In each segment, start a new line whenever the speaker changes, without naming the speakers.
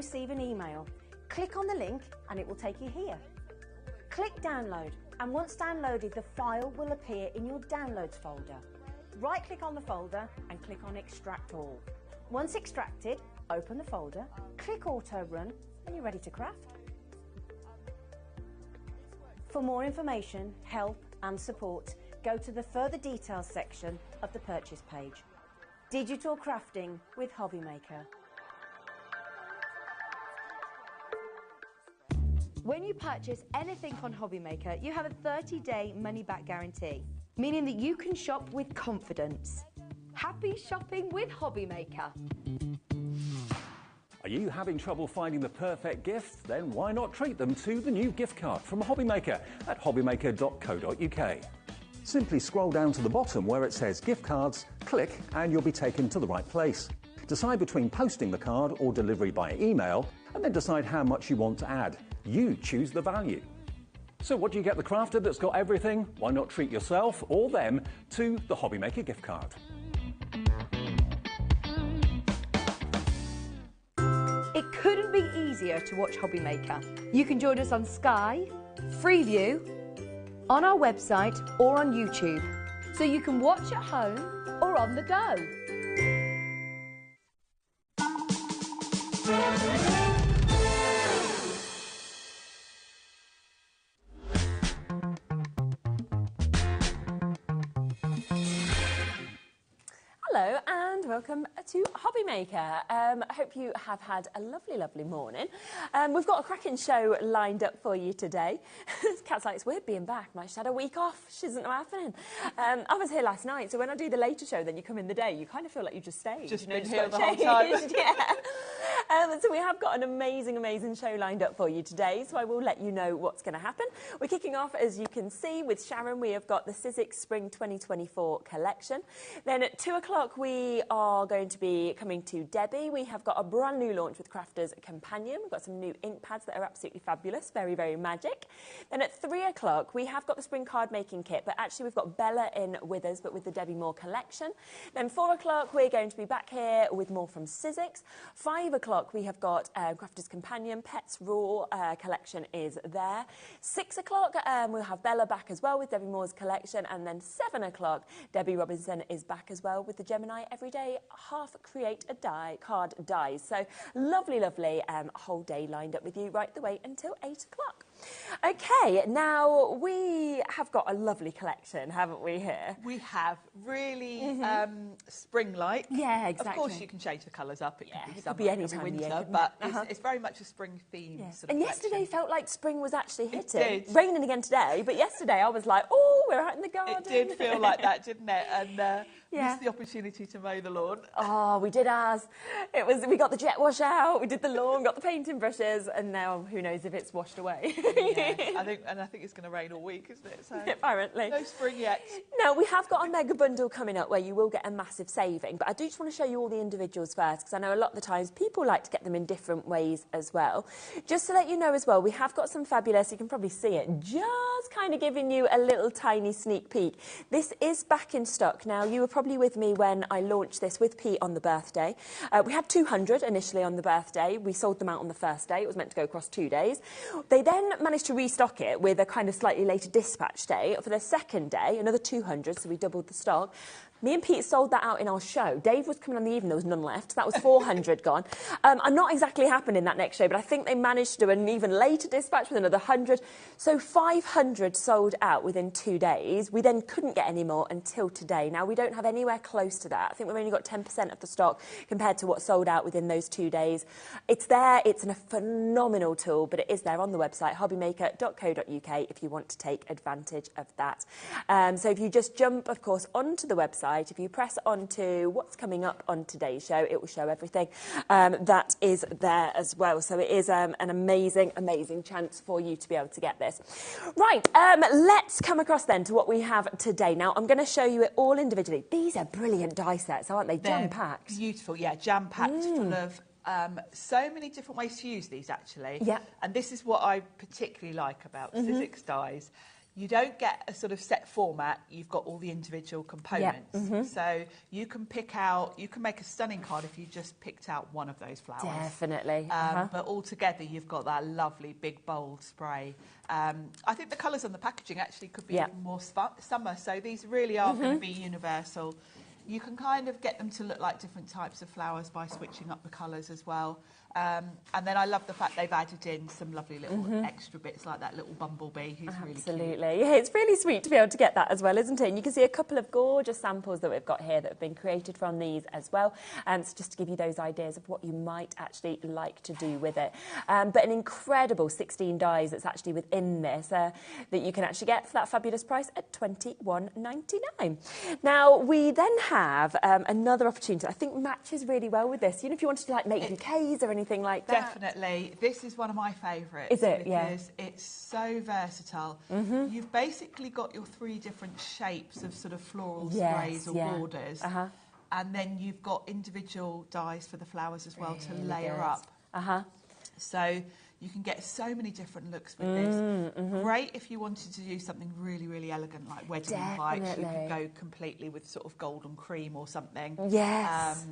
receive an email. Click on the link and it will take you here. Click download, and once downloaded, the file will appear in your downloads folder. Right-click on the folder and click on extract all. Once extracted, open the folder, click auto run, and you're ready to craft. For more information, help and support, go to the further details section of the purchase page. Digital crafting with HobbyMaker.
When you purchase anything on HobbyMaker, you have a 30-day money-back guarantee, meaning that you can shop with confidence. Happy shopping with HobbyMaker.
Are you having trouble finding the perfect gift? Then why not treat them to the new gift card from HobbyMaker at hobbymaker.co.uk. Simply scroll down to the bottom where it says gift cards, click and you'll be taken to the right place. Decide between posting the card or delivery by email, and then decide how much you want to add. You choose the value. So what do you get the crafter that's got everything? Why not treat yourself or them to the HobbyMaker gift card?
It couldn't be easier to watch HobbyMaker. You can join us on Sky, Freeview, on our website or on YouTube. So you can watch at home or on the go.
Hello and welcome to HobbyMaker. I hope you have had a lovely, lovely morning. We've got a cracking show lined up for you today. Kat's like, it's weird being back. I just had a week off. She doesn't know happening. I was here last night, so when I do the later show, then you come in the day, you kind of feel like you just stayed.
Just
been
here the whole time.
Yeah. So we have got an amazing, amazing show lined up for you today, so I will let you know what's going to happen. We're kicking off, as you can see, with Sharon. We have got the Sizzix Spring 2024 collection. Then at 2 o'clock, we are going to be coming to Debbie. We have got a brand new launch with Crafters Companion. We've got some new ink pads that are absolutely fabulous, very, very magic. Then at 3 o'clock, we have got the spring card making kit, but actually we've got Bella in with us, but with the Debbie Moore collection. Then 4 o'clock, we're going to be back here with more from Sizzix. 5 o'clock, we have got Crafters Companion, Pets Raw collection is there. 6 o'clock, we'll have Bella back as well with Debbie Moore's collection. And then 7 o'clock, Debbie Robinson is back as well with the Gemini Everyday Half Create a Die card dies. So lovely, lovely whole day lined up with you right the way until 8 o'clock. Okay, now we have got a lovely collection, haven't we, here?
We have really spring-like.
Yeah, exactly.
Of course, you can change the colours up. It
Yeah,
could be
it
summer,
could be any
it could
time
be
of year,
winter,
couldn't
but
it?
it's very much a spring theme.
Yeah.
Sort of
And yesterday
collection.
felt like spring was actually hitting.
It did.
Raining again today, but yesterday I was like, oh, we're out in the garden.
It did feel like that, didn't it? And
Yeah.
missed the opportunity to mow the lawn.
Oh, we did ours. We got the jet wash out, we did the lawn, got the painting brushes, and now who knows if it's washed away.
Yes, I think it's going to rain all week, isn't it? So
apparently.
no spring yet.
Now, we have got a mega bundle coming up where you will get a massive saving, but I do just want to show you all the individuals first, because I know a lot of the times people like to get them in different ways as well. Just to let you know as well, we have got some fabulous, you can probably see it, just kind of giving you a little tiny sneak peek. This is back in stock. Now, you were probably with me when I launched this with Pete on the birthday. We had 200 initially on the birthday. We sold them out on the first day. It was meant to go across 2 days. They then managed to restock it with a kind of slightly later dispatch date. For the second day, another 200, so we doubled the stock. Me and Pete sold that out in our show. Dave was coming on the evening, there was none left. So that was 400 gone. I'm not exactly happening in that next show, but I think they managed to do an even later dispatch with another 100. So 500 sold out within 2 days. We then couldn't get any more until today. Now, we don't have anywhere close to that. I think we've only got 10% of the stock compared to what sold out within those 2 days. It's there. It's a phenomenal tool, but it is there on the website, hobbymaker.co.uk, if you want to take advantage of that. So if you just jump, of course, onto the website, if you press onto what's coming up on today's show, it will show everything that is there as well. So it is an amazing, amazing chance for you to be able to get this. Right, let's come across then to what we have today. Now, I'm going to show you it all individually. These are brilliant die sets, aren't they? Jam-packed.
Beautiful, yeah, jam-packed full of so many different ways to use these, actually.
Yeah.
And this is what I particularly like about Sizzix dies. you don't get a sort of set format. You've got all the individual components. So you can pick out, you can make a stunning card if you just picked out one of those flowers.
Definitely.
But all together, you've got that lovely big bold spray. I think the colours on the packaging actually could be even more summer. So these really are going to be universal. You can kind of get them to look like different types of flowers by switching up the colours as well. And then I love the fact they've added in some lovely little extra bits like that little bumblebee who's really cute.
Absolutely. Yeah, it's really sweet to be able to get that as well, isn't it? And you can see a couple of gorgeous samples that we've got here that have been created from these as well. So just to give you those ideas of what you might actually like to do with it. But an incredible 16 dies that's actually within this that you can actually get for that fabulous price at $21.99. Now, we then have another opportunity that I think matches really well with this. You know, if you wanted to like make bouquets or anything like that.
Definitely. This is one of my favourites.
Is it?
Because it's so versatile. You've basically got your 3 different shapes of sort of floral sprays or borders. And then you've got individual dies for the flowers as well to layer up. So you can get so many different looks with this. Great if you wanted to do something really, really elegant like wedding invites. You could go completely with sort of golden cream or something.
Yes.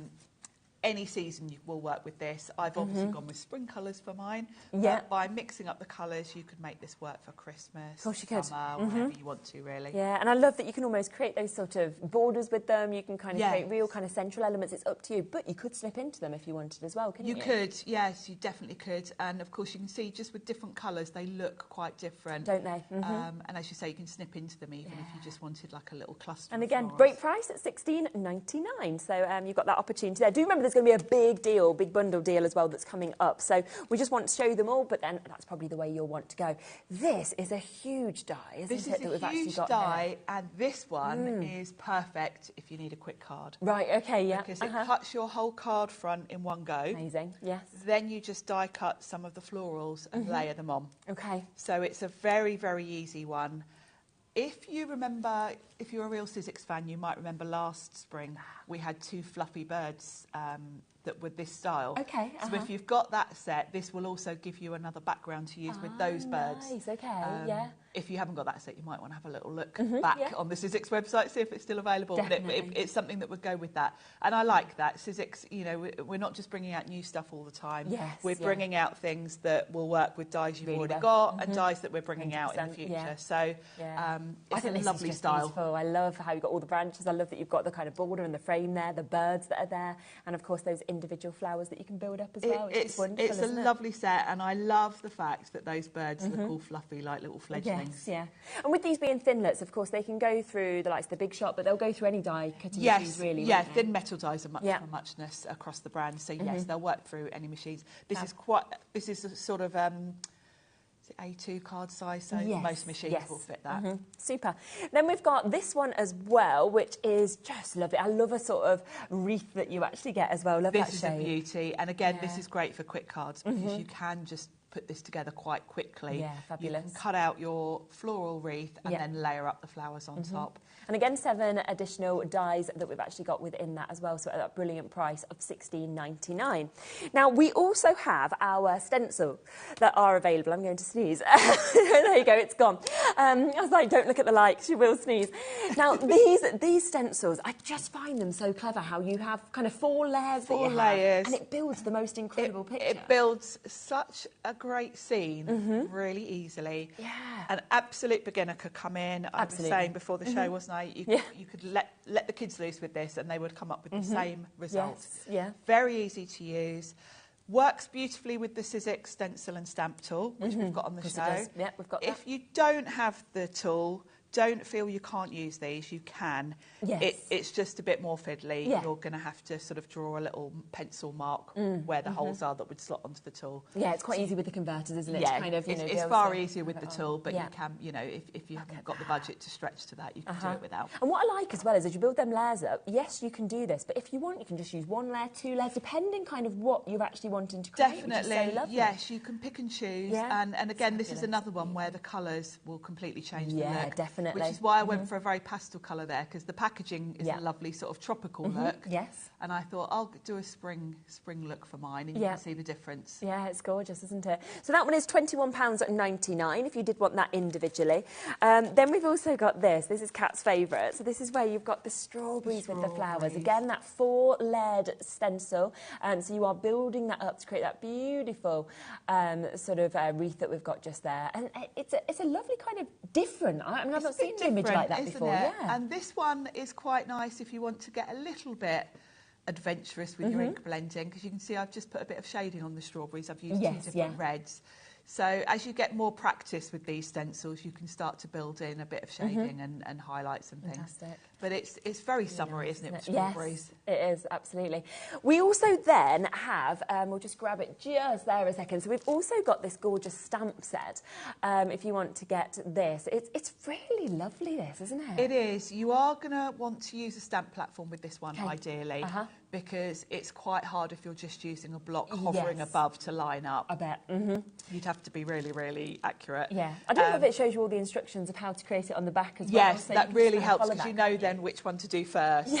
Any season you will work with this. I've obviously gone with spring colours for mine. But by mixing up the colours, you could make this work for Christmas,
of course you could.
summer, whatever you want to, really.
Yeah, and I love that you can almost create those sort of borders with them. You can kind of create real kind of central elements. It's up to you, but you could slip into them if you wanted as well, couldn't you?
You could, yes, you definitely could. And of course, you can see just with different colours, they look quite different.
Don't they?
And as you say, you can snip into them even if you just wanted like a little cluster.
And
of
again,
florals.
great price at $16.99. So you've got that opportunity there. Do remember there's going to be a big deal, big bundle deal as well that's coming up. So we just want to show them all, but then that's probably the way you'll want to go. This is a huge die, isn't
this
it?
This is a huge die, and this one is perfect if you need a quick card.
Right, okay, yeah.
Because it cuts your whole card front in one go.
Amazing, yes.
Then you just die cut some of the florals and layer them on.
Okay.
So it's a very, very easy one. If you remember, if you're a real Sizzix fan, you might remember last spring we had 2 fluffy birds that were this style.
Okay.
So if you've got that set, this will also give you another background to use with those birds.
Nice, okay, yeah.
If you haven't got that set, you might want to have a little look back on the Sizzix website, see if it's still available.
Definitely.
But it's something that would go with that. And I like that. Sizzix, you know, we're not just bringing out new stuff all the time.
Yes,
we're bringing out things that will work with dies you've already got and dies that we're bringing out in the future.
Yeah.
So it's a lovely style.
Beautiful. I love how you've got all the branches. I love that you've got the kind of border and the frame there, the birds that are there, and of course those individual flowers that you can build up as well. It's wonderful.
It's a lovely set, and I love the fact that those birds look all fluffy like little fledglings.
Yes, yeah. And with these being thinlets, of course, they can go through the likes of the Big Shot, but they'll go through any die cutting machines, really.
Yeah, thin metal dies are much of a muchness across the brand. So yes, they'll work through any machines. This is a sort of A2 card size, so most machines will fit that.
Super. Then we've got this one as well, which is just lovely. I love a sort of wreath that you actually get as well. Love that shape.
This is a beauty, and again, this is great for quick cards because you can just put this together quite quickly.
Yeah, fabulous.
You can cut out your floral wreath and then layer up the flowers on top.
And again, 7 additional dies that we've actually got within that as well, so at that brilliant price of $16.99. Now, we also have our stencil that are available. I'm going to sneeze. There you go, it's gone. I was like, don't look at the light, she will sneeze. Now, these stencils, I just find them so clever, how you have kind of 4 layers.
4 layers.
And it builds the most incredible picture.
It builds such a great scene really easily.
Yeah.
An absolute beginner could come in. I was saying before the show, wasn't I? You could let the kids loose with this and they would come up with the same result.
Yes. Yeah.
Very easy to use. Works beautifully with the Sizzix stencil and stamp tool, which we've got on the show.
It does. Yeah, we've got that.
If you don't have the tool, don't feel you can't use these. You can.
Yes.
It's just a bit more fiddly.
Yeah.
You're going to have to sort of draw a little pencil mark where the holes are that would slot onto the tool.
Yeah, it's quite easy with the converters, isn't it?
Yeah,
to kind of,
it's far easier with the tool, but you can, you know, if you haven't got the budget to stretch to that, you can do it without.
And what I like as well is as you build them layers up, yes, you can do this, but if you want, you can just use 1 layer, 2 layers, depending kind of what you're actually wanting to create.
Definitely,
which is so lovely.
Yes, you can pick and choose.
Yeah.
And again, this is another one where the colours will completely change the look.
Definitely. Definitely.
Which is why I went for a very pastel colour there, because the packaging is a lovely sort of tropical look.
Yes.
And I thought I'll do a spring look for mine, and you can see the difference.
Yeah, it's gorgeous, isn't it? So that one is £21.99 if you did want that individually. Then we've also got this. This is Kat's favourite. So this is where you've got the strawberries with the flowers. Again, that 4-layered stencil. So you are building that up to create that beautiful sort of wreath that we've got just there. And it's a lovely kind of different. I mean, I've not seen an image like that before. Yeah.
And this one is quite nice if you want to get a little bit adventurous with your ink blending, because you can see I've just put a bit of shading on the strawberries. I've used 2 different reds. So as you get more practice with these stencils, you can start to build in a bit of shading and highlights and things.
Fantastic.
But it's very summery, isn't it, with strawberries?
Yes, it is, absolutely. We also then have, we'll just grab it just there a second, so we've also got this gorgeous stamp set, if you want to get this. It's really lovely, this, isn't it?
It is. You are going to want to use a stamp platform with this one, ideally, because it's quite hard if you're just using a block hovering above to line up.
I bet.
You'd have to be really, really accurate.
Yeah. I don't know if it shows you all the instructions of how to create it on the back as well.
Yes,
so
that really helps, because you know then which one to do first.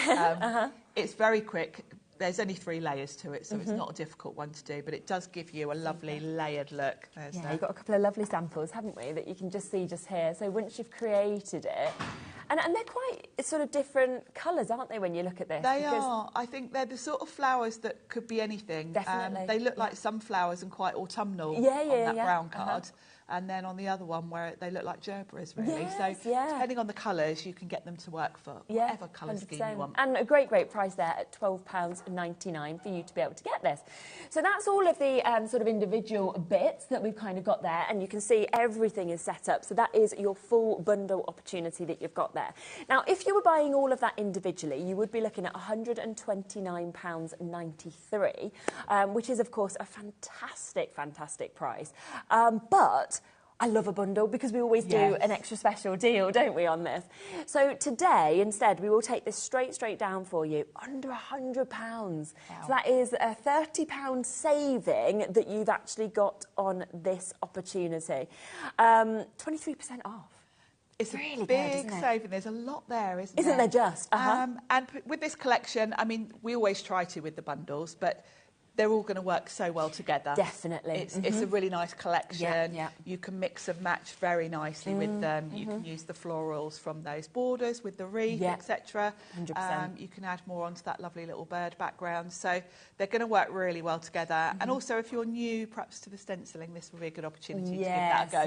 It's very quick. There's only 3 layers to it, so it's not a difficult one to do, but it does give you a lovely layered look.
You've got a couple of lovely samples, haven't we, that you can just see just here. So once you've created it, and they're quite sort of different colours, aren't they, when you look at this?
They are. I think they're the sort of flowers that could be anything.
Definitely.
They look like sunflowers and quite autumnal on that brown card. And then on the other one where they look like gerberas, really.
Yes,
so depending on the colours, you can get them to work for whatever colour scheme you want.
And a great price there at £12.99 for you to be able to get this. So that's all of the sort of individual bits that we've kind of got there, and you can see everything is set up. So that is your full bundle opportunity that you've got there. Now, if you were buying all of that individually, you would be looking at £129.93, which is, of course, a fantastic price. But I love a bundle, because we always do an extra special deal, don't we, on this? So today, instead, we will take this straight down for you, under £100. Wow. So that is a £30 saving that you've actually got on this opportunity. 23% off.
It's
really
a big
good, isn't it?
saving. There's a lot there, isn't
there? Isn't there just?
And with this collection, I mean, we always try to with the bundles, but they're all going to work so well together.
Definitely.
It's a really nice collection.
Yeah.
You can mix and match very nicely with them. You can use the florals from those borders with the wreath, etc.
100%.
You can add more onto that lovely little bird background. So they're going to work really well together. And also, if you're new, perhaps, to the stenciling, this will be a good opportunity to give that a go.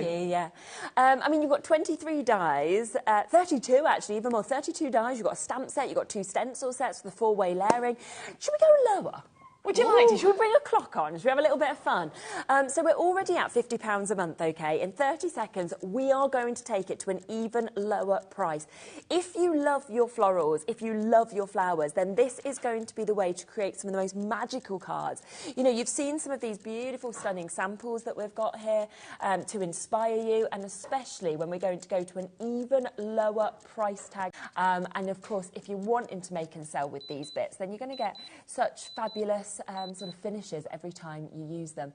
I mean, you've got 23 dies, 32 actually, even more, 32 dies. You've got a stamp set, you've got 2 stencil sets for the 4-way layering. Should we go lower? Would you like to? Should we bring a clock on? Should we have a little bit of fun? So we're already at £50 a month, OK? In 30 seconds, we are going to take it to an even lower price. If you love your florals, if you love your flowers, then this is going to be the way to create some of the most magical cards. You know, you've seen some of these beautiful, stunning samples that we've got here to inspire you, and especially when we're going to go to an even lower price tag. And, of course, if you're wanting to make and sell with these bits, then you're going to get such fabulous sort of finishes every time you use them.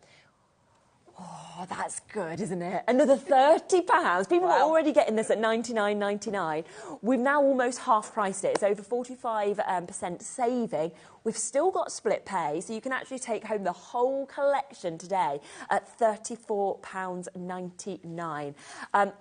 Oh, that's good, isn't it? Another £30. People are already getting this at $99.99. We've now almost half priced it. It's over 45% saving. We've still got split pay, so you can actually take home the whole collection today at £34.99.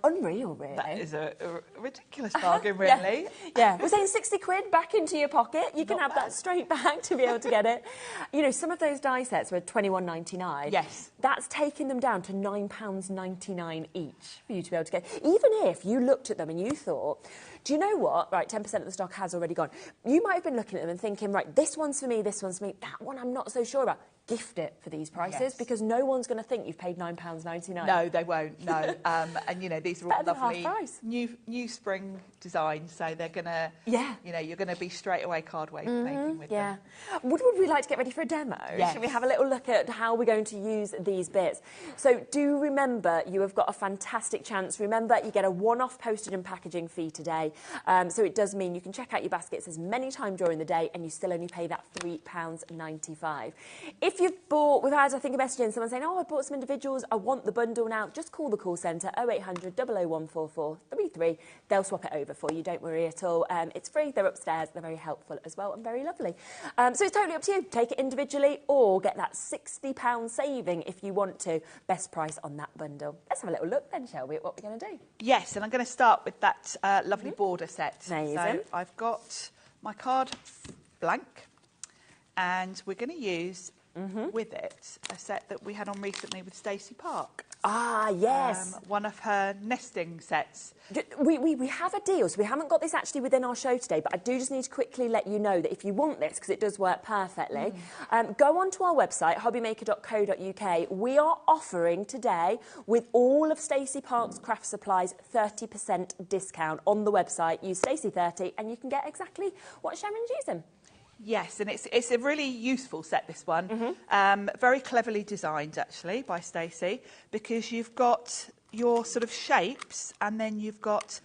Unreal, really.
That is a ridiculous bargain, really.
Yeah. We're saying 60 quid back into your pocket. You can have that straight back to be able to get it. You know, some of those die sets were £21.99.
Yes.
That's taking them down to £9.99 each for you to be able to get. Even if you looked at them and you thought, do you know what? Right, 10% of the stock has already gone. You might have been looking at them and thinking, right, this one's for me, this one's for me. That one I'm not so sure about. Gift it for these prices, because no one's going to think you've paid £9.99.
No, they won't. No, and you know, these are all lovely new spring designs, so they're going to, you know, you're going to be straight away card making with them.
Would we like to get ready for a demo?
Yes.
Should we have a little look at how we're going to use these bits? So do remember, you have got a fantastic chance. Remember, you get a one-off postage and packaging fee today. day. So it does mean you can check out your baskets as many times during the day and you still only pay that £3.95. If you've bought, we've had, I think, a message in, someone saying, oh, I bought some individuals, I want the bundle now, just call the call centre, 0800 001 4433. They'll swap it over for you, don't worry at all. It's free, they're upstairs, they're very helpful as well and very lovely. So it's totally up to you. Take it individually or get that £60 saving if you want to. Best price on that bundle. Let's have a little look then, shall we, at what we're going to do?
Yes, and I'm going to start with that lovely border set.
Amazing.
So I've got my card blank, and we're going to use with it a set that we had on recently with Stacey Park.
Ah, yes.
One of her nesting sets.
We have a deal, so we haven't got this actually within our show today, but I do just need to quickly let you know that if you want this, because it does work perfectly, go onto our website, hobbymaker.co.uk. We are offering today, with all of Stacey Park's craft supplies, 30% discount on the website. Use Stacey30 and you can get exactly what Sharon's using.
Yes, and it's a really useful set, this one. Very cleverly designed, actually, by Stacey, because you've got your sort of shapes and then you've got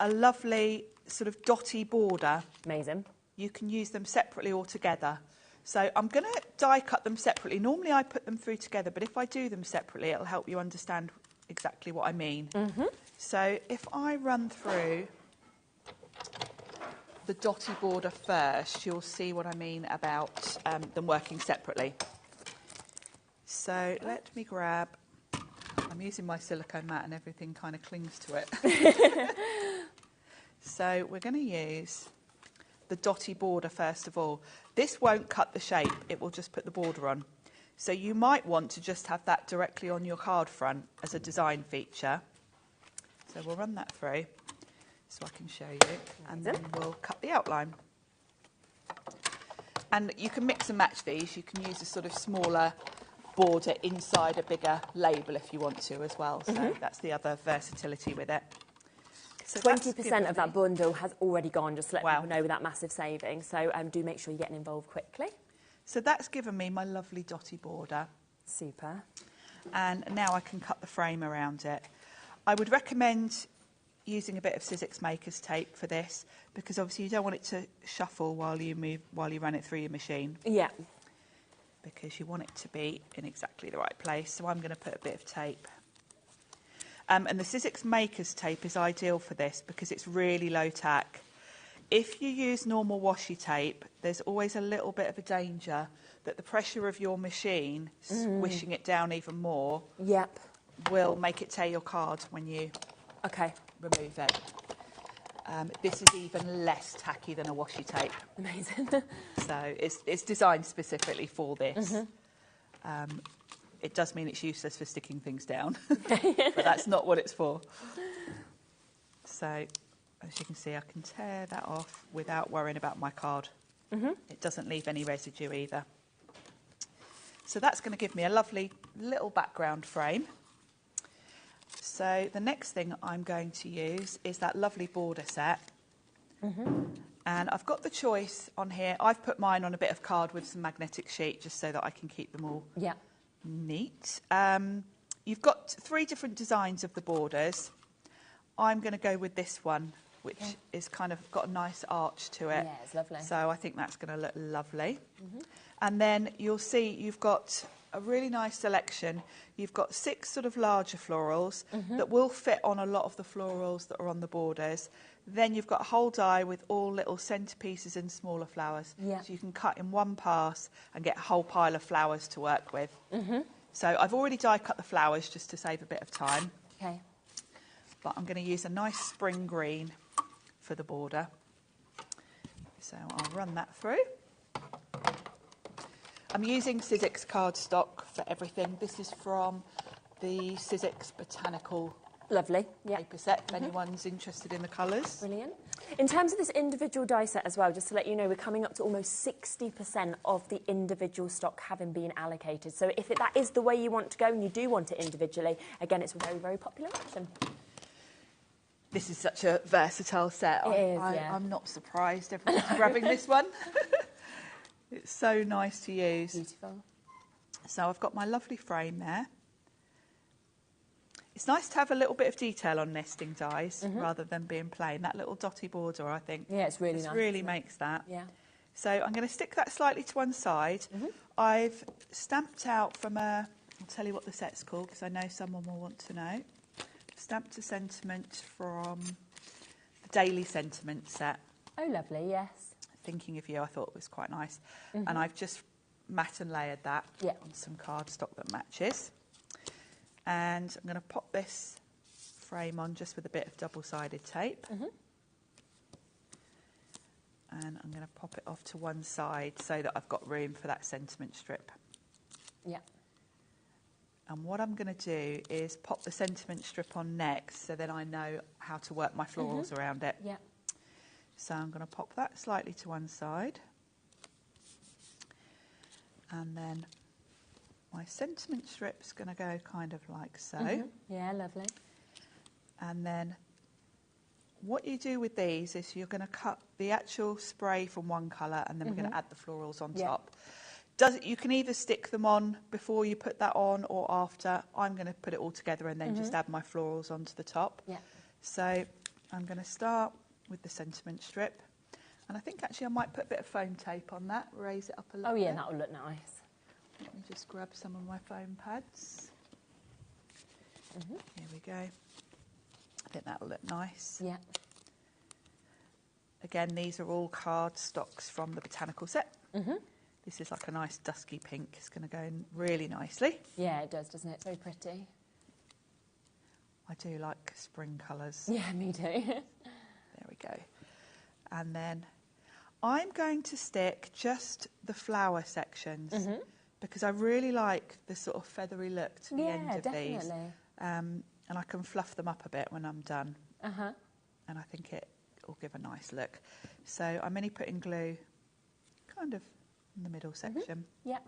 a lovely sort of dotty border.
Amazing.
You can use them separately or together. So I'm going to die cut them separately. Normally I put them through together, but if I do them separately, it'll help you understand exactly what I mean. So if I run through the dotty border first, you'll see what I mean about them working separately. So let me grab, I'm using my silicone mat and everything kind of clings to it. So we're going to use the dotty border first of all. This won't cut the shape, it will just put the border on. So you might want to just have that directly on your card front as a design feature. So we'll run that through so I can show you, and then we'll cut the outline. And you can mix and match these. You can use a sort of smaller border inside a bigger label if you want to as well. So that's the other versatility with it. So
20% of that bundle has already gone, just to let people know, with that massive saving. So do make sure you're getting involved quickly.
So that's given me my lovely dotty border.
Super.
And now I can cut the frame around it. I would recommend using a bit of Sizzix Maker's tape for this, because obviously you don't want it to shuffle while you run it through your machine.
Yeah.
Because you want it to be in exactly the right place. So I'm going to put a bit of tape. And the Sizzix Maker's tape is ideal for this because it's really low tack. If you use normal washi tape, there's always a little bit of a danger that the pressure of your machine, squishing it down even more, will make it tear your card when you remove it. This is even less tacky than a washi tape.
Amazing.
So it's designed specifically for this. It does mean it's useless for sticking things down, but that's not what it's for. So as you can see, I can tear that off without worrying about my card. It doesn't leave any residue either. So that's going to give me a lovely little background frame. So the next thing I'm going to use is that lovely border set. And I've got the choice on here. I've put mine on a bit of card with some magnetic sheet just so that I can keep them all neat. You've got 3 different designs of the borders. I'm going to go with this one, which is kind of got a nice arch to it.
Yeah, it's lovely.
So I think that's going to look lovely. And then you'll see you've got a really nice selection. You've got 6 sort of larger florals that will fit on a lot of the florals that are on the borders. Then you've got a whole die with all little centerpieces and smaller flowers. So you can cut in one pass and get a whole pile of flowers to work with. So I've already die cut the flowers just to save a bit of time. But I'm going to use a nice spring green for the border. So I'll run that through. I'm using Sizzix cardstock for everything. This is from the Sizzix Botanical paper set, if anyone's interested in the colours.
Brilliant. In terms of this individual die set as well, just to let you know, we're coming up to almost 60% of the individual stock having been allocated. So if that is the way you want to go and you do want it individually, again, it's a very, very popular option.
This is such a versatile set. I'm not surprised everyone's grabbing this one. It's so nice to use.
Beautiful.
So I've got my lovely frame there. It's nice to have a little bit of detail on nesting dies rather than being plain. That little dotty border, I think,
Yeah, it's really nice.
Really makes that.
Yeah.
So I'm going to stick that slightly to one side. I've stamped out from I'll tell you what the set's called because I know someone will want to know. Stamped a sentiment from the Daily Sentiment set.
Oh, lovely, yes.
Thinking of you, I thought it was quite nice. And I've just matte and layered that on some cardstock that matches. And I'm going to pop this frame on just with a bit of double-sided tape. And I'm going to pop it off to one side so that I've got room for that sentiment strip.
Yeah.
And what I'm going to do is pop the sentiment strip on next so then I know how to work my florals around it.
Yeah.
So I'm going to pop that slightly to one side. And then my sentiment strip's going to go kind of like so.
Yeah, lovely.
And then what you do with these is you're going to cut the actual spray from one colour and then we're going to add the florals on top. You can either stick them on before you put that on or after. I'm going to put it all together and then just add my florals onto the top.
Yeah.
So I'm going to start with the sentiment strip. And I think actually I might put a bit of foam tape on that, raise it up a little bit.
Oh yeah, that will look nice.
Let me just grab some of my foam pads. Here we go. I think that'll look nice.
Yeah.
Again, these are all cardstocks from the botanical set. This is like a nice dusky pink. It's going to go in really nicely.
Yeah, it does, doesn't it? It's very pretty.
I do like spring colours.
Yeah, me too.
There we go. And then I'm going to stick just the flower sections because I really like the sort of feathery look to the end of these. And I can fluff them up a bit when I'm done. And I think it will give a nice look. So I'm only putting glue kind of in the middle section.
Yeah.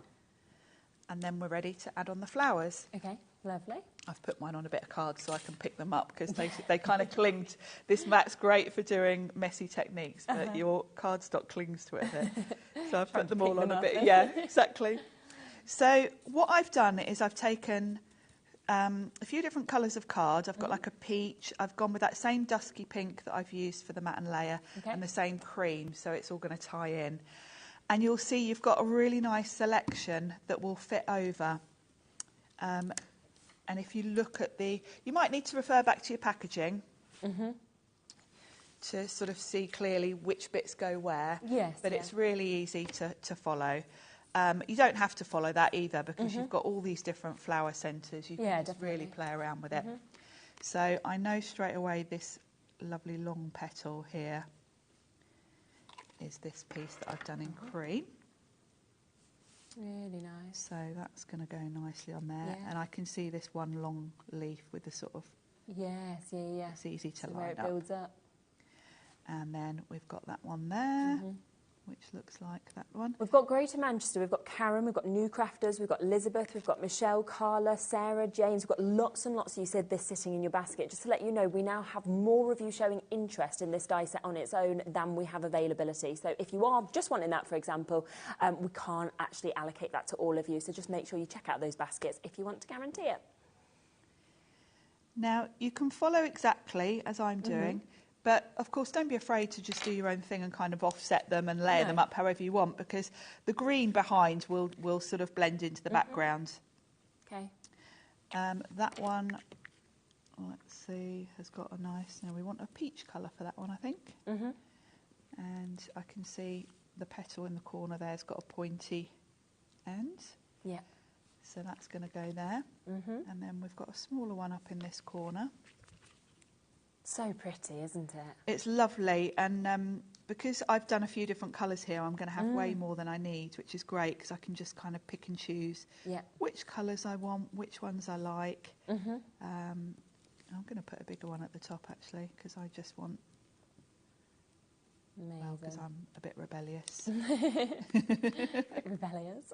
And then we're ready to add on the flowers.
Okay, lovely.
I've put mine on a bit of card so I can pick them up because they kind of cling. This mat's great for doing messy techniques, but your cardstock clings to it a bit. So I've put them all on a bit. Yeah, exactly. So what I've done is I've taken a few different colours of card. I've got like a peach. I've gone with that same dusky pink that I've used for the matte and layer and the same cream, so it's all going to tie in. And you'll see you've got a really nice selection that will fit over. And if you look at you might need to refer back to your packaging to sort of see clearly which bits go where.
Yes.
But it's really easy to follow. You don't have to follow that either because you've got all these different flower centres. You can just really play around with it. So I know straight away this lovely long petal here is this piece that I've done in cream.
Really nice.
So that's going to go nicely on there. And I can see this one long leaf with the sort of...
Yes, yeah.
It's easy to line
where it
up.
builds up.
And then we've got that one there, which looks like that one.
We've got Greater Manchester, we've got Karen, we've got New Crafters, we've got Elizabeth, we've got Michelle, Carla, Sarah, James. We've got lots and lots, you said, this sitting in your basket. Just to let you know, we now have more of you showing interest in this die set on its own than we have availability. So if you are just wanting that, for example, we can't actually allocate that to all of you. So just make sure you check out those baskets if you want to guarantee it.
Now, you can follow exactly as I'm doing. But, of course, don't be afraid to just do your own thing and kind of offset them and layer them up however you want because the green behind will sort of blend into the background.
Okay.
That one, let's see, has got a nice... Now, we want a peach colour for that one, I think. And I can see the petal in the corner there has got a pointy end. Yeah. So that's going to go there. And then we've got a smaller one up in this corner.
So pretty, isn't it?
It's lovely, and because I've done a few different colours here, I'm going to have way more than I need, which is great because I can just kind of pick and choose which colours I want, which ones I like. I'm going to put a bigger one at the top, actually, because I just want... Well, because I'm a bit rebellious.
Rebellious.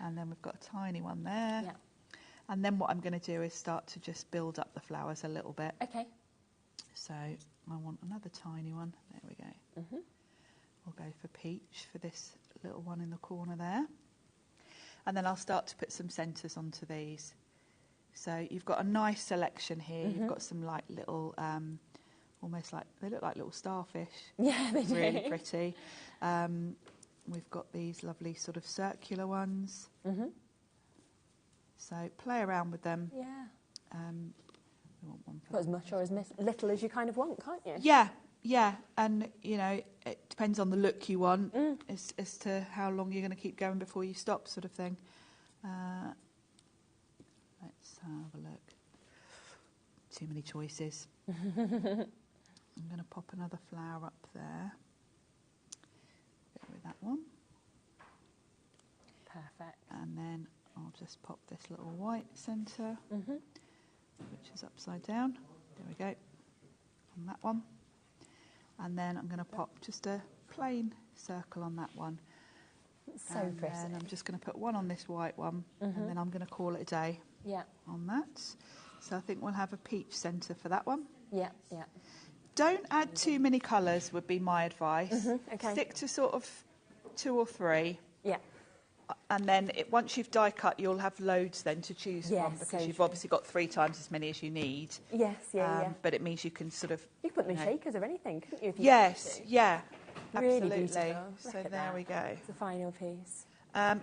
And then we've got a tiny one there. Yeah. And then what I'm going to do is start to just build up the flowers a little bit.
Okay.
So I want another tiny one. There we go. We'll go for peach for this little one in the corner there. And then I'll start to put some centres onto these. So you've got a nice selection here. You've got some like little, almost like, they look like little starfish.
Yeah, they do.
Really pretty. We've got these lovely sort of circular ones. So play around with them.
Yeah.
We want one for
Put as much or as little as you kind of want, can't you?
Yeah, yeah. And, you know, it depends on the look you want as to how long you're going to keep going before you stop, sort of thing. Let's have a look. Too many choices. I'm going to pop another flower up there. Go with that one.
Perfect.
And then I'll just pop this little white centre, which is upside down. There we go. On that one. And then I'm going to pop just a plain circle on that one.
So pretty.
And I'm just going to put one on this white one, and then I'm going to call it a day on that. So I think we'll have a peach centre for that one.
Yeah, yeah.
Don't add too many colours would be my advice.
Okay.
Stick to sort of 2 or 3.
Yeah.
And then once you've die cut, you'll have loads then to choose from, because you've obviously got 3 times as many as you need.
Yes, yeah.
But it means you can sort of...
You could put them in shakers or anything, couldn't you? If you
Yes, yeah.
Really
Absolutely.
beautiful.
So
Look at
there
that.
we go.
It's a final piece.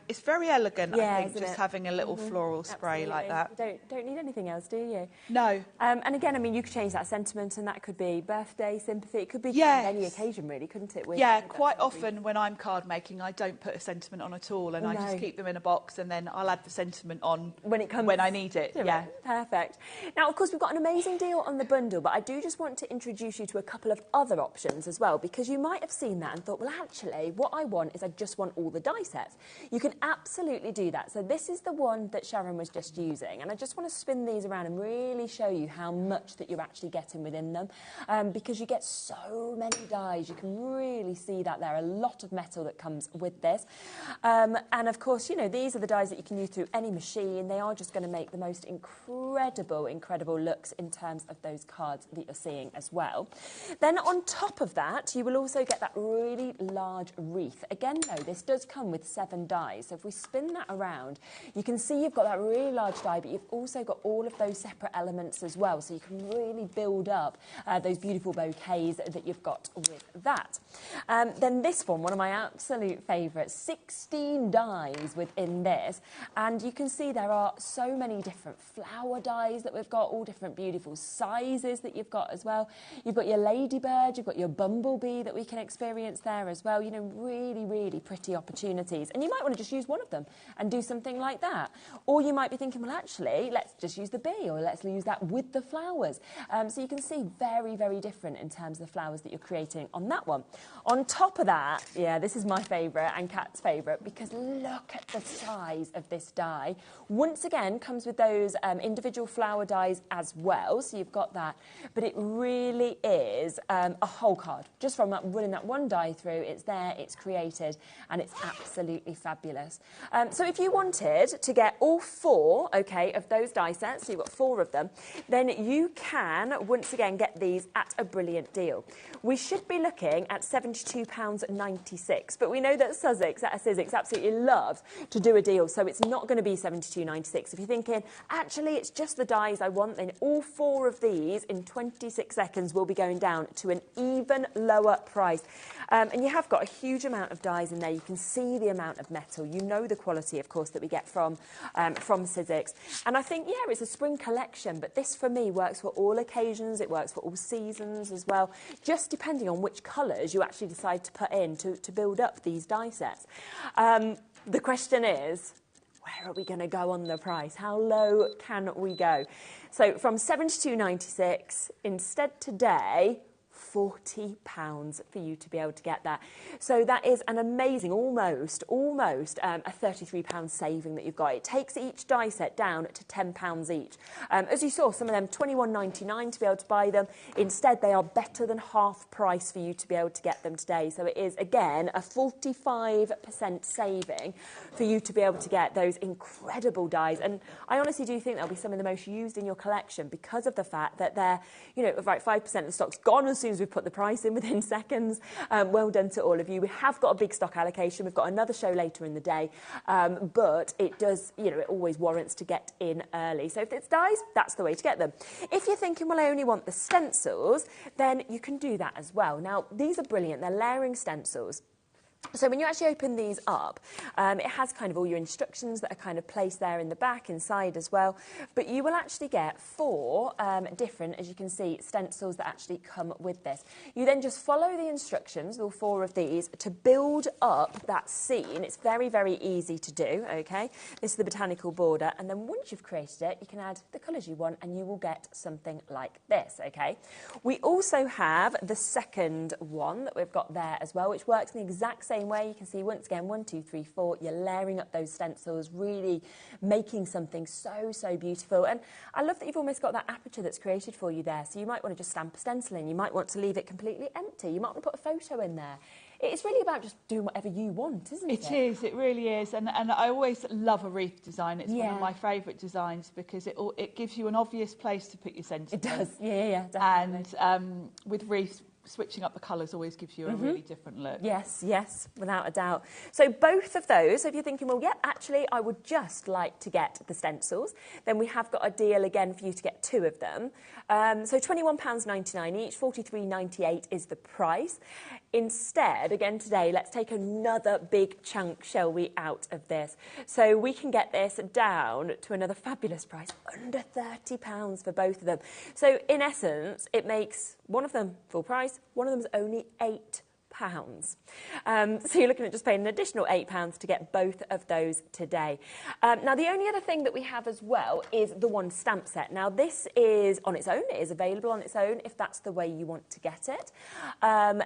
It's very elegant,
Yeah,
I think,
isn't
just
it?
having a little floral spray like that.
You don't need anything else, do you?
No.
And again, I mean, you could change that sentiment, and that could be birthday, sympathy. It could be
Yes.
any occasion, really, couldn't it?
Yeah, quite often when I'm card making, I don't put a sentiment on at all, and I
No.
just keep them in a box, and then I'll add the sentiment on
when it comes
when I need it. Yeah.
Perfect. Now, of course, we've got an amazing deal on the bundle, but I do just want to introduce you to a couple of other options as well, because you might have seen that and thought, well, actually, what I want is I just want all the die sets. You can absolutely do that. So this is the one that Sharon was just using, and I just want to spin these around and really show you how much that you're actually getting within them, because you get so many dies. You can really see that there. A lot of metal that comes with this. And of course, you know, these are the dies that you can use through any machine. They are just going to make the most incredible looks in terms of those cards that you're seeing as well. Then on top of that, you will also get that really large wreath. Again, though, this does come with 7 dies. So if we spin that around, you can see you've got that really large die, but you've also got all of those separate elements as well. So you can really build up those beautiful bouquets that you've got with that. Then this one of my absolute favourites, 16 dies within this. And you can see there are so many different flower dies that we've got, all different beautiful sizes that you've got as well. You've got your ladybird, you've got your bumblebee that we can experience there as well. You know, really pretty opportunities. And you might want to just use one of them and do something like that. Or you might be thinking, well, actually, let's just use the bee, or let's use that with the flowers. So you can see very different in terms of the flowers that you're creating on that one. On top of that, yeah, this is my favourite and Kat's favourite, because look at the size of this die. Once again, comes with those individual flower dies as well, so you've got that. But it really is a whole card. Just from running that one die through, it's there, it's created, and it's absolutely fabulous. So if you wanted to get all 4, okay, of those die sets, so you've got 4 of them, then you can, once again, get these at a brilliant deal. We should be looking at £72.96, but we know that Sizzix absolutely loves to do a deal, so it's not going to be £72.96. If you're thinking, actually, it's just the dies I want, then all 4 of these in 26 seconds will be going down to an even lower price. And you have got a huge amount of dies in there. You can see the amount of metal. You know the quality, of course, that we get from Sizzix. And I think, yeah, it's a spring collection, but this, for me, works for all occasions. It works for all seasons as well, just depending on which colours you actually decide to put in to build up these die sets. The question is, where are we going to go on the price? How low can we go? So from £72.96, instead today, £40 for you to be able to get that. So that is an amazing, almost a £33 saving that you've got. It takes each die set down to £10 each. As you saw, some of them £21.99 to be able to buy them. Instead, they are better than half price for you to be able to get them today. So it is, again, a 45% saving for you to be able to get those incredible dies. And I honestly do think they'll be some of the most used in your collection because of the fact that they're, you know, right, 5% of the stock's gone as soon soon as we've put the price in, within seconds. Well done to all of you. We have got a big stock allocation. We've got another show later in the day, but it does, you know, it always warrants to get in early. So if it's dies, that's the way to get them. If you're thinking, well, I only want the stencils, then you can do that as well. Now, these are brilliant. They're layering stencils. So when you actually open these up, it has kind of all your instructions that are kind of placed there in the back, inside as well. But you will actually get 4 different, as you can see, stencils that actually come with this. You then just follow the instructions, all 4 of these, to build up that scene. It's very, very easy to do, okay? This is the botanical border. And then once you've created it, you can add the colours you want and you will get something like this, okay? We also have the second one that we've got there as well, which works in the exact same way. You can see once again 1, 2, 3, 4. You're layering up those stencils, really making something so, so beautiful. And I love that you've almost got that aperture that's created for you there. So you might want to just stamp a stencil in. You might want to leave it completely empty. You might want to put a photo in there. It's really about just doing whatever you want, isn't it?
It is, it really is. And I always love a wreath design. It's one of my favourite designs because it gives you an obvious place to put your sentiment.
It does, yeah, definitely.
And with wreaths, switching up the colours always gives you a really different look.
Yes, yes, without a doubt. So both of those, if you're thinking, well, yeah, actually, I would just like to get the stencils, then we have got a deal again for you to get 2 of them. So £21.99 each, £43.98 is the price. Instead, again today, let's take another big chunk, shall we, out of this. So we can get this down to another fabulous price, under £30 for both of them. So in essence, it makes one of them full price, one of them is only £8. So you're looking at just paying an additional £8 to get both of those today. Now, the only other thing that we have as well is the one stamp set. Now, this is on its own. It is available on its own if that's the way you want to get it.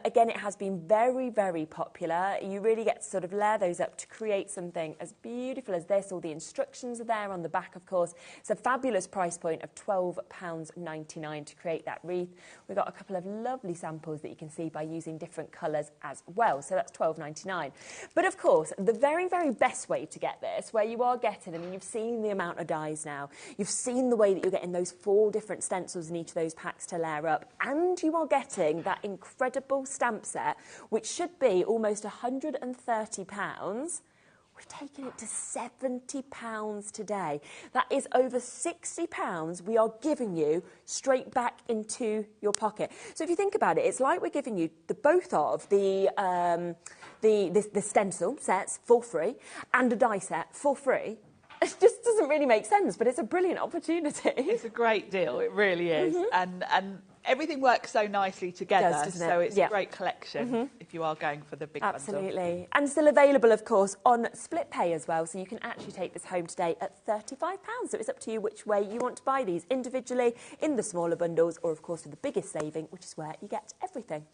Again, it has been very, very popular. You really get to sort of layer those up to create something as beautiful as this. All the instructions are there on the back, of course. It's a fabulous price point of £12.99 to create that wreath. We've got a couple of lovely samples that you can see by using different colours as well, so that's £12.99. But of course, the very, very best way to get this, where you are getting, I mean, you've seen the amount of dies now, you've seen the way that you're getting those 4 different stencils in each of those packs to layer up, and you are getting that incredible stamp set, which should be almost £130. We've taken it to £70 today. That is over £60 we are giving you straight back into your pocket. So if you think about it, it's like we're giving you both of the stencil sets for free and a die set for free. It just doesn't really make sense, but it's a brilliant opportunity.
It's a great deal, it really is. And everything works so nicely together, so it's a great collection if you are going for the big bundle.
Absolutely. And still available, of course, on split pay as well, so you can actually take this home today at £35. So it's up to you which way you want to buy these, individually, in the smaller bundles, or, of course, for the biggest saving, which is where you get everything.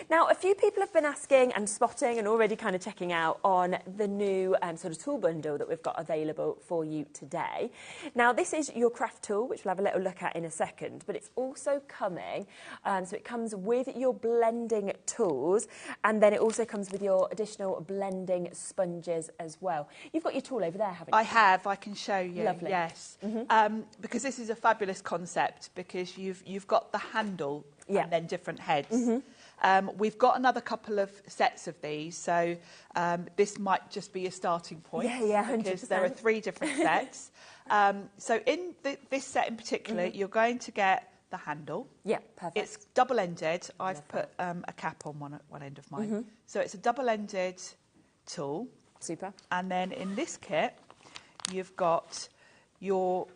Now, a few people have been asking and spotting and already kind of checking out on the new sort of tool bundle that we've got available for you today. Now, this is your craft tool, which we'll have a little look at in a second, but it's also coming. So it comes with your blending tools, and then it also comes with your additional blending sponges as well. You've got your tool over there, haven't you?
I have. I can show you.
Lovely.
Yes. Because this is a fabulous concept, because you've got the handle and then different heads. We've got another couple of sets of these, so this might just be a starting point.
Yeah, 100%.
Because there are 3 different sets. So in this set in particular, you're going to get the handle.
Yeah, perfect.
It's double-ended. I've put a cap on one end of mine. So it's a double-ended tool.
Super.
And then in this kit, you've got your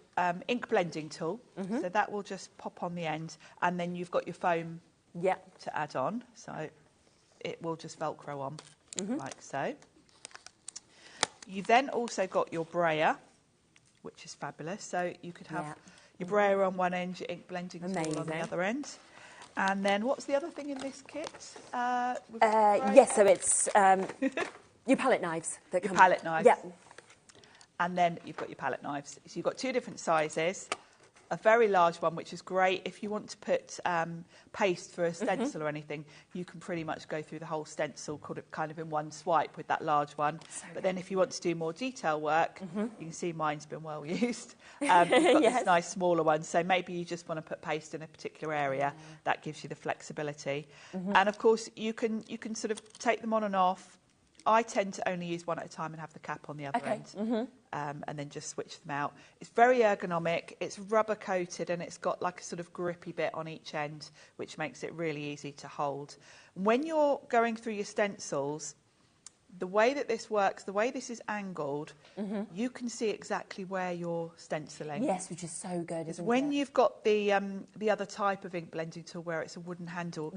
ink blending tool. So that will just pop on the end. And then you've got your foam to add on. So it will just Velcro on, like so. You've then also got your brayer, which is fabulous. So you could have your brayer on one end, your ink blending tool on the other end. And then what's the other thing in this kit?
Yes, so it's your palette knives.
Palette knives.
Yeah.
And then you've got your palette knives. So you've got 2 different sizes. a very large one, which is great. If you want to put paste for a stencil or anything, you can pretty much go through the whole stencil kind of in one swipe with that large one. But then if you want to do more detail work, you can see mine's been well used. You've got this nice smaller one, so maybe you just want to put paste in a particular area. That gives you the flexibility. And of course, you can sort of take them on and off. I tend to only use one at a time and have the cap on the other end, and then just switch them out. It's very ergonomic, it's rubber coated, and it's got like a sort of grippy bit on each end, which makes it really easy to hold. When you're going through your stencils, the way that this works, the way this is angled, you can see exactly where you're stenciling.
Yes, which is so good, isn't it?
When you've got the other type of ink blending tool where it's a wooden handle,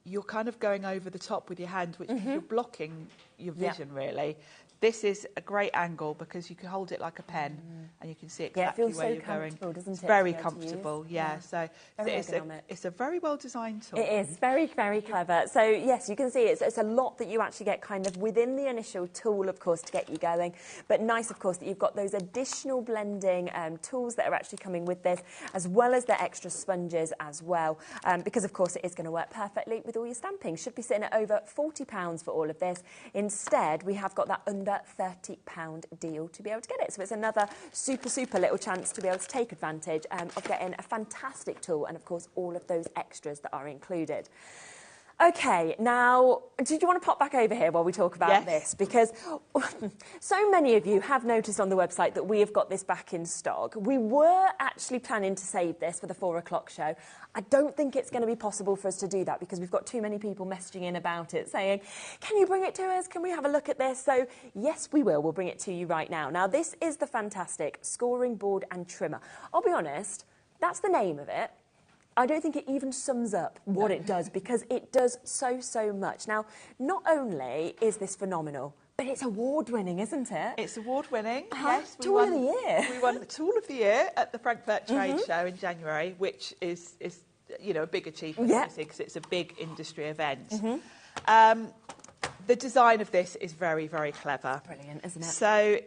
you're kind of going over the top with your hand, which you're blocking your vision, really. This is a great angle because you can hold it like a pen and you can see exactly where you're going.
Doesn't
it's
it,
very comfortable, so it's a very well designed tool.
It is very, very clever. So yes, you can see it's a lot that you actually get kind of within the initial tool, of course, to get you going. But nice, of course, that you've got those additional blending tools that are actually coming with this, as well as the extra sponges as well. Because, of course, it is going to work perfectly with all your stamping. Should be sitting at over £40 for all of this. Instead, we have got that under £30 deal to be able to get it. So it's another super, super little chance to be able to take advantage of getting a fantastic tool and, of course, all of those extras that are included. OK, now, did you want to pop back over here while we talk about this? Because so many of you have noticed on the website that we have got this back in stock. We were actually planning to save this for the 4 o'clock show. I don't think it's going to be possible for us to do that because we've got too many people messaging in about it saying, can you bring it to us? Can we have a look at this? So, yes, we will. We'll bring it to you right now. Now, this is the fantastic scoring board and trimmer. I'll be honest, that's the name of it. I don't think it even sums up what it does because it does so, so much. Now, not only is this phenomenal, but it's award-winning, isn't it?
It's award-winning, yes.
Tool of the Year.
We won the Tool of the Year at the Frankfurt Trade Show in January, which is you know, a big achievement, obviously, because it's a big industry event. The design of this is very, very clever.
Brilliant, isn't it?
So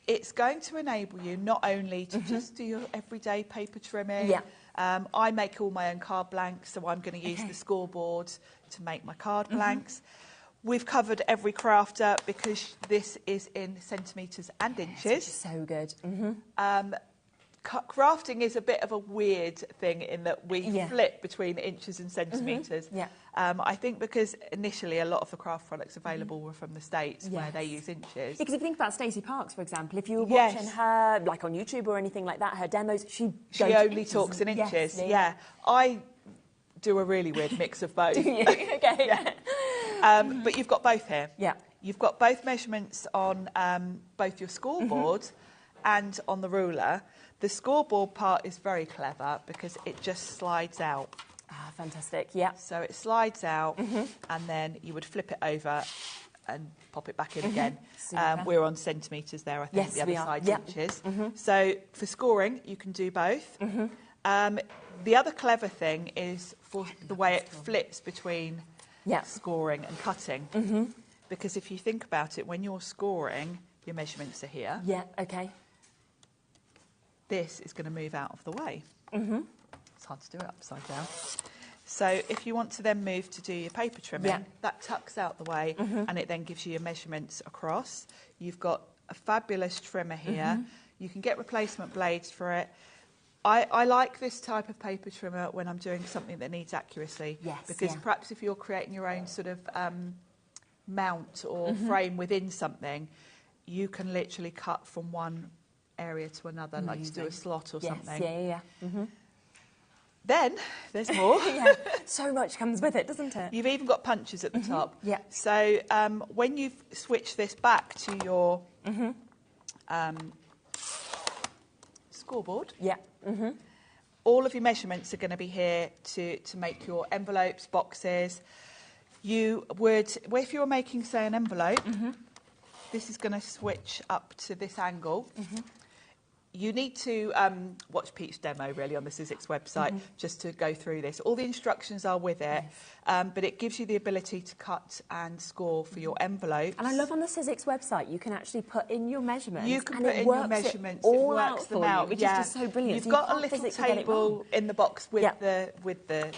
it's going to enable you not only to just do your everyday paper trimming. I make all my own card blanks, so I'm going to use the scoreboard to make my card blanks. We've covered every crafter because this is in centimetres and inches.
Which is so good.
Crafting is a bit of a weird thing in that we flip between inches and centimetres. I think because initially a lot of the craft products available were from the States where they use inches.
Because if you think about Stacey Parks, for example, if you were watching her, like on YouTube or anything like that, her demos, she only
talks in inches. I do a really weird mix of both.
Do you? Okay.
But you've got both here. You've got both measurements on both your scoreboard and on the ruler. The scoreboard part is very clever because it just slides out.
Ah, fantastic,
So it slides out and then you would flip it over and pop it back in again. We're on centimetres there, I think, the other side's inches. So for scoring, you can do both. The other clever thing is for the way it flips between scoring and cutting. Because if you think about it, when you're scoring, your measurements are here. This is going to move out of the way. It's hard to do it upside down. So if you want to then move to do your paper trimming, that tucks out the way and it then gives you your measurements across. You've got a fabulous trimmer here. You can get replacement blades for it. I like this type of paper trimmer when I'm doing something that needs accuracy. Because perhaps if you're creating your own sort of mount or frame within something, you can literally cut from one area to another, like to do a slot or something. Then there's more.
So much comes with it, doesn't it?
You've even got punches at the top. So when you've switched this back to your scoreboard, all of your measurements are going to be here to make your envelopes, boxes. You would, if you're making, say, an envelope, this is going to switch up to this angle. you need to watch Pete's demo, really, on the Sizzix website, just to go through this. All the instructions are with it, but it gives you the ability to cut and score for your envelopes.
And I love on the Sizzix website, you can actually put in your measurements.
You can
and
put
it
in your
works
measurements,
it
it
all
works
out
them
for
out.
you, which is just so brilliant.
You've
So
got a
can't
little
physically get it
table
wrong.
in the box with the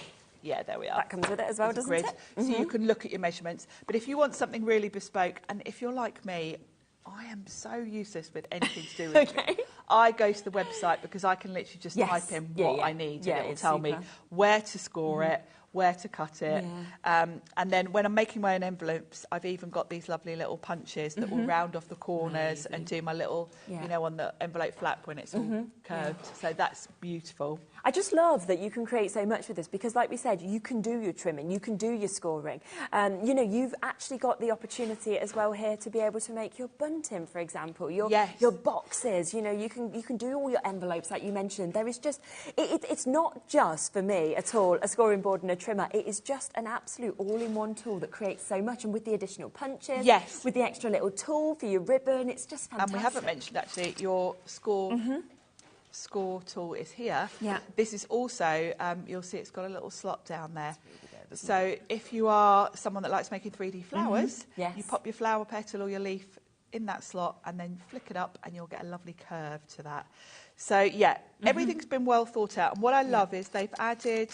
yeah, there we are.
That comes with it as well,
There's a
doesn't
grid,
it?
so you can look at your measurements. But if you want something really bespoke, and if you're like me, I am so useless with anything to do with it. I go to the website because I can literally just type in what I need, and it will tell me where to score it, where to cut it. And then when I'm making my own envelopes, I've even got these lovely little punches that will round off the corners and do my little, you know, on the envelope flap when it's all curved. So that's beautiful.
I just love that you can create so much with this because, like we said, you can do your trimming, you can do your scoring. You know, you've actually got the opportunity as well here to be able to make your bunting, for example, your boxes. You know, you can do all your envelopes, like you mentioned. There is just, it's not just for me at all a scoring board and a trimmer. It is just an absolute all-in-one tool that creates so much, and with the additional punches, with the extra little tool for your ribbon, it's just fantastic.
And we haven't mentioned actually your score tool is here. This is also, you'll see it's got a little slot down there. So if you are someone that likes making 3D flowers, you pop your flower petal or your leaf in that slot and then flick it up and you'll get a lovely curve to that. So yeah, everything's been well thought out. And what I love is they've added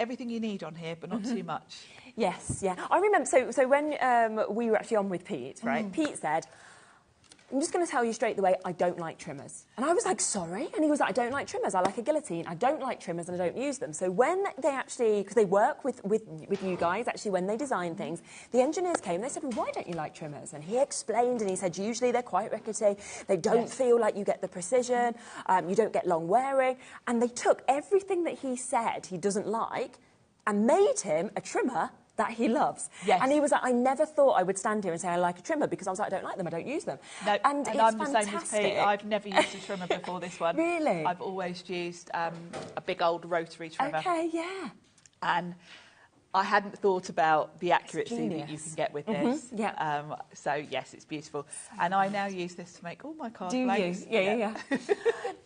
everything you need on here, but not too much.
Yes, yeah. I remember, so when we were actually on with Pete, right, Pete said, I'm just going to tell you straight away, I don't like trimmers. And I was like, sorry? And he was like, I don't like trimmers. I like a guillotine. I don't like trimmers and I don't use them. So when they actually, because they work with you guys, actually, when they design things, the engineers came and they said, well, why don't you like trimmers? And he explained and he said, usually they're quite rickety. They don't feel like you get the precision. You don't get long wearing. And they took everything that he said he doesn't like and made him a trimmer that he loves. And he was like, I never thought I would stand here and say I like a trimmer because I was like, I don't like them, I don't use them.
No,
and it's
I'm the
fantastic.
same as Pete. I've never used a trimmer before this one.
Really?
I've always used a big old rotary trimmer.
Okay, yeah.
And I hadn't thought about the accuracy that you can get with this. So yes, it's beautiful. And I now use this to make all my card blanks.
Do you? Yeah.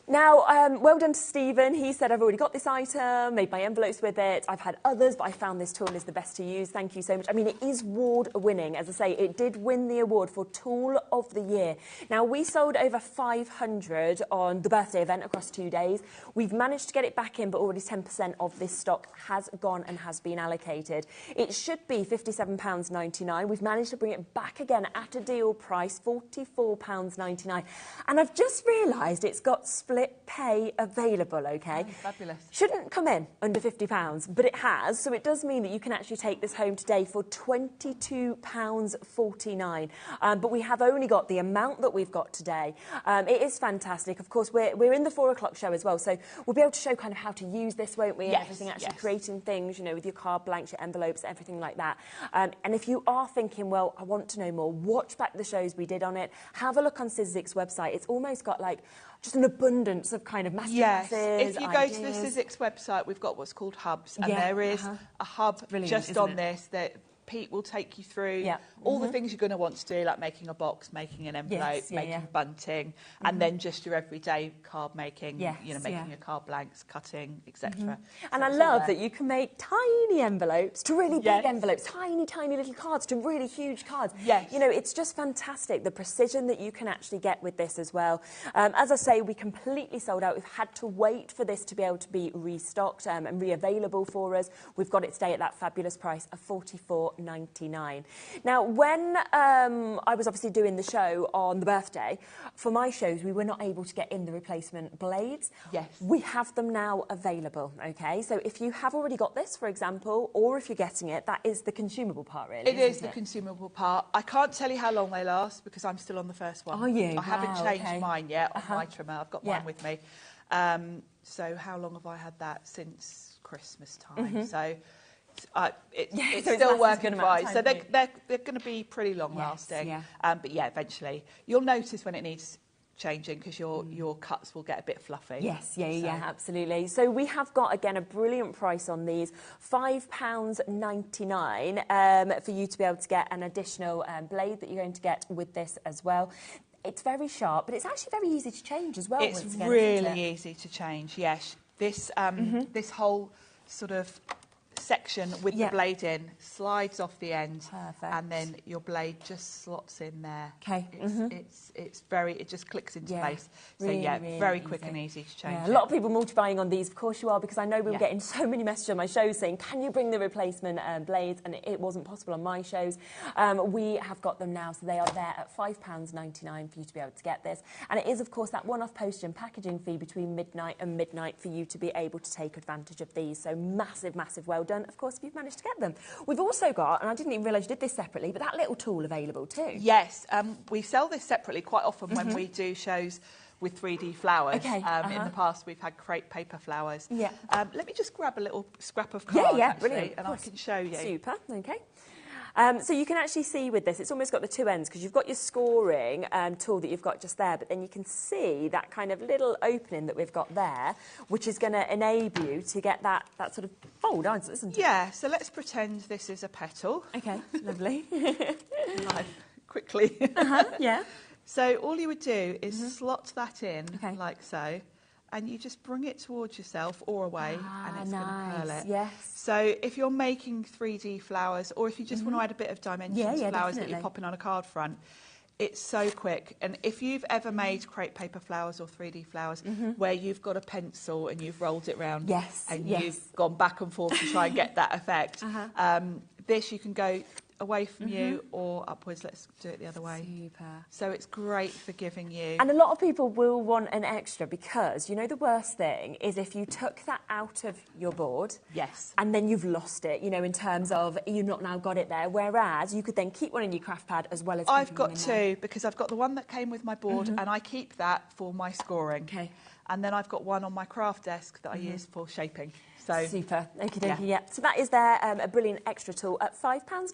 Now, well done to Stephen. He said, I've already got this item, made my envelopes with it. I've had others, but I found this tool is the best to use. Thank you so much. I mean, it is award-winning. As I say, it did win the award for Tool of the Year. Now, we sold over 500 on the birthday event across 2 days. We've managed to get it back in, but already 10% of this stock has gone and has been allocated. It should be £57.99. We've managed to bring it back again at a deal price, £44.99. And I've just realised it's got split pay available, okay?
Oh, fabulous.
Shouldn't come in under £50, but it has, so it does mean that you can actually take this home today for £22.49. But we have only got the amount that we've got today. It is fantastic. Of course, we're in the 4 o'clock show as well, so we'll be able to show kind of how to use this, won't we?
Yes,
and everything, actually creating things, you know, with your card blanks, your envelopes, everything like that. And if you are thinking, well, I want to know more, watch back the shows we did on it. Have a look on Sizzix website. It's almost got like just an abundance of kind of masterclasses.
If you go to the Sizzix website, we've got what's called hubs, and there is a hub just on this that Pete will take you through all the things you're going to want to do, like making a box, making an envelope, making bunting, and then just your everyday card making, you know, making your card blanks, cutting, etc.
And I love that you can make tiny envelopes to really big envelopes, tiny, tiny little cards to really huge cards. You know, it's just fantastic, the precision that you can actually get with this as well. As I say, we completely sold out. We've had to wait for this to be able to be restocked and re-available for us. We've got it today at that fabulous price of £44.99. Now, when I was obviously doing the show on the birthday, for my shows, we were not able to get in the replacement blades. We have them now available, okay? So if you have already got this, for example, or if you're getting it, that is the consumable part, really.
It is the consumable part. I can't tell you how long they last because I'm still on the first one.
Are you?
I haven't changed mine yet on my trimmer. I've got mine with me. So how long have I had that? Since Christmas time. So it's still working fine. So they're going to be pretty long lasting. But yeah, eventually you'll notice when it needs changing because your cuts will get a bit fluffy.
Yeah, absolutely. So we have got, again, a brilliant price on these, £5.99 for you to be able to get an additional blade that you're going to get with this as well. It's very sharp, but it's actually very easy to change as well.
It's
once again,
really easy to change, yes. This, this whole sort of section with the blade in slides off the end.
Perfect.
And then your blade just slots in there.
Okay.
It's very, it just clicks into place. So
really,
yeah,
really
very
easy.
quick and easy to change.
Yeah, a lot of people multi-buying on these, of course you are, because I know we were
Yeah.
getting so many messages on my shows saying, can you bring the replacement blades? And it wasn't possible on my shows. We have got them now, so they are there at £5.99 for you to be able to get this. And it is, of course, that one-off postage and packaging fee between midnight and midnight for you to be able to take advantage of these. So massive, massive well done, of course, if you've managed to get them. We've also got, and I didn't even realise you did this separately, but that little tool available too.
Yes, we sell this separately quite often when we do shows with 3D flowers.
Okay,
In the past, we've had crepe paper flowers.
Yeah.
Let me just grab a little scrap of card, actually,
brilliant.
and I can show you.
Super, okay. So you can actually see with this, it's almost got the two ends because you've got your scoring tool that you've got just there, but then you can see that kind of little opening that we've got there, which is going to enable you to get that sort of fold, isn't it?
Yeah, so let's pretend this is a petal.
Okay, lovely.
Quickly.
Yeah.
So all you would do is slot that in like so, and you just bring it towards yourself or away, and it's going to curl it.
Yes.
So if you're making 3D flowers, or if you just want to add a bit of dimension to flowers
definitely.
that you're popping on a card front, it's so quick. And if you've ever made crepe paper flowers or 3D flowers where you've got a pencil and you've rolled it round and you've gone back and forth to try and get that effect, this you can go away from you or upwards. Let's do it the other way.
Super.
So it's great for giving you...
And a lot of people will want an extra because, you know, the worst thing is if you took that out of your board...
Yes.
And then you've lost it, you know, in terms of you've not now got it there, whereas you could then keep one in your craft pad as well as...
I've got two, because I've got the one that came with my board and I keep that for my scoring.
Okay.
And then I've got one on my craft desk that I use for shaping. So
super. Okie dokie, yeah. So that is there, a brilliant extra tool at £5.99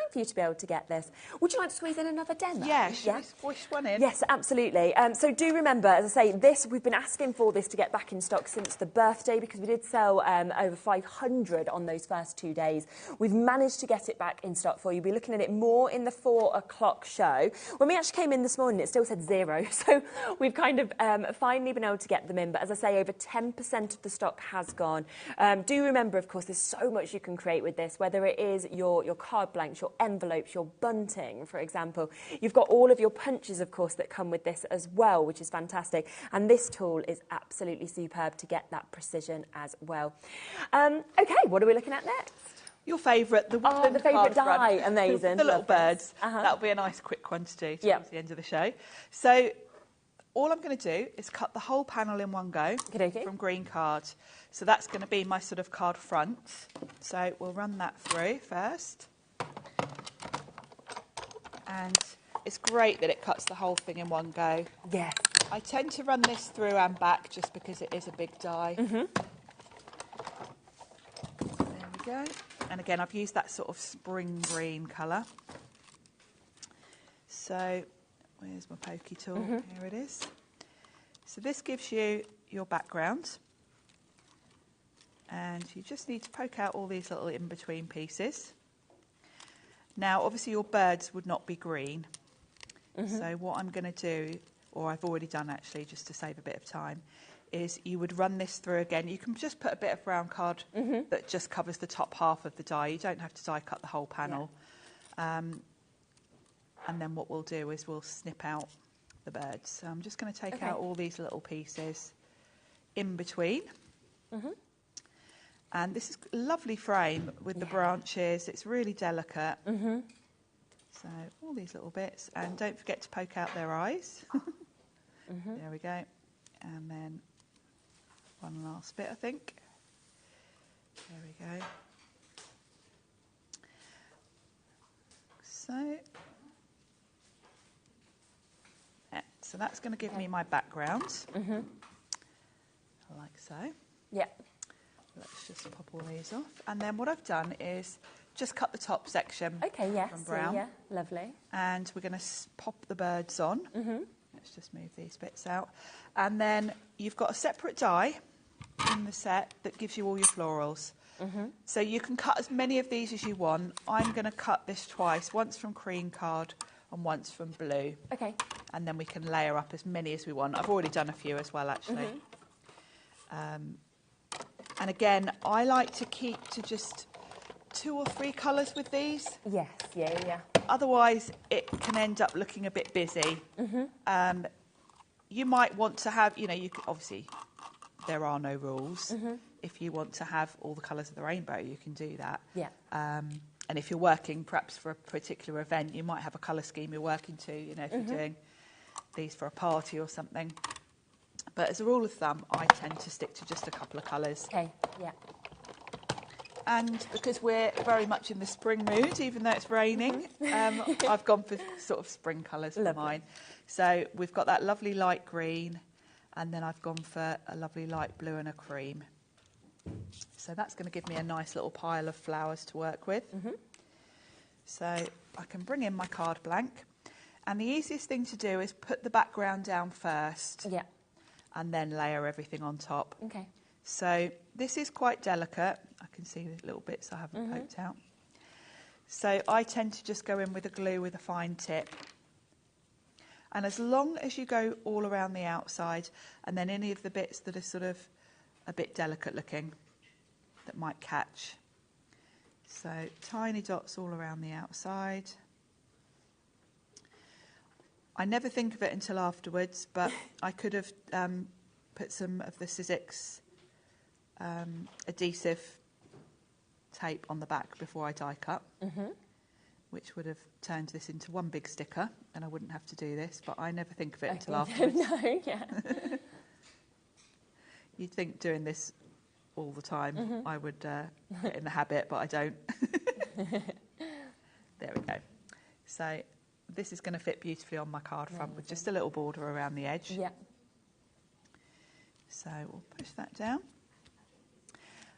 for you to be able to get this. Would you like to squeeze in another demo?
Yeah, should we squish one in?
Yes, absolutely. So do remember, as I say, this we've been asking for this to get back in stock since the birthday because we did sell over 500 on those first 2 days. We've managed to get it back in stock for you. We're looking at it more in the 4 o'clock show. When we actually came in this morning, it still said 0. So we've kind of finally been able to get them in. But as I say, over 10% of the stock has gone. Do remember, of course, there's so much you can create with this, whether it is your card blanks, your envelopes, your bunting, for example. You've got all of your punches, of course, that come with this as well, which is fantastic. And this tool is absolutely superb to get that precision as well. OK, what are we looking at next?
Your favourite, the one
the favourite die.
front.
Amazing.
The little birds.
Uh-huh.
That'll be a nice quick one to do towards the end of the show. So all I'm going to do is cut the whole panel in one go from green card. So that's going to be my sort of card front. So we'll run that through first. And it's great that it cuts the whole thing in one go.
Yes.
I tend to run this through and back just because it is a big die. There we go. And again, I've used that sort of spring green colour. So where's my pokey tool? Here it is. So this gives you your background. And you just need to poke out all these little in-between pieces. Now, obviously, your birds would not be green. So what I'm going to do, or I've already done actually, just to save a bit of time, is you would run this through again. You can just put a bit of brown card that just covers the top half of the die. You don't have to die cut the whole panel. And then what we'll do is we'll snip out the birds. So I'm just going to take out all these little pieces in between. And this is a lovely frame with the branches. It's really delicate. So all these little bits. And don't forget to poke out their eyes. There we go. And then one last bit, I think. There we go. So that's going to give me my background. Like so.
Yeah.
Let's just pop all these off. And then what I've done is just cut the top section from brown.
Yeah, lovely.
And we're going to pop the birds on. Let's just move these bits out. And then you've got a separate die in the set that gives you all your florals. So you can cut as many of these as you want. I'm going to cut this twice, once from cream card and once from blue.
Okay.
and then we can layer up as many as we want. I've already done a few as well, actually. And again, I like to keep to just 2 or 3 colours with these.
Yes, yeah.
Otherwise, it can end up looking a bit busy. You might want to have, you know, you can, obviously, there are no rules. If you want to have all the colours of the rainbow, you can do that.
Yeah.
And if you're working perhaps for a particular event, you might have a colour scheme you're working to, you know, if you're doing these for a party or something. But as a rule of thumb, I tend to stick to just a couple of colours.
Okay, yeah.
And because we're very much in the spring mood, even though it's raining, I've gone for sort of spring colours for mine. So we've got that lovely light green, and then I've gone for a lovely light blue and a cream. So that's going to give me a nice little pile of flowers to work with. So I can bring in my card blank. And the easiest thing to do is put the background down first.
Yeah.
And then layer everything on top.
Okay.
So this is quite delicate. I can see the little bits I haven't poked out. So I tend to just go in with a glue with a fine tip. And as long as you go all around the outside, and then any of the bits that are sort of a bit delicate looking, that might catch. So tiny dots all around the outside. I never think of it until afterwards, but I could have put some of the Sizzix adhesive tape on the back before I die cut, which would have turned this into one big sticker, and I wouldn't have to do this, but I never think of it until afterwards.
No, yeah.
You'd think doing this all the time, I would get in the habit, but I don't. There we go. So this is going to fit beautifully on my card front with just a little border around the edge.
Yeah.
So we'll push that down.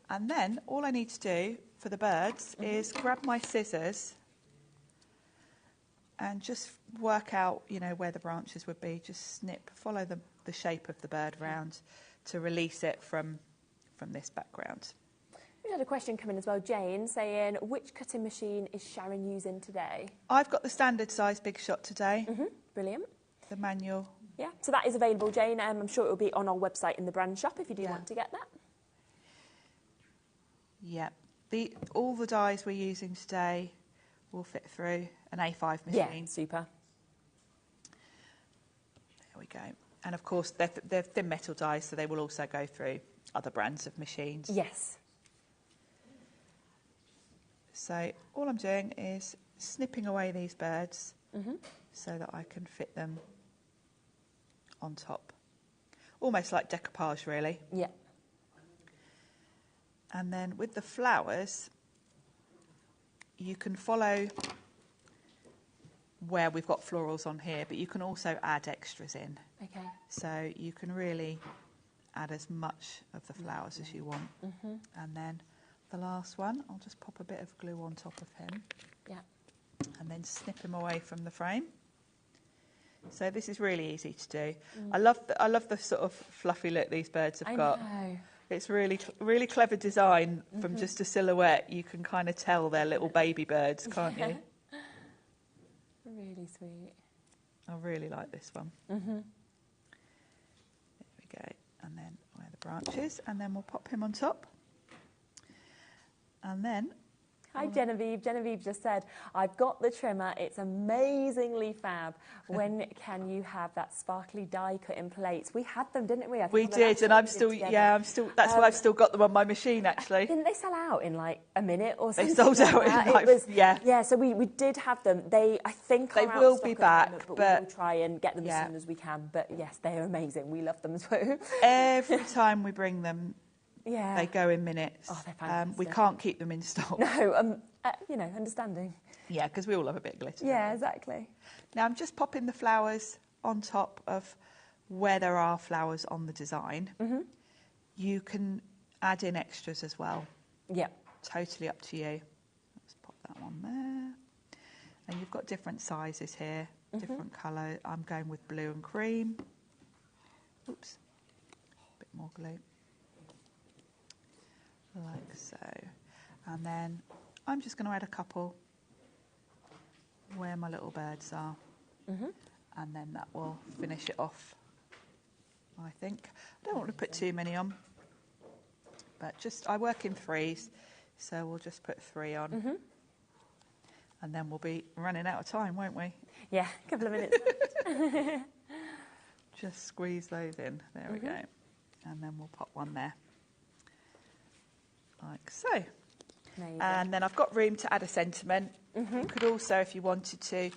And then all I need to do for the birds is grab my scissors and just work out, you know, where the branches would be. Just snip, follow the shape of the bird round to release it from this background.
We had a question come in as well, Jane, saying, which cutting machine is Sharon using today?
I've got the standard size Big Shot today.
Brilliant.
The manual.
Yeah, so that is available, Jane. I'm sure it will be on our website in the brand shop if you do want to get that.
Yeah. All the dies we're using today will fit through an A5 machine.
Yeah, super.
There we go. And of course, they're thin metal dies, so they will also go through other brands of machines.
Yes.
So all I'm doing is snipping away these birds so that I can fit them on top. Almost like decoupage, really.
Yeah.
And then with the flowers, you can follow where we've got florals on here, but you can also add extras in.
Okay.
So you can really add as much of the flowers as you want. And then the last one, I'll just pop a bit of glue on top of him.
Yeah.
And then snip him away from the frame. So this is really easy to do. I love the sort of fluffy look these birds have got.
I know.
It's really clever design. From just a silhouette, you can kind of tell they're little baby birds, can't you?
Really sweet.
I really like this one. There we go. And then where the branches, and then we'll pop him on top. And then...
Hi, Genevieve. Genevieve just said, I've got the trimmer. It's amazingly fab. When can you have that sparkly die cut in plates? We had them, didn't we?
We did, and I'm still, that's why I've still got them on my machine, actually.
Didn't they sell out in like a minute or something?
They sold out in like,
Yeah, so we did have them. I think
they will be back,
but we will try and get them as soon as we can. But yes, they are amazing. We love them as well.
Every time we bring them,
yeah,
they go in minutes.
Oh, they're fantastic.
We can't keep them in stock.
No, understanding.
Yeah, because we all love a bit of glitter.
Yeah, exactly.
Now I'm just popping the flowers on top of where there are flowers on the design. You can add in extras as well.
Yeah.
Totally up to you. Let's pop that one there. And you've got different sizes here, different colour. I'm going with blue and cream. Oops, a bit more glue. Like so. And then I'm just going to add a couple where my little birds are. and then that will finish it off, I think. I don't want to put too many on, but just, I work in threes, so we'll just put 3 on. And then we'll be running out of time, won't we?
Yeah, a couple of minutes.
Just squeeze those in. There we go. And then we'll pop one there. Like so.
Amazing.
And then I've got room to add a sentiment. You could also, if you wanted to,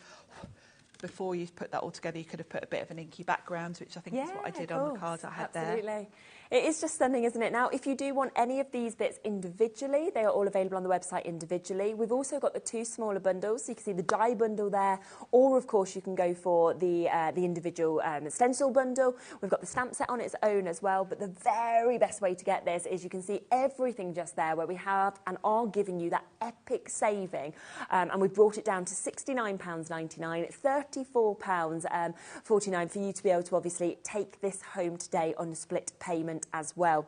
before you put that all together, you could have put a bit of an inky background, which I think is what I did on the cards I had there.
Absolutely. It is just stunning, isn't it? Now, if you do want any of these bits individually, they are all available on the website individually. We've also got the 2 smaller bundles, so you can see the die bundle there, or of course you can go for the individual stencil bundle. We've got the stamp set on its own as well, but the very best way to get this is you can see everything just there, where we have and are giving you that epic saving, and we've brought it down to £69.99. It's £34.49 for you to be able to obviously take this home today on a split payment as well.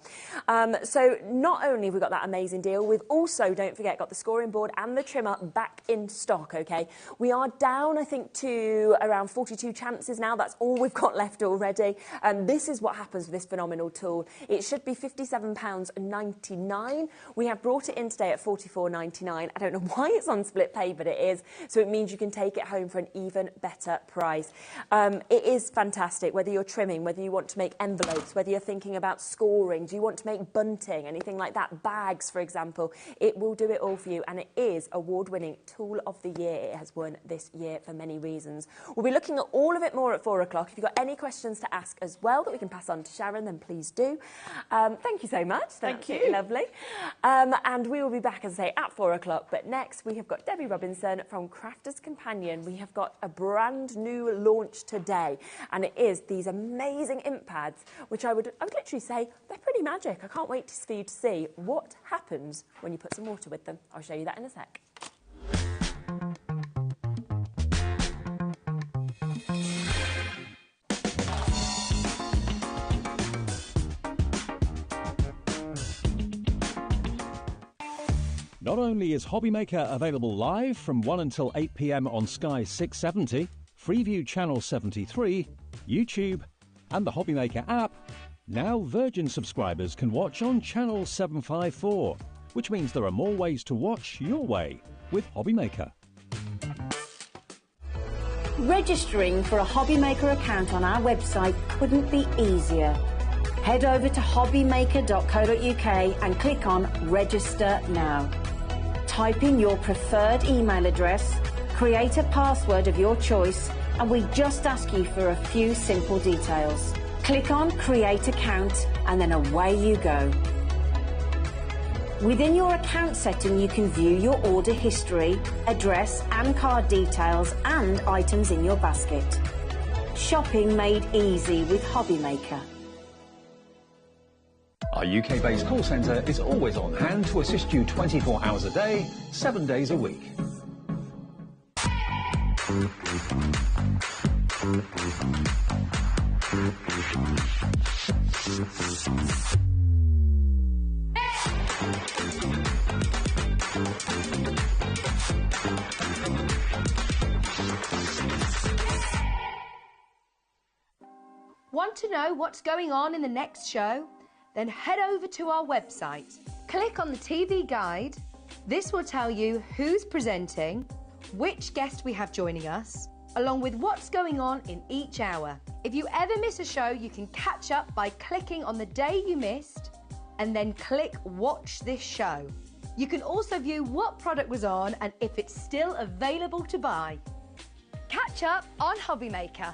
So not only have we got that amazing deal, we've also, don't forget, got the scoring board and the trimmer back in stock, okay? We are down, I think, to around 42 chances now. That's all we've got left already. This is what happens with this phenomenal tool. It should be £57.99. We have brought it in today at £44.99. I don't know why it's on split pay, but it is. So it means you can take it home for an even better price. It is fantastic, whether you're trimming, whether you want to make envelopes, whether you're thinking about scoring, do you want to make bunting, anything like that, bags, for example. It will do it all for you, and it is award-winning Tool of the Year. It has won this year for many reasons. We'll be looking at all of it more at 4 o'clock. If you've got any questions to ask as well that we can pass on to Sharon, then please do. Thank you so much.
Thank you.
Lovely. And we will be back, as I say, at 4 o'clock. But next, we have got Debbie Robinson from Crafter's Companion. We have got a brand new launch today, and it is these amazing ink pads, which I would literally say they're pretty magic. I can't wait for you to see what happens when you put some water with them. I'll show you that in a sec.
Not only is HobbyMaker available live from 1 until 8 p.m. on Sky 670, Freeview Channel 73, YouTube, and the HobbyMaker app, now Virgin subscribers can watch on Channel 754, which means there are more ways to watch your way with HobbyMaker.
Registering for a HobbyMaker account on our website couldn't be easier. Head over to hobbymaker.co.uk and click on Register Now. Type in your preferred email address, create a password of your choice, and we just ask you for a few simple details. Click on Create Account and then away you go. Within your account setting, you can view your order history, address and card details and items in your basket. Shopping made easy with HobbyMaker.
Our UK-based call centre is always on hand to assist you 24 hours a day, 7 days a week.
Want to know what's going on in the next show? Then head over to our website. Click on the TV guide. This will tell you who's presenting, which guest we have joining us, along with what's going on in each hour. If you ever miss a show, you can catch up by clicking on the day you missed and then click Watch This Show. You can also view what product was on and if it's still available to buy. Catch up on HobbyMaker.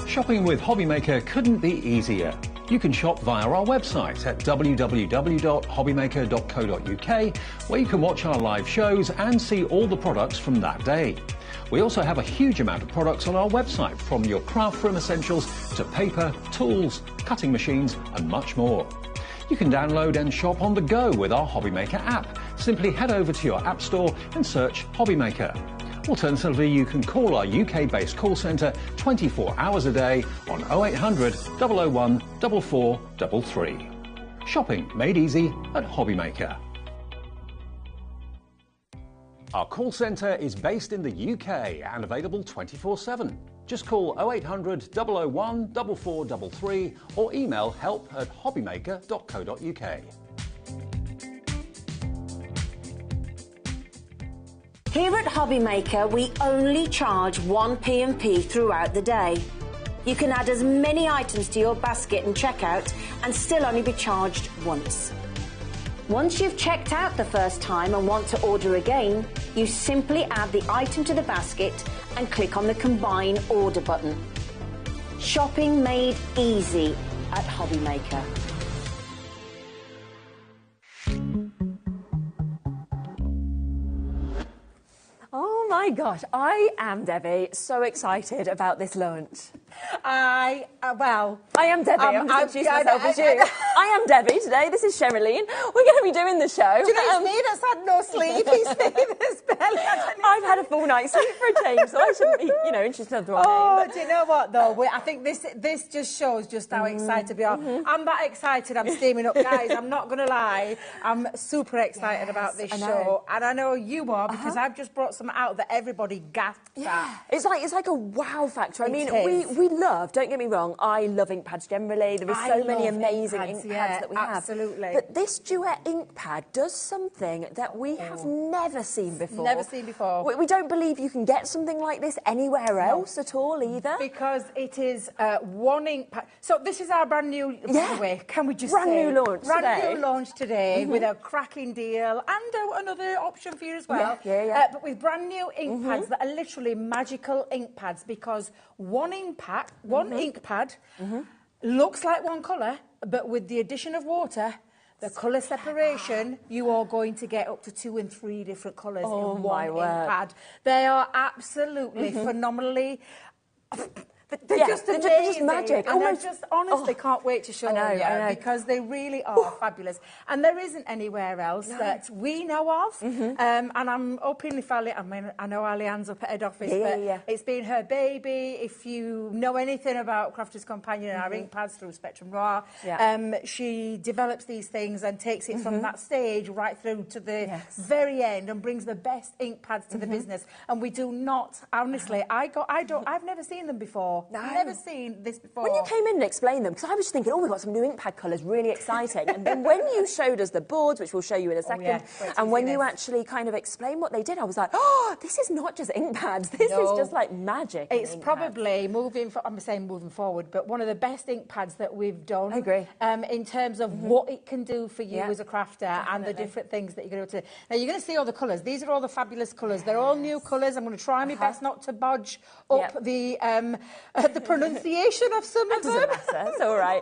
Shopping with HobbyMaker couldn't be easier. You can shop via our website at www.hobbymaker.co.uk, where you can watch our live shows and see all the products from that day. We also have a huge amount of products on our website, from your craft room essentials to paper, tools, cutting machines and much more. You can download and shop on the go with our HobbyMaker app. Simply head over to your app store and search HobbyMaker. Alternatively, you can call our UK-based call centre 24 hours a day on 0800 001 4433. Shopping made easy at HobbyMaker. Our call centre is based in the UK and available 24/7. Just call 0800 001 4433 or email help@hobbymaker.co.uk.
Here at HobbyMaker, we only charge one P&P throughout the day. You can add as many items to your basket and checkout and still only be charged once. Once you've checked out the first time and want to order again, you simply add the item to the basket and click on the Combine Order button. Shopping made easy at HobbyMaker.
Oh my gosh, I am, Debbie, so excited about this launch.
I
am Debbie. I'm going to introduce myself as you. I am Debbie today. This is Sherilyn. We're going to be doing the show.
Do you know, it's me that's had no sleep. He's sleeping this belly.
I've had a full night's sleep for a change, so I shouldn't be, introducing myself the wrong name.
Do you know what, though? I think this just shows just how excited we are. I'm that excited. I'm steaming up, guys. I'm not going to lie. I'm super excited about this show. And I know you are, because I've just brought some out that everybody gasped at.
It's like a wow factor. I mean, we love, don't get me wrong, I love ink pads generally. There are so many amazing ink pads that we have.
Absolutely.
But this duet ink pad does something that we have never seen before.
Never seen before.
We don't believe you can get something like this anywhere else at all either.
Because it is one ink pad. So this is our brand new, by the way, can we just say?
New launch
brand new launch today with a cracking deal and another option for you as well. But with brand new ink pads that are literally magical ink pads, because one ink pad looks like one colour, but with the addition of water, the colour separation, you are going to get up to 2 and 3 different colours in one ink pad. They are absolutely phenomenally... They're just magic. And I just honestly can't wait to show you, because they really are fabulous. And there isn't anywhere else that we know of. And I'm openly fairly, I mean, I know Ali-Ann's up at head office, but it's been her baby. If you know anything about Crafter's Companion and our ink pads through Spectrum Raw, she develops these things and takes it from that stage right through to the very end and brings the best ink pads to the business. And we do not, honestly, I've never seen them before. No. I've never seen this before.
When you came in and explained them, because I was just thinking, we've got some new ink pad colours, really exciting. And then when you showed us the boards, which we'll show you in a second, and when you actually kind of explained what they did, I was like, this is not just ink pads. This is just like magic.
It's probably moving forward, but one of the best ink pads that we've done.
I agree.
In terms of what it can do for you as a crafter and the different things that you're going to do. Now, you're going to see all the colours. These are all the fabulous colours. They're all new colours. I'm going to try my best not to budge up the pronunciation of some of them.
Doesn't matter. It's all right.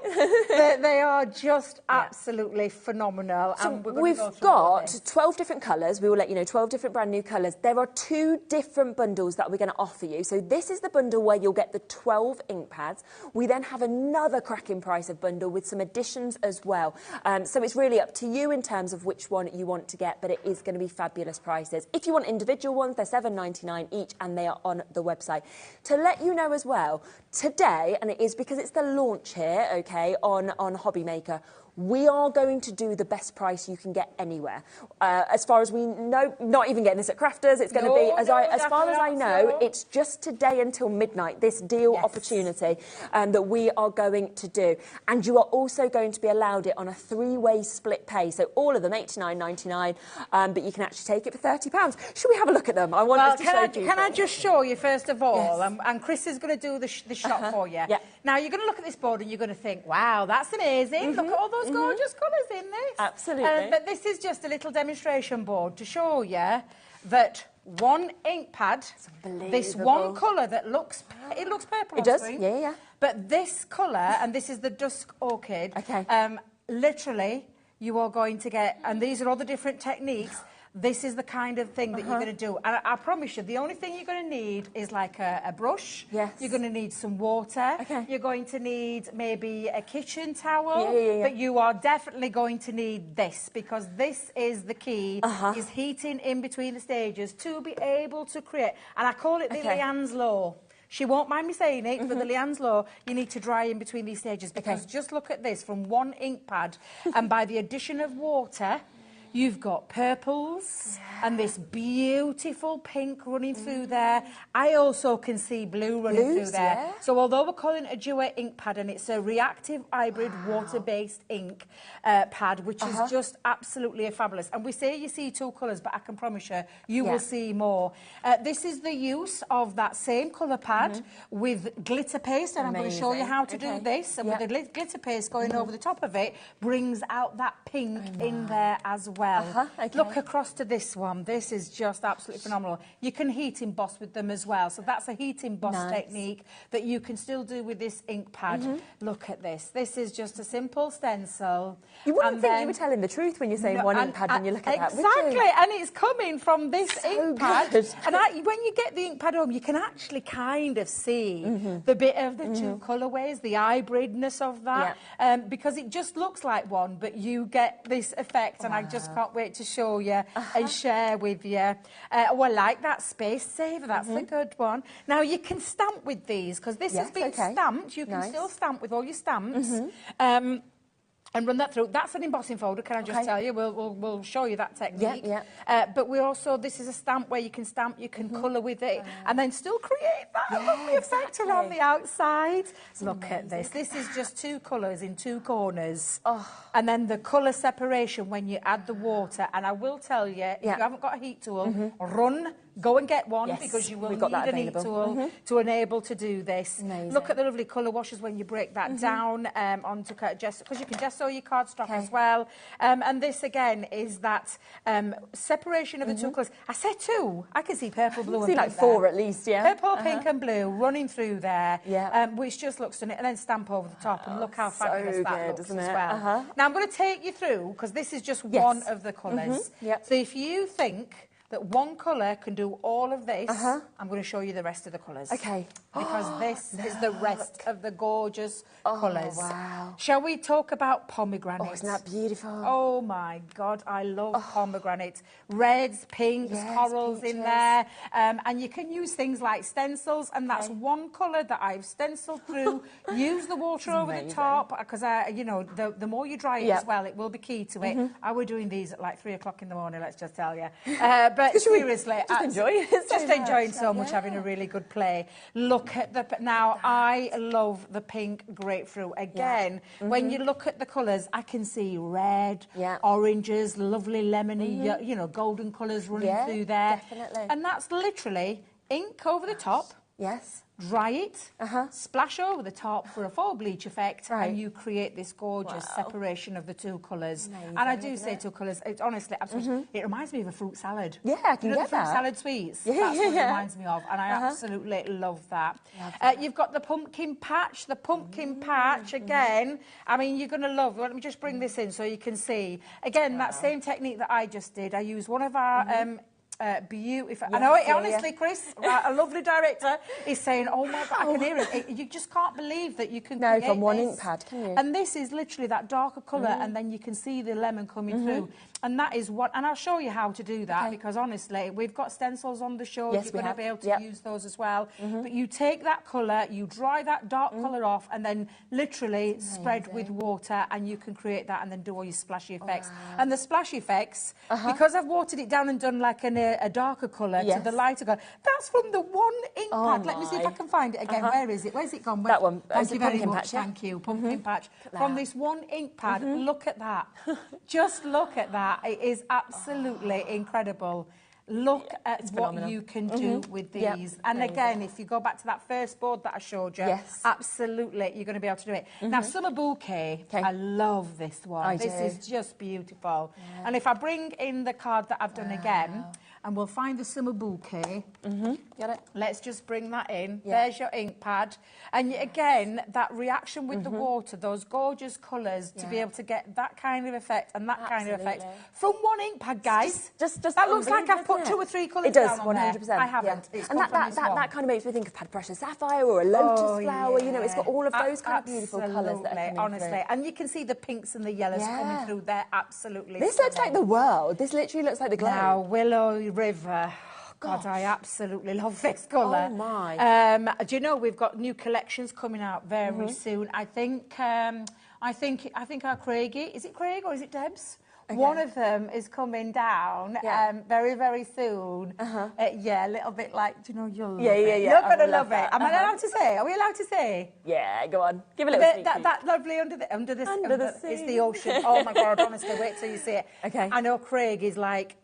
they are just absolutely phenomenal.
So
and
we've got 12 different colours. We will let you know 12 different brand new colours. There are 2 different bundles that we're going to offer you. So this is the bundle where you'll get the 12 ink pads. We then have another cracking price of bundle with some additions as well. So it's really up to you in terms of which one you want to get, but it is going to be fabulous prices. If you want individual ones, they're $7.99 each, and they are on the website. To let you know as well, today, and it is because it's the launch here, okay, on HobbyMaker, we are going to do the best price you can get anywhere. As far as we know, not even getting this at Crafters, it's going to be, as far as I know, it's just today until midnight, this deal opportunity that we are going to do. And you are also going to be allowed it on a 3-way split pay. So all of them, $89.99, but you can actually take it for £30. Should we have a look at them? I want us to show you.
Can I just show you, first of all, and Chris is going to do the shot for you. Now, you're going to look at this board and you're going to think, wow, that's amazing. Look at all those gorgeous colours in this.
Absolutely.
But this is just a little demonstration board to show you that one ink pad, this one colour that looks purple on screen.
Yeah.
But this colour, and this is the Dusk Orchid, literally you are going to get, and these are all the different techniques, this is the kind of thing that you're going to do. And I promise you, the only thing you're going to need is like a brush.
Yes.
You're going to need some water.
Okay.
You're going to need maybe a kitchen towel. But you are definitely going to need this, because this is the key, is heating in between the stages to be able to create. And I call it the Leanne's Law. She won't mind me saying it, but the Leanne's Law, you need to dry in between these stages, because just look at this, from one ink pad, and by the addition of water, You've got purples and this beautiful pink running through there. I also can see blue running through there.
Yeah.
So although we're calling it a duet ink pad, and it's a reactive hybrid water-based ink pad, which is just absolutely fabulous. And we say you see 2 colours, but I can promise you, you will see more. This is the use of that same colour pad with glitter paste, and I'm going to show you how to do this. And with the glitter paste going over the top of it, brings out that pink in there as well. Look across to this one. This is just absolutely phenomenal. You can heat emboss with them as well. So that's a heat emboss technique that you can still do with this ink pad. Look at this. This is just a simple stencil.
You wouldn't think you were telling the truth when you're saying one ink pad and you look at that, would you?
Exactly, and it's coming from this ink pad. And when you get the ink pad home, you can actually kind of see the bit of the 2 colourways, the hybridness of that, because it just looks like one, but you get this effect, and I just can't wait to show you and share with you. Oh, I like that Space Saver. That's a good one. Now, you can stamp with these, because this has been stamped. You can still stamp with all your stamps. And run that through. That's an embossing folder, can I just tell you? We'll show you that technique. But we also, this is a stamp where you can stamp, you can colour with it, and then still create that lovely effect around the outside. Look at this. This is just 2 colours in 2 corners. And then the colour separation when you add the water. And I will tell you, if you haven't got a heat tool, go and get one, because you will need a heat tool to enable to do this. Look at the lovely colour washes when you break that down onto gesso, because you can gesso your cardstock as well. And this again is that separation of the 2 colours. I said 2. I can see purple, blue, and pink.
Like 4 at least,
Purple, pink, and blue running through there, which just looks stunning. And then stamp over the top, and look how fabulous that looks as well. Now I'm going to take you through, because this is just one of the colours. So if you think that one colour can do all of this, I'm going to show you the rest of the colours. Because this is the rest of the gorgeous colours.
Wow.
Shall we talk about pomegranate?
Oh, isn't that beautiful?
Oh my God, I love pomegranate. Reds, pinks, corals in there. And you can use things like stencils, and that's one colour that I've stenciled through. Use the water over the top, because you know, the more you dry it as well, it will be key to it. I were doing these at like 3 o'clock in the morning, let's just tell you. But seriously,
just enjoy it.
Just enjoying so much, having a really good play. Look at the now. I love the pink grapefruit again. When you look at the colours, I can see red, oranges, lovely lemony, you know, golden colours running through there.
Definitely.
And that's literally ink over the top. Dry it, splash over the top for a full bleach effect, and you create this gorgeous separation of the 2 colours. And I do say 2 colours. It's honestly absolutely. It reminds me of a fruit salad.
I can
get
get
the fruit
that.
salad sweets. That's what it reminds me of, and I absolutely love that. You've got the pumpkin patch. The pumpkin patch again. I mean, you're going to love. Let me just bring this in so you can see. Again, that same technique that I just did. I use one of our. Beautiful. I know it, honestly, Chris, a lovely director, is saying, oh my God, I can hear it. You just can't believe that you can create
from one
this.
ink pad, can you?
And this is literally that darker colour, and then you can see the lemon coming through. And that is what, and I'll show you how to do that, because honestly, we've got stencils on the show. You're going to be able to use those as well. But you take that colour, you dry that dark colour off, and then literally spread with water, and you can create that and then do all your splashy effects. And the splash effects, because I've watered it down and done like a darker colour to the lighter colour, that's from the one ink pad. Let me see if I can find it again. Where is it? Where's it gone?
That one.
Thank you very much.
Patch,
Thank you. Pumpkin patch. From this one ink pad, look at that. Just look at that. It is absolutely incredible. Look at what you can do with these. And again, if you go back to that first board that I showed you, absolutely, you're going to be able to do it. Now, Summer Bouquet, I love this one. This is just beautiful. And if I bring in the card that I've done again, and we'll find the Summer Bouquet.
Get it?
Let's just bring that in. There's your ink pad. And again, that reaction with the water, those gorgeous colours, to be able to get that kind of effect and that kind of effect from one ink pad, guys.
Just
that looks like I've put 2 or 3 colours down on there.
100%.
I haven't.
And that kind of makes me think of Pad Pressure Sapphire or a Lotus Flower. You know, it's got all of those kind of beautiful colours that are coming
honestly.
through.
And you can see the pinks and the yellows coming through there. Absolutely.
This looks like the world. This literally looks like the glow.
Now, Willow River. God, I absolutely love this colour.
Oh my!
Do you know we've got new collections coming out very soon? I think our Craigie, is it Craig or is it Debs? One of them is coming down very, very soon. Yeah, a little bit like, do you know, you'll love it. You're going to love it. Am I allowed to say? Are we allowed to say?
Yeah, go on. Give a little sneak peek.
That lovely under the sea. It's the ocean. Oh, my God, honestly, wait till you see it.
Okay.
I know Craig is like,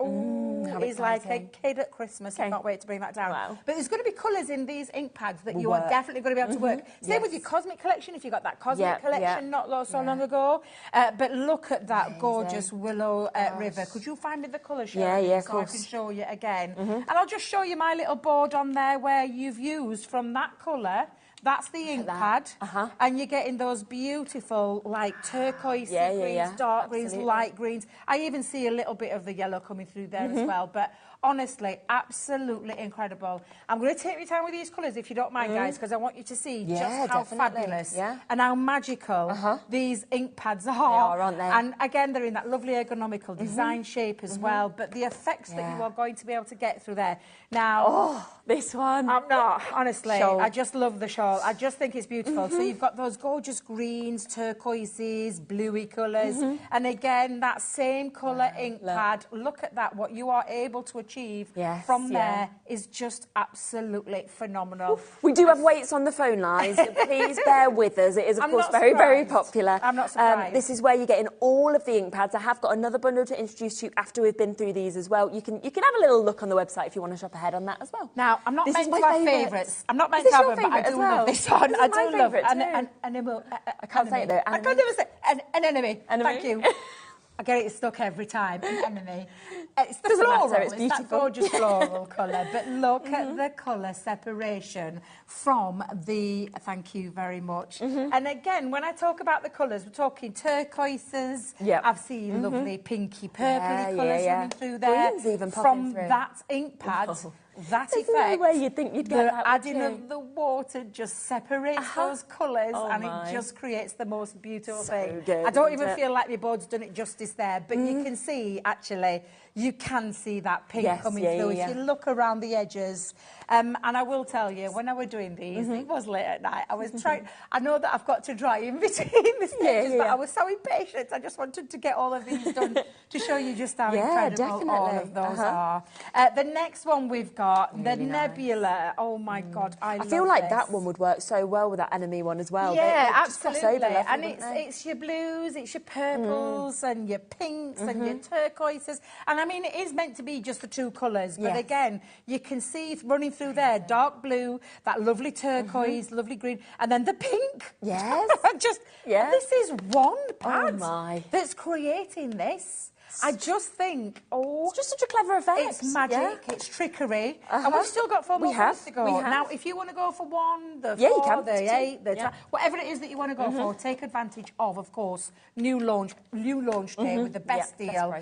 he's like a kid at Christmas. I can't wait to bring that down.
Wow.
But there's going to be colours in these ink pads that you are definitely going to be able to work. Same with your Cosmic collection, if you got that Cosmic collection not so long ago. But look at that gorgeous Willow River. Could you find me the colour, Sharon?
Yeah, of
so
course.
I can show you again. And I'll just show you my little board on there where you've used from that colour. That's the ink pad, and you're getting those beautiful, like, turquoise greens, dark greens, light greens. I even see a little bit of the yellow coming through there as well, but honestly, absolutely incredible. I'm going to take your time with these colours, if you don't mind, guys, because I want you to see just how fabulous and how magical these ink pads are.
They are, aren't they?
And again, they're in that lovely ergonomical design shape as well, but the effects that you are going to be able to get through there. Now,
this one.
I'm not, honestly, I just love the shawl. I just think it's beautiful. So you've got those gorgeous greens, turquoises, bluey colours, and again, that same colour ink pad. Look at that. What you are able to achieve from there is just absolutely phenomenal.
We do have weights on the phone lines, so please bear with us. It is, of course, very, very popular.
I'm not surprised.
This is where you're getting all of the ink pads. I have got another bundle to introduce to you after we've been through these as well. You can have a little look on the website if you want to shop ahead on that as well.
Now, I'm not meant to have favourites. I'm not meant to have them, but I do love this one. I do love it.
I can't say it though.
I can't never say an enemy. Thank you. I get it stuck every time. An enemy. It's the floral.
Matter, it's
that gorgeous floral colour. But look at the colour separation from the... Thank you very much. And again, when I talk about the colours, we're talking turquoises. I've seen lovely pinky purpley colours running through there.
Greens even
from
through.
that ink pad. That
There's
effect,
no way you'd think you'd get
the
that,
adding of the water just separates those colours and
my.
it just creates the most beautiful thing.
Good,
I don't even feel like my board's done it justice there, but you can see, actually, you can see that pink coming through if you look around the edges. And I will tell you, when I was doing these, it was late at night, I was trying... I know that I've got to dry in between the stages, but I was so impatient. I just wanted to get all of these done to show you just how incredible all of those are. The next one we've got, the Nebula. Oh, my God, I love
feel like
this.
that one would work so well with that enemy one as well.
Yeah,
absolutely.
absolutely. And it's your blues, it's your purples and your pinks and your turquoises. And I mean, it is meant to be just the two colours, but again, you can see running through there, dark blue, that lovely turquoise, lovely green, and then the pink.
Yes.
This is one pad
my.
that's creating this. I just think,
it's just such a clever effect.
It's magic, it's trickery, and we've still got 4 more minutes to go. Now, if you want to go for one, the 4,
you can.
the 8, the 10, whatever it is that you want to go for, take advantage of course, new launch day with the best deal.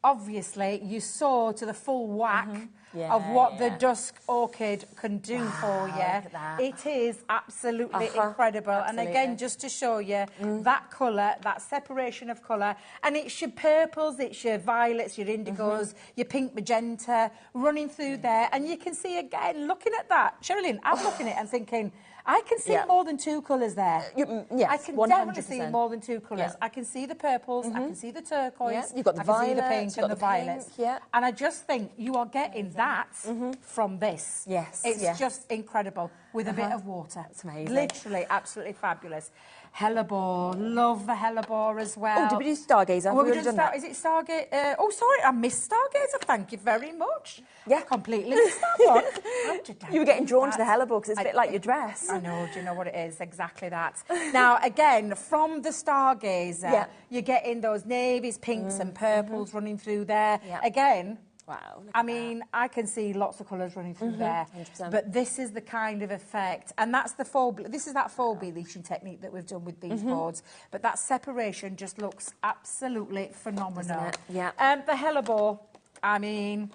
Obviously, you saw to the full whack of what the Dusk Orchid can do for you. It is absolutely incredible. And again, just to show you that colour, that separation of colour, and it's your purples, it's your violets, your indigos, your pink magenta running through there. And you can see again, looking at that, Sherilyn, I'm looking at it and thinking, I can see more than 2 colours there.
Yes,
I can
100%.
definitely see more than 2 colours. I can see the purples, I can see the turquoise,
you've got the
I can see the
violets,
pink and the violets. And I just think you are getting that from this. It's just incredible with a bit of water.
It's amazing.
Literally, absolutely fabulous. Hellebore, love the Hellebore as well.
Oh, did we do Stargazer?
Well, is it Stargate? Oh, sorry, I missed Stargazer. Thank you very much. I completely missed that one. How did I
You were getting
do
drawn
that?
to the Hellebore because it's a bit like your dress.
I know, do you know what it is? Exactly that. Now, again, from the Stargazer, you're getting those navies, pinks and purples running through there. Again...
Wow.
I mean, I can see lots of colours running through there,
100%.
but this is the kind of effect, and that's the this is that 4B leaching technique that we've done with these boards, but that separation just looks absolutely phenomenal. The Hellebore, I mean,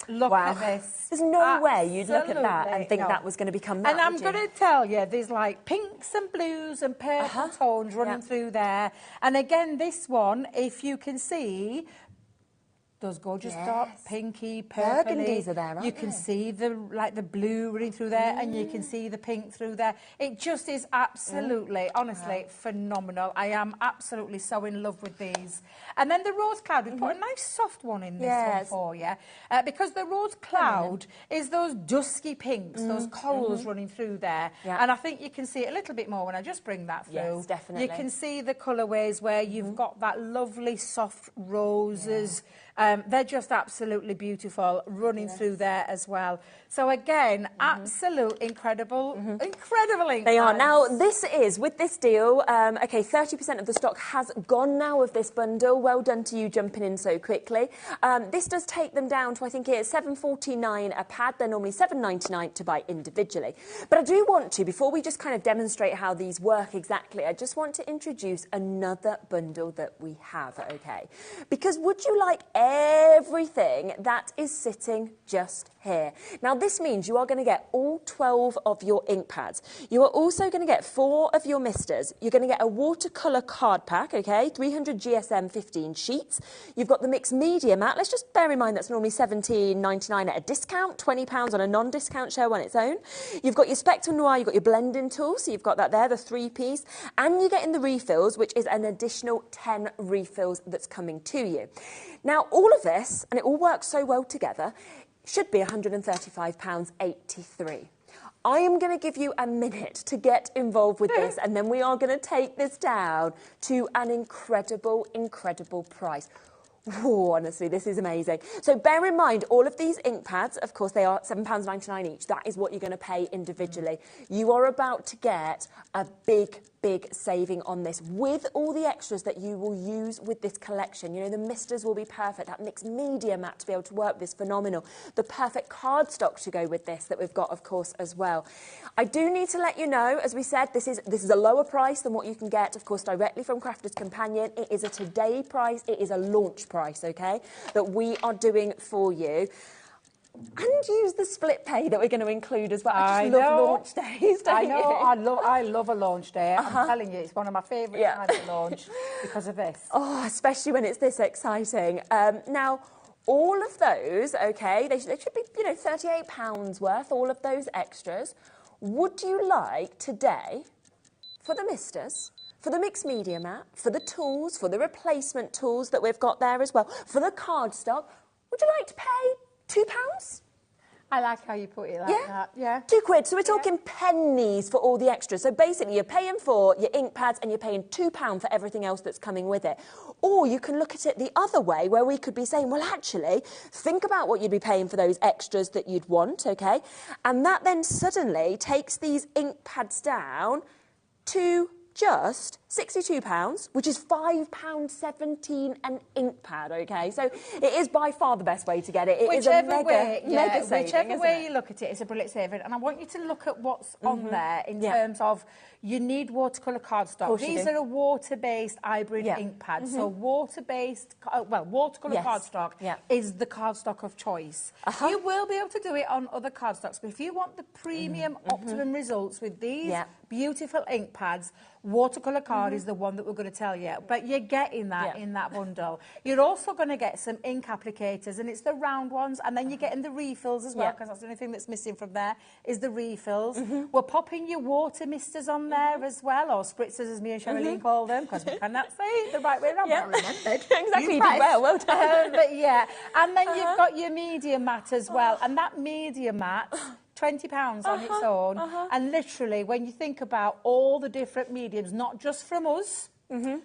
look at this.
There's no way you'd look at that and think that was going to become that,
And I'm going to tell you, there's like pinks and blues and purple tones running through there, and again, this one, if you can see... those gorgeous dark pinky, purpley.
Burgundies are there, aren't
You can see the blue running through there, and you can see the pink through there. It just is absolutely, honestly, phenomenal. I am absolutely so in love with these. And then the rose cloud, we put a nice soft one in this one for you, because the rose cloud is those dusky pinks, those corals running through there. And I think you can see it a little bit more when I just bring that through.
Yes, definitely.
You can see the colourways where you've got that lovely soft roses. They're just absolutely beautiful, running through there as well. So again, absolute incredible ink
They are.
pads.
Now, this is, with this deal, okay, 30% of the stock has gone now of this bundle. Well done to you jumping in so quickly. This does take them down to, I think it's $7.49 a pad. They're normally $7.99 to buy individually. But I do want to, before we just kind of demonstrate how these work exactly, I just want to introduce another bundle that we have, okay? Because would you like everything that is sitting just here? Now, this means you are going to get all 12 of your ink pads. You are also going to get 4 of your misters. You're going to get a watercolour card pack, okay, 300 GSM 15 sheets. You've got the mixed media mat. Let's just bear in mind that's normally $17.99 at a discount, £20 on a non-discount show on its own. You've got your Spectral Noir, you've got your blending tool, so you've got that there, the 3-piece, and you're getting the refills, which is an additional 10 refills that's coming to you. Now, all of this, and it all works so well together, should be £135.83. I am going to give you a minute to get involved with this, and then we are going to take this down to an incredible, incredible price. Ooh, honestly, this is amazing. So bear in mind, all of these ink pads, of course, they are £7.99 each. That is what you're going to pay individually. You are about to get a big saving on this with all the extras that you will use with this collection. You know, the misters will be perfect. That mixed media mat to be able to work with is phenomenal. The perfect cardstock to go with this that we've got, of course, as well. I do need to let you know, as we said, this is a lower price than what you can get, of course, directly from Crafter's Companion. It is a today price. It is a launch price, okay, that we are doing for you. And use the split pay that we're going to include as well. I just love launch days, don't you?
I love a launch day. I'm telling you, it's one of my favourite times to launch because of this.
Oh, especially when it's this exciting. Now, all of those, okay, they should be, you know, £38 worth, all of those extras. Would you like today, for the misters, for the mixed media mat, for the tools, for the replacement tools that we've got there as well, for the cardstock, would you like to pay £2?
I like how you put it like that. Yeah.
£2. So we're talking pennies for all the extras. So basically you're paying for your ink pads and you're paying £2 for everything else that's coming with it. Or you can look at it the other way where we could be saying, well, actually, think about what you'd be paying for those extras that you'd want, okay? And that then suddenly takes these ink pads down to just £62, which is £5.17 an ink pad, okay? So it is by far the best way to get it. It is a mega saving,
whichever way you look at it, it's a brilliant saving. And I want you to look at what's on there in terms of you need watercolour cardstock. These are a water-based hybrid ink pad. So water-based, watercolour cardstock is the cardstock of choice. You will be able to do it on other cardstocks, but if you want the premium optimum results with these beautiful ink pads, watercolour card is the one that we're going to tell you. But you're getting that in that bundle. You're also going to get some ink applicators, and it's the round ones, and then you're getting the refills as well, because that's the only thing that's missing from there is the refills. We're popping your water misters on there as well, or spritzers as me and Sherilyn call them, because we cannot say it the right way around. I remembered.
Exactly, you did well done.
But yeah, and then you've got your media mat as well, and that media mat, £20 on its own. And literally, when you think about all the different mediums, not just from us,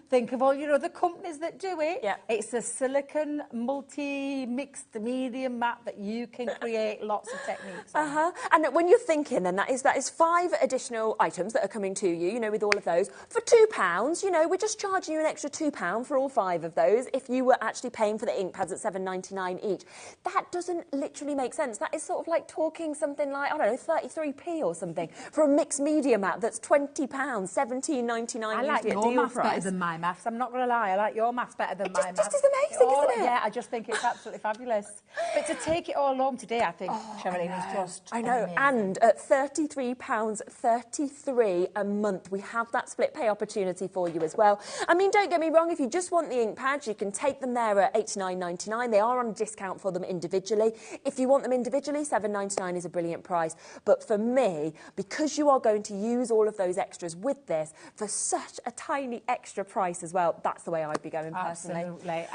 think of all your other companies that do it. It's a silicone multi-mixed medium mat that you can create lots of techniques on.
And when you're thinking, then that is 5 additional items that are coming to you, you know, with all of those. For £2, you know, we're just charging you an extra £2 for all 5 of those if you were actually paying for the ink pads at $7.99 each. That doesn't literally make sense. That is sort of like talking something like, I don't know, 33p or something for a mixed media mat that's £20, $17.99
I like
usually
your
at deal
math
price.
better than my maths. I'm not going to lie. I like your maths better than my maths.
Just is amazing, isn't it?
Yeah, I just think it's absolutely fabulous. But to take it all home today, I think, Sherilyn, is just
I know.
amazing.
And at £33.33 a month, we have that split pay opportunity for you as well. I mean, don't get me wrong, if you just want the ink pads, you can take them there at $89.99. They are on a discount for them individually. If you want them individually, $7.99 is a brilliant price. But for me, because you are going to use all of those extras with this for such a tiny extra price as well, that's the way I'd be going personally.
Absolutely.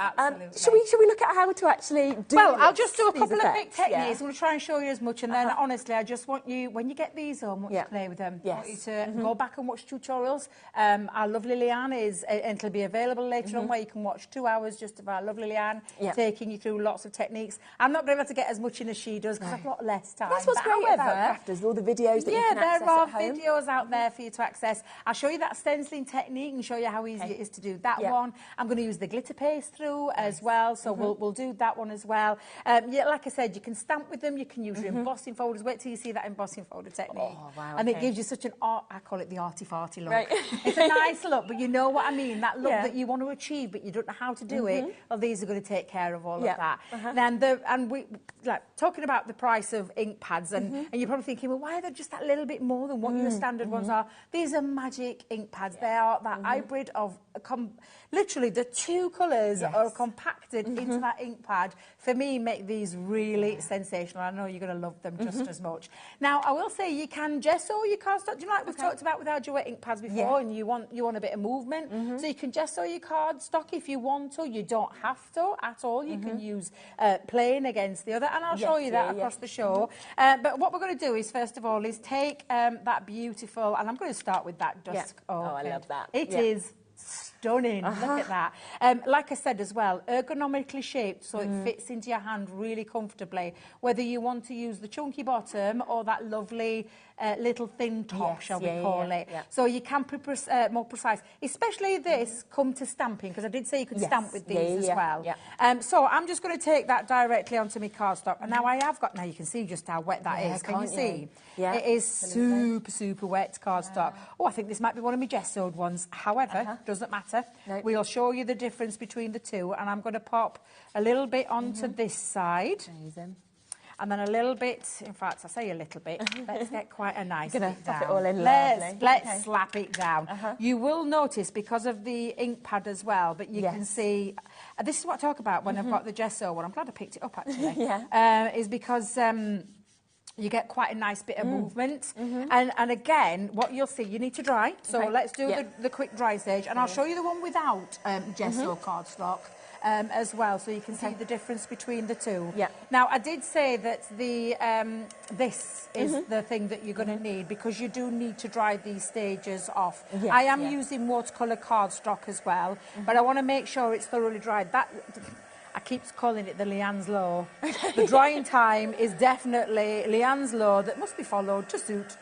Should we look at how to actually do
Well,
this,
I'll just do a
these
couple of quick
effects?
techniques.
Yeah.
I'm going to try and show you as much. And then, honestly, I just want you, when you get these home, I want you to play with them. I want you to go back and watch tutorials. Our lovely Leanne and it'll be available later on where you can watch 2 hours just of our lovely Leanne taking you through lots of techniques. I'm not going to be able to get as much in as she does because I've got less time.
That's what's great about crafters, all the videos that you can access
there are
at home.
videos out there for you to access. I'll show you that stenciling technique and show you how easy it is to do that one. I'm going to use the glitter paste through as well, so we'll do that one as well. Like I said, you can stamp with them, you can use your embossing folders. Wait till you see that embossing folder technique.
Oh, wow,
and it gives you such an art, I call it the arty-farty look.
Right.
It's a nice look, but you know what I mean, that look that you want to achieve, but you don't know how to do it. Well, these are going to take care of all of that. Then we talking about the price of ink pads, and you're probably thinking, well, why are they just that little bit more than what your standard ones are? These are magic ink pads. They are that hybrid of literally the two colours are compacted into that ink pad. For me, make these really sensational. I know you're going to love them just as much. Now, I will say you can gesso your cardstock. Do you know, like we've talked about with our duet ink pads before, and you want a bit of movement, so you can gesso your cardstock if you want to. You don't have to at all. You can use plain against the other, and I'll show you that across the show. But what we're going to do is, first of all, is take that beautiful, and I'm going to start with that dusk.
Oh, I love that.
It is stunning. Look at that. Like I said as well, ergonomically shaped so it fits into your hand really comfortably, whether you want to use the chunky bottom or that lovely little thin top, shall we call it. So you can be more precise. Especially this come to stamping, because I did say you could stamp with these as well. So I'm just going to take that directly onto my cardstock. And now I have got, now you can see just how wet that is. Can you see? It is super wet cardstock. Oh, I think this might be one of my gessoed ones. However, doesn't matter. We'll show you the difference between the two, and I'm going to pop a little bit onto this side.
Amazing.
And then a little bit, in fact, I say a little bit, let's get quite a nice bit down.
Slap it all in
Let's slap it down. You will notice, because of the ink pad as well, but you can see, this is what I talk about when I've got the gesso one. I'm glad I picked it up, actually. Is because you get quite a nice bit of movement. And again, what you'll see, you need to dry. So let's do the quick dry stage. And I'll show you the one without gesso cardstock as well, so you can see the difference between the two. Now, I did say that this is the thing that you're going to need, because you do need to dry these stages off. I am using watercolour cardstock as well, but I want to make sure it's thoroughly dried. I keep calling it the Leanne's Law. The drying time is definitely Leanne's Law that must be followed to suit,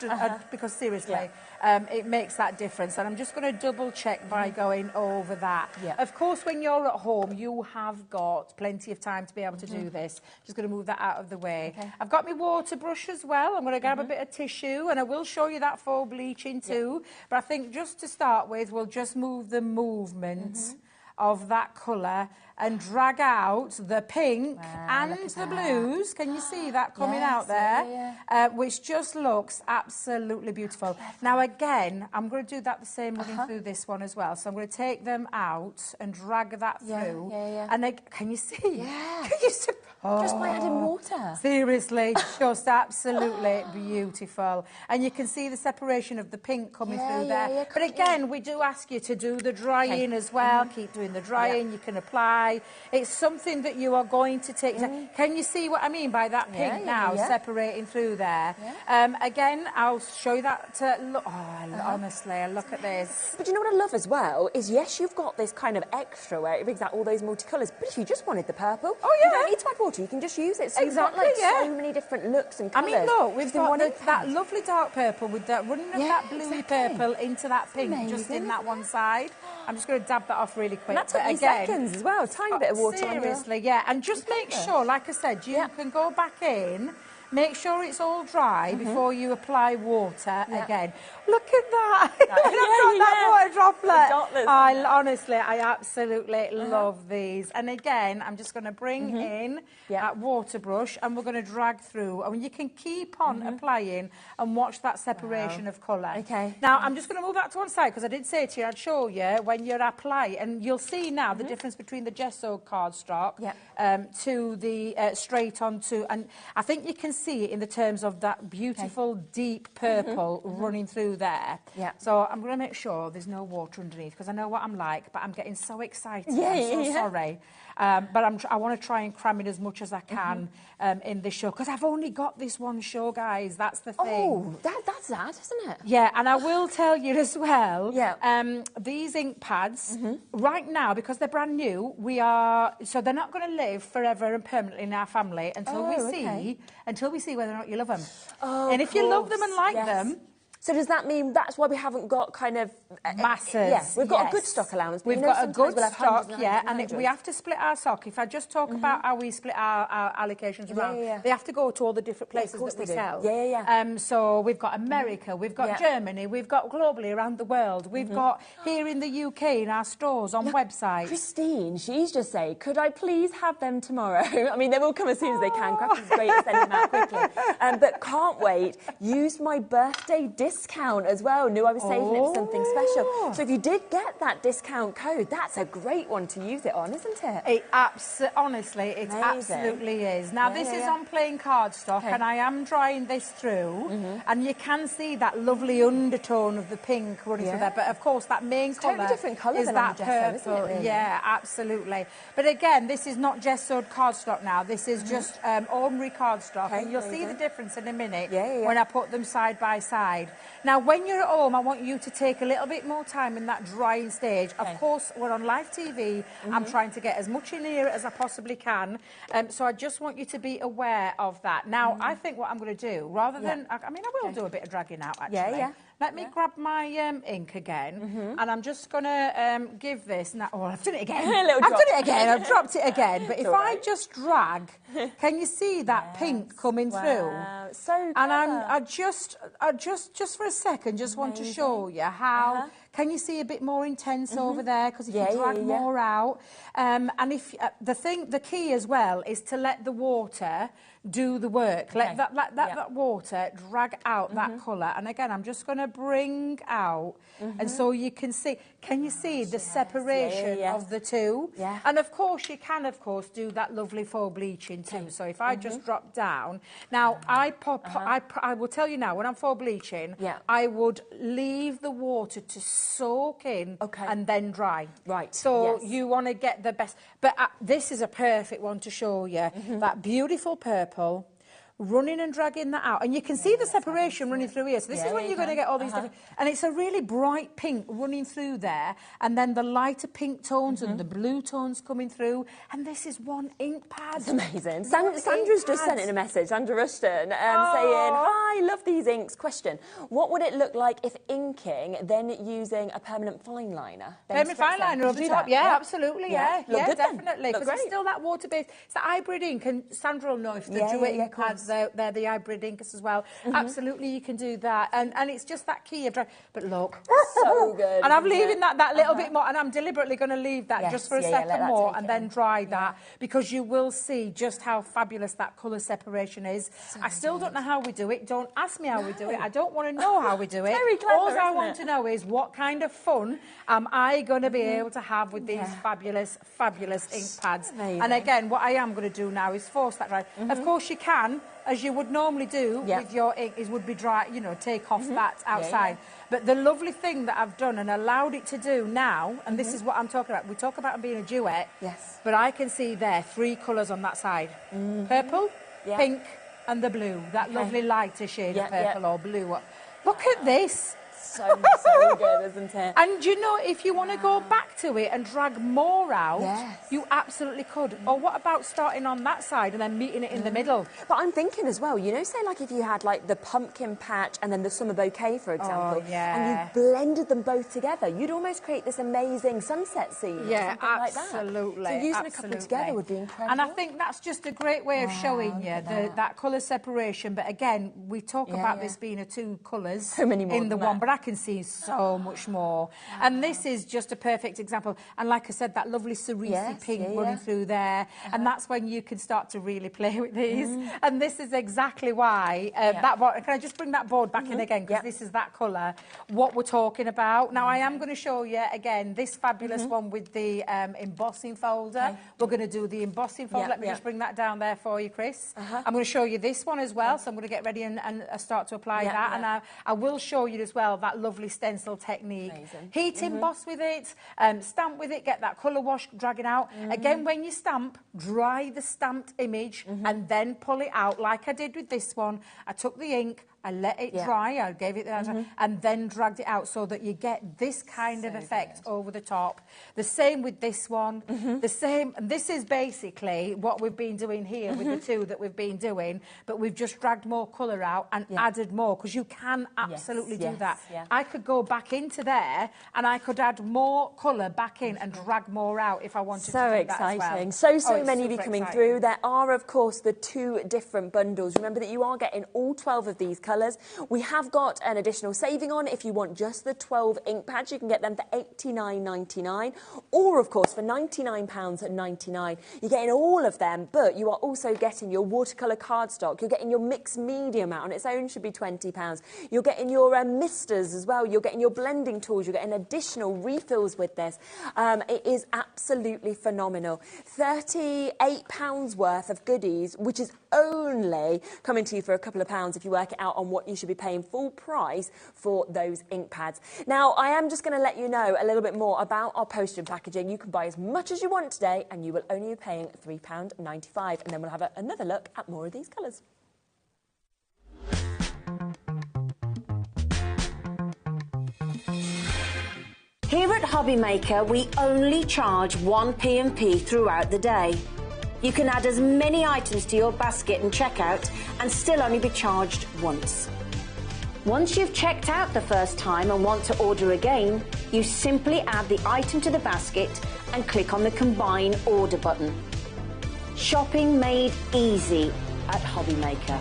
because seriously, it makes that difference. And I'm just going to double check by going over that. Of course, when you're at home, you have got plenty of time to be able to do this. Just going to move that out of the way. I've got my water brush as well. I'm going to grab a bit of tissue, and I will show you that for bleaching too. But I think just to start with, we'll just move the movement of that colour and drag out the pink and the blues. Can you see that coming out there? Which just looks absolutely beautiful. Now, again, I'm going to do that the same running through this one as well. So I'm going to take them out and drag that through. And then, can you see? Can you see?
Just by adding water.
Seriously, just absolutely beautiful. And you can see the separation of the pink coming through there. But again, we do ask you to do the drying as well. Keep doing the drying. You can apply. It's something that you are going to take. Can you see what I mean by that pink now separating through there? Again, I'll show you that. Look, honestly, look at this.
But you know what I love as well is, yes, you've got this kind of extra where it brings out all those multicolours, but if you just wanted the purple, you don't need to add water, you can just use it. So you've got like so many different looks and colours.
I mean, look, we've got that lovely dark purple with that running of that bluey purple into that pink just in that one side. I'm just going to dab that off really quick.
And that took me seconds as well, tiny bit of water.
Seriously, and just make sure, like I said, you can go back in Make sure it's all dry before you apply water again. Look at that. That water droplet. I absolutely love these. And again, I'm just going to bring in that water brush and we're going to drag through. And you can keep on applying and watch that separation of colour.
Okay.
Now, I'm just going to move that to one side because I did say to you, I'd show you when you're applying. And you'll see now the difference between the gesso cardstock to the straight onto. And I think you can see it in the terms of that beautiful deep purple running through there. Yeah. So I'm going to make sure there's no water underneath because I know what I'm like, but I'm getting so excited. I'm so sorry. But I want to try and cram in as much as I can in this show because I've only got this one show, guys. That's the thing.
Oh, that's that, isn't it?
Yeah, and I will tell you as well, these ink pads, right now, because they're brand new, so they're not going to live forever and permanently in our family until we see whether or not you love them.
Oh,
and if you love them and like them...
So does that mean that's why we haven't got kind of...
masses.
Yes, we've got a good stock allowance.
We've got a good stock, and we have to split our stock. If I just talk about how we split our allocations around, they have to go to all the different places that we sell. So we've got America, we've got Germany, we've got globally around the world, we've got here in the UK in our stores, on websites.
Christine, she's just saying, could I please have them tomorrow? I mean, they will come as soon as they can. Crackers is great at sending them out quickly. But can't wait. Use my birthday discount as well. Knew I was saving it for something special. So if you did get that discount code, that's a great one to use it on, isn't it?
Honestly, it absolutely is. Now, this is on plain cardstock, and I am drying this through, and you can see that lovely undertone of the pink running through there. But of course, that main colour is that purple.
Really?
Yeah, absolutely. But again, this is not gessoed cardstock now. This is just ordinary cardstock, and you'll see the difference in a minute when I put them side by side. Now, when you're at home, I want you to take a little bit more time in that drying stage. Of course, we're on live TV. I'm trying to get as much in here as I possibly can. So I just want you to be aware of that. Now, I think what I'm going to do, rather than... I mean, I will do a bit of dragging out, actually. Let me grab my ink again, and I'm just going to give this... Now, I've done it again. I've done it again. I've dropped it again. But if I just drag, can you see that pink coming through?
So clever.
And I just for a second, just want to show you how... Can you see a bit more intense over there? Because if you drag more out, and if the key as well is to let the water do the work. Let that water drag out that colour. And again, I'm just going to bring out, and so you can see. Can you see the separation of the two? Yeah. And of course, you can do that lovely faux bleaching too. So if I just drop down, now I will tell you now when I'm faux bleaching, I would leave the water to soak in and then dry. Right. So you want to get the best. But this is a perfect one to show you. That beautiful purple. Running and dragging that out. And you can see the separation running through here. So this is when you're going to get all these different... And it's a really bright pink running through there. And then the lighter pink tones and the blue tones coming through. And this is one ink pad.
It's amazing. Sandra's just sent in a message, Sandra Rushton, saying, hi, love these inks. Question, what would it look like if inking, then using a permanent fine liner?
Permanent fine liner over the top? Yeah, absolutely, yeah. Yeah,
good
definitely. Because it's still that water-based... It's the hybrid ink. And Sandra will know if the duet ink pads... They're the hybrid inks as well. Absolutely, you can do that. And it's just that key of dry. But look.
So good.
And I'm leaving that little bit more, and I'm deliberately going to leave that just for a second more and then dry that, because you will see just how fabulous that colour separation is. I still don't know how we do it. Don't ask me how we do it. I don't want to know how we do it.
Very clever,
All I want to know is what kind of fun am I going to be able to have with these fabulous, fabulous ink pads.
Amazing.
And again, what I am going to do now is force that dry. Of course, you can, as you would normally do with your ink, would be dry, take off that outside. But the lovely thing that I've done and allowed it to do now, and this is what I'm talking about, we talk about being a duet, but I can see there 3 colours on that side. Purple, pink and the blue, that lovely lighter shade of purple or blue. Look at this.
so good, isn't it?
And you know, if you want to go back to it and drag more out, you absolutely could. Or what about starting on that side and then meeting it in the middle?
But I'm thinking as well, you know, say like if you had like the pumpkin patch and then the summer bouquet, for example, and you blended them both together, you'd almost create this amazing sunset scene.
Yeah,
Like
absolutely.
that. So using a couple together would be incredible.
And I think that's just a great way of showing you that colour separation. But again, we talk about this being a 2 colours in the one, but I can see so much more. And this is just a perfect example. And like I said, that lovely cerise pink running through there. And that's when you can start to really play with these. And this is exactly why that board, can I just bring that board back in again? Because this is that colour, what we're talking about. Now, I am going to show you, again, this fabulous one with the embossing folder. We're going to do the embossing folder. Let me just bring that down there for you, Chris. I'm going to show you this one as well. So I'm going to get ready and start to apply that. And I will show you as well that lovely stencil technique. Heat emboss with it, stamp with it, get that colour wash dragging out. Again, when you stamp, dry the stamped image and then pull it out like I did with this one. I took the ink, I let it dry, I gave it that, and then dragged it out so that you get this kind of effect over the top. The same with this one, the same, and this is basically what we've been doing here with the 2 that we've been doing, but we've just dragged more colour out and added more, because you can absolutely do that. I could go back into there and I could add more colour back in and drag more out if I wanted to do that as well.
So many of you coming through. There are, of course, the 2 different bundles. Remember that you are getting all 12 of these colours. We have got an additional saving on. If you want just the 12 ink pads, you can get them for £89.99, or of course for £99.99. You're getting all of them, but you are also getting your watercolour cardstock. You're getting your mixed medium out on its own, should be £20. You're getting your misters as well. You're getting your blending tools. You're getting additional refills with this. It is absolutely phenomenal. £38 worth of goodies, which is only coming to you for a couple of pounds if you work it out on what you should be paying full price for those ink pads. Now, I am just going to let you know a little bit more about our postage and packaging. You can buy as much as you want today, and you will only be paying £3.95. And then we'll have another look at more of these colours.
Here at HobbyMaker, we only charge 1 P&P throughout the day. You can add as many items to your basket and checkout and still only be charged once. Once you've checked out the first time and want to order again, you simply add the item to the basket and click on the Combine Order button. Shopping made easy at HobbyMaker.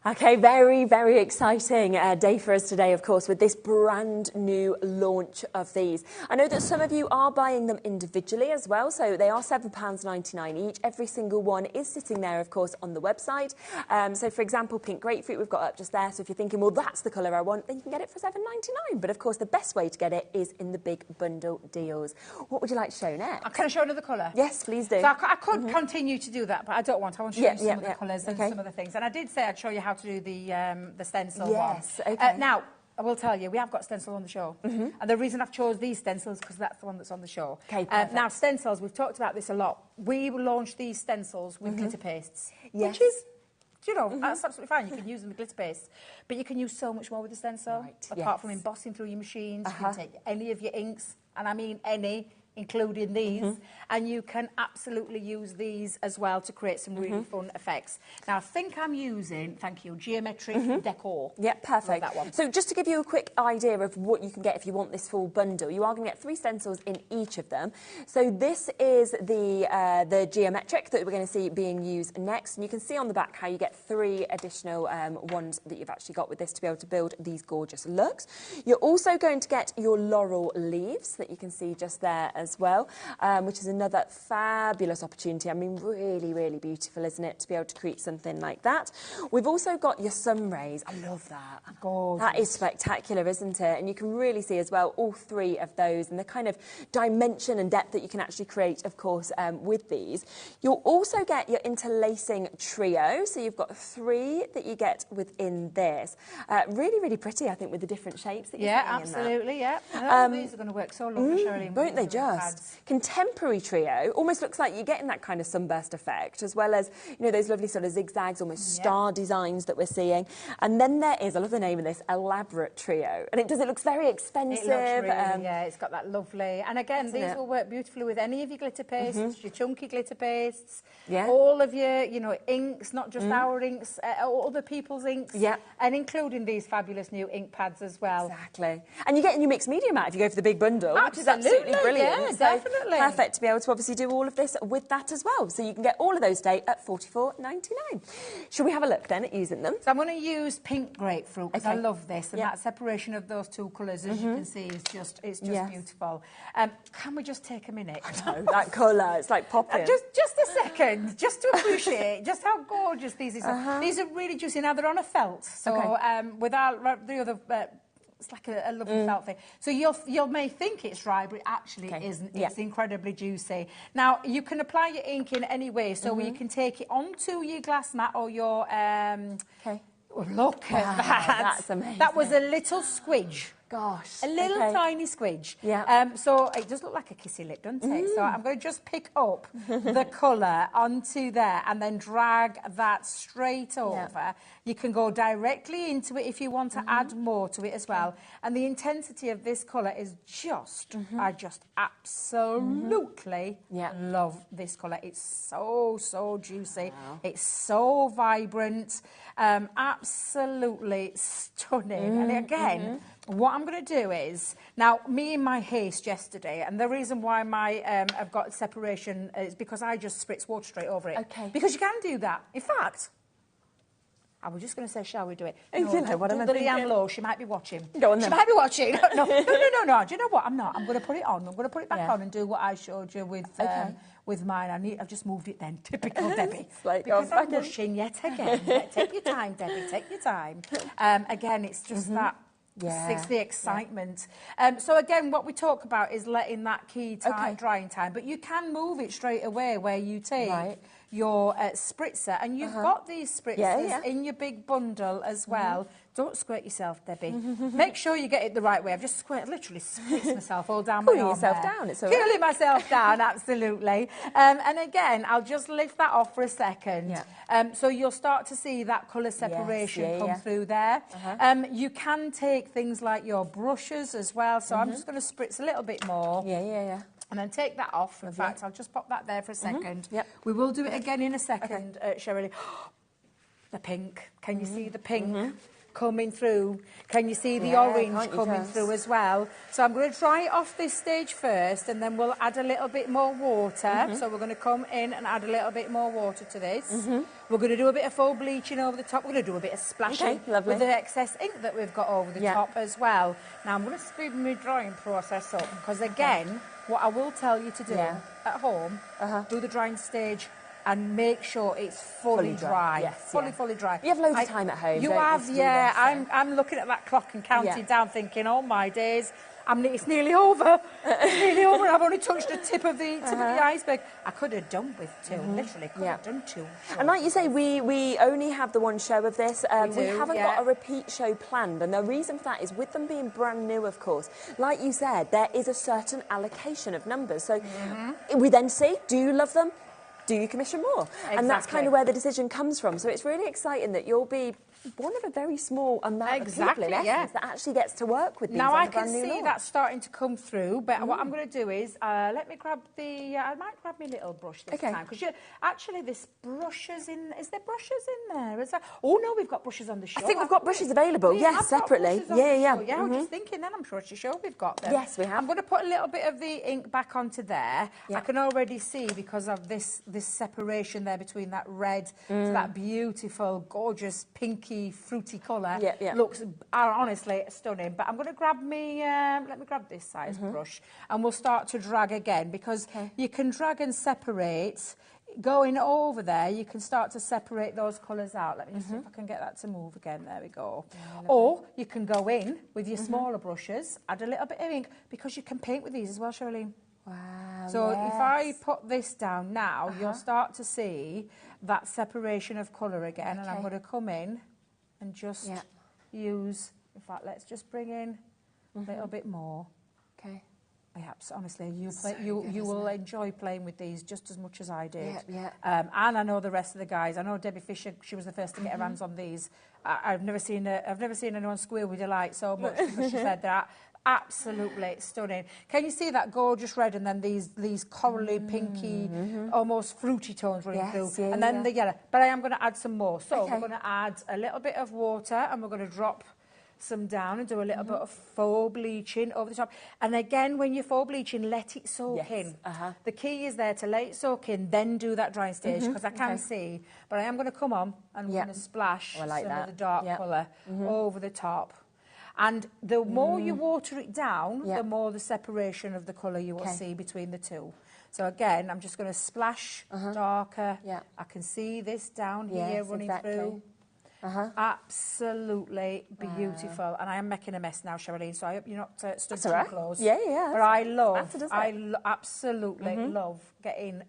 Okay, very, very exciting day for us today, of course, with this brand new launch of these. I know that some of you are buying them individually as well, so they are £7.99 each. Every single one is sitting there, of course, on the website. So, for example, pink grapefruit we've got up just there. So if you're thinking, well, that's the colour I want, then you can get it for £7.99. But, of course, the best way to get it is in the big bundle deals. What would you like to show next?
Can I show another colour?
Yes, please do.
So I could continue to do that, but I don't want. I want to show you some of the colours and some of the things. And I did say I'd show you how to do the stencil one.
Yes, okay.
Now, I will tell you, we have got stencil on the show. And the reason I've chose these stencils because that's the one that's on the show.
Okay,
now, stencils, we've talked about this a lot. We launched these stencils with glitter pastes, which is, you know, that's absolutely fine. You can use them with glitter paste, but you can use so much more with the stencil. Apart from embossing through your machines, you can take any of your inks, and I mean any, including these, and you can absolutely use these as well to create some really fun effects. Now, I think I'm using, thank you, geometric decor.
Yeah, perfect.
That one.
So just to give you a quick idea of what you can get if you want this full bundle, you are going to get 3 stencils in each of them. So this is the geometric that we're going to see being used next, and you can see on the back how you get 3 additional ones that you've actually got with this to be able to build these gorgeous looks. You're also going to get your laurel leaves that you can see just there as well, which is another fabulous opportunity. I mean, really, really beautiful, isn't it, to be able to create something like that. We've also got your sun rays. I love that.
Gorgeous.
That is spectacular, isn't it? And you can really see as well all 3 of those and the kind of dimension and depth that you can actually create, of course, with these. You'll also get your interlacing trio. So you've got 3 that you get within this. Really, really pretty, I think, with the different shapes that you're
absolutely,
in that.
These are going to work so lovely, Shirley.
Won't they just? Sunburst. Contemporary trio almost looks like you're getting that kind of sunburst effect, as well as, you know, those lovely sort of zigzags, almost star designs that we're seeing. And then there is, I love the name of this, elaborate trio. And it looks very expensive.
It looks really, yeah, it's got that lovely. And again, these will work beautifully with any of your glitter pastes, your chunky glitter pastes, all of your, you know, inks, not just our inks, other people's inks, and including these fabulous new ink pads as well.
Exactly. And you're getting your mixed medium out if you go for the big bundle, which is absolutely brilliant.
Yeah, definitely.
Perfect to be able to obviously do all of this with that as well. So you can get all of those today at $44.99. Should we have a look then at using them?
So I'm going to use pink grapefruit because I love this, and that separation of those two colours, as you can see, is just beautiful. Can we just take a minute?
I know, that colour, it's like popping.
Just a second, just to appreciate just how gorgeous these are. These are really juicy. Now they're on a felt, so without the other. It's like a lovely felt thing. So you may think it's dry, but it actually isn't. It's incredibly juicy. Now, you can apply your ink in any way. So you can take it onto your glass mat or your... Oh, look at that.
That's amazing.
That was a little squidge.
Gosh.
A little tiny squidge. Yeah. So it does look like a kissy lip, doesn't it? So I'm going to just pick up the colour onto there and then drag that straight over. You can go directly into it if you want to add more to it as well. And the intensity of this colour is just, I just absolutely love this colour. It's so juicy. Wow. It's so vibrant. Absolutely stunning. And again, what I'm going to do is, now, me in my haste yesterday, and the reason why my I've got separation is because I just spritz water straight over it.
Okay.
Because you can do that. In fact, I was just going to say, shall we do it?
You know what I'm thinking.
Leanne Lowe, she might be watching.
Go on then.
She might be watching. No. Do you know what? I'm not. I'm going to put it on. I'm going to put it back on and do what I showed you with mine. I've just moved it then. Typical Debbie.
Like,
because I'm rushing yet again. Take your time, Debbie. Take your time. Again, it's just that. It's the excitement. So again, what we talk about is letting that key drying time, but you can move it straight away where you take your spritzer, and you've got these spritzers in your big bundle as well. Don't squirt yourself, Debbie. Make sure you get it the right way. I've just literally spritzed myself all down my arm.
Cooling yourself down, it's all right.
Cooling myself down, absolutely. And again, I'll just lift that off for a second. So you'll start to see that colour separation come through there. You can take things like your brushes as well. So I'm just going to spritz a little bit more. And then take that off. In fact, I'll just pop that there for a second. We will do it again in a second, Shirley. The pink. Can you see the pink coming through? Can you see the orange coming through as well? So I'm going to dry it off this stage first, and then we'll add a little bit more water. So we're going to come in and add a little bit more water to this. We're going to do a bit of full bleaching over the top. We're going to do a bit of splashing with the excess ink that we've got over the top as well. Now I'm going to speed my drying process up, because again, what I will tell you to do at home, do the drying stage and make sure it's fully dry. Fully dry.
You have loads of time at home.
You have, I'm looking at that clock and counting down, thinking, oh my days, it's nearly over. It's nearly over. I've only touched the tip of the iceberg. I could have done with two, literally. Could have done two.
And like you say, we only have the one show of this. We haven't got a repeat show planned, and the reason for that is with them being brand new, of course. Like you said, there is a certain allocation of numbers. So we then see, do you love them? Do you commission more? And that's kind of where the decision comes from. So it's really exciting that you'll be one of a very small amount of people in essence that actually gets to work with these.
Now I can see that starting to come through, but what I'm going to do is let me grab the. I might grab my little brush this time, because actually this brushes in. Is there brushes in there? Is that? Oh no, we've got brushes on the show.
I think we've got brushes available. Yes, separately. Yeah.
I was just thinking. Then I'm sure it's sure we've got them.
Yes, we have.
I'm going to put a little bit of the ink back onto there. I can already see, because of this separation there between that red to that beautiful, gorgeous pinky, fruity colour. Looks honestly stunning. But I'm going to grab me, let me grab this size brush, and we'll start to drag again, because you can drag and separate. Going over there, you can start to separate those colours out. Let me just see if I can get that to move again. There we go. Or you can go in with your smaller brushes, add a little bit of ink, because you can paint with these as well, Charlene.
Wow.
So if I put this down now, you'll start to see that separation of colour again. And I'm going to come in and just use, in fact, let's just bring in a little bit more. Honestly, you will enjoy playing with these just as much as I did.
Yeah.
And I know the rest of the guys. I know Debbie Fisher. She was the first to get her hands on these. I've never seen anyone squeal with delight so much because she said that. Absolutely stunning. Can you see that gorgeous red and then these corally, pinky, almost fruity tones running through?
Yeah,
and then the yellow. But I am going to add some more. So we're going to add a little bit of water and we're going to drop some down and do a little bit of faux bleaching over the top. And again, when you're faux bleaching, let it soak in. The key is there to let it soak in, then do that drying stage, because I can see. But I am going to come on and I'm going to splash some of the dark colour over the top. And the more you water it down, the more the separation of the colour you will see between the two. So again, I'm just going to splash darker. I can see this down here running through. Absolutely beautiful. And I am making a mess now, Sherilyn, so I hope you're not stuck too close.
Yeah.
But I absolutely love getting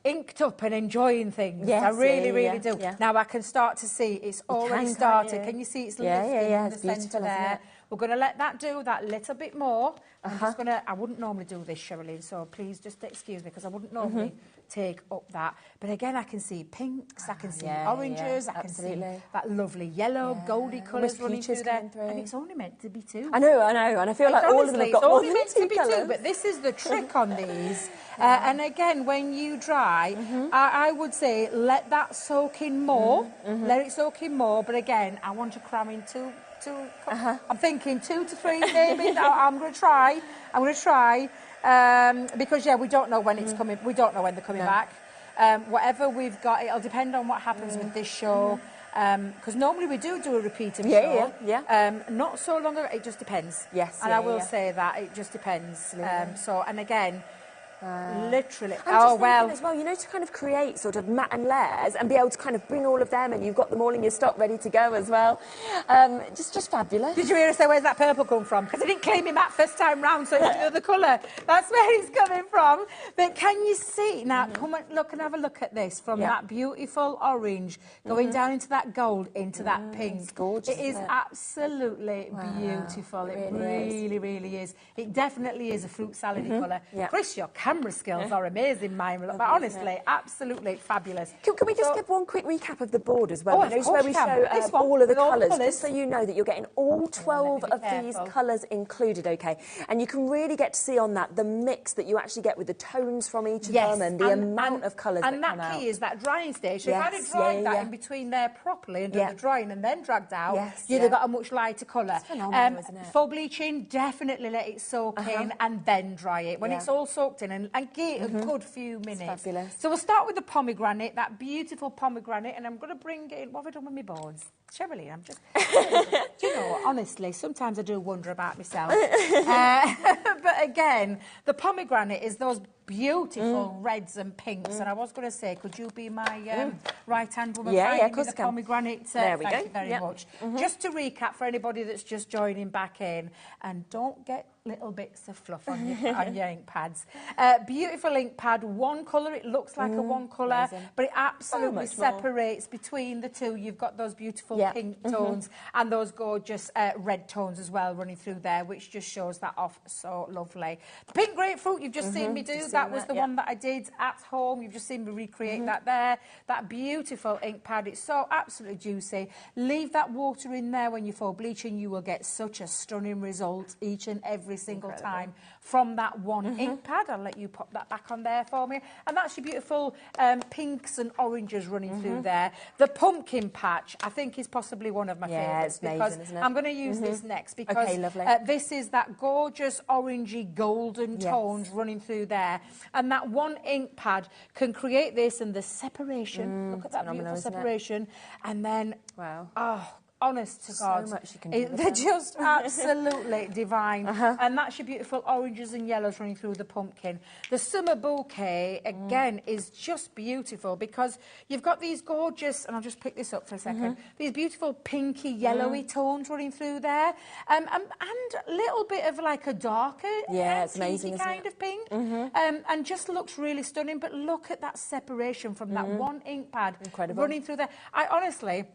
inked up and enjoying things.
Yes,
I really do.
Yeah.
Now I can start to see it's already started. Can you see it's lifting in the centre there? We're going to let that do that little bit more. I'm just going to, I wouldn't normally do this, Sherilyn, so please just excuse me because I wouldn't normally take up that. But again, I can see pinks, I can see oranges, I can see that lovely yellow, goldy colours running through there. And it's only meant to be two.
I know, and I feel like all of them have got more than two colours.
But this is the trick on these. And again, when you dry, I would say let that soak in more. Let it soak in more. But again, I want to cram in two. I'm thinking 2 to 3 maybe. I'm going to try. Because we don't know when it's coming. We don't know when they're coming back. Whatever we've got, it'll depend on what happens with this show. Because normally we do a repeat of a show. Not so long ago. It just depends.
Yes.
And I will say that it just depends. So and again. Literally.
As well, you know, to kind of create sort of matte and layers and be able to kind of bring all of them, and you've got them all in your stock ready to go as well. Just fabulous.
Did you hear us say, where's that purple come from? Because I didn't claim it matte first time round, so it's the other colour. That's where it's coming from. But can you see? Now, come and look and have a look at this. From that beautiful orange going down into that gold, into that pink.
It's gorgeous,
it is absolutely beautiful. It really is. It definitely is a fruit salad colour. Chris, your camera skills are amazing, mine. But honestly, absolutely fabulous.
Can we just give one quick recap of the board as well? Where we show all of the colours, just so you know that you're getting all 12 of these colours included, okay? And you can really get to see on that the mix that you actually get with the tones from each of them and the amount of colours that come out.
And that key is that drying stage. So if I'd have dried that in between there properly and done the drying and then dragged out, you'd have got a much lighter colour.
It's phenomenal, isn't it?
Faux bleaching, definitely let it soak in and then dry it. When it's all soaked in and give it a good few minutes.
It's fabulous.
So we'll start with the pomegranate, that beautiful pomegranate, and I'm going to bring it in. What have I done with my boards? Sherilyn, I'm just... Do you know, honestly, sometimes I do wonder about myself. But again, the pomegranate is those beautiful reds and pinks. And I was going to say, could you be my right-hand woman?
Of course
the pomegranate.
There we go.
Thank you very much. Just to recap for anybody that's just joining back in, and don't get little bits of fluff on your ink pads. Beautiful ink pad, one colour. It looks like a one colour, but it absolutely separates between the two. You've got those beautiful pink tones and those gorgeous red tones as well running through there, which just shows that off so lovely. The pink grapefruit, you've just seen me do. That was the one that I did at home. You've just seen me recreate that there. That beautiful ink pad. It's so absolutely juicy. Leave that water in there when you faux bleaching. You will get such a stunning result each and every single time from that one ink pad. I'll let you pop that back on there for me. And that's your beautiful pinks and oranges running through there. The pumpkin patch, I think, is possibly one of my favourites.
It's amazing, isn't it?
I'm going to use this next because this is that gorgeous orangey golden tones running through there. And that one ink pad can create this and the separation. Look at that beautiful separation. And then, honest to God,
so much you can do with
they're just absolutely divine. And that's your beautiful oranges and yellows running through the pumpkin. The summer bouquet, again, is just beautiful because you've got these gorgeous, and I'll just pick this up for a second, these beautiful pinky, yellowy tones running through there. And a little bit of like a darker,
it's amazing,
kind of pink. And just looks really stunning. But look at that separation from that one ink pad running through there. I honestly,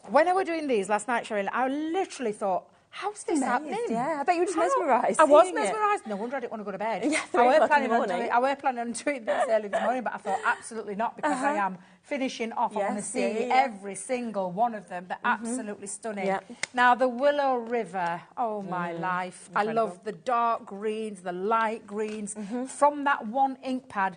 when I were doing these last night, Sherilyn, I literally thought, how's this happening?
Yeah, I bet you were just mesmerised.
I was
seeing it.
mesmerised. No wonder I didn't want to go to bed.
Yeah,
I
3
were
o'clock in
planning
the
on
morning.
doing. I were planning on doing this early this morning, but I thought absolutely not because I am finishing off. I want to
Yes,
see every single one of them. They're absolutely stunning.
Yeah.
Now the Willow River. Oh my life!
Incredible.
I love the dark greens, the light greens from that one ink pad.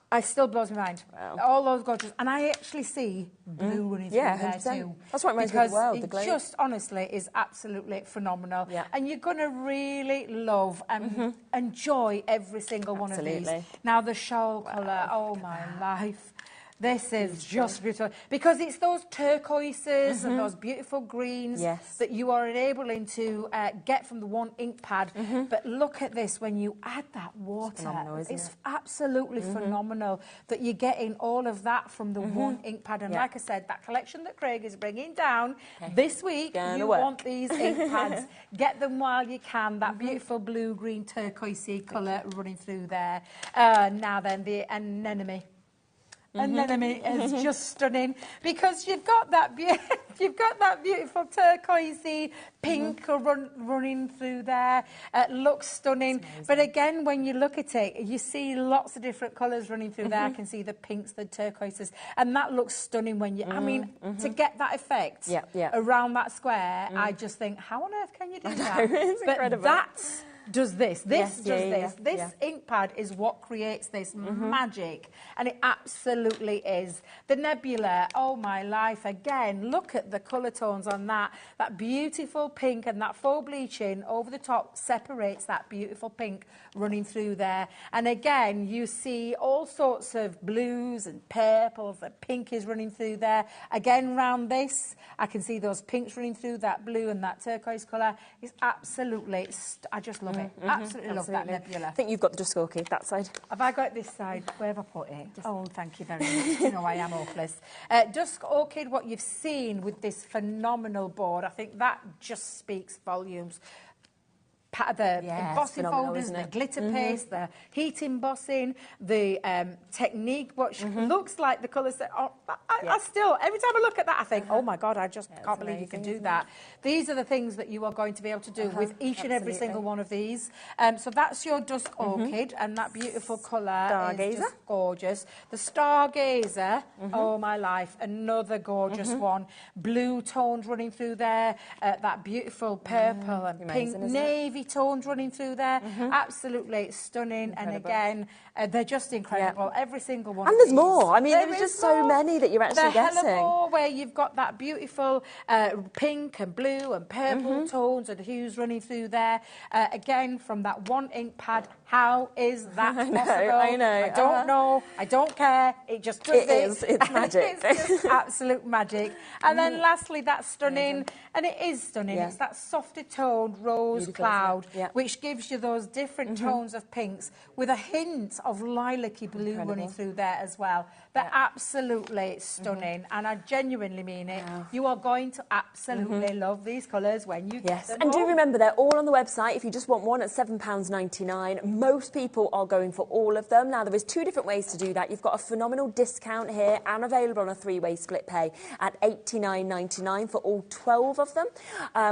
It still blows my mind.
Wow.
All those gorgeous. And I actually see blue running through there
100%.
too.
That's what reminds me of the world, the
Because
glow.
it just honestly is absolutely phenomenal.
Yeah.
And you're going to really love and enjoy every single one of these.
Absolutely.
Now the shawl colour, oh my life. This is just beautiful because it's those turquoises and those beautiful greens that you are enabling to get from the one ink pad. But look at this when you add that water. It's absolutely phenomenal that you're getting all of that from the one ink pad. And like I said, that collection that Craig is bringing down this week, you want these ink pads. Get them while you can. That beautiful blue, green, turquoisey colour running through there. Now then, the anemone. Anemone is just stunning because you've got that beautiful turquoisey pink running through there. It looks stunning. But again, when you look at it, you see lots of different colours running through there. I can see the pinks, the turquoises, and that looks stunning when you. I mean, to get that effect around that square, I just think, how on earth can you do that?
It's incredible.
That does this. This does this. This ink pad is what creates this magic, and it absolutely is. The nebula, oh my life, again, look at the colour tones on that. That beautiful pink and that faux bleaching over the top separates that beautiful pink running through there. And again, you see all sorts of blues and purples, and pink is running through there. Again, round this, I can see those pinks running through that blue and that turquoise colour. It's absolutely, I just love it. Absolutely love that nebula.
I think you've got the dust orchid, that side.
Have I got it this side? Where have I put it? Oh, thank you very much. You know I am hopeless. Dusk Orchid, what you've seen with this phenomenal board, I think that just speaks volumes. The embossing folders, the glitter paste, the heat embossing, the technique, which looks like the colours that are... I still, every time I look at that, I think, oh my God, I just can't believe you can do that. These are the things that you are going to be able to do with each and every single one of these. So that's your Dusk Orchid, and that beautiful colour is just gorgeous. The Stargazer, oh my life, another gorgeous one. Blue tones running through there, that beautiful purple and pink, navy tones running through there. Absolutely stunning. And again, they're just incredible. Every single one.
And there's more. I mean, there's just so many that you're actually getting.
The Hellebore, where you've got that beautiful pink and blue and purple tones and hues running through there. Again, from that one ink pad. How is that possible?
I know.
I don't know. I don't care. It just does
this. It's magic.
It's just absolute magic. And then lastly, that's stunning. And it is stunning. It's that softer toned rose cloud, which gives you those different tones of pinks with a hint of lilac-y blue running through there as well. They're absolutely stunning. And I genuinely mean it. You are going to absolutely love these colours when you get them.
And do remember, they're all on the website. If you just want one at £7.99, most people are going for all of them. Now, there is 2 different ways to do that. You've got a phenomenal discount here and available on a 3-way split pay at £89.99 for all 12 of them,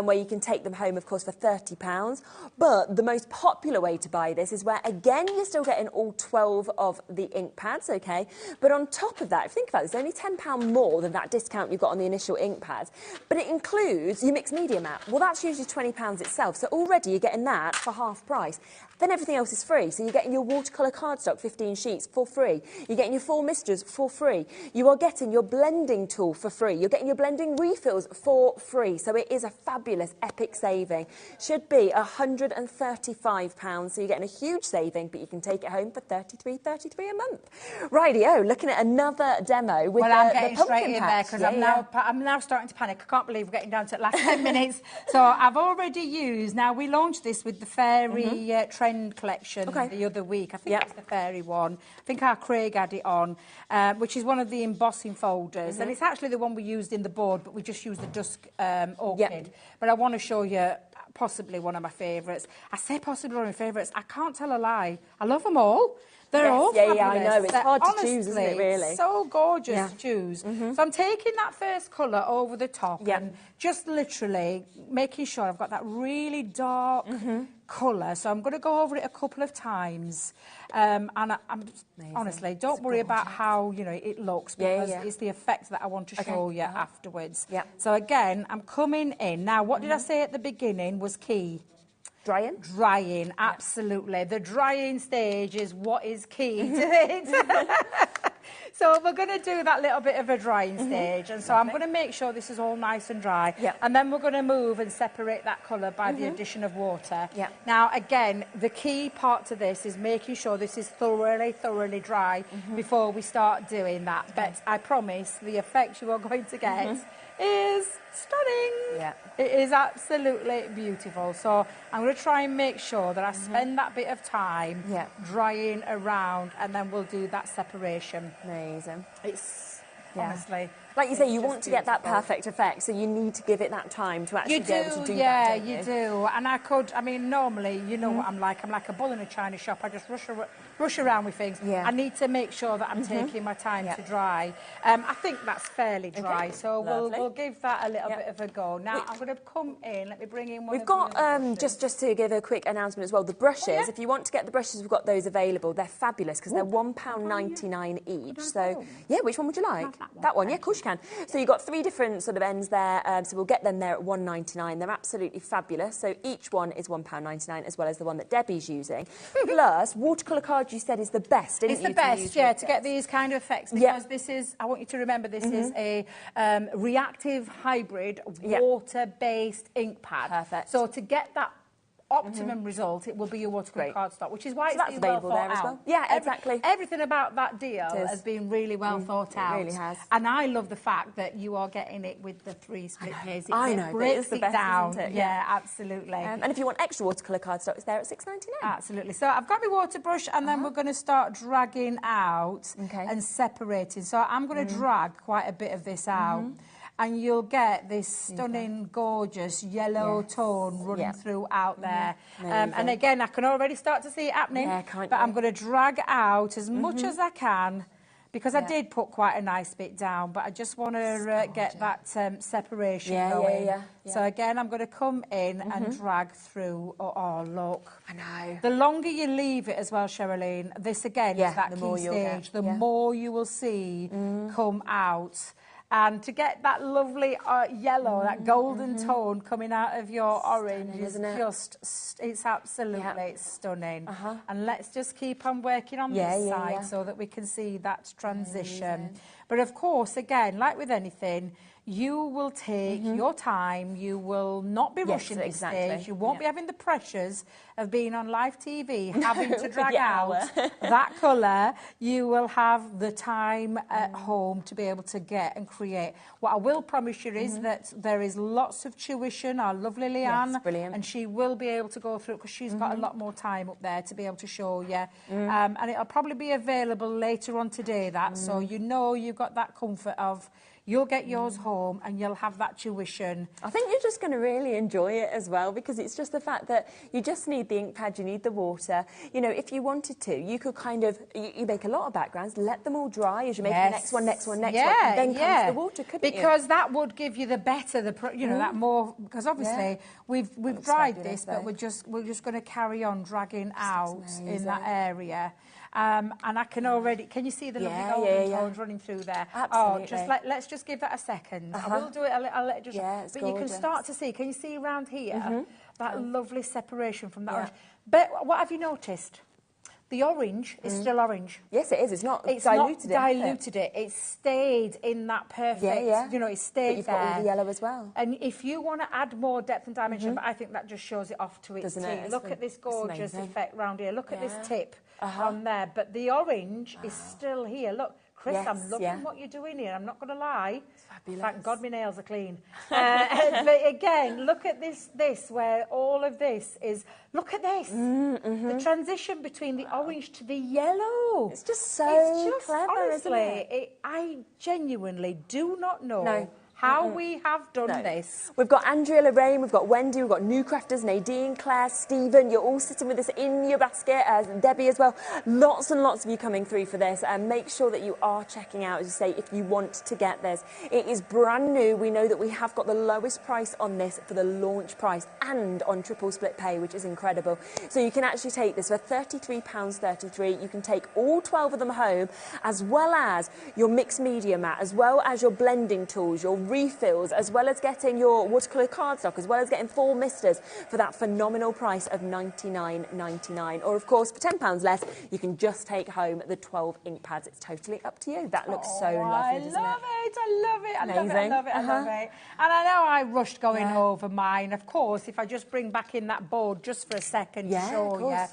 where you can take them home, of course, for £30. But the most popular way to buy this is where, again, you're still getting all 12 of the ink pads, OK? But on top of that, if you think about it, it's only £10 more than that discount you got on the initial ink pads. But it includes your mixed media mat. Well, that's usually £20 itself. So already you're getting that for half price. Then everything else is free. So you're getting your watercolour cardstock, 15 sheets, for free. You're getting your 4 misters for free. You are getting your blending tool for free. You're getting your blending refills for free. So it is a fabulous, epic saving. Should be £135. So you're getting a huge saving, but you can take it home for $33 a month. Rightio, looking at another demo with
I'm getting straight in
patch.
there because I'm now starting to panic. I can't believe we're getting down to the last 10 minutes. So I've already used, now we launched this with the fairy trend collection the other week. I think it's the fairy one. I think our Craig had it on, which is one of the embossing folders. And it's actually the one we used in the board, but we just used the Dusk Orchid. But I want to show you possibly one of my favourite favourites. I say possibly one of my favourites. I can't tell a lie. I love them all. They're all fabulous.
I know. It's hard to choose, isn't it, really?
So gorgeous to choose. So I'm taking that first colour over the top and just literally making sure I've got that really dark colour. So I'm going to go over it a couple of times. And I'm honestly, don't worry about how, you know, it looks, because it's the effect that I want to show you afterwards. So again, I'm coming in. Now, what did I say at the beginning was key?
Drying?
Drying, absolutely. The drying stage is what is key to it. So we're going to do that little bit of a drying stage. And so I'm going to make sure this is all nice and dry. And then we're going to move and separate that colour by the addition of water. Now, again, the key part to this is making sure this is thoroughly, thoroughly dry before we start doing that. But I promise the effect you are going to get is stunning. It is absolutely beautiful. So I'm going to try and make sure that I spend that bit of time drying around, and then we'll do that separation.
Amazing.
It's honestly,
like you say, you want to get that perfect effect, so you need to give it that time to actually be able to do that.
Yeah, you do. And I mean, normally, you know what I'm like a bull in a china shop. I just rush around with things. I need to make sure that I'm taking my time to dry. I think that's fairly dry, so we'll give that a little bit of a go. Now, I'm going to come in. Let me bring in one.
We've got, just to give a quick announcement as well, the brushes. If you want to get the brushes, we've got those available. They're fabulous because they're £1.99 each. So, yeah, which one would you like? That one, yeah, of course you can. So you've got 3 different sort of ends there, so we'll get them there at £1.99. They're absolutely fabulous. So each one is £1.99, as well as the one that Debbie's using. Plus, watercolour cards, you said, is the best, didn't you?
It's the best, yeah, to get these kind of effects, because this is, I want you to remember, this is a reactive hybrid water-based ink pad.
Perfect.
So to get that optimum result, it will be your watercolour cardstock, which is why it's been
available
well
there as
thought
well.
out.
Yeah, exactly.
Everything about that deal has been really well thought out.
It really has.
And I love the fact that you are getting it with the 3 split pairs.
I know,
it breaks
the
it
best,
down.
isn't it?
Yeah, absolutely.
And if you want extra watercolour cardstock, it's there at £6.99.
Absolutely. So I've got my water brush, and then we're going to start dragging out and separating. So I'm going to drag quite a bit of this out. And you'll get this stunning, gorgeous yellow tone running throughout there. And again, I can already start to see it happening, but I'm going to drag out as much as I can, because I did put quite a nice bit down, but I just want to get that separation going. So again, I'm going to come in and drag through. Oh, look.
I know.
The longer you leave it as well, Sherilyn, this again is that key stage. The more you will see come out. And to get that lovely yellow, that golden tone coming out of your orange is just, it's absolutely stunning. And let's just keep on working on this side so that we can see that transition. But of course, again, like with anything, you will take your time. You will not be rushing this stage. You won't be having the pressures of being on live TV, having to drag out that colour. You will have the time at home to be able to get and create. What I will promise you is that there is lots of tuition. Our lovely Leanne, and she will be able to go through it, because she's got a lot more time up there to be able to show you. And it'll probably be available later on today, so you know you've got that comfort of you'll get yours home and you'll have that tuition.
I think you're just going to really enjoy it as well, because it's just the fact that you just need the ink pad, you need the water. You know, if you wanted to, you could kind of, you make a lot of backgrounds, let them all dry as you make the next one, and then comes the water, couldn't you?
Because that would give you the better, you know, that more, because obviously we've dried this, but we're just going to carry on dragging out in that area. And I can already, can you see the lovely golden tones running through there?
Absolutely.
Oh, let's just give that a second. I will do it, I'll let it just, but gorgeous. You can start to see, can you see around here, that lovely separation from that orange? But what have you noticed? The orange is still orange.
Yes, it is. It's not diluted
it. It's stayed in that perfect, you know, it stayed
but you've got all the yellow as well.
And if you want to add more depth and dimension, but I think that just shows it off to its T. Look at this gorgeous effect round here. Look at this tip on there. But the orange is still here. Look, Chris, I'm loving what you're doing here. I'm not going to lie. It's fabulous. Thank God my nails are clean. But again, look at this where all of this is. Look at this. The transition between the orange to the yellow.
It's just so clever,
honestly,
isn't it?
I genuinely do not know how we have done this.
We've got Andrea, Lorraine, we've got Wendy, we've got new crafters, Nadine, Claire, Stephen. You're all sitting with us in your basket, as Debbie as well. Lots and lots of you coming through for this. And make sure that you are checking out, as you say, if you want to get this. It is brand new. We know that we have got the lowest price on this for the launch price and on triple split pay, which is incredible. So you can actually take this for £33.33. You can take all 12 of them home, as well as your mixed media mat, as well as your blending tools, your refills, as well as getting your watercolour cardstock, as well as getting 4 misters for that phenomenal price of £99.99. Or, of course, for £10 less, you can just take home the 12 ink pads. It's totally up to you. That looks so lovely, doesn't it?
I love it.
Amazing.
I love it. And I know I rushed going over mine. Of course, if I just bring back in that board just for a second to show you.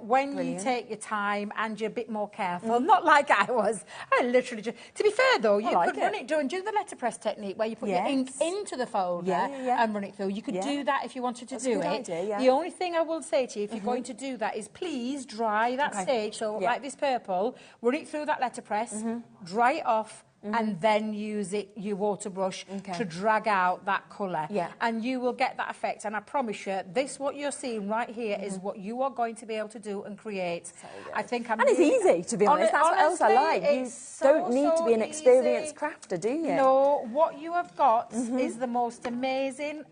When you take your time and you're a bit more careful, not like I was, I literally just... To be fair, though, you could run it and do the letterpress technique where you put your ink into the folder and run it through. You could do that if you wanted to do it. The only thing I will say to you, if you're going to do that, is please dry that stage. So, like this purple, run it through that letterpress, dry it off, and then use your water brush to drag out that colour. And you will get that effect. And I promise you, this, what you're seeing right here, is what you are going to be able to do and create. I think I'm...
And it's easy, to be honest. That's what else I like. You don't need to be an experienced crafter, do you?
No, what you have got is the most amazing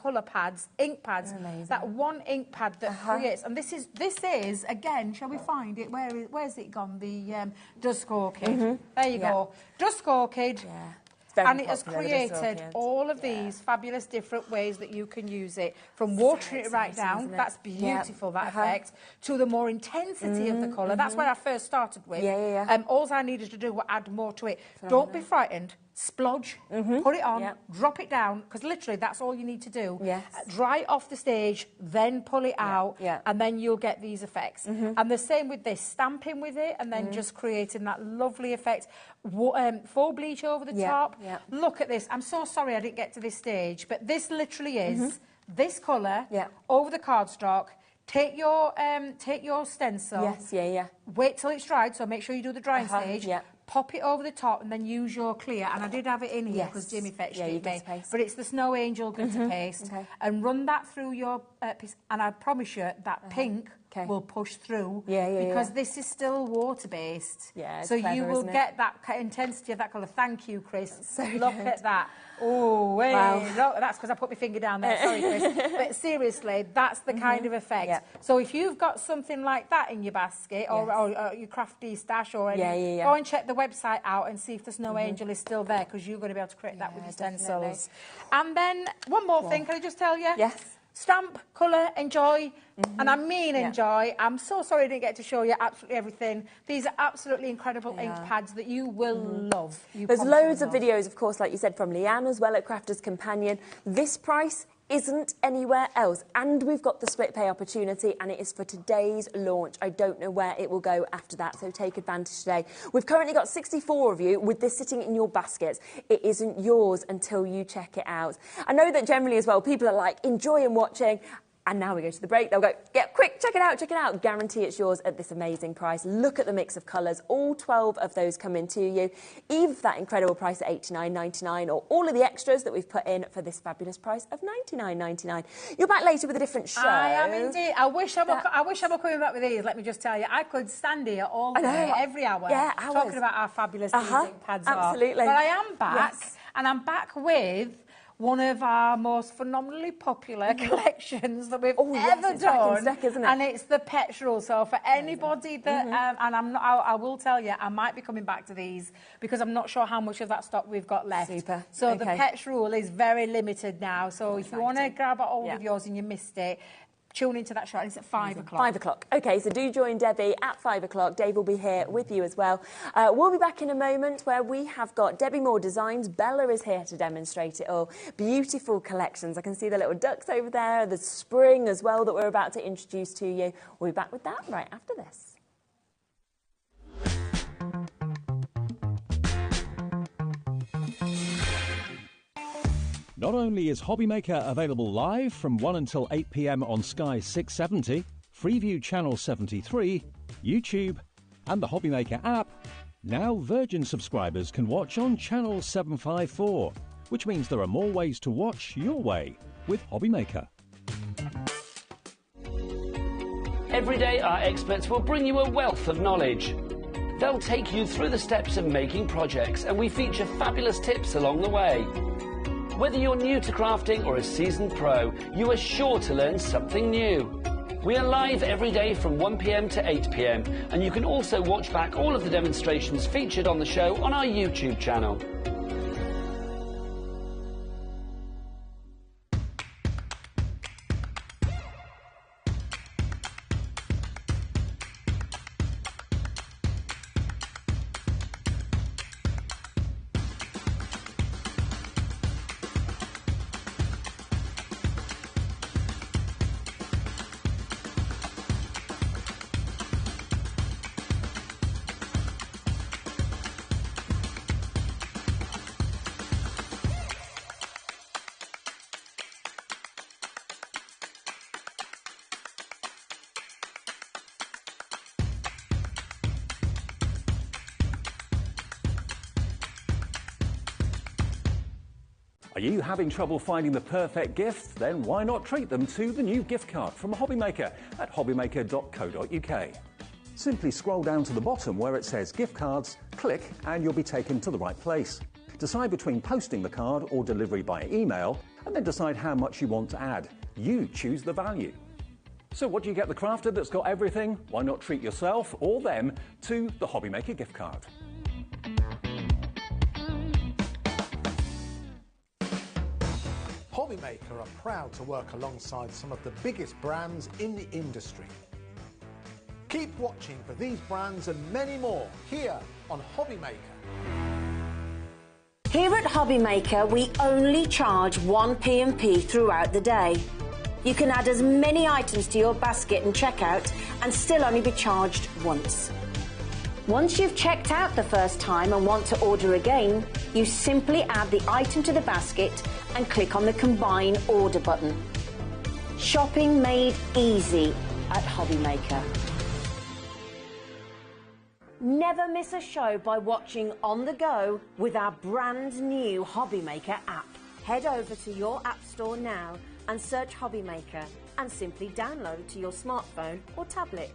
colour pads, ink pads. That one ink pad that creates... And this is, again, shall we find it? Where's it gone? The dust orchid. There you go. Dust orchid, and it has created all of these fabulous different ways that you can use it, from watering it right down, that's beautiful, that effect, to the more intensity of the colour. That's where I first started with. All I needed to do was add more to it. Don't be frightened. Splodge, put it on, drop it down, because literally that's all you need to do. Dry it off the stage, then pull it out, and then you'll get these effects. And the same with this, stamping with it, and then just creating that lovely effect. Full bleach over the top. Look at this. I'm so sorry I didn't get to this stage, but this literally is this colour over the cardstock. Take your stencil. Wait till it's dried, so make sure you do the drying stage. Pop it over the top and then use your clear. And I did have it in here because Jimmy fetched it me. But it's the Snow Angel glitter paste. And run that through your piece. And I promise you that pink will push through because this is still water-based. So clever, you will get that intensity of that colour. Thank you, Chris. So look at that. Oh, wow. That's because I put my finger down there. Sorry, Chris. But seriously, that's the kind of effect. So if you've got something like that in your basket or your crafty stash or anything, go and check the website out and see if the Snow Angel is still there, because you're going to be able to create that with your stencils. And then one more thing, can I just tell you? Stamp, colour, enjoy, and I mean enjoy. I'm so sorry I didn't get to show you absolutely everything. These are absolutely incredible ink pads that you will love.
There's loads of videos, of course, like you said, from Leanne as well at Crafter's Companion. This price isn't anywhere else, and we've got the split pay opportunity, and it is for today's launch. I don't know where it will go after that, so take advantage today. We've currently got 64 of you with this sitting in your baskets. It isn't yours until you check it out. I know that generally as well, people are like enjoying watching. And now we go to the break. They'll go, quick, check it out. Guarantee it's yours at this amazing price. Look at the mix of colours. All 12 of those come into you. Either for that incredible price at $89.99 or all of the extras that we've put in for this fabulous price of $99.99. You're back later with a different show.
I am indeed. I wish I were coming back with these. Let me just tell you, I could stand here all day, every hour, talking about how fabulous these ink pads are.
Absolutely.
But I am back, and I'm back with one of our most phenomenally popular collections that we've ever done,
isn't it?
And it's the petrol. So for anybody that, and I will tell you, I might be coming back to these because I'm not sure how much of that stock we've got left. So the petrol is very limited now. So if you want to grab a hold of yours and you missed it, tune into that show. It's at 5 o'clock.
5 o'clock. OK, so do join Debbie at 5 o'clock. Dave will be here with you as well. We'll be back in a moment where we have got Debbie Moore Designs. Bella is here to demonstrate it all. Beautiful collections. I can see the little ducks over there, the spring as well that we're about to introduce to you. We'll be back with that right after this.
Not only is HobbyMaker available live from 1 until 8 p.m. on Sky 670, Freeview Channel 73, YouTube, and the HobbyMaker app, Now Virgin subscribers can watch on channel 754, which means there are more ways to watch your way with HobbyMaker.
Every day our experts will bring you a wealth of knowledge. They'll take you through the steps of making projects, and we feature fabulous tips along the way. Whether you're new to crafting or a seasoned pro, you are sure to learn something new. We are live every day from 1 p.m. to 8 p.m, and you can also watch back all of the demonstrations featured on the show on our YouTube channel.
Are you having trouble finding the perfect gift? Then why not treat them to the new gift card from HobbyMaker at hobbymaker.co.uk. Simply scroll down to the bottom where it says gift cards, click and you'll be taken to the right place. Decide between posting the card or delivery by email, and then decide how much you want to add. You choose the value. So what do you get the crafter that's got everything? Why not treat yourself or them to the HobbyMaker gift card?
HobbyMaker are proud to work alongside some of the biggest brands in the industry. Keep watching for these brands and many more here on HobbyMaker.
Here at HobbyMaker, we only charge 1 P&P throughout the day. You can add as many items to your basket and checkout and still only be charged once. Once you've checked out the first time and want to order again, you simply add the item to the basket and click on the Combine Order button. Shopping made easy at HobbyMaker. Never miss a show by watching on the go with our brand new HobbyMaker app. Head over to your app store now and search HobbyMaker and simply download to your smartphone or tablet.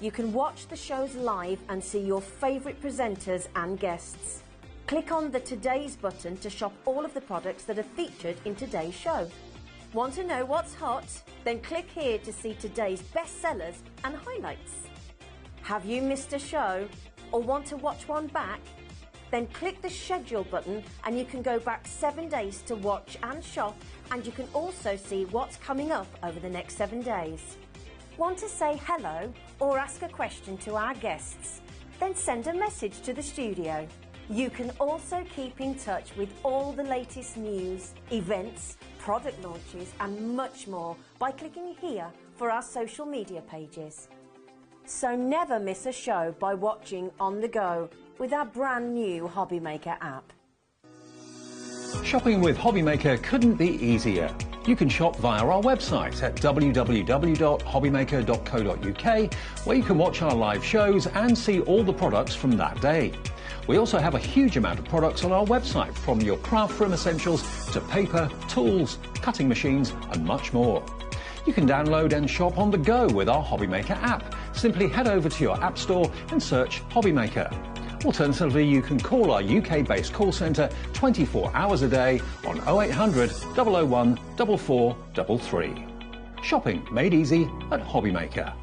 You can watch the shows live and see your favourite presenters and guests. Click on the Today's button to shop all of the products that are featured in today's show. Want to know what's hot? Then click here to see today's bestsellers and highlights. Have you missed a show or want to watch one back? Then click the Schedule button and you can go back 7 days to watch and shop, and you can also see what's coming up over the next 7 days. Want to say hello or ask a question to our guests? Then send a message to the studio. You can also keep in touch with all the latest news, events, product launches and much more by clicking here for our social media pages. So never miss a show by watching on the go with our brand new HobbyMaker app.
Shopping with HobbyMaker couldn't be easier. You can shop via our website at www.hobbymaker.co.uk, where you can watch our live shows and see all the products from that day. We also have a huge amount of products on our website, from your craft room essentials to paper, tools, cutting machines and much more. You can download and shop on the go with our HobbyMaker app. Simply head over to your app store and search HobbyMaker. Alternatively, you can call our UK-based call centre 24 hours a day on 0800 001 4433. Shopping made easy at HobbyMaker.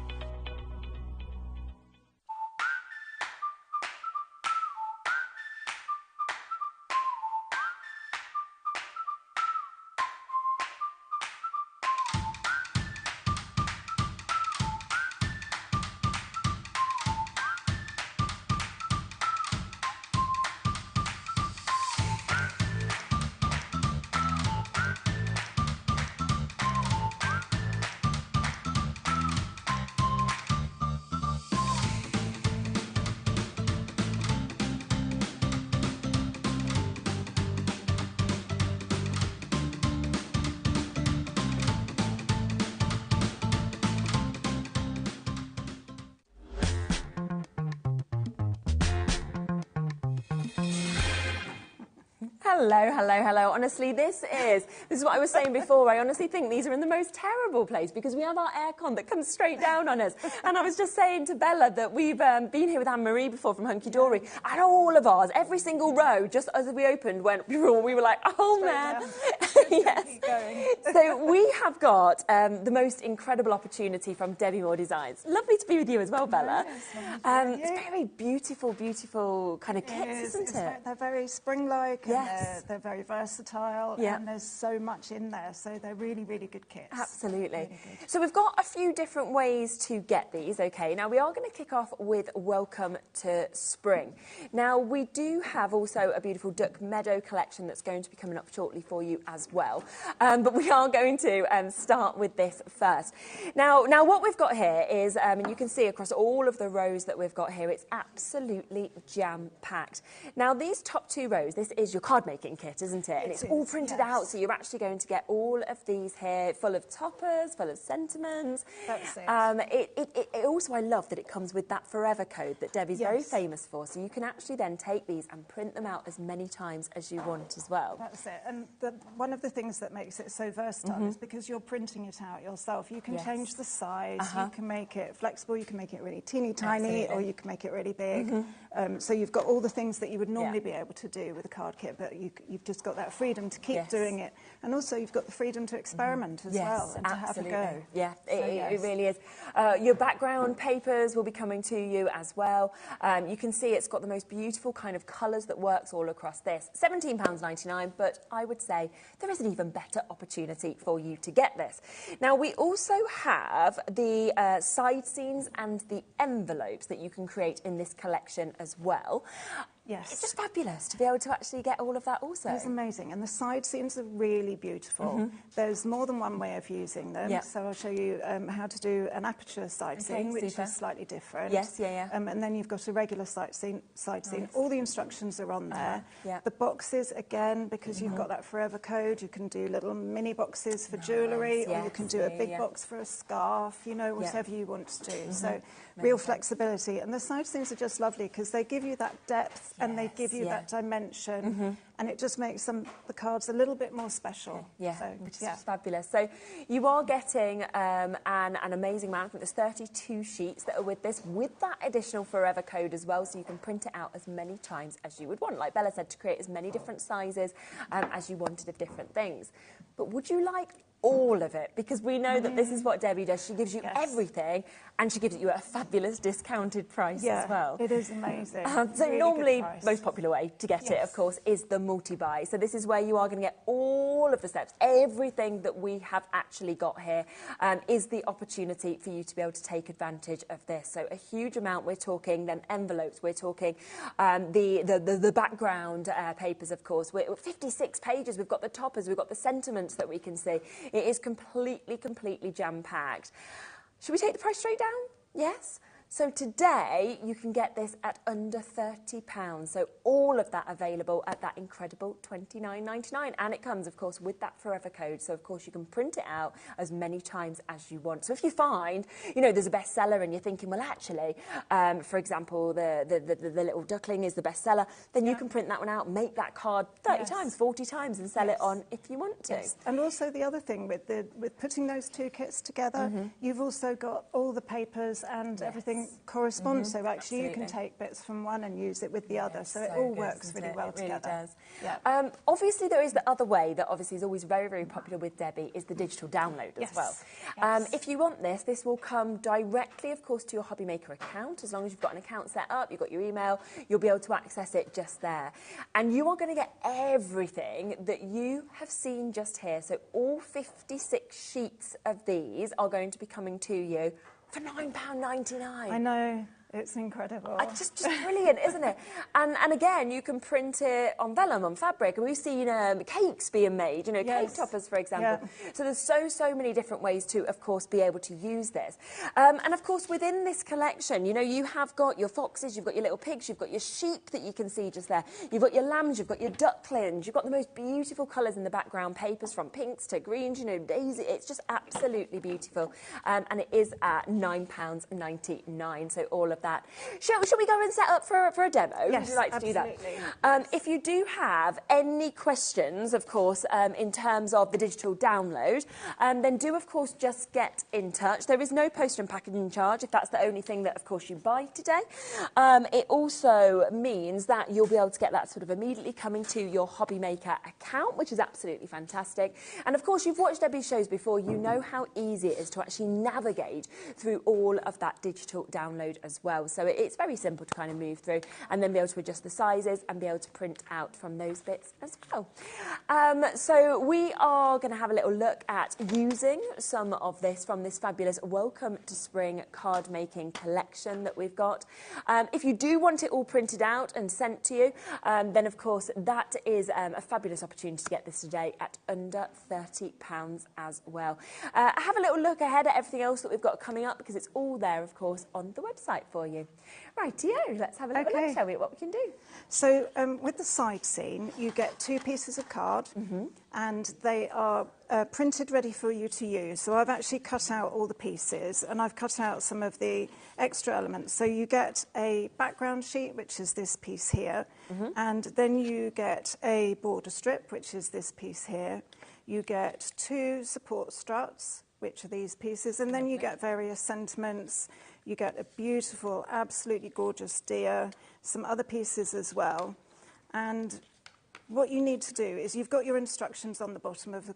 Hello, hello, hello. Honestly, this is what I was saying before. I honestly think these are in the most terrible place because we have our aircon that comes straight down on us. And I was just saying to Bella that we've been here with Anne-Marie before from Hunky Dory, and all of ours, every single row, just as we opened, we were like, oh man. Yes. So we have got the most incredible opportunity from Debbie Moore Designs. Lovely to be with you as well, Bella. It's very beautiful, beautiful kind of kits, isn't it?
They're very spring-like,
yes.
and they're very versatile, and there's so much in there, so they're really, really good kits.
Absolutely.
Really good.
So we've got a few different ways to get these, okay? Now, we are going to kick off with Welcome to Spring. Now, we do have also a beautiful Duck Meadow collection that's going to be coming up shortly for you as well, but we are going to start with this first. Now, what we've got here is, and you can see across all of the rows that we've got here, it's absolutely jam-packed. Now, these top two rows, this is your card making kit, isn't it? And it's all printed out, so you're actually going to get all of these here full of toppers, full of sentiments.
That's it.
It also, I love that it comes with that forever code that Debbie's very famous for, so you can actually then take these and print them out as many times as you want as well.
That's it. And one of the things that makes it so versatile is because you're printing it out yourself. You can change the size, you can make it flexible, you can make it really teeny tiny, or you can make it really big. So you've got all the things that you would normally be able to do with a card kit, but you've just got that freedom to keep doing it. And also you've got the freedom to experiment as well and to have a go.
Yeah, it really is. Your background papers will be coming to you as well. You can see it's got the most beautiful kind of colours that works all across this. £17.99, but I would say there is an even better opportunity for you to get this. Now, we also have the side seams and the envelopes that you can create in this collection as well.
Yes.
It's just fabulous to be able to actually get all of that also.
It's amazing. And the side seams are really beautiful. There's more than one way of using them. So I'll show you how to do an aperture side seam, which is slightly different.
Yes,
and then you've got a regular side seam. All the instructions are on there. The boxes, again, because you've got that forever code, you can do little mini boxes for jewellery, or you can do a big box for a scarf, you know, whatever you want to do. So real flexibility. And the side seams are just lovely because they give you that depth and they give you that dimension, and it just makes the cards a little bit more special.
Which is fabulous. So you are getting an amazing amount. I think there's 32 sheets that are with this, with that additional forever code as well, so you can print it out as many times as you would want. Like Bella said, to create as many different sizes as you wanted of different things. But would you like all of it? Because we know that this is what Debbie does. She gives you everything, and she gives it you at a fabulous discounted price as well.
It is amazing.
So really normally, most popular way to get it, of course, is the multi-buy. So this is where you are going to get all of the steps. Everything that we have actually got here is the opportunity for you to be able to take advantage of this. So a huge amount. We're talking then envelopes. We're talking the background papers, of course. We're 56 pages. We've got the toppers. We've got the sentiments that we can see. It is completely jam-packed. Should we take the price straight down? Yes? So today, you can get this at under £30. So all of that available at that incredible $29.99. And it comes, of course, with that forever code. So, of course, you can print it out as many times as you want. So if you find, you know, there's a bestseller and you're thinking, well, actually, for example, the little duckling is the bestseller, then you can print that one out, make that card 30 times, 40 times and sell it on if you want to.
And also the other thing with putting those two kits together, you've also got all the papers and everything corresponds, so actually you can take bits from one and use it with the other, so it all works really well together.
Does. Obviously there is the other way that obviously is always very popular with Debbie, is the digital download as well. If you want this will come directly, of course, to your HobbyMaker account. As long as you've got an account set up, you've got your email, you'll be able to access it just there. And you are going to get everything that you have seen just here. So all 56 sheets of these are going to be coming to you for £9.99.
I know. It's incredible.
Just brilliant, isn't it? And again, you can print it on vellum, on fabric. And we've seen cakes being made, you know, cake toppers, for example. So there's so many different ways to, of course, be able to use this. And, of course, within this collection, you know, you have got your foxes, you've got your little pigs, you've got your sheep that you can see just there. You've got your lambs, you've got your ducklings, you've got the most beautiful colours in the background papers, from pinks to greens, you know, daisy. It's just absolutely beautiful. And it is at £9.99. So all of that. Shall we go and set up for a demo?
Yes,
Would you like to
absolutely.
do that? If you do have any questions, of course, in terms of the digital download, then do, of course, just get in touch. There is no post and packaging charge if that's the only thing that, of course, you buy today. It also means that you'll be able to get that sort of immediately coming to your HobbyMaker account, which is absolutely fantastic. And, of course, you've watched Debbie's shows before. You know how easy it is to actually navigate through all of that digital download as well. So it's very simple to kind of move through and then be able to adjust the sizes and be able to print out from those bits as well. So we are going to have a little look at using some of this from this fabulous Welcome to Spring card making collection that we've got. If you do want it all printed out and sent to you, then of course that is a fabulous opportunity to get this today at under £30 as well. Have a little look ahead at everything else that we've got coming up, because it's all there, of course, on the website for you. Rightio, let's have a little look, shall we, at what we can do.
So with the side scene, you get 2 pieces of card, and they are printed ready for you to use. So I've actually cut out all the pieces, and I've cut out some of the extra elements. So you get a background sheet, which is this piece here, and then you get a border strip, which is this piece here. You get 2 support struts, which are these pieces, and then you get various sentiments. You get a beautiful, absolutely gorgeous deer, some other pieces as well. And what you need to do is you've got your instructions on the bottom of the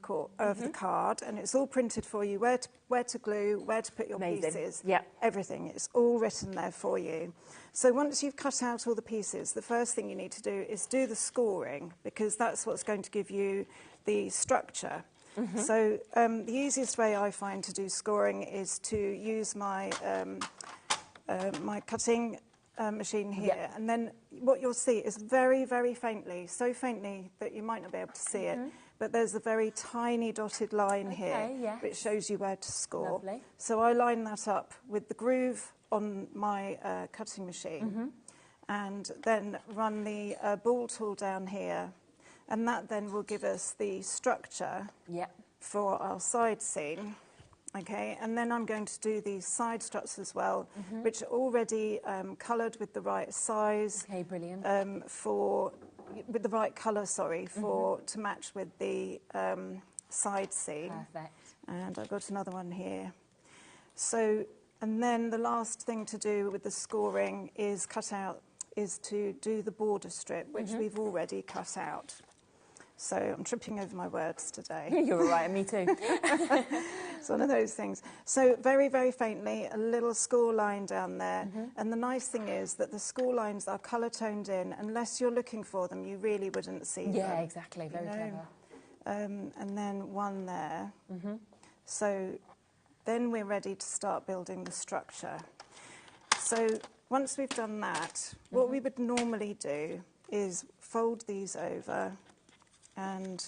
card, and it's all printed for you, where to glue, where to put your pieces, everything. It's all written there for you. So once you've cut out all the pieces, the first thing you need to do is do the scoring, because that's what's going to give you the structure. So the easiest way I find to do scoring is to use my my cutting machine here, and then what you'll see is very, very faintly, so faintly that you might not be able to see it, but there's a very tiny dotted line here which shows you where to score.
Lovely.
So I line that up with the groove on my cutting machine, and then run the ball tool down here, and that then will give us the structure for our side scene. Okay, and then I'm going to do these side struts as well, which are already coloured with the right size.
Okay, brilliant.
With the right colour, sorry, to match with the side scene.
Perfect.
And I've got another one here. So, and then the last thing to do with the scoring is to do the border strip, which we've already cut out. So I'm tripping over my words today.
You're all right, me too.
It's one of those things. So very, very faintly, a little score line down there. And the nice thing is that the score lines are colour toned in. Unless you're looking for them, you really wouldn't see them.
Yeah, exactly. Very clever.
And then one there. So then we're ready to start building the structure. So once we've done that, what we would normally do is fold these over. And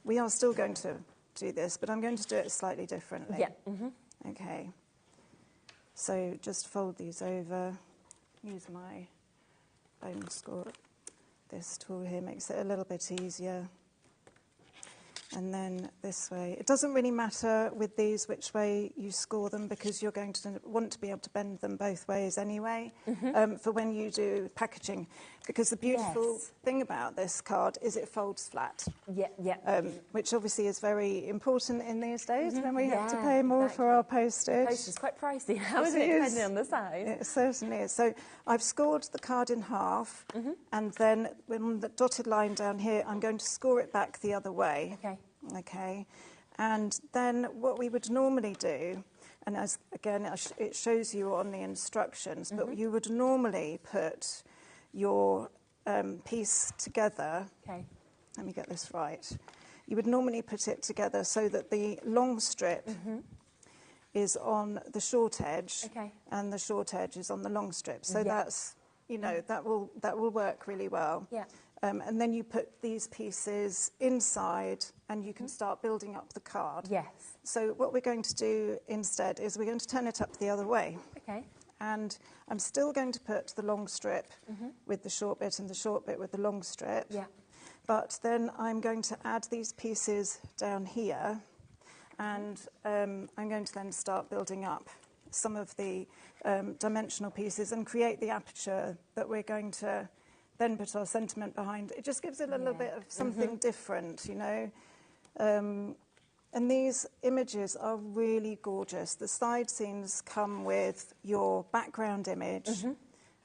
we are still going to do this, but I'm going to do it slightly differently.
Yeah.
Okay. So just fold these over. Use my bone score. This tool here makes it a little bit easier. And then this way. It doesn't really matter with these which way you score them, because you're going to want to be able to bend them both ways anyway for when you do packaging. Because the beautiful thing about this card is it folds flat. Which obviously is very important in these days when we have to pay more for our postage.
Postage is quite pricey now, isn't it, depending on the size?
It certainly is. So I've scored the card in half, and then on the dotted line down here, I'm going to score it back the other way. Okay. And then what we would normally do, and as again it shows you on the instructions, but you would normally put your piece together. Let me get this right. You would normally put it together so that the long strip is on the short edge, and the short edge is on the long strip. So that's, you know, that will work really well. And then you put these pieces inside, and you can start building up the card. So what we're going to do instead is we're going to turn it up the other way. And I'm still going to put the long strip with the short bit, and the short bit with the long strip. But then I'm going to add these pieces down here, and I'm going to then start building up. some of the dimensional pieces and create the aperture that we're going to then put our sentiment behind. It just gives it a little bit of something different, you know. And these images are really gorgeous. The side scenes come with your background image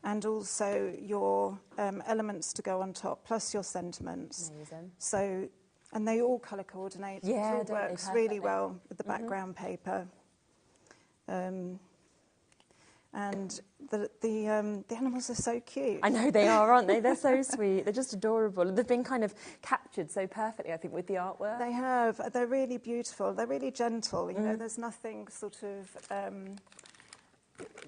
and also your elements to go on top, plus your sentiments.
Amazing.
So, and they all colour coordinate.
Yeah,
it all works really well with the background paper. And the animals are so cute.
I know they are, aren't they? They're so sweet. They're just adorable. They've been kind of captured so perfectly, I think, with the artwork.
They have. They're really beautiful. They're really gentle. You know, there's nothing sort of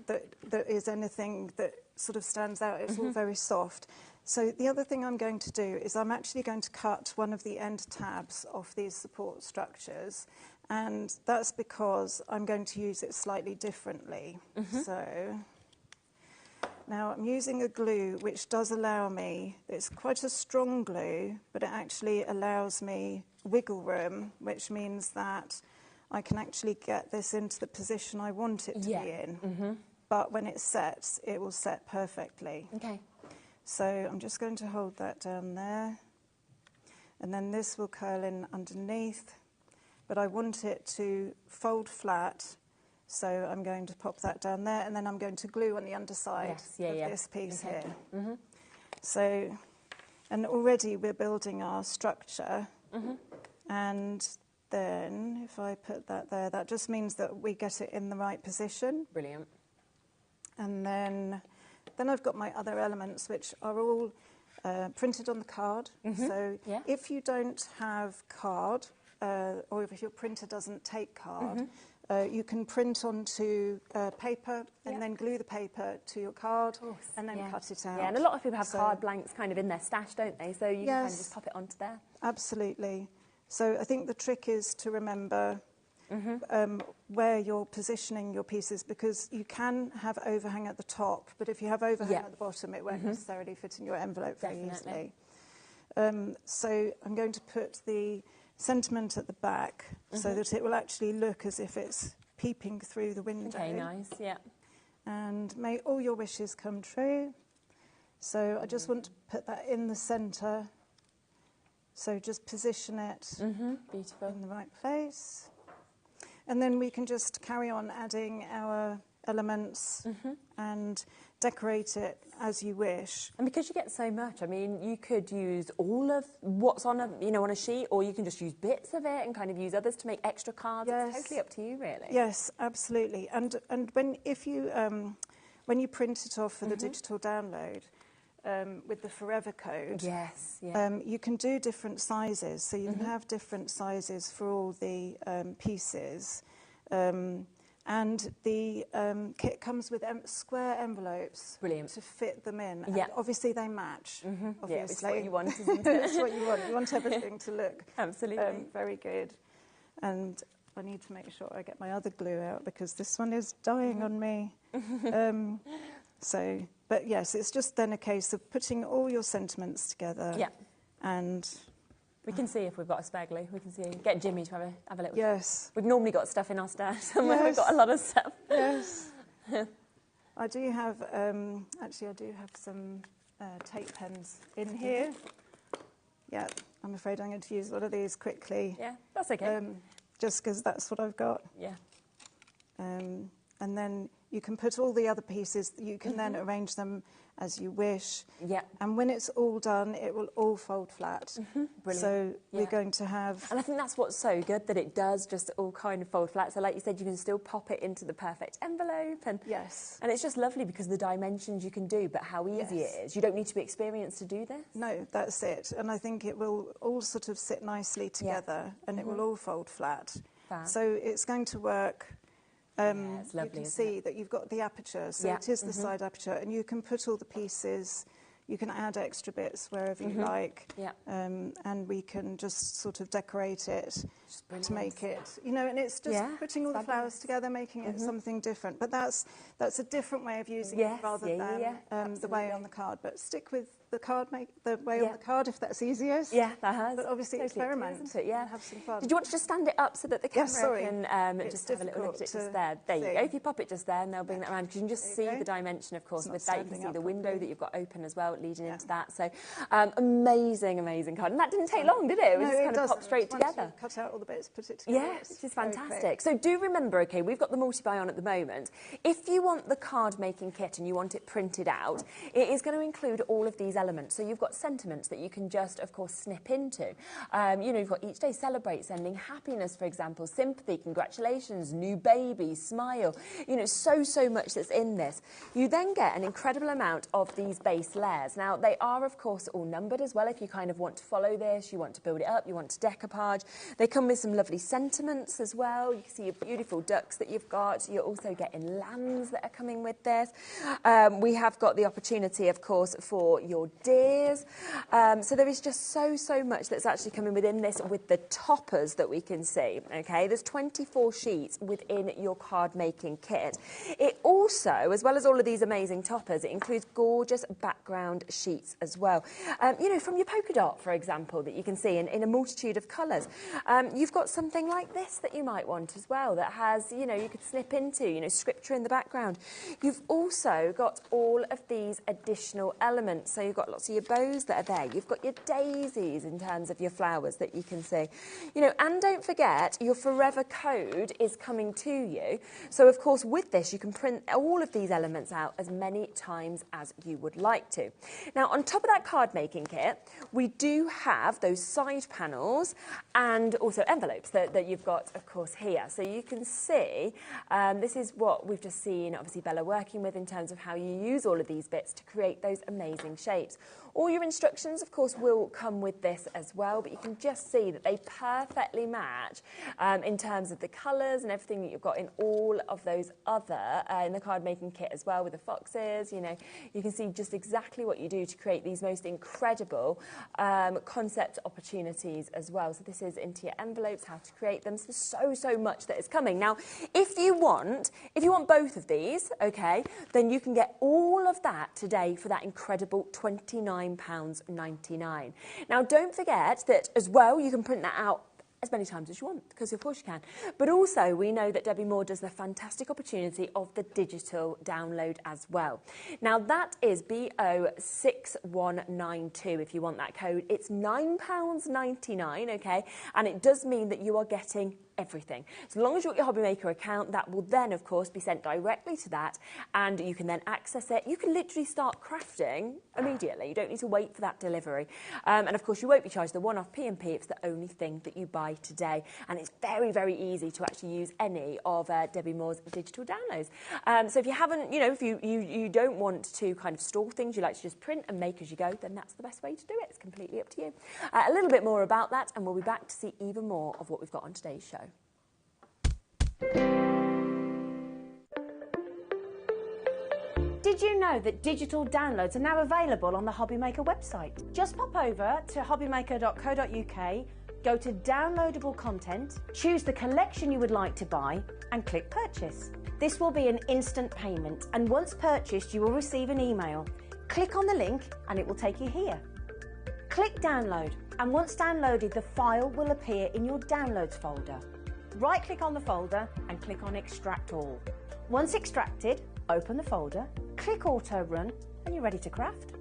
that is anything that sort of stands out. It's all very soft. So the other thing I'm going to do is I'm actually going to cut one of the end tabs off these support structures. And that's because I'm going to use it slightly differently. So now I'm using a glue which does allow me, it's quite a strong glue, but it actually allows me wiggle room, which means that I can actually get this into the position I want it to be in. But when it sets, it will set perfectly.
Okay.
So I'm just going to hold that down there. And then this will curl in underneath. But I want it to fold flat, so I'm going to pop that down there, and then I'm going to glue on the underside of this piece here. So, and already we're building our structure, and then if I put that there, that just means that we get it in the right position.
Brilliant.
And then I've got my other elements, which are all printed on the card. So if you don't have card, or if your printer doesn't take card, you can print onto paper and then glue the paper to your card and then cut it out.
Yeah, and a lot of people have card blanks kind of in their stash, don't they? So you can kind of just pop it onto there.
Absolutely. So I think the trick is to remember where you're positioning your pieces, because you can have overhang at the top, but if you have overhang at the bottom, it won't necessarily fit in your envelope very easily. So I'm going to put the sentiment at the back so that it will actually look as if it's peeping through the window.
Okay, nice, yeah.
And may all your wishes come true. So I just want to put that in the centre. So just position it
Beautiful.
in the right place. And then we can just carry on adding our elements and decorate it as you wish.
And because you get so much, I mean, you could use all of what's on a, you know, on a sheet, or you can just use bits of it and kind of use others to make extra cards.
Yes.
It's totally up to you, really.
Yes, absolutely. And when you print it off for the digital download with the Forever code, you can do different sizes. So you can have different sizes for all the pieces. And the kit comes with square envelopes to fit them in. And obviously they match, obviously.
Yeah, it's what you want, isn't it?
It's what you want. You want everything to look
absolutely
very good. And I need to make sure I get my other glue out, because this one is dying on me. But yes, it's just then a case of putting all your sentiments together. And
we can see if we've got a spare glue. We can see. Get Jimmy to have a little.
Yes.
We've normally got stuff in our stash somewhere. We've got a lot of stuff.
Yes. I do have, actually I do have some tape pens in here. Yeah, I'm afraid I'm going to use one of these quickly.
Yeah, that's okay.
Just because that's what I've got.
Yeah.
And then you can put all the other pieces, you can then arrange them as you wish.
Yeah.
And when it's all done, it will all fold flat.
Brilliant.
So we're going to have...
And I think that's what's so good, that it does just all kind of fold flat. So like you said, you can still pop it into the perfect envelope. And
yes.
And it's just lovely because of the dimensions you can do, but how easy it is. You don't need to be experienced to do this.
No, that's it. And I think it will all sort of sit nicely together and it will all fold flat.
Fab.
So it's going to work...
it's lovely,
you can see that you've got the aperture, so it is the side aperture, and you can put all the pieces, you can add extra bits wherever you like, and we can just sort of decorate it to make it, you know, and it's just putting all the flowers together, making it something different. But that's a different way of using it rather than the way on the card. But stick with the way on the card if that's easiest.
Yeah, that has.
But obviously
totally
experiment,
isn't it? Yeah.
and have some fun.
Did you want to just stand it up so that the camera
sorry.
can just have a little look at it just there? There you go. If you pop it just there, and they'll bring that around, because you can just see the dimension, of course. With that, you can see the window that you've got open as well, leading into that. So, amazing, amazing card. And that didn't take long, did it? It was just kind of popped straight together.
Cut out all the bits, put it together.
Yeah, which is fantastic. So do remember, okay, we've got the multi-buy on at the moment. If you want the card making kit and you want it printed out, it is going to include all of these elements. So you've got sentiments that you can just, of course, snip into. You know, you've got each day celebrate, sending happiness, for example, sympathy, congratulations, new baby, smile. You know, so much that's in this. You then get an incredible amount of these base layers. Now, they are, of course, all numbered as well. If you kind of want to follow this, you want to build it up, you want to decoupage. They come with some lovely sentiments as well. You can see your beautiful ducks that you've got. You're also getting lambs that are coming with this. We have got the opportunity, of course, for your deers. So there is just so much that's actually coming within this with the toppers that we can see. Okay, there's 24 sheets within your card making kit. It also, as well as all of these amazing toppers, it includes gorgeous background sheets as well. You know, from your polka dot, for example, that you can see in a multitude of colours. You've got something like this that you might want as well, that has, you know, you could snip into, you know, scripture in the background. You've also got all of these additional elements. So you've got lots of your bows that are there. You've got your daisies in terms of your flowers that you can see. You know, and don't forget, your forever code is coming to you. So, of course, with this, you can print all of these elements out as many times as you would like to. Now, on top of that card making kit, we do have those side panels and also envelopes that you've got, of course, here. So you can see, this is what we've just seen, obviously, Bella working with in terms of how you use all of these bits to create those amazing shapes. All your instructions, of course, will come with this as well, but you can just see that they perfectly match in terms of the colours and everything that you've got in all of those other, in the card making kit as well with the foxes. You know, you can see just exactly what you do to create these most incredible concept opportunities as well. So this is into your envelopes, how to create them. So there's so much that is coming. Now, if you want both of these, okay, then you can get all of that today for that incredible £29.99. Now, don't forget that as well, you can print that out as many times as you want, because of course you can. But also, we know that Debbie Moore does the fantastic opportunity of the digital download as well. Now, that is BO6192 if you want that code. It's £9.99, okay? And it does mean that you are getting everything. So long as you've got your HobbyMaker account, that will then, of course, be sent directly to that, and you can then access it. You can literally start crafting immediately. You don't need to wait for that delivery. And, of course, you won't be charged the one-off P&P. It's the only thing that you buy today. And it's very, very easy to actually use any of Debbie Moore's digital downloads. So if you haven't, you know, if you don't want to kind of store things, you like to just print and make as you go, then that's the best way to do it. It's completely up to you. A little bit more about that, and we'll be back to see even more of what we've got on today's show.
Did you know that digital downloads are now available on the HobbyMaker website? Just pop over to hobbymaker.co.uk, go to downloadable content, choose the collection you would like to buy, and click purchase. This will be an instant payment, and once purchased, you will receive an email. Click on the link and it will take you here. Click download, and once downloaded, the file will appear in your downloads folder. Right-click on the folder and click on Extract All. Once extracted, open the folder, click Auto Run, and you're ready to craft.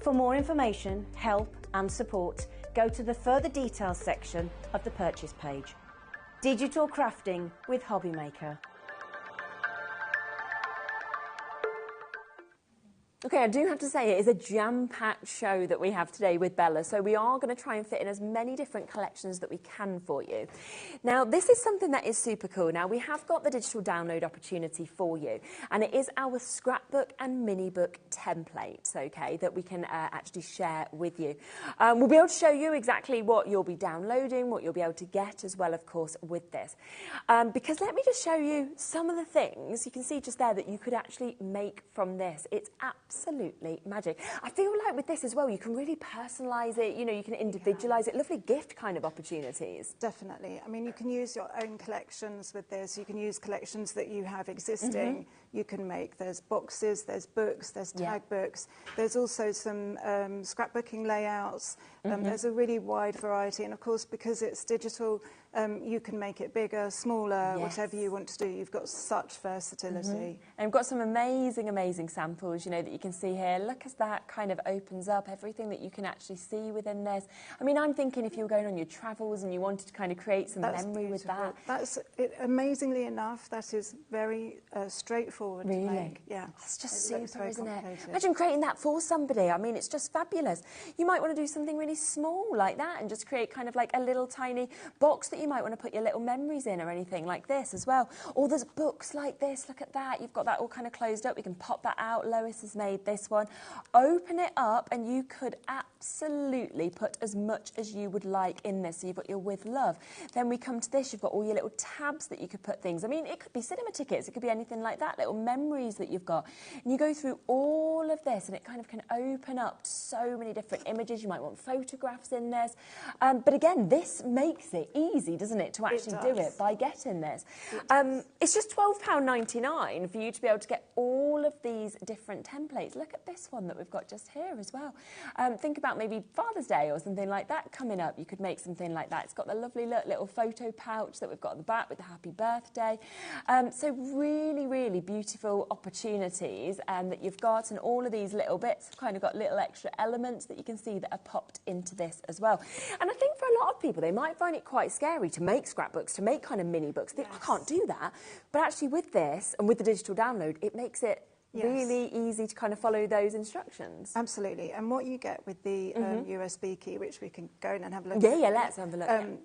For more information, help and support, go to the Further Details section of the purchase page. Digital crafting with HobbyMaker.
Okay, I do have to say it is a jam-packed show that we have today with Bella, so we are going to try and fit in as many different collections that we can for you. Now, this is something that is super cool. Now, we have got the digital download opportunity for you, and it is our scrapbook and mini book templates, okay, that we can actually share with you. We'll be able to show you exactly what you'll be downloading, what you'll be able to get as well, of course, with this. Because let me just show you some of the things you can see just there that you could actually make from this. It's absolutely magic. I feel like with this as well, you can really personalise it, you know, you can individualise it. Lovely gift kind of opportunities.
Definitely. I mean, you can use your own collections with this. You can use collections that you have existing you can make. There's boxes, there's books, there's tag books. There's also some scrapbooking layouts. There's a really wide variety. And of course, because it's digital, you can make it bigger, smaller, whatever you want to do. You've got such versatility.
And we've got some amazing, amazing samples, you know, that you can see here. Look as that kind of opens up, everything that you can actually see within this. I mean, I'm thinking if you were going on your travels and you wanted to kind of create some memory with that.
That's it, amazingly enough, that is very straightforward to make. Yeah.
It's just super, isn't it? Imagine creating that for somebody. I mean, it's just fabulous. You might want to do something really small like that and just create kind of like a little tiny box that you might want to put your little memories in or anything like this as well. Or there's books like this. Look at that. You've got that all kind of closed up. We can pop that out. Lois has made this one. Open it up and you could absolutely put as much as you would like in this. So you've got your with love. Then we come to this. You've got all your little tabs that you could put things. I mean, it could be cinema tickets. It could be anything like that. Little memories that you've got. And you go through all of this and it kind of can open up to so many different images. You might want photographs in this. But again, this makes it easy, doesn't it, to actually do it by getting this. It's just £12.99 for you to be able to get all of these different templates. Look at this one that we've got just here as well. Think about maybe Father's Day or something like that coming up. You could make something like that. It's got the lovely little photo pouch that we've got at the back with the happy birthday. So really, really beautiful opportunities that you've got, and all of these little bits have kind of got little extra elements that you can see that are popped into this as well. And I think for a lot of people, they might find it quite scary to make scrapbooks, to make kind of mini books. They think, I can't do that. But actually with this and with the digital download, it makes it really easy to kind of follow those instructions.
Absolutely. And what you get with the USB key, which we can go in and have a look at.
Yeah, let's have a look.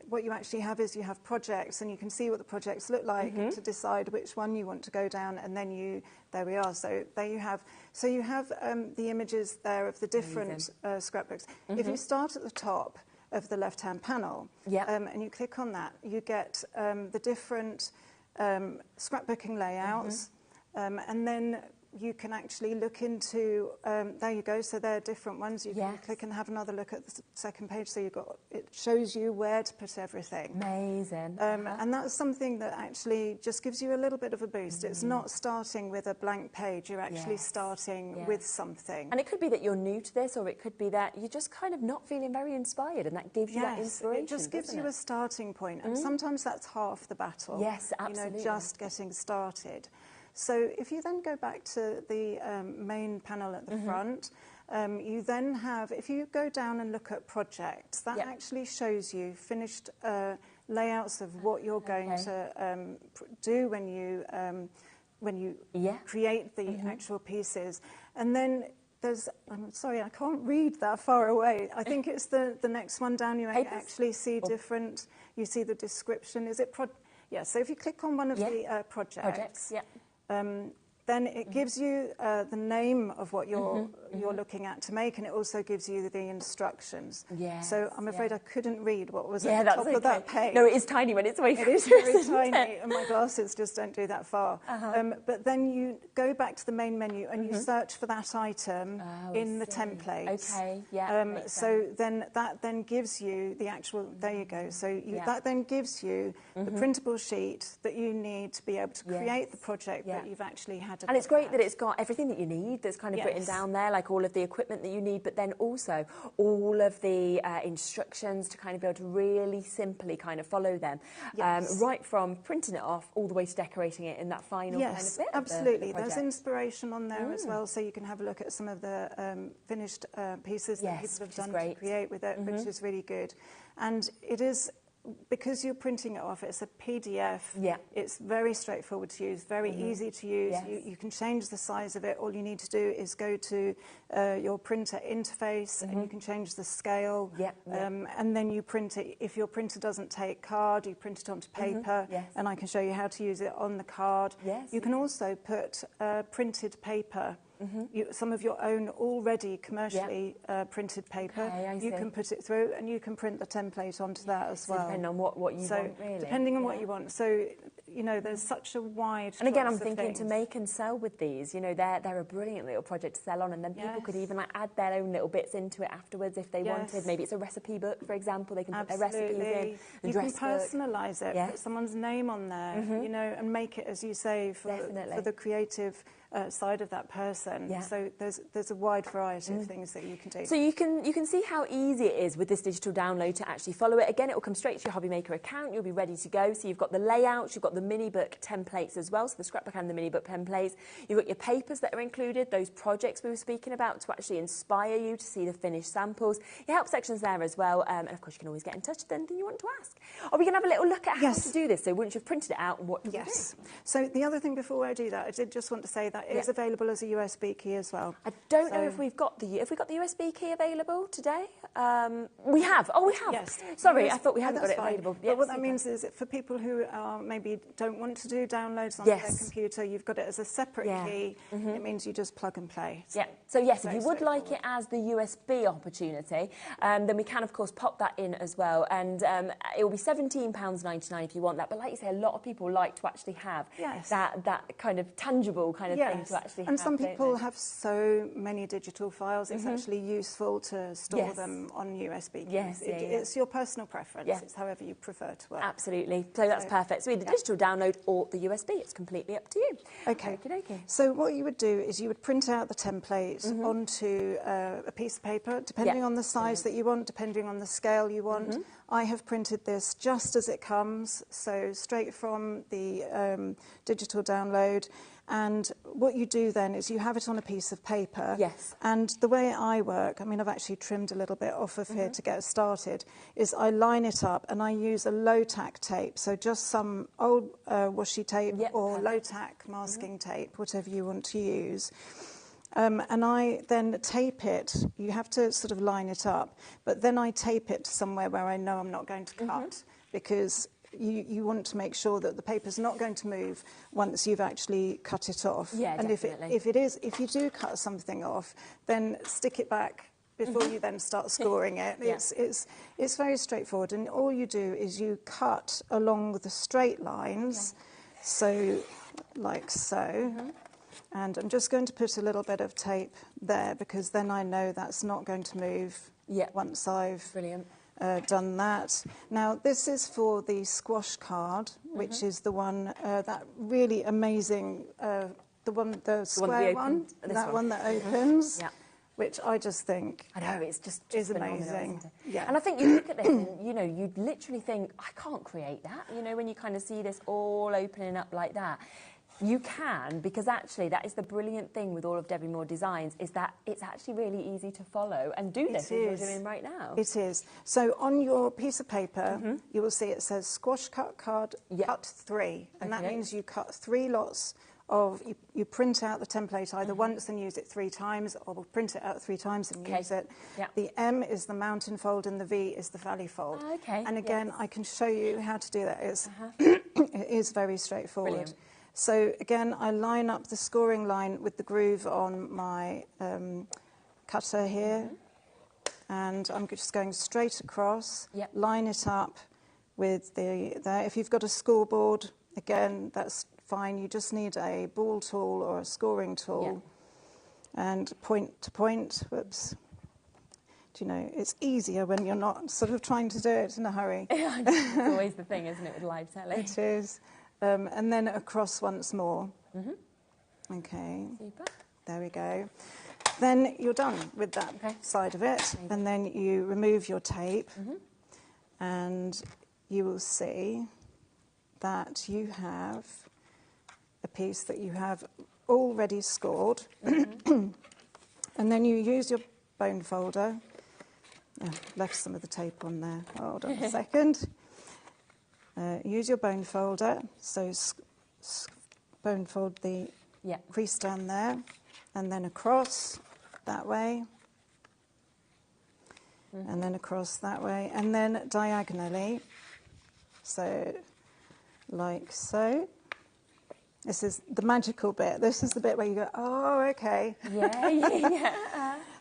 What you actually have is you have projects, and you can see what the projects look like to decide which one you want to go down, and then there we are. So there you have. So you have the images there of the different scrapbooks. If you start at the top of the left-hand panel, and you click on that, you get the different scrapbooking layouts, and then you can actually look into, there you go, so there are different ones. You can click and have another look at the second page, so it shows you where to put everything.
Amazing.
And that's something that actually just gives you a little bit of a boost. It's not starting with a blank page, you're actually starting with something.
And it could be that you're new to this, or it could be that you're just kind of not feeling very inspired, and that gives you that inspiration.
It just gives you a starting point, and sometimes that's half the battle.
Yes, absolutely.
You know, just getting started. So if you then go back to the main panel at the front, you then have, if you go down and look at projects, that actually shows you finished layouts of what you're going to do when you create the actual pieces. And then there's, I'm sorry, I can't read that far away. I think it's the next one down. You actually see different, you see the description. Is it, so if you click on one of the projects, then it gives you the name of what you're looking at to make, and it also gives you the instructions. So I'm afraid I couldn't read what was at the top of that page.
No, it is tiny when it's away from
you. It is very tiny, and my glasses just don't do that far. But then you go back to the main menu and you search for that item in the templates. So then that then gives you the actual, there you go. So that then gives you the printable sheet that you need to be able to create the project that you've actually had.
And it's great that it's got everything that you need that's kind of written down there, like all of the equipment that you need, but then also all of the instructions to kind of be able to really simply kind of follow them, right from printing it off all the way to decorating it in that final kind of bit.
Absolutely. There's inspiration on there as well, so you can have a look at some of the finished pieces that people have done to create with it, which is really good. And it is, because you're printing it off, it's a PDF. It's very straightforward to use, very easy to use. You can change the size of it. All you need to do is go to your printer interface and you can change the scale. And then you print it. If your printer doesn't take card, you print it onto paper, and I can show you how to use it on the card. You can also put printed paper. Some of your own already commercially printed paper, you can put it through, and you can print the template onto that as well.
Depending on what you want, really.
Depending on what you want. So you know, there's such a wide
And again,
choice
I'm
of
thinking
things.
to make and sell with these, you know, they're a brilliant little project to sell on, and then people could even like add their own little bits into it afterwards if they wanted. Maybe it's a recipe book, for example, they can put their recipes in.
You can personalise it, put someone's name on there, you know, and make it, as you say, for the creative side of that person. So there's a wide variety of things that you can do.
So you can see how easy it is with this digital download to actually follow it. Again, it will come straight to your HobbyMaker account. You'll be ready to go. So you've got the layouts, you've got the mini book templates as well, so the scrapbook and the mini book templates. You've got your papers that are included, those projects we were speaking about to actually inspire you to see the finished samples. Your help section's there as well, and of course you can always get in touch with anything you want to ask. Are we going to have a little look at how to do this? So once you've printed it out, what do you do?
So the other thing before I do that, I did just want to say that it is available as a USB key as well.
I don't know if we've got the USB key available today. We have. Oh, we have.
Yes.
Sorry, I thought we hadn't got it available.
But what that means is that for people who maybe don't want to do downloads on their computer, you've got it as a separate key. It means you just plug and play.
So yes, if you would like it as the USB opportunity, then we can of course pop that in as well, and it will be £17.99 if you want that. But like you say, a lot of people like to actually have that kind of tangible kind of thing to actually have.
And some people have so many digital files, it's actually useful to store them on USB keys. It's your personal preference. It's however you prefer to work.
Absolutely. So that's perfect. So either digital download or the USB. It's completely up to you.
Okay. So what you would do is you would print out the templates onto a piece of paper, depending on the size that you want, depending on the scale you want. I have printed this just as it comes, so straight from the digital download. And what you do then is you have it on a piece of paper. And the way I work, I mean, I've actually trimmed a little bit off of here to get us started, is I line it up and I use a low-tack tape, so just some old washi tape or low-tack masking tape, whatever you want to use. And I then tape it. You have to sort of line it up, but then I tape it somewhere where I know I'm not going to cut, because you want to make sure that the paper's not going to move once you've actually cut it off. And if you do cut something off, then stick it back before you then start scoring it. It's very straightforward, and all you do is you cut along the straight lines, so like so. And I'm just going to put a little bit of tape there, because then I know that's not going to move once I've done that. Now, this is for the squash card, which is the one, that really amazing, the square one, that one that opens. Which I just think is amazing.
And I think you look at this and, you know, you'd literally think, I can't create that. You know, when you kind of see this all opening up like that. You can, because actually that is the brilliant thing with all of Debbie Moore Designs, is that it's actually really easy to follow and do this as you're doing right now.
It is. So on your piece of paper, you will see it says squash cut card, cut 3. And that means you cut 3 lots of, you print out the template either once and use it 3 times, or we'll print it out 3 times and use it. The M is the mountain fold and the V is the valley fold. And again, I can show you how to do that. It is very straightforward.
Brilliant.
So again, I line up the scoring line with the groove on my cutter here, and I'm just going straight across, line it up with there. If you've got a scoreboard, again, that's fine. You just need a ball tool or a scoring tool, and point to point. Whoops. Do you know, it's easier when you're not sort of trying to do it in a hurry.
It's always the thing, isn't it, with live telly?
It is. And then across once more. Okay.
Super.
There we go. Then you're done with that side of it. And then you remove your tape, and you will see that you have a piece that you have already scored. And then you use your bone folder. Left some of the tape on there. Hold on a second. Use your bone folder, so bone fold the crease down there, and then across that way, and then across that way, and then diagonally, so like so. This is the magical bit. This is the bit where you go, oh, okay.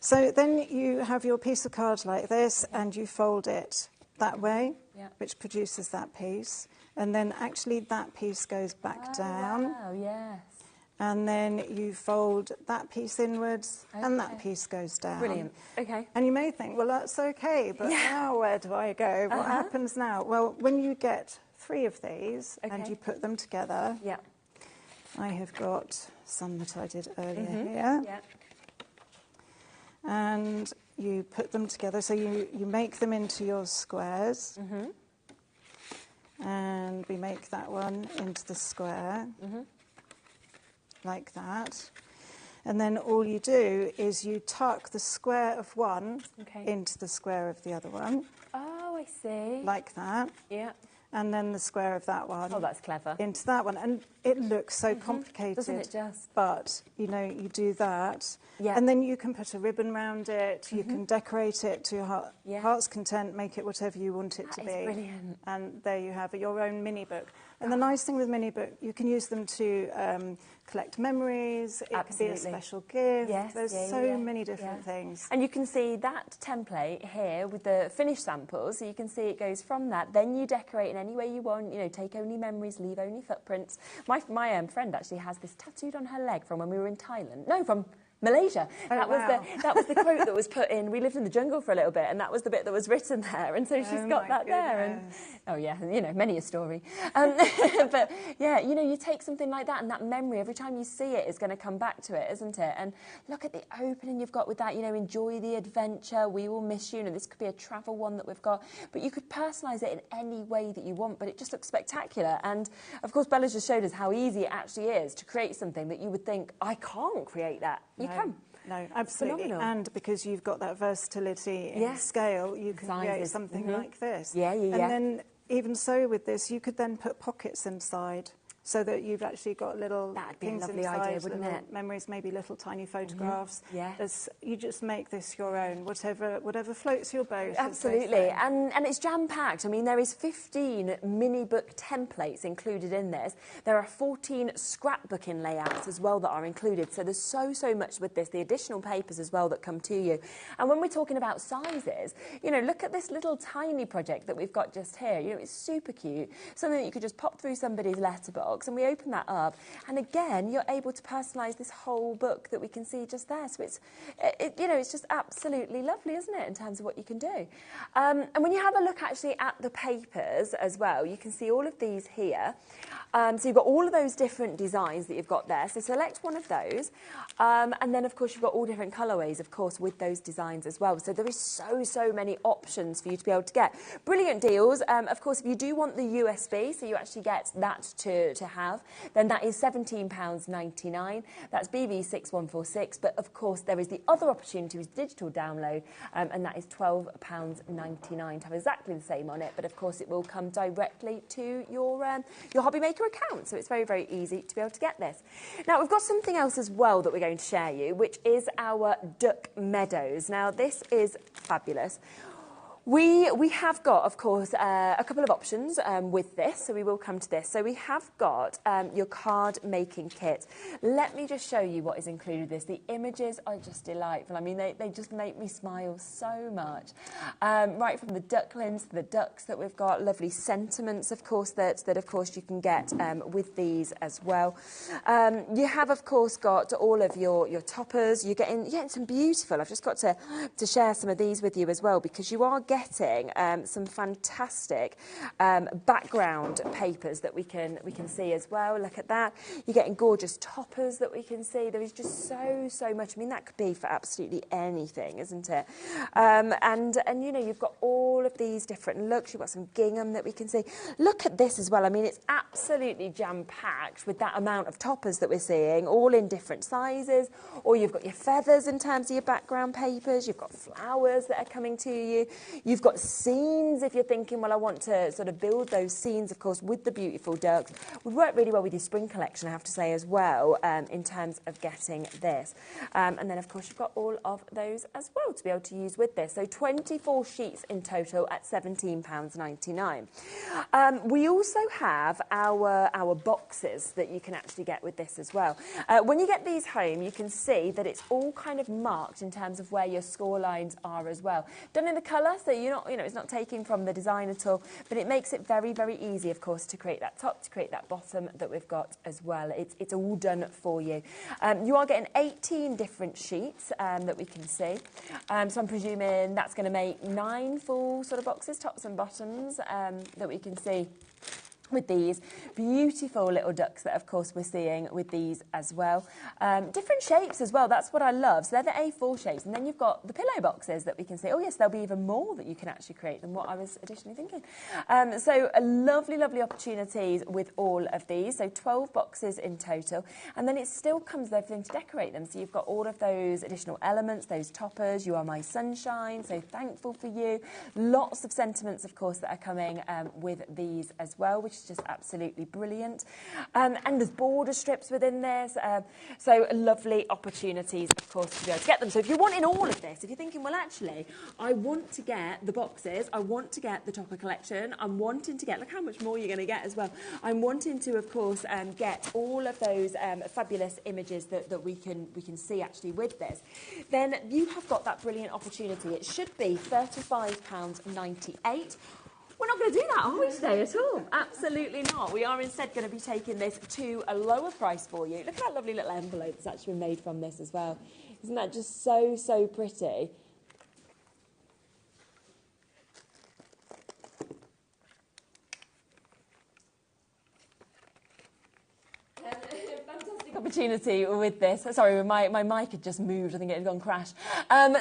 So then you have your piece of card like this, and you fold it that way, which produces that piece. And then actually that piece goes back down.
Wow, yes.
And then you fold that piece inwards and that piece goes down.
Brilliant. Okay.
And you may think, well, that's okay, but now where do I go? What happens now? Well, when you get 3 of these and you put them together, I have got some that I did earlier here.
Yeah.
And you put them together, so you make them into your squares. And we make that one into the square. Like that. And then all you do is you tuck the square of one into the square of the other one.
Oh, I see.
Like that.
Yeah.
And then the square of that one.
Oh, that's clever.
Into that one. And it looks so complicated.
Doesn't it just?
But, you know, you do that.
Yeah.
And then you can put a ribbon round it. You can decorate it to your heart's content, make it whatever you want it to be.
That is brilliant.
And there you have it, your own mini book. And the nice thing with mini book, you can use them to collect memories. It could be a special gift.
Yes,
There's so many different things.
And you can see that template here with the finished samples. So you can see it goes from that. Then you decorate in any way you want. You know, take only memories, leave only footprints. My friend actually has this tattooed on her leg from when we were in Thailand. No, from Malaysia. That was the quote that was put in. We lived in the jungle for a little bit, and that was the bit that was written there. And so she's got that there. And oh yeah, you know, many a story. But yeah, you know, you take something like that, and that memory every time you see it is going to come back to it, isn't it? And look at the opening you've got with that. You know, enjoy the adventure. We will miss you. And this could be a travel one that we've got, but you could personalise it in any way that you want. But it just looks spectacular. And of course, Bella's just showed us how easy it actually is to create something that you would think, I can't create that. You can.
No, absolutely.
Phenomenal.
And because you've got that versatility in scale, you can create something like this. And then, even so with this, you could then put pockets inside, so that you've actually got little things inside,
idea, wouldn't it?
Memories, maybe little tiny photographs. You just make this your own, whatever floats your boat.
Absolutely, and it's jam-packed. I mean, there is 15 mini book templates included in this. There are 14 scrapbooking layouts as well that are included. So there's so much with this. The additional papers as well that come to you. And when we're talking about sizes, you know, look at this little tiny project that we've got just here. You know, it's super cute. Something that you could just pop through somebody's letterbox. And we open that up, and again, you're able to personalise this whole book that we can see just there. So it's, you know, it's just absolutely lovely, isn't it, in terms of what you can do. And when you have a look actually at the papers as well, you can see all of these here. So you've got all of those different designs that you've got there. So select one of those, and then of course you've got all different colourways, of course, with those designs as well. So there is so many options for you to be able to get. Brilliant deals. Of course, if you do want the USB, so you actually get that to have, then that is £17.99. That's BB6146. But of course, there is the other opportunity with digital download, and that is £12.99 to have exactly the same on it. But of course, it will come directly to your HobbyMaker account. So it's very easy to be able to get this. Now, we've got something else as well that we're going to share you, which is our duck meadows. Now, this is fabulous. We have got, of course, a couple of options with this, so we will come to this. So we have got your card making kit. Let me just show you what is included with this. The images are just delightful. I mean, they just make me smile so much. Right from the ducklings to the ducks that we've got, lovely sentiments, of course, that of course you can get with these as well. You have, of course, got all of your toppers. You're getting some beautiful. I've just got to share some of these with you as well, because you are getting some fantastic background papers that we can see as well. Look at that. You're getting gorgeous toppers that we can see. There is just so much. I mean, that could be for absolutely anything, isn't it? And you know, you've got all of these different looks. You've got some gingham that we can see. Look at this as well. I mean, it's absolutely jam-packed with that amount of toppers that we're seeing, all in different sizes. Or you've got your feathers in terms of your background papers. You've got flowers that are coming to you. You've got scenes if you're thinking, well, I want to sort of build those scenes, of course, with the beautiful ducks. Would work really well with your spring collection, I have to say, as well, in terms of getting this. And then, of course, you've got all of those as well to be able to use with this. So 24 sheets in total at £17.99. We also have our boxes that you can actually get with this as well. When you get these home, you can see that it's all kind of marked in terms of where your score lines are as well. Done in the colour, so you're not, it's not taking from the design at all, but it makes it very, very easy, of course, to create that top, to create that bottom that we've got as well. It's all done for you. You are getting 18 different sheets that we can see. So I'm presuming that's going to make 9 full sort of boxes, tops and bottoms, that we can see with these beautiful little ducks that, of course, we're seeing with these as well. Different shapes as well, that's what I love. So they're the A4 shapes, and then you've got the pillow boxes that we can see. Oh yes, there'll be even more that you can actually create than what I was additionally thinking. So a lovely, lovely opportunities with all of these. So 12 boxes in total, and then it still comes with everything to decorate them. So you've got all of those additional elements, those toppers. You are my sunshine, so thankful for you. Lots of sentiments, of course, that are coming with these as well, which is just absolutely brilliant. And there's border strips within this, so lovely opportunities, of course, to be able to get them. So if you're wanting all of this, if you're thinking, well, actually, I want to get the boxes, I want to get the topper collection, I'm wanting to get, look how much more you're going to get as well. I'm wanting to, of course, get all of those fabulous images that we can see actually with this, then you have got that brilliant opportunity. It should be £35.98. We're not going to do that, are we, today at all? Absolutely not. We are instead going to be taking this to a lower price for you. Look at that lovely little envelope that's actually been made from this as well. Isn't that just so, so pretty? Fantastic opportunity with this. Sorry, my mic had just moved. I think it had gone crash.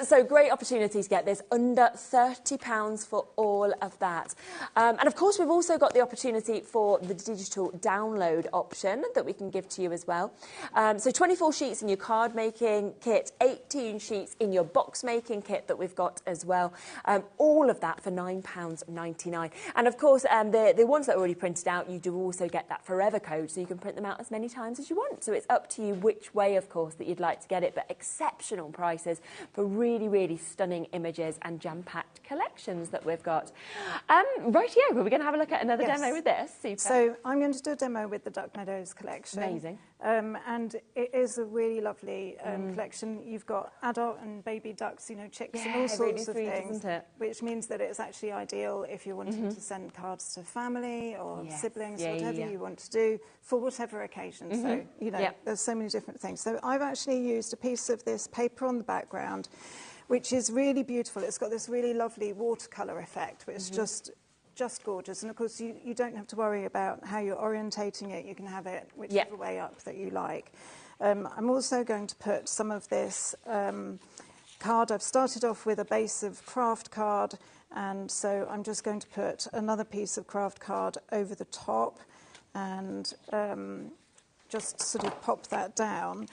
So great opportunity to get this under £30 for all of that. And of course, we've also got the opportunity for the digital download option that we can give to you as well. So 24 sheets in your card making kit, 18 sheets in your box making kit that we've got as well. All of that for £9.99. And of course, the ones that are already printed out, you do also get that forever code, so you can print them out as many times as you want. So it's up to you which way, of course, that you'd like to get it, but exceptional prices for really, really stunning images and jam-packed collections that we've got. Rightio, we're going to have a look at another demo with this. Super.
So I'm going to do a demo with the Duck Meadows collection.
Amazing.
And it is a really lovely collection. You've got adult and baby ducks, chicks and all sorts of things,
isn't it?
which means that it's actually ideal if you're wanting to send cards to family or siblings, whatever you want to do, for whatever occasion. So, there's so many different things. So I've actually used a piece of this paper on the background, which is really beautiful. It's got this really lovely watercolour effect, which is just gorgeous. And of course, you don't have to worry about how you're orientating it. You can have it whichever way up that you like. I'm also going to put some of this card. I've started off with a base of craft card, and so I'm just going to put another piece of craft card over the top and just sort of pop that down.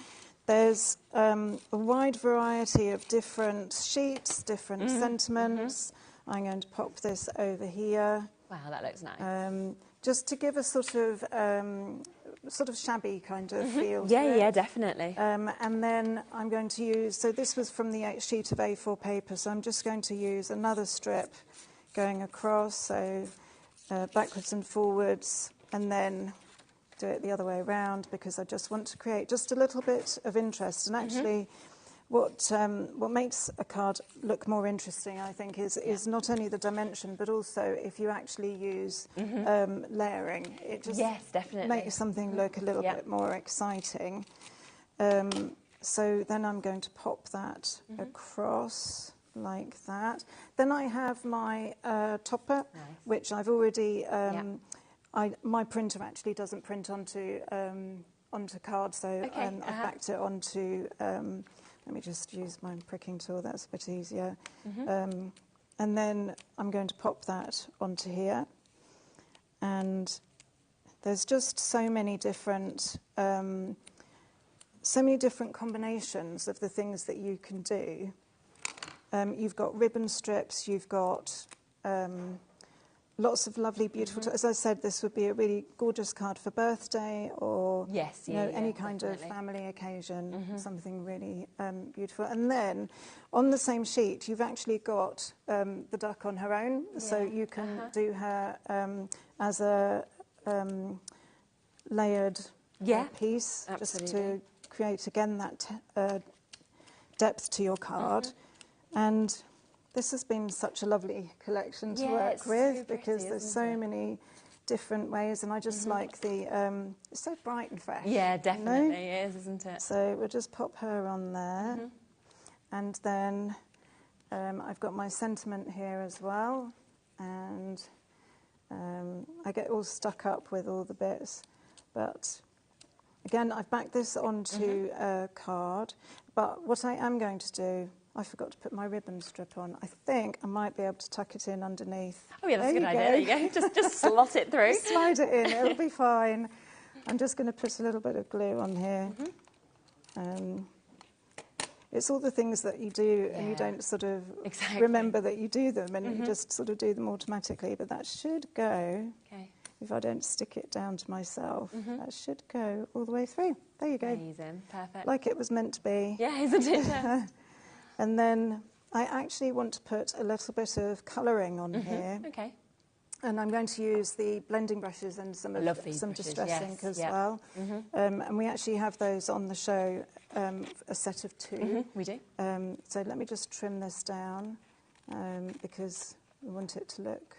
There's a wide variety of different sheets, different sentiments. I'm going to pop this over here.
Wow, that looks nice.
Just to give a sort of shabby kind of feel.
Yeah, definitely.
And then I'm going to use, so this was from the sheet of A4 paper, so I'm just going to use another strip going across, so backwards and forwards, and then do it the other way around, because I just want to create just a little bit of interest. And actually, what makes a card look more interesting, I think, is not only the dimension, but also if you actually use layering. It just makes something look a little bit more exciting. So then I'm going to pop that across like that. Then I have my topper, which I've already... my printer actually doesn't print onto card, so I've backed it onto... let me just use my pricking tool, that's a bit easier. And then I'm going to pop that onto here. And there's just so many different combinations of the things that you can do. You've got ribbon strips, you've got lots of lovely, beautiful... As I said, this would be a really gorgeous card for birthday or any kind of family occasion, something really beautiful. And then on the same sheet, you've actually got the duck on her own, so you can do her as a layered piece, just to create, again, that depth to your card. And this has been such a lovely collection to work
it's
with
so
because
pretty,
there's
isn't
so
it?
many different ways, and I just like the, it's so bright and fresh.
Yeah, definitely
you know?
it is, isn't it?
So we'll just pop her on there. And then I've got my sentiment here as well. And I get all stuck up with all the bits. But again, I've backed this onto a card. But what I am going to do, I forgot to put my ribbon strip on. I think I might be able to tuck it in underneath.
Oh yeah, that's a good idea. There you go. Just slot it through.
Just slide it in, it'll be fine. I'm just going to put a little bit of glue on here. It's all the things that you do and you don't sort of remember that you do them, and you just sort of do them automatically. But that should go, if I don't stick it down to myself, that should go all the way through. There you go.
Amazing, perfect.
Like it was meant to be.
Yeah, isn't it?
And then I actually want to put a little bit of colouring on here.
Okay.
And I'm going to use the blending brushes and some distress ink as well. And we actually have those on the show, a set of 2.
We do.
So let me just trim this down because we want it to look...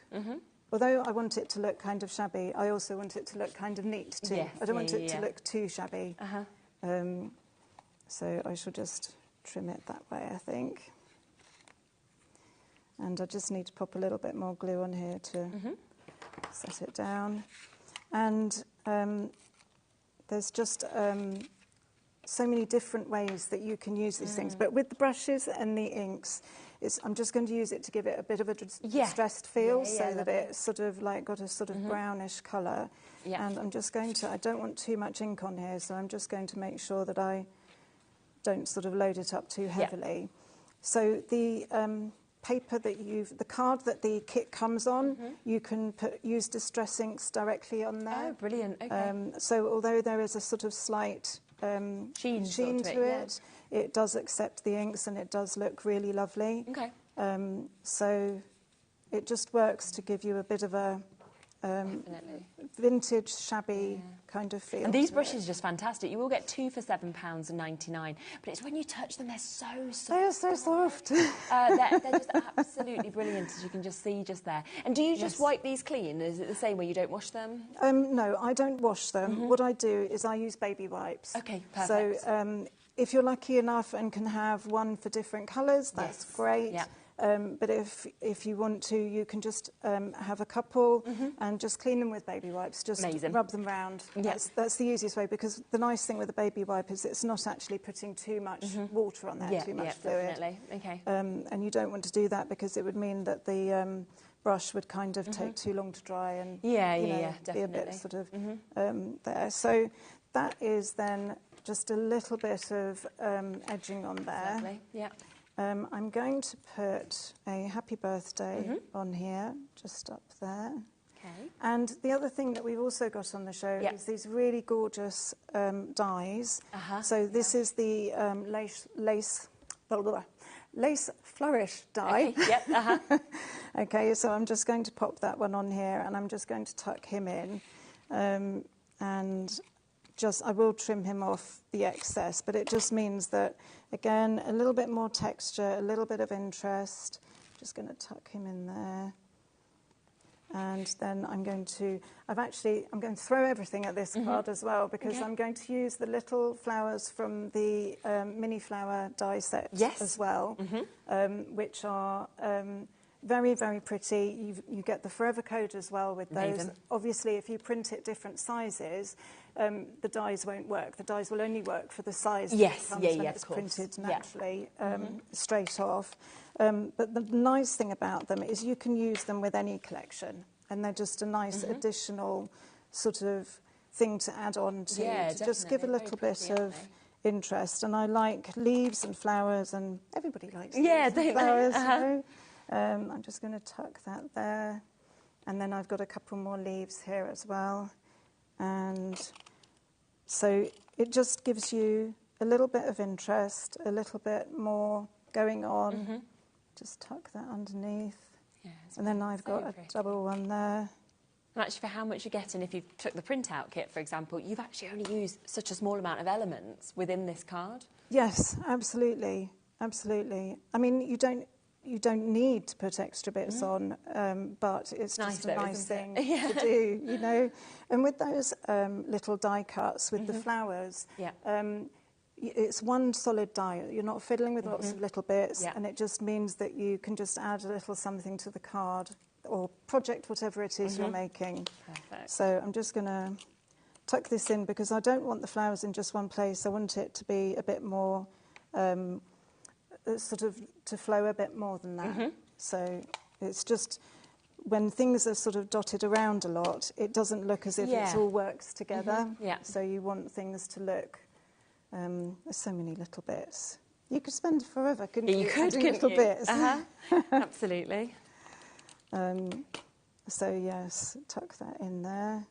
Although I want it to look kind of shabby, I also want it to look kind of neat too.
Yes,
I don't want it to look too shabby. So I shall just trim it that way, I think. And I just need to pop a little bit more glue on here to set it down. And there's just so many different ways that you can use these things. But with the brushes and the inks, I'm just going to use it to give it a bit of a distressed feel, so that it's sort of like got a sort of brownish colour. And I'm just going to, I don't want too much ink on here, so I'm just going to make sure that I don't sort of load it up too heavily. So the paper that the card that the kit comes on, you can use distress inks directly on there.
Oh, brilliant, okay.
So although there is a sort of slight sheen to it, it does accept the inks and it does look really lovely.
Okay.
So it just works to give you a bit of a vintage, shabby kind of feel.
And these brushes are just fantastic. You will get 2 for £7.99, but it's when you touch them, they're so soft.
They are so soft.
They're just absolutely brilliant, as you can just see just there. And do you just wipe these clean? Is it the same way you don't wash them?
No, I don't wash them. What I do is I use baby wipes.
Okay, perfect.
So if you're lucky enough and can have one for different colours, that's great. Yeah. But if you want to, you can just have a couple and just clean them with baby wipes. Just rub them round. That's the easiest way, because the nice thing with a baby wipe is it's not actually putting too much water on there, too much fluid.
Definitely. Okay.
And you don't want to do that because it would mean that the brush would kind of take too long to dry and
be
a bit sort of there. So that is then just a little bit of edging on there.
Lovely. Yeah.
I'm going to put a happy birthday on here, just up there.
Okay.
And the other thing that we've also got on the show is these really gorgeous dies. So this is the lace flourish die.
Okay.
Okay, so I'm just going to pop that one on here, and I'm just going to tuck him in. And I will trim him off the excess, but it just means that, again, a little bit more texture, a little bit of interest. Just going to tuck him in there. And then I'm going to throw everything at this card as well, because I'm going to use the little flowers from the mini flower die set as well, which are very, very pretty. You get the forever code as well with those.
Amazing.
Obviously, if you print it different sizes, the dies won't work. The dies will only work for the size that it comes when it's printed naturally, straight off. But the nice thing about them is you can use them with any collection, and they're just a nice additional sort of thing to add on to just give a little bit of interest. And I like leaves and flowers, and everybody likes leaves and flowers. You know? I'm just going to tuck that there, and then I've got a couple more leaves here as well. And so it just gives you a little bit of interest, a little bit more going on. Just tuck that underneath. Yeah, and then I've got a double one there.
And actually, for how much you're getting, if you took the printout kit, for example, you've actually only used such a small amount of elements within this card.
Yes, absolutely. Absolutely. I mean, you don't you don't need to put extra bits on, but it's
nice
just a nice thing
yeah.
to do, you know. And with those little die cuts with the flowers, it's one solid die. You're not fiddling with lots of little bits, and it just means that you can just add a little something to the card or project, whatever it is you're making.
Perfect.
So I'm just going to tuck this in because I don't want the flowers in just one place. I want it to be a bit more, sort of to flow a bit more than that. So it's just, when things are sort of dotted around a lot, it doesn't look as if it all works together. So you want things to look, there's so many little bits. You could spend forever, couldn't you?
You could,
adding little bits.
Absolutely.
So yes, tuck that in there.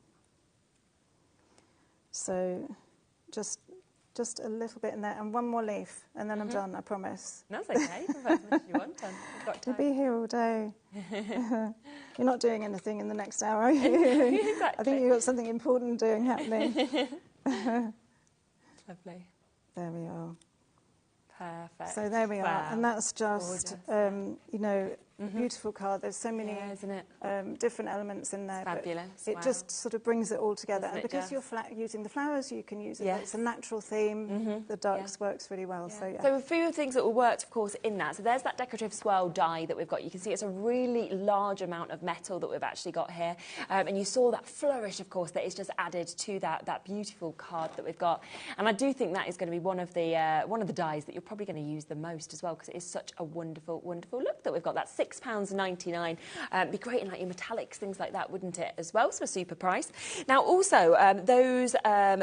So just a little bit in there, and one more leaf, and then I'm done, I promise.
That's okay, put as much as you want, and we've got time.
You'll be here all day. You're not doing anything in the next hour, are you?
Exactly.
I think you've got something important happening.
Lovely.
There we are.
Perfect.
So there we are,
Wow.
and that's just, you know, a beautiful card. There's so many
isn't it?
different elements in there.
It's fabulous.
But it just sort of brings it all together.
Doesn't
And
it
because
just?
you're using the flowers, you can use it.
Yes.
It's a natural theme. The ducks works really well. So
So a few things that will work, of course, in that. So there's that decorative swirl die that we've got. You can see it's a really large amount of metal that we've actually got here. And you saw that flourish, of course, that is just added to that beautiful card that we've got. And I do think that is going to be one of the dies that you're probably going to use the most as well, because it is such a wonderful, wonderful look that we've got. That's £6.99. Be great in like your metallics, things like that, wouldn't it, as well? So a super price. Now, also, those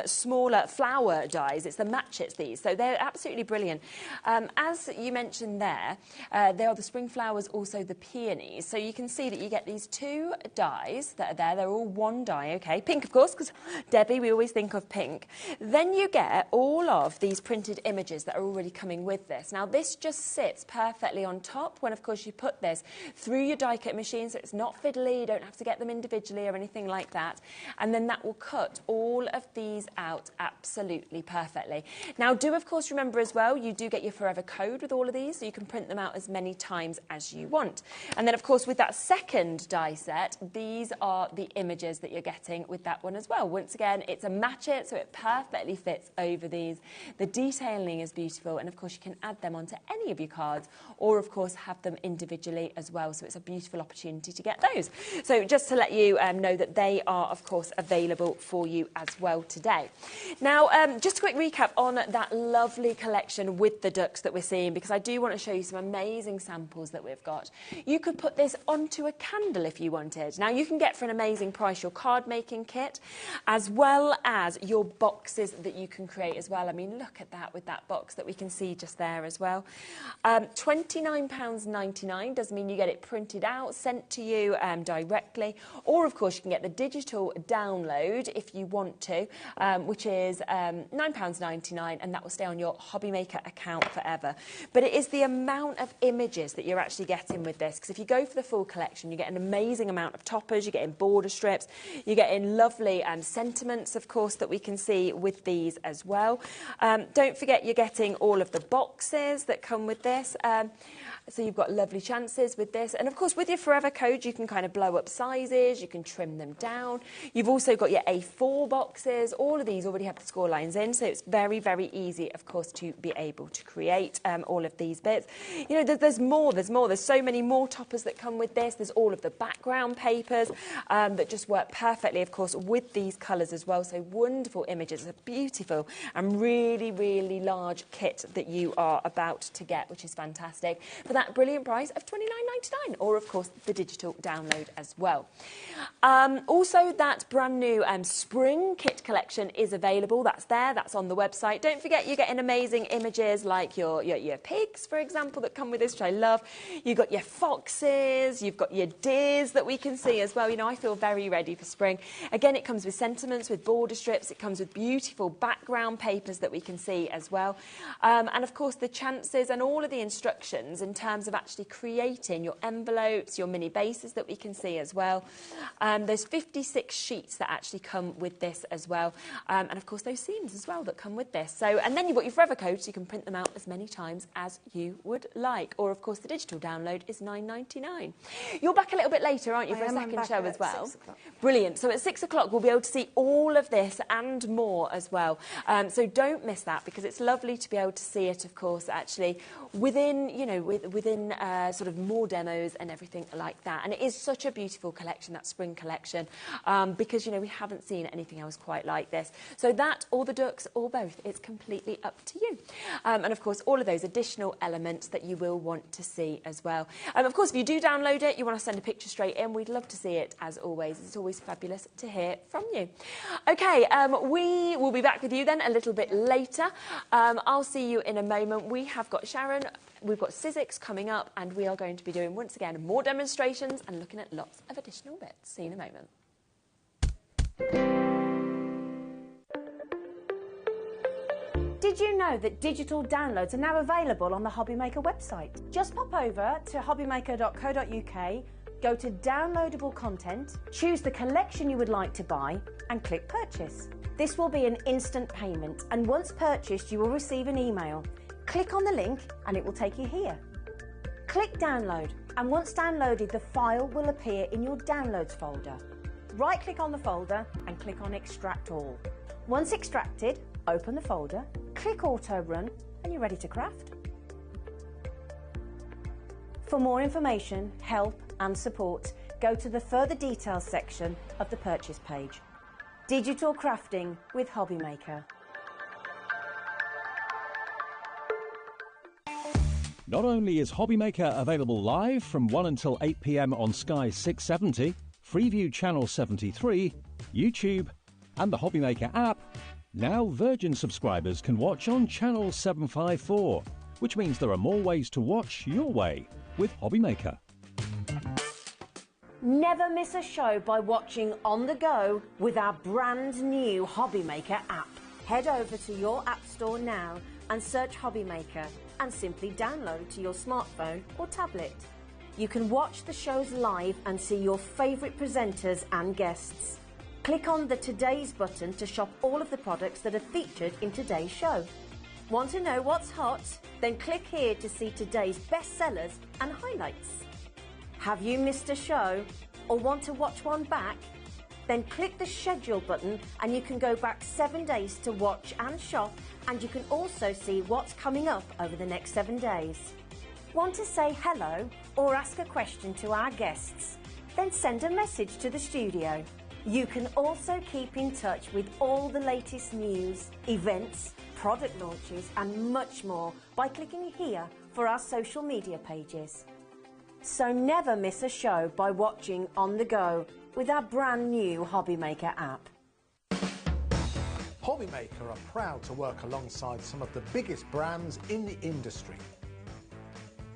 smaller flower dies, it's the matchets, these. So they're absolutely brilliant. As you mentioned there, they are the spring flowers, also the peonies. So you can see that you get these two dies that are there. They're all one die, okay? Pink, of course, because Debbie, we always think of pink. Then you get all of these printed images that are already coming with this. Now, this just sits perfectly on top when, of course, you put this through your die cut machine, so it's not fiddly, you don't have to get them individually or anything like that. And then that will cut all of these out absolutely perfectly. Now, do, of course, remember as well, you do get your forever code with all of these, so you can print them out as many times as you want. And then, of course, with that second die set, these are the images that you're getting with that one as well. Once again, it's a matchet, so it perfectly fits over these. The detailing is beautiful, and, of course, you can add them onto any of your cards, or, of course, have them individually as well. So it's a beautiful opportunity to get those. So just to let you know that they are, of course, available for you as well today. Now, just a quick recap on that lovely collection with the ducks that we're seeing, because I do want to show you some amazing samples that we've got. You could put this onto a candle if you wanted. Now, you can get for an amazing price your card making kit, as well as your boxes that you can create as well. I mean, look at that with that box that we can see just there as well. £29.99 does mean you get it printed out, sent to you directly, or of course you can get the digital download if you want to, which is £9.99, and that will stay on your HobbyMaker account forever. But it is the amount of images that you're actually getting with this, because if you go for the full collection, you get an amazing amount of toppers, you're getting border strips, you're getting lovely sentiments, of course, that we can see with these as well. Don't forget you're getting all of the boxes that come with this. So you've got lovely chances with this. And, of course, with your forever code, you can kind of blow up sizes. You can trim them down. You've also got your A4 boxes. All of these already have the score lines in. So it's very, very easy, of course, to be able to create all of these bits. You know, there's more. There's more. There's so many more toppers that come with this. There's all of the background papers that just work perfectly, of course, with these colours as well. So wonderful images. It's a beautiful and really, really large kit that you are about to get, which is fantastic, for that brilliant price of £29.99, or, of course, the digital download as well. Also, that brand new spring kit collection is available. That's there. That's on the website. Don't forget you're getting amazing images like your pigs, for example, that come with this, which I love. You've got your foxes. You've got your deers that we can see as well. You know, I feel very ready for spring. Again, it comes with sentiments, with border strips. It comes with beautiful background papers that we can see as well. And, of course, the chances and all of the instructions in terms of actually creating in, your envelopes, your mini bases that we can see as well. There's 56 sheets that actually come with this as well. And of course those seams as well that come with this. So, and then you've got your forever codes, so you can print them out as many times as you would like. Or of course the digital download is £9.99. You're back a little bit later, aren't you, for a second show as well?
6 o'clock.
Brilliant. So at 6 o'clock we'll be able to see all of this and more as well. So don't miss that, because it's lovely to be able to see it, of course, actually within, you know, within sort of more demos and everything like that. And it is such a beautiful collection, that spring collection, because, you know, we haven't seen anything else quite like this. So that, or the ducks, or both, it's completely up to you. And of course, all of those additional elements that you will want to see as well. Of course, if you do download it, you want to send a picture straight in, we'd love to see it as always. It's always fabulous to hear from you. Okay, we will be back with you then a little bit later. I'll see you in a moment. We have got Sharon, we've got Sizzix coming up, and we are going to be doing, once again, more demonstrations and looking at lots of additional bits. See you in a moment.
Did you know that digital downloads are now available on the HobbyMaker website? Just pop over to hobbymaker.co.uk, go to downloadable content, choose the collection you would like to buy, and click purchase. This will be an instant payment, and once purchased you will receive an email. Click on the link and it will take you here. Click download, and once downloaded the file will appear in your downloads folder. Right click on the folder and click on extract all. Once extracted, open the folder, click auto run, and you're ready to craft. For more information, help and support, go to the further details section of the purchase page. Digital crafting with HobbyMaker.
Not only is HobbyMaker available live from 1 until 8 p.m. on Sky 670, Freeview Channel 73, YouTube, and the HobbyMaker app, now Virgin subscribers can watch on Channel 754, which means there are more ways to watch your way with HobbyMaker.
Never miss a show by watching on the go with our brand new HobbyMaker app. Head over to your app store now and search HobbyMaker and simply download to your smartphone or tablet. You can watch the shows live and see your favourite presenters and guests. Click on the Today's button to shop all of the products that are featured in today's show. Want to know what's hot? Then click here to see today's bestsellers and highlights. Have you missed a show or want to watch one back? Then click the schedule button and you can go back 7 days to watch and shop, and you can also see what's coming up over the next 7 days. Want to say hello or ask a question to our guests? Then send a message to the studio. You can also keep in touch with all the latest news, events, product launches and much more by clicking here for our social media pages. So never miss a show by watching on the go with our brand new HobbyMaker app.
HobbyMaker are proud to work alongside some of the biggest brands in the industry.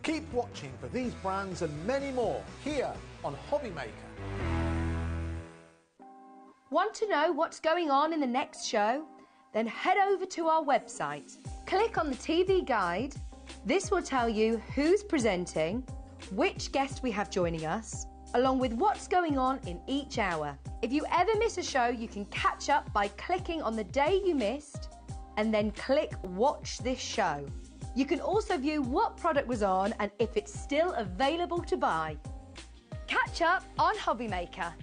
Keep watching for these brands and many more here on HobbyMaker.
Want to know what's going on in the next show? Then head over to our website. Click on the TV guide. This will tell you who's presenting, which guest we have joining us, along with what's going on in each hour. If you ever miss a show, you can catch up by clicking on the day you missed and then click Watch This Show. You can also view what product was on and if it's still available to buy. Catch up on HobbyMaker.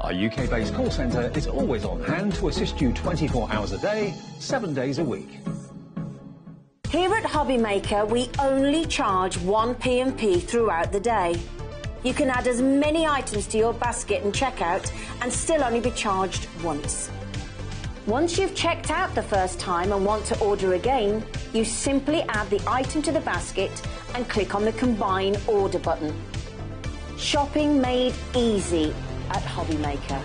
Our UK-based call centre is always on hand to assist you 24 hours a day, 7 days a week.
Here at HobbyMaker, we only charge 1 P&P throughout the day. You can add as many items to your basket and checkout and still only be charged once. Once you've checked out the first time and want to order again, you simply add the item to the basket and click on the Combine Order button. Shopping made easy at HobbyMaker.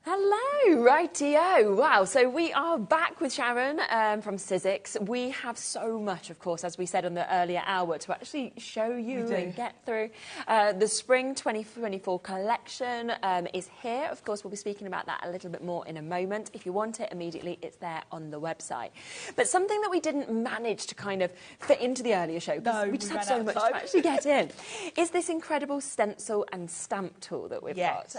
Hello, right Rightio. Wow. So we are back with Sharon from Sizzix. We have so much, of course, as we said on the earlier hour, to actually show you and get through. The Spring 2024 collection is here. Of course, we'll be speaking about that a little bit more in a moment. If you want it immediately, it's there on the website. But something that we didn't manage to kind of fit into the earlier show, because we just had so much to actually get in, is this incredible stencil and stamp tool that we've got.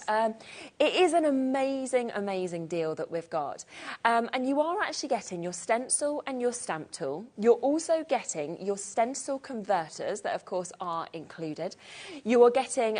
It is an amazing, amazing deal that we've got. And you are actually getting your stencil and your stamp tool. You're also getting your stencil converters that, of course, are included. You are getting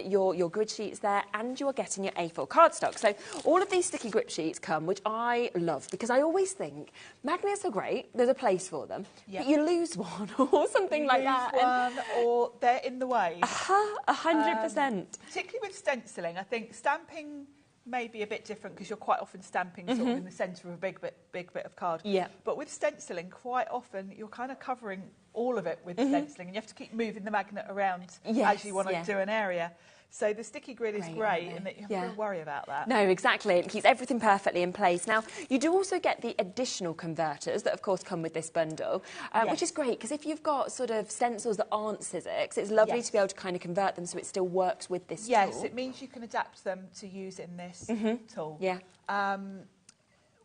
your grid sheets there, and you are getting your A4 cardstock. So all of these sticky grip sheets come, which I love, because I always think magnets are great. There's a place for them. But you lose one or something like that.
Or they're in the way.
100%.
Particularly with stenciling, I think stamping may be a bit different because you're quite often stamping sort of in the centre of a big bit of card. But with stenciling, quite often you're kind of covering all of it with stenciling, and you have to keep moving the magnet around as you want to do an area. So the sticky grid is great in that you don't have to worry about that.
No, exactly. It keeps everything perfectly in place. Now, you do also get the additional converters that, of course, come with this bundle, which is great because if you've got sort of stencils that aren't Sizzix, it's lovely to be able to kind of convert them so it still works with this tool.
Yes, it means you can adapt them to use in this tool.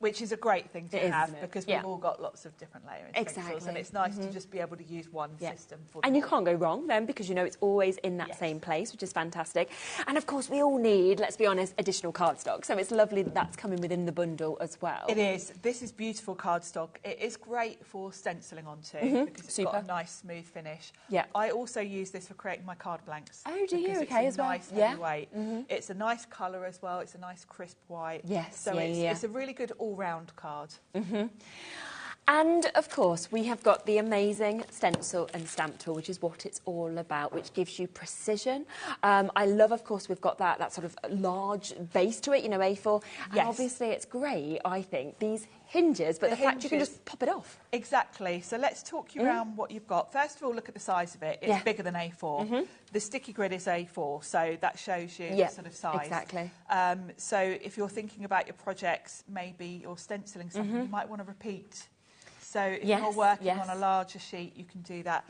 Which is a great thing to have because we've all got lots of different layering stencils, and it's nice to just be able to use one system for them.
And you can't go wrong then because you know it's always in that same place, which is fantastic. And of course we all need, let's be honest, additional cardstock. So it's lovely that that's coming within the bundle as well.
It is. This is beautiful cardstock. It is great for stenciling onto because it's got a nice smooth finish. I also use this for creating my card blanks.
Oh, do you? Okay, as well.
It's a nice heavyweight. It's a nice colour as well. It's a nice crisp white. So it's a really good all-round card.
And of course we have got the amazing stencil and stamp tool, which is what it's all about, which gives you precision. I love, of course, we've got that sort of large base to it, you know, A4, and obviously it's great, I think, these hinges, but the fact you can just pop it off.
Exactly. So let's talk you around what you've got. First of all, look at the size of it. It's bigger than A4. The sticky grid is A4, so that shows you the sort of size.
Exactly.
So if you're thinking about your projects, maybe you're stenciling something, you might want to repeat. So if you're working on a larger sheet, you can do that.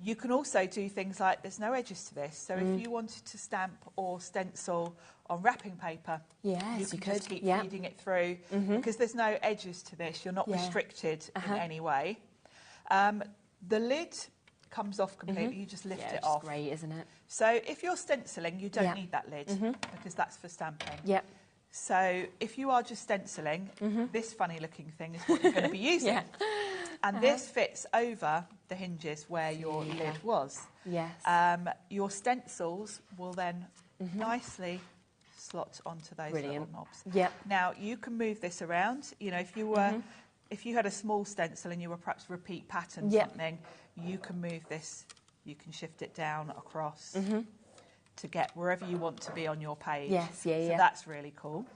You can also do things like, there's no edges to this, so if you wanted to stamp or stencil on wrapping paper, you can just keep feeding it through because there's no edges to this. You're not restricted in any way. The lid comes off completely. You just lift it off.
It's great, isn't it?
So if you're stenciling, you don't need that lid because that's for stamping. So if you are just stenciling, this funny looking thing is what you're going to be using. And this fits over the hinges where your lid was. Your stencils will then nicely slot onto those little knobs. Now you can move this around. You know, if you were, if you had a small stencil and you were perhaps repeat pattern something, you can move this. You can shift it down across to get wherever you want to be on your page. So that's really cool.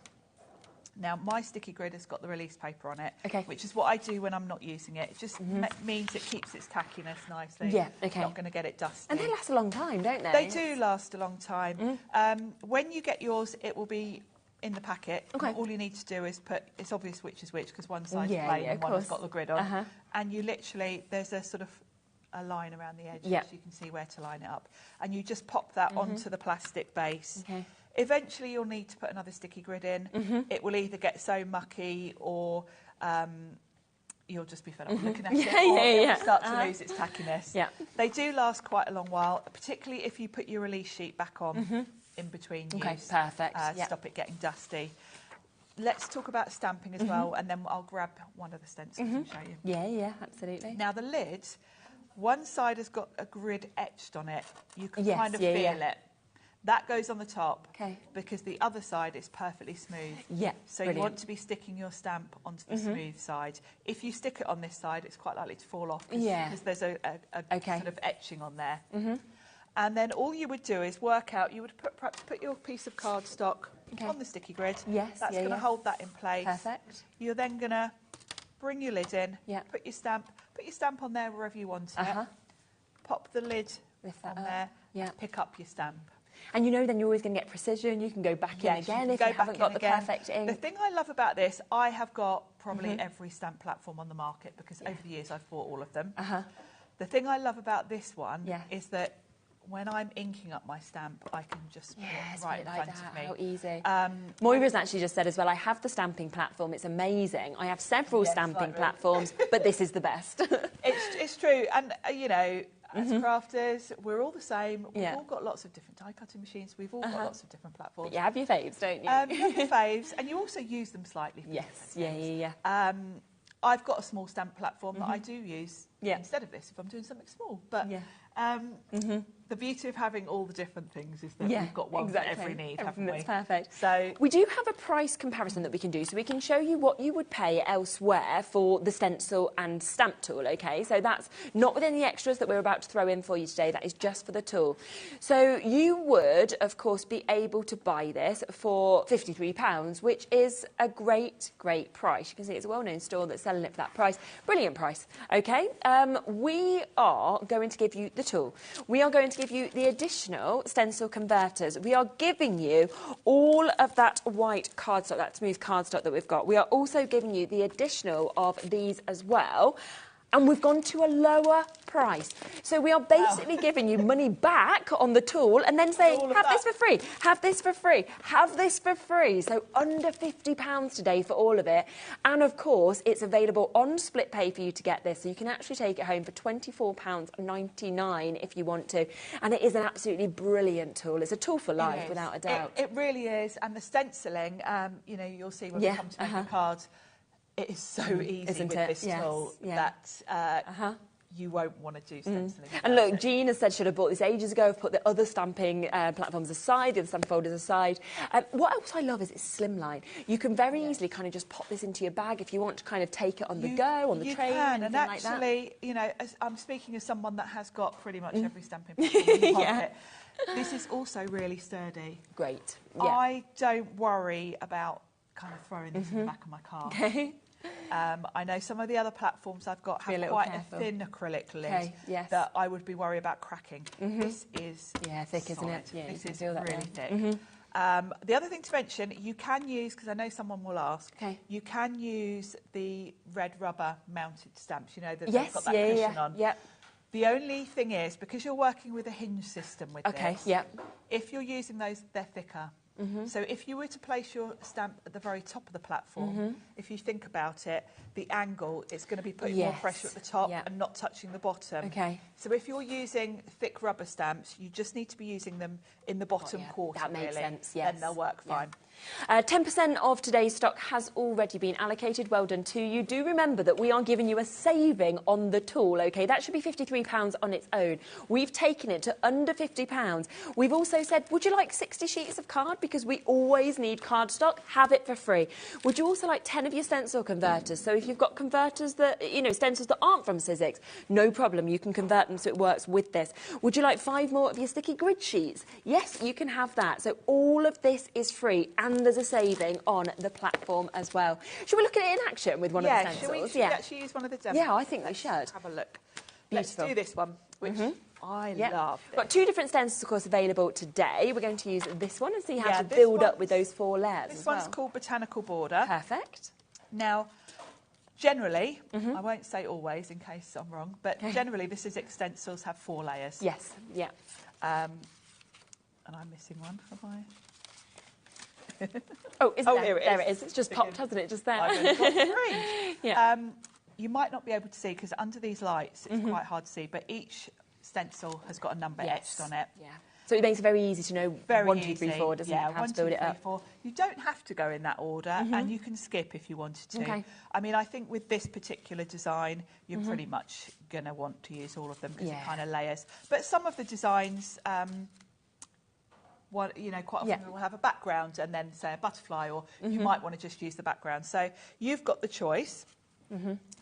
Now, my sticky grid has got the release paper on it, which is what I do when I'm not using it. It just means it keeps its tackiness nicely. Not going to get it dusty.
And they last a long time, don't they?
They do last a long time. When you get yours, it will be in the packet. All you need to do is put, it's obvious which is which, because one side's plain and one has got the grid on. And you literally, there's a sort of a line around the edge, so you can see where to line it up. And you just pop that onto the plastic base. Eventually you'll need to put another sticky grid in. It will either get so mucky or you'll just be fed up looking at it, or it will start to lose its tackiness. They do last quite a long while, particularly if you put your release sheet back on in between use.
Perfect.
Stop it getting dusty. Let's talk about stamping as well, and then I'll grab one of the stencils and show you.
Yeah, absolutely.
Now the lid, one side has got a grid etched on it. You can kind of feel it. That goes on the top because the other side is perfectly smooth. So you want to be sticking your stamp onto the smooth side. If you stick it on this side, it's quite likely to fall off because there's a sort of etching on there. And then all you would do is work out, you would perhaps put your piece of cardstock on the sticky grid. That's going to hold that in place.
Perfect.
You're then going to bring your lid in, put your stamp on there wherever you want it, pop the lid on there, and pick up your stamp.
And you know, then you're always going to get precision. You can go back in again if you haven't got the perfect ink.
The thing I love about this, I have got probably every stamp platform on the market because over the years I've bought all of them. The thing I love about this one is that when I'm inking up my stamp, I can just put it right in front of me.
How easy. Moira's actually just said as well, I have the stamping platform. It's amazing. I have several stamping platforms, but this is the best.
It's true. And, you know, as crafters, we're all the same. We've all got lots of different die cutting machines. We've all got lots of different platforms.
But you have your faves, don't you?
You have your faves, and you also use them slightly.
Yeah.
I've got a small stamp platform that I do use instead of this if I'm doing something small. But the beauty of having all the different things is that we've got one for every need, haven't we?
That's perfect.
So
we do have a price comparison that we can do, so we can show you what you would pay elsewhere for the stencil and stamp tool, okay? So that's not with any extras that we're about to throw in for you today, that is just for the tool. So you would, of course, be able to buy this for £53, which is a great, great price. You can see it's a well-known store that's selling it for that price. Brilliant price, okay? We are going to give you the tool. We are going to give you the additional stencil converters. We are giving you all of that white cardstock, that smooth cardstock that we've got. We are also giving you the additional of these as well. And we've gone to a lower price. So we are basically giving you money back on the tool and then saying, have this for free, have this for free, have this for free. So under £50 today for all of it. And of course, it's available on split pay for you to get this. So you can actually take it home for £24.99 if you want to. And it is an absolutely brilliant tool. It's a tool for life, without a doubt.
It really is. And the stenciling, you know, you'll see when we come to make the cards, it is so easy with this tool that you won't want to do stenciling.
And look, Jean has said should have bought this ages ago. I've put the other stamping platforms aside, the other stamping folders aside. What else I love is it's slimline. You can very easily kind of just pop this into your bag if you want to kind of take it on the go, on the train, anything like that.
And actually, you know, as I'm speaking as someone that has got pretty much every stamping platform in the market, this is also really sturdy.
Great.
I don't worry about kind of throwing this in the back of my car. I know some of the other platforms I've got have quite a thin acrylic lid that I would be worried about cracking. This is
thick,
solid.
isn't it? Yeah,
this is really thick. The other thing to mention, you can use, because I know someone will ask, you can use the red rubber mounted stamps, you know, that they've got that cushion on. The only thing is, because you're working with a hinge system with this, if you're using those, they're thicker. So if you were to place your stamp at the very top of the platform, if you think about it, the angle is going to be putting more pressure at the top and not touching the bottom. So if you're using thick rubber stamps, you just need to be using them in the bottom quarter.
That makes sense, yes.
Then they'll work fine.
10% of today's stock has already been allocated. Well done to you. Do remember that we are giving you a saving on the tool, okay? That should be £53 on its own. We've taken it to under £50. We've also said, would you like 60 sheets of card? Because we always need cardstock. Have it for free. Would you also like 10 of your stencil converters? So if you've got converters that, you know, stencils that aren't from Sizzix, no problem. You can convert them so it works with this. Would you like 5 more of your sticky grid sheets? Yes, you can have that. So all of this is free. And there's a saving on the platform as well. Should we look at it in action with one of the stencils?
Should we actually use one of the demos?
Yeah, I think we should.
Have a look. Beautiful. Let's do this one, which I love.
We've got 2 different stencils, of course, available today. We're going to use this one and see how to build up with those 4 layers.
This one's called Botanical Border.
Perfect.
Now, generally, I won't say always in case I'm wrong, but generally the Sizzix stencils have 4 layers.
Yes,
and I'm missing one, have I?
Here it is. It's just popped, hasn't it, just there?
I've only got 3. You might not be able to see because under these lights it's quite hard to see, but each stencil has got a number etched on it.
So it makes it very easy to know 1, 2, 3, 4, doesn't it? How to build it up.
4. You don't have to go in that order, and you can skip if you wanted to. I mean, I think with this particular design, you're pretty much going to want to use all of them because it kind of layers. But some of the designs, you know, quite often will have a background and then, say, a butterfly, or you might want to just use the background. So you've got the choice.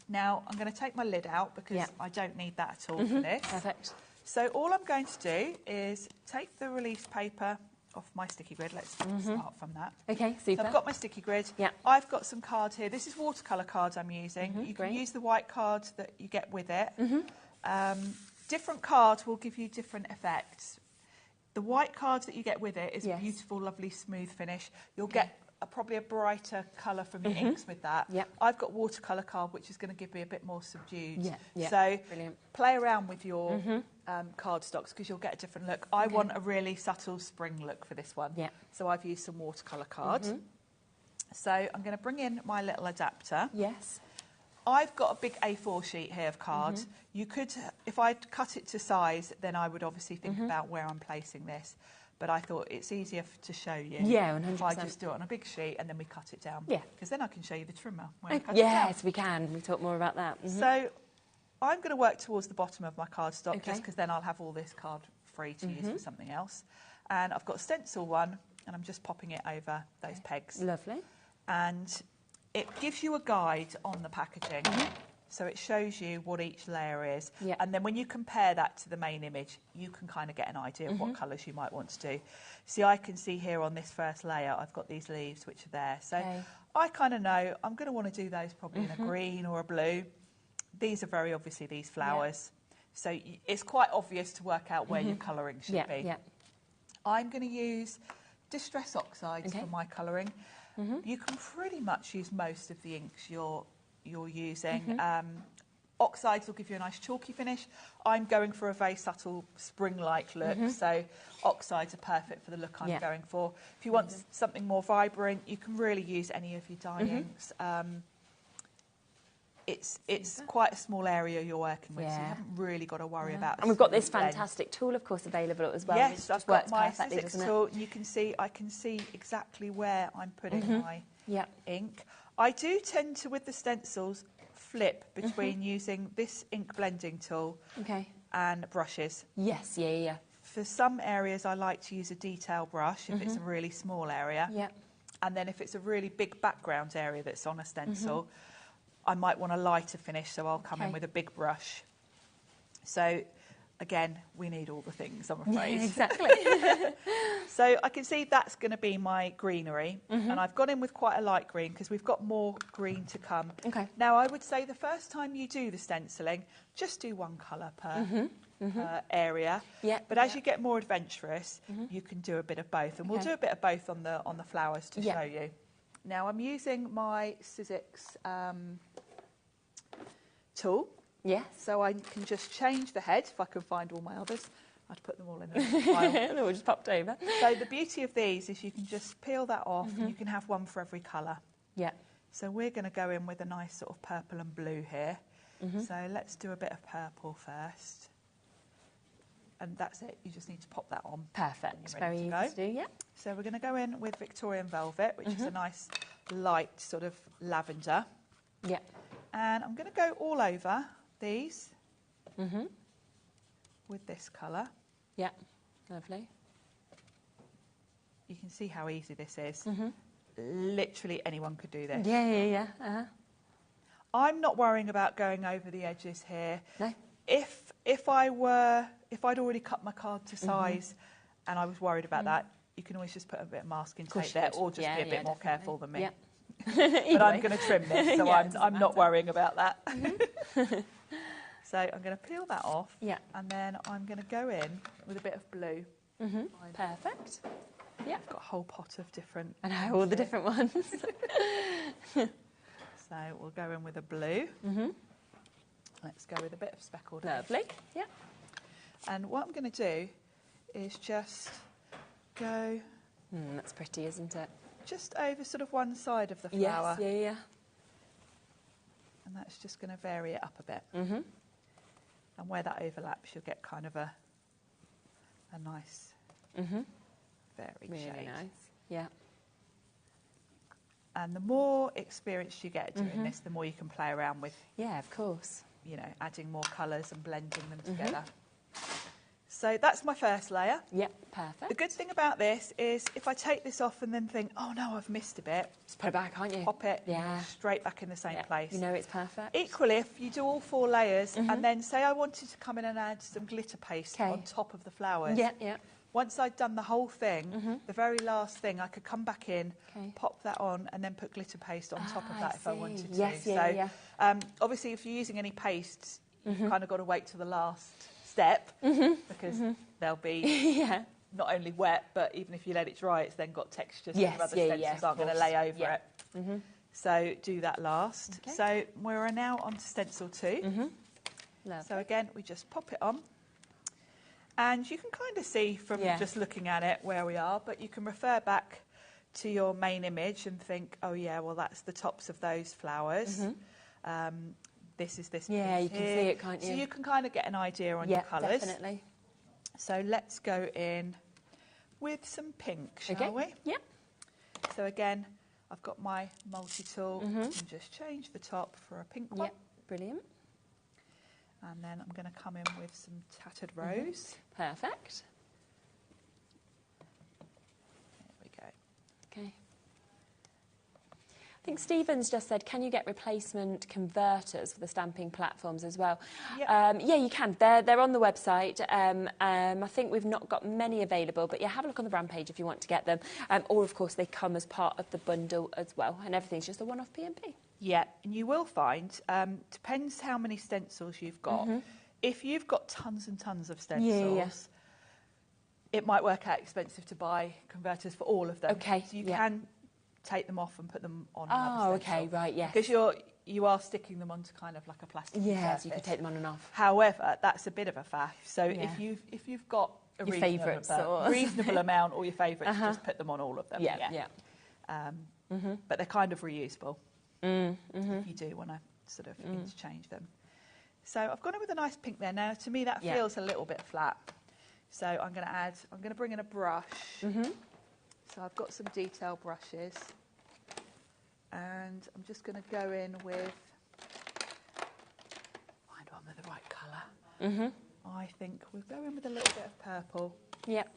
Now, I'm going to take my lid out because I don't need that at all for this.
Perfect.
So all I'm going to do is take the release paper off my sticky grid. Let's start from that.
Okay, super.
So I've got my sticky grid. I've got some cards here. This is watercolour cards I'm using. You can use the white cards that you get with it. Different cards will give you different effects. The white card that you get with it is a beautiful, lovely, smooth finish. You'll get probably a brighter colour from your inks with that.
Yep.
I've got watercolour card, which is going to give me a bit more subdued.
Yeah.
So
Brilliant.
play around with your cardstocks because you'll get a different look. I want a really subtle spring look for this one.
Yeah.
So I've used some watercolour card. So I'm going to bring in my little adapter.
Yes.
I've got a big A4 sheet here of card. You could, if I'd cut it to size, then I would obviously think about where I'm placing this. But I thought it's easier to show you.
Yeah, 100%.
If I just do it on a big sheet and then we cut it down.
Yeah.
Because then I can show you the trimmer. When I cut it
Yes,
down.
we can. We'll talk more about that.
So I'm going to work towards the bottom of my cardstock
Okay.
just because then I'll have all this card free to use for something else. And I've got a stencil one and I'm just popping it over those pegs.
Lovely.
And it gives you a guide on the packaging. So it shows you what each layer is.
Yeah.
And then when you compare that to the main image, you can kind of get an idea of what colours you might want to do. See, I can see here on this first layer, I've got these leaves which are there. So I kind of know I'm going to want to do those probably in a green or a blue. These are very obviously these flowers. So it's quite obvious to work out where your colouring should be.
Yeah.
I'm going to use Distress Oxides for my colouring. You can pretty much use most of the inks you're using. Oxides will give you a nice chalky finish. I'm going for a very subtle spring-like look, so oxides are perfect for the look I'm going for. If you want something more vibrant, you can really use any of your dye inks. It's quite a small area you're working with, so you haven't really got to worry about.
And we've got this fantastic tool, of course, available as well.
Yes, I've got my
perfectly,
Sizzix tool, and you can see I can see exactly where I'm putting my ink. I do tend to, with the stencils, flip between using this ink blending tool and brushes.
Yes, yeah.
For some areas, I like to use a detail brush if it's a really small area.
Yeah.
And then if it's a really big background area that's on a stencil, I might want a lighter finish, so I'll come in with a big brush. So, again, we need all the things, I'm afraid.
Yeah, exactly.
So I can see that's going to be my greenery, and I've gone in with quite a light green because we've got more green to come.
Okay.
Now, I would say the first time you do the stenciling, just do one colour per area.
Yeah.
But as you get more adventurous, you can do a bit of both, and we'll do a bit of both on the flowers to show you. Now, I'm using my Sizzix tool.
Yes.
So I can just change the head, if I can find all my others. I'd put them all in a pile.
They all just popped over.
So the beauty of these is you can just peel that off and you can have one for every colour.
Yeah.
So we're going to go in with a nice sort of purple and blue here. So let's do a bit of purple first. And that's it. You just need to pop that on.
Perfect. Very easy to do, yeah.
So we're going to go in with Victorian Velvet, which is a nice light sort of lavender.
Yeah.
And I'm going to go all over these with this colour.
Yeah. Lovely.
You can see how easy this is. Literally anyone could do this.
Yeah.
I'm not worrying about going over the edges here.
No.
If I'd already cut my card to size and I was worried about that, you can always just put a bit of masking tape there, or just be a bit more careful than me.
Yeah.
But I'm going to trim this, so I'm not worrying about that. So I'm going to peel that off, and then I'm going to go in with a bit of blue.
Perfect. Yeah.
I've got a whole pot of different.
I know, all the different ones.
So we'll go in with a blue. Let's go with a bit of speckled.
Lovely. Yeah.
And what I'm going to do is just go.
That's pretty, isn't it?
Just over sort of one side of the flower.
Yes, yeah.
And that's just going to vary it up a bit. And where that overlaps, you'll get kind of a nice, varied
Really
shade.
nice. Yeah.
And the more experience you get doing this, the more you can play around with.
Yeah, of course.
You know, adding more colours and blending them together. So that's my first layer.
Yep, perfect.
The good thing about this is if I take this off and then think, oh no, I've missed a bit.
Just put it back, can't you?
Pop it
Yeah.
straight back in the same place.
You know it's perfect.
Equally, if you do all 4 layers and then say I wanted to come in and add some glitter paste on top of the flowers.
Yeah.
Once I'd done the whole thing, the very last thing, I could come back in, pop that on, and then put glitter paste on top of that if I wanted to.
Yes,
obviously, if you're using any pastes, you've kind of got to wait till the last step because there'll be not only wet, but even if you let it dry, it's then got texture, so
Yes,
your other
yeah,
stencils
yeah,
aren't going to
of
lay
course.
over
Yeah.
it. So do that last.
Okay.
So we're now on to stencil 2. So again, we just pop it on. And you can kind of see from just looking at it where we are, but you can refer back to your main image and think, oh yeah, well that's the tops of those flowers. This is this
Yeah,
piece
you can
here.
see it, can't you?
So you can kind of get an idea on your colours.
Definitely.
So let's go in with some pink, shall we?
Yep.
So again, I've got my multi-tool. I can just change the top for a pink one.
Yep, brilliant.
And then I'm going to come in with some tattered rose.
Perfect.
There we go.
Okay. I think Stephen's just said, can you get replacement converters for the stamping platforms as well?
Yep.
Yeah, you can. They're on the website. I think we've not got many available, but yeah, have a look on the brand page if you want to get them. Or, of course, they come as part of the bundle as well, and everything's just a one-off P&P.
Yeah, and you will find, depends how many stencils you've got. If you've got tons and tons of stencils, it might work out expensive to buy converters for all of them.
Okay,
So you can take them off and put them on another
Oh,
stencil.
okay, right, yes.
Because you are sticking them onto kind of like a plastic
Yes,
surface.
you could take them on and off.
However, that's a bit of a faff. So
Yeah.
if you've got a
Your
reasonable,
favourites or-
reasonable amount or your favourites, just put them on all of them. But they're kind of reusable if you do want to sort of interchange them. So I've gone in with a nice pink there. Now, to me, that feels a little bit flat. So I'm going to bring in a brush. So I've got some detail brushes. And I'm just going to go in with, find one with the right colour. I think we'll go in with a little bit of purple.
Yep.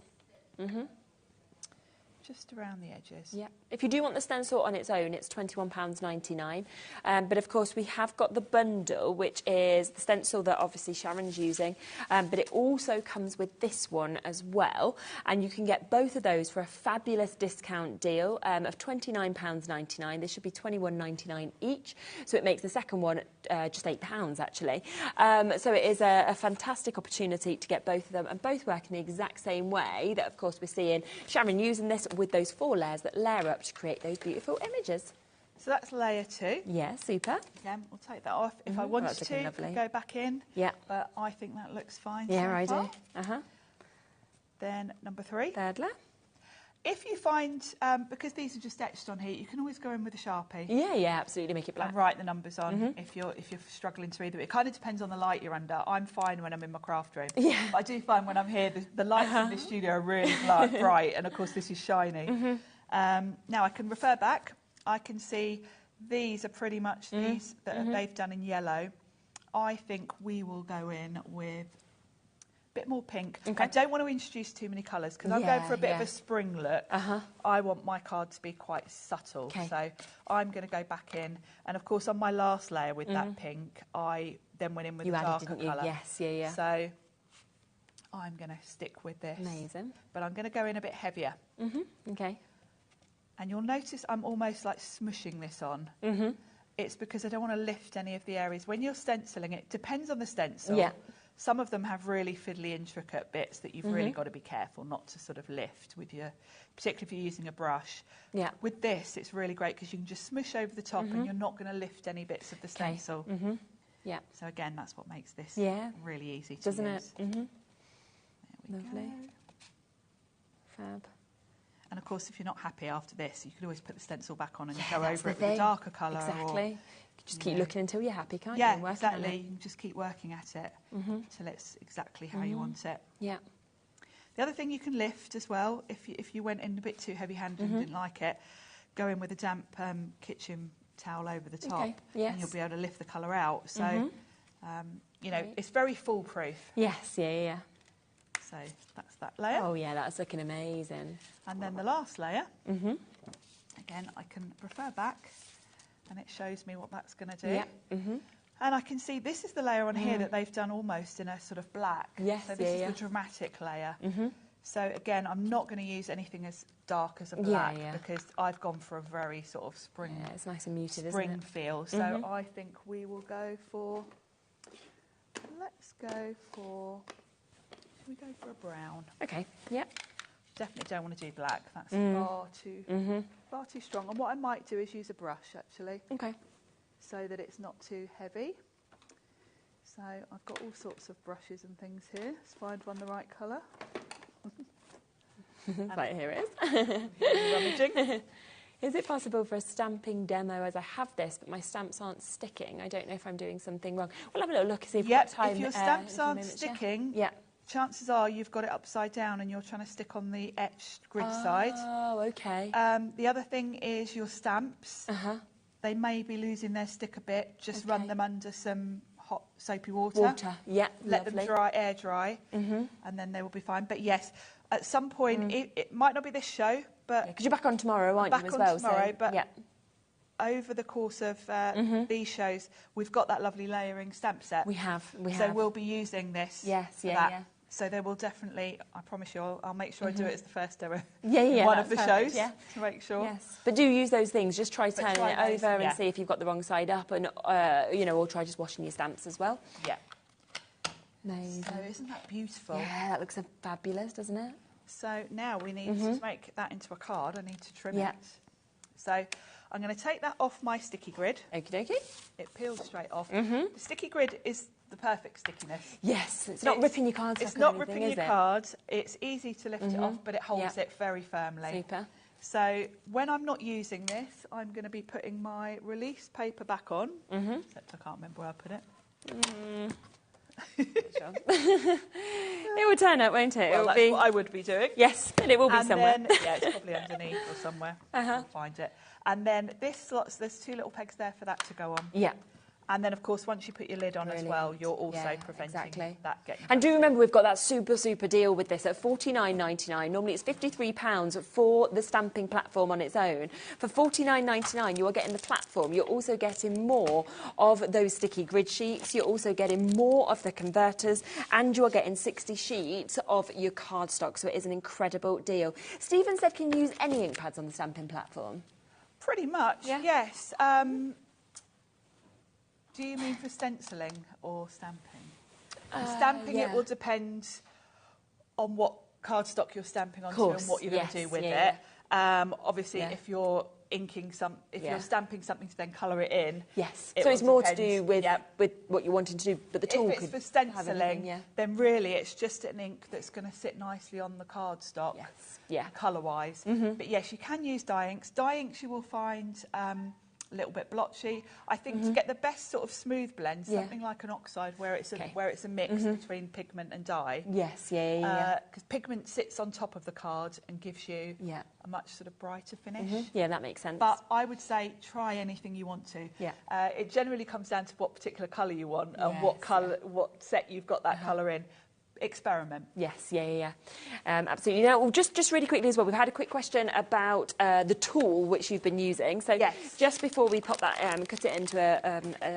Just around the edges.
Yeah. If you do want the stencil on its own, it's £21.99. But of course, we have got the bundle, which is the stencil that obviously Sharon's using. But it also comes with this one as well. And you can get both of those for a fabulous discount deal of £29.99. This should be £21.99 each. So it makes the second one just £8 actually. So it is a fantastic opportunity to get both of them and both work in the exact same way that, of course, we're seeing Sharon using this with those 4 layers that layer up to create those beautiful images.
So that's layer 2.
Yeah, super.
Again, we'll take that off. If I wanted to, go back in.
Yeah.
But I think that looks fine
Yeah,
so
I
far.
do.
Then number 3.
Third layer.
If you find, because these are just etched on here, you can always go in with a Sharpie.
Yeah, absolutely. Make it black.
And write the numbers on if you're struggling to read them. It kind of depends on the light you're under. I'm fine when I'm in my craft room.
Yeah.
But I do find when I'm here, the lights in this studio are really bright, and of course this is shiny. Now I can refer back. I can see these are pretty much these that they've done in yellow. I think we will go in with bit more pink.
Okay.
I don't want to introduce too many colours because I'm going for a bit of a spring look. I want my card to be quite subtle. So I'm going to go back in. And of course, on my last layer with that pink, I then went in with a darker colour.
Yes, yeah.
So I'm going to stick with this.
Amazing.
But I'm going to go in a bit heavier.
Okay.
And you'll notice I'm almost like smushing this on. It's because I don't want to lift any of the areas. When you're stenciling, it depends on the stencil.
Yeah.
Some of them have really fiddly, intricate bits that you've really got to be careful not to sort of lift with your, particularly if you're using a brush.
Yeah.
With this, it's really great because you can just smush over the top and you're not going to lift any bits of the stencil.
Yeah.
So again, that's what makes this really easy to
Doesn't
use.
it?
There we
Lovely.
go.
Fab.
And of course, if you're not happy after this, you can always put the stencil back on and go
that's
over it
the
with a
thing.
darker colour.
Exactly. You can just keep looking until you're happy, can't you?
Yeah,
And working on
exactly.
it.
You can just keep working at it until it's exactly how you want it.
Yeah.
The other thing you can lift as well, if you went in a bit too heavy-handed and didn't like it, go in with a damp kitchen towel over the top,
Okay, yes.
and you'll be able to lift the colour out. So, you know, it's very foolproof.
Yes, yeah.
So that's that layer.
Oh, yeah, that's looking amazing.
And then the last layer, again, I can refer back, and it shows me what that's going to do.
Yeah.
And I can see this is the layer on here that they've done almost in a sort of black.
Yes,
so this is the dramatic layer. So again, I'm not going to use anything as dark as a black because I've gone for a very sort of spring.
Yeah, it's nice and muted,
spring
isn't it?
feel. So I think we will go for. Let's go for. Should we go for a brown?
Okay. Yep.
definitely don't want to do black. That's far too strong. And what I might do is use a brush, actually.
Okay.
So that it's not too heavy. So I've got all sorts of brushes and things here. Let's find one the right colour.
Right, here it
is. Rummaging.
Is it possible for a stamping demo as I have this, but my stamps aren't sticking? I don't know if I'm doing something wrong. We'll have a little look and see if we've got time.
If your stamps aren't sticking, chances are you've got it upside down and you're trying to stick on the etched grid side.
Oh, okay.
The other thing is your stamps. They may be losing their stick a bit. Just run them under some hot soapy water. Let them dry, air dry, and then they will be fine. But yes, at some point, it might not be this show, but...
Because you're back on tomorrow, aren't you, as well?
Back on tomorrow, but over the course of these shows, we've got that lovely layering stamp set.
We have.
So we'll be using this for that. So there will definitely, I promise you, I'll make sure I do it as the first ever one of the shows to make sure.
Yes, but do use those things. Just try turning it over and see if you've got the wrong side up, and you know, or try just washing your stamps as well.
Yeah.
Amazing.
So isn't that beautiful?
Yeah, that looks fabulous, doesn't it?
So now we need to make that into a card. I need to trim it. So I'm going to take that off my sticky grid.
Okie dokie.
It peels straight off. The sticky grid is the perfect stickiness.
Yes, it's not ripping your cards.
It's not ripping your cards. It's easy to lift it off, but it holds it very firmly.
Super.
So when I'm not using this, I'm going to be putting my release paper back on. Except I can't remember where I put it.
It will turn up, won't it?
Well, that's what I would be doing.
Yes, and it will be
and
somewhere.
Then, it's probably underneath or somewhere. I'll find it. And then this slots, there's 2 little pegs there for that to go on.
Yeah.
And then, of course, once you put your lid on as well, you're also preventing that getting...
And do remember, we've got that super deal with this at $49.99. Normally it's £53 for the stamping platform on its own. For $49.99, you are getting the platform. You're also getting more of those sticky grid sheets. You're also getting more of the converters. And you are getting 60 sheets of your cardstock. So it is an incredible deal. Stephen said, can you use any ink pads on the stamping platform?
Pretty much, yes. Do you mean for stenciling or stamping? Stamping, it will depend on what cardstock you're stamping onto and what you're going to do with it. Obviously, if you're inking you're stamping something to then colour it in.
Yes. So it's more to do with what you're wanting to do, but the tool
If it's for stenciling, then really it's just an ink that's going to sit nicely on the cardstock, colour-wise. But yes, you can use dye inks. Dye inks you will find... a little bit blotchy. I think to get the best sort of smooth blend, something like an oxide where it's a mix between pigment and dye.
Yes,
because pigment sits on top of the card and gives you a much sort of brighter finish.
Yeah, that makes sense.
But I would say try anything you want to. It generally comes down to what particular colour you want and what set you've got that colour in. Experiment.
Yes, absolutely. Now, just really quickly as well, we've had a quick question about the tool which you've been using. So just before we pop that, cut it into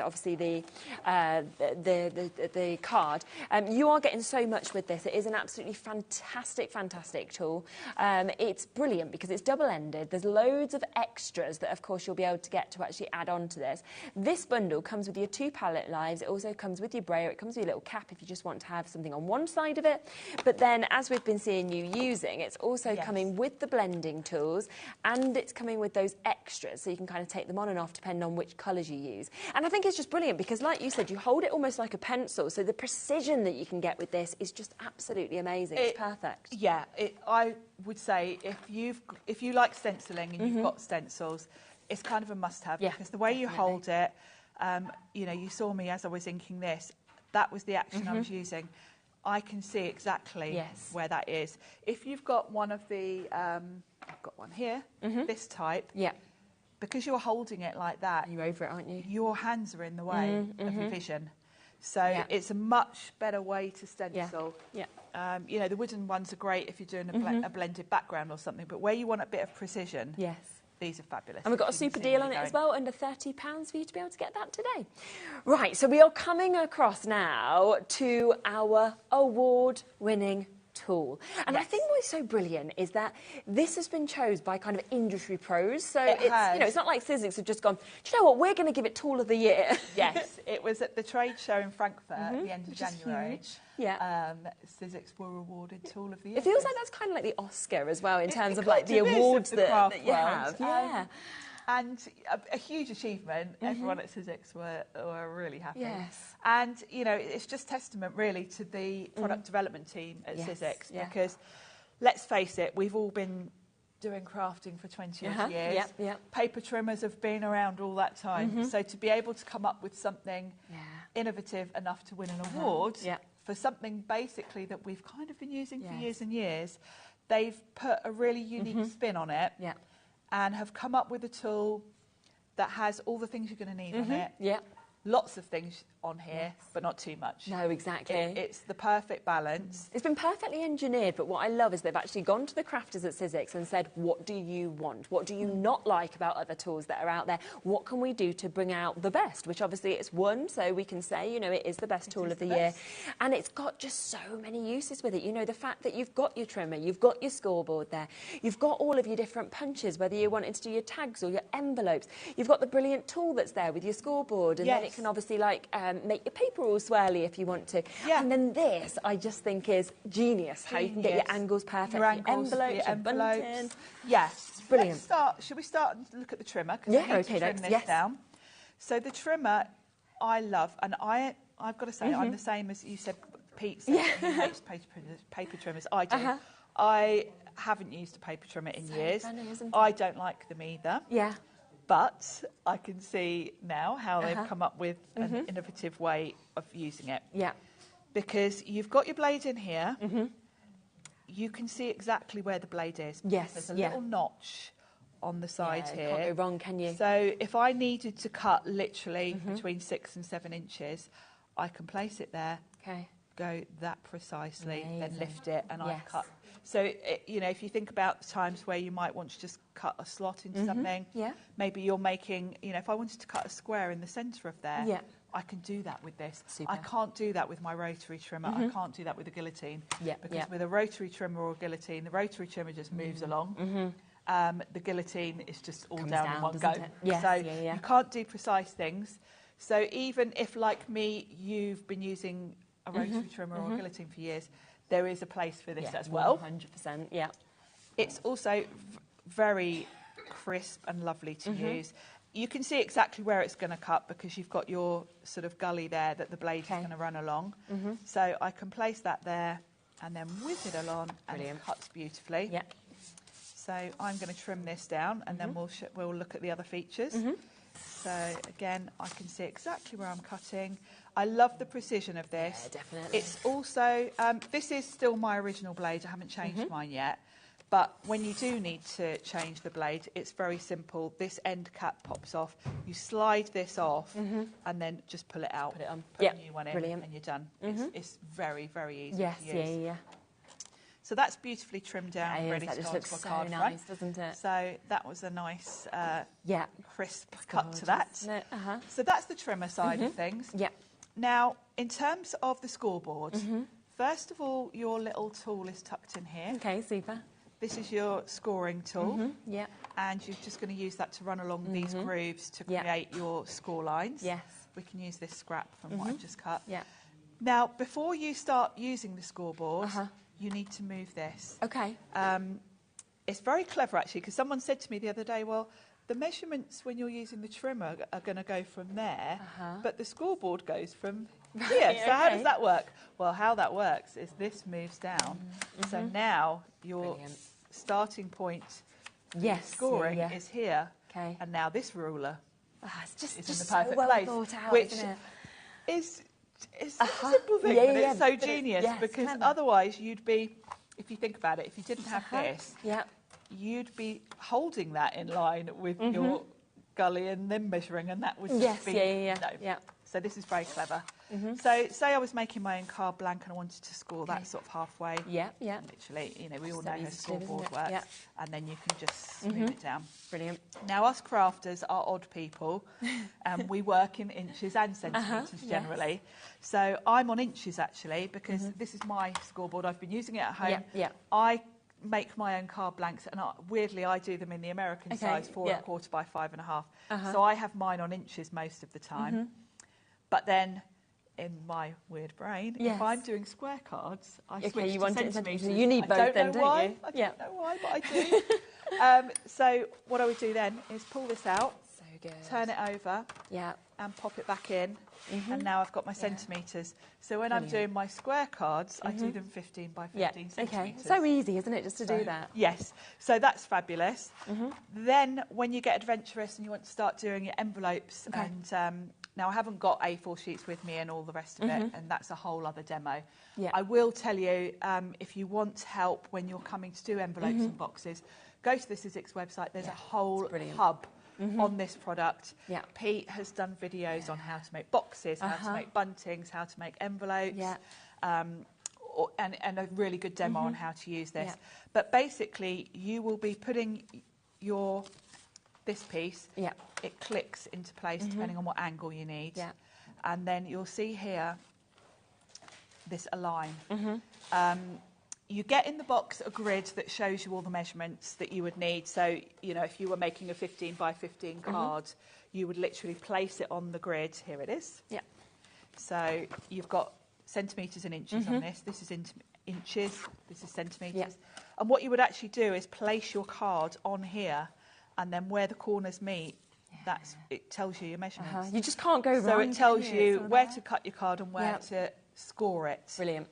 obviously the card, you are getting so much with this. It is an absolutely fantastic tool. It's brilliant because it's double-ended. There's loads of extras that, of course, you'll be able to get to actually add on to this. This bundle comes with your 2 palette lives. It also comes with your brayer. It comes with your little cap if you just want to have something on one side of it, but then as we've been seeing you using, it's also coming with the blending tools, and it's coming with those extras, so you can kind of take them on and off depending on which colours you use. And I think it's just brilliant because, like you said, you hold it almost like a pencil, so the precision that you can get with this is just absolutely amazing. It's perfect.
Yeah, I would say if you like stenciling and you've got stencils, it's kind of a must-have because the way you hold it, you know, you saw me as I was inking this. That was the action I was using. I can see exactly where that is. If you've got one of the, I've got one here, this type, because you're holding it like that,
you're over it, aren't you?
Your hands are in the way of your vision. So it's a much better way to stencil. You know, the wooden ones are great if you're doing a blended background or something, but where you want a bit of precision, these are fabulous.
And we've got a super deal on it as well, under £30 for you to be able to get that today. Right, so we are coming across now to our award-winning tool. And I think what's so brilliant is that this has been chosen by kind of industry pros. So it's, you know, it's not like Sizzix have just gone, do you know what, we're going to give it Tool of the Year.
Yes, it was at the trade show in Frankfurt at the end of January.
Yeah.
Sizzix were awarded Tool of the Year.
It feels like that's kind of like the Oscar as well in terms of like the awards that you have. Yeah.
And a huge achievement. Everyone at Sizzix were really happy.
Yes.
And, you know, it's just testament really to the product development team at Sizzix, because let's face it, we've all been doing crafting for 20 years. Paper trimmers have been around all that time. So to be able to come up with something innovative enough to win an award for something basically that we've kind of been using for years and years, they've put a really unique spin on it. And have come up with a tool that has all the things you're going to need on it. Lots of things on here, but not too much.
No, exactly.
It's the perfect balance.
It's been perfectly engineered, but what I love is they've actually gone to the crafters at Sizzix and said, what do you want? What do you not like about other tools that are out there? What can we do to bring out the best? Which obviously it's won, so we can say, you know, it is the best tool of the year. And it's got just so many uses with it. You know, the fact that you've got your trimmer, you've got your scoreboard there, you've got all of your different punches, whether you're wanting to do your tags or your envelopes. You've got the brilliant tool that's there with your scoreboard, and then it can obviously like make your paper all swirly if you want to. And then this, I just think, is genius. How you can get your angles perfect, your envelopes, your bunting.
Yes,
brilliant.
Should we start and look at the trimmer?
Yeah,
I need to trim this down. So the trimmer, I love, and I've got to say, I'm the same as you said. Pete said he hates paper trimmers. I do. I haven't used a paper trimmer in years.
Funny,
I don't like them either.
Yeah.
But I can see now how they've come up with an innovative way of using it.
Yeah.
Because you've got your blade in here. You can see exactly where the blade is.
Yes.
There's a little notch on the side here.
You can't go wrong, can you?
So if I needed to cut literally between 6 and 7 inches, I can place it there.
Okay.
Go that precisely, then lift it, and I've cut. So, you know, if you think about the times where you might want to just cut a slot into something, maybe you're making, you know, if I wanted to cut a square in the centre of there, I can do that with this. I can't do that with my rotary trimmer. I can't do that with a guillotine. Because with a rotary trimmer or a guillotine, the rotary trimmer just moves along. The guillotine is just all down in one go. You can't do precise things. So even if, like me, you've been using a rotary trimmer or a guillotine for years, there is a place for this as well.
100%, yeah.
It's also very crisp and lovely to use. You can see exactly where it's going to cut because you've got your sort of gully there that the blade is going to run along. So I can place that there and then whiz it along, and it cuts beautifully.
Yeah.
So I'm going to trim this down, and then we'll look at the other features. So again, I can see exactly where I'm cutting. I love the precision of this.
Yeah, definitely.
It's also, this is still my original blade. I haven't changed mine yet. But when you do need to change the blade, it's very simple. This end cap pops off. You slide this off and then just pull it out.
Put it on.
Put a new one in, and you're done. It's very, very easy to use.
Yeah.
So that's beautifully trimmed down, ready to go onto a
so
card
nice,
front.
doesn't it?
So that was a nice, crisp cut to
Gorgeous,
that.
isn't it?
So that's the trimmer side of things.
Yeah.
Now, in terms of the scoreboard, first of all, your little tool is tucked in here.
Okay, super.
This is your scoring tool.
Yeah.
And you're just going to use that to run along these grooves to create your score lines.
Yes.
We can use this scrap from what I've just cut.
Yeah.
Now, before you start using the scoreboard, you need to move this.
Okay.
It's very clever, actually, because someone said to me the other day, well, the measurements when you're using the trimmer are going to go from there, but the scoreboard goes from here. So how does that work? Well, how that works is this moves down. So now your starting point scoring is here.
Okay.
And now this ruler
it's
is in the
so
perfect
well
place,
thought out,
which
isn't it?
is it's a simple thing, but it's so genius because
clever.
otherwise you'd be, if you think about it, if you didn't have this, you'd be holding that in line with your gully and then measuring, and that would just be...
No.
So this is very clever. So say I was making my own card blank and I wanted to score that sort of halfway.
Yeah, yeah.
Literally, you know, we all
So
know how
easy to do,
scoreboard
isn't it?
works.
Yeah.
And then you can just smooth it down.
Brilliant.
Now, us crafters are odd people. We work in inches and centimetres generally. So I'm on inches, actually, because this is my scoreboard. I've been using it at home. I make my own card blanks, and weirdly, I do them in the American size, 4 1/4 by 5 1/2. So I have mine on inches most of the time. But then, in my weird brain, if I'm doing square cards, I switch to centimetres.
You need both then, don't you?
I don't know why, but I do. So what I would do then is pull this out, turn it over, and pop it back in. And now I've got my centimetres. So when I'm doing my square cards, I do them 15 by 15 centimetres.
So easy, isn't it, just to do that?
Yes. So that's fabulous. Then when you get adventurous and you want to start doing your envelopes, and now I haven't got A4 sheets with me and all the rest of it, and that's a whole other demo. I will tell you, if you want help when you're coming to do envelopes and boxes, go to the Sizzix website. There's a whole hub on this product. Pete has done videos on how to make boxes, how to make buntings, how to make envelopes, and a really good demo on how to use this. But basically, you will be putting this piece, it clicks into place depending on what angle you need. And then you'll see here this align. You get in the box a grid that shows you all the measurements that you would need. So, you know, if you were making a 15 by 15 card, you would literally place it on the grid. Here it is. So you've got centimetres and inches on this. This is inches, this is centimetres. And what you would actually do is place your card on here, and then where the corners meet, it tells you your measurements.
You just can't go wrong.
So it tells you where to cut your card and where to score it.
Brilliant.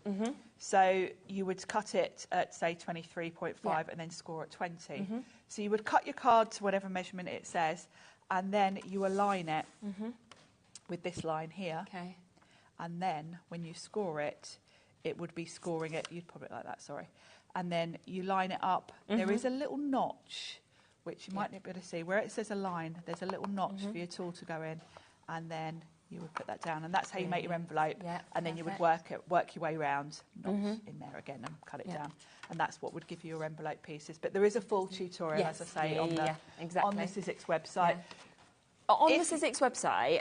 So you would cut it at, say, 23.5 and then score at 20. So you would cut your card to whatever measurement it says, and then you align it with this line here. And then when you score it, it would be scoring it. You'd put it like that, sorry. And then you line it up. There is a little notch, which you might not be able to see. Where it says align, there's a little notch for your tool to go in, and then you would put that down, and that's how you make your envelope. And then you would work your way round, notch in there again, and cut it down. And that's what would give you your envelope pieces. But there is a full tutorial, as I say, on the Sizzix website.
On the Sizzix website,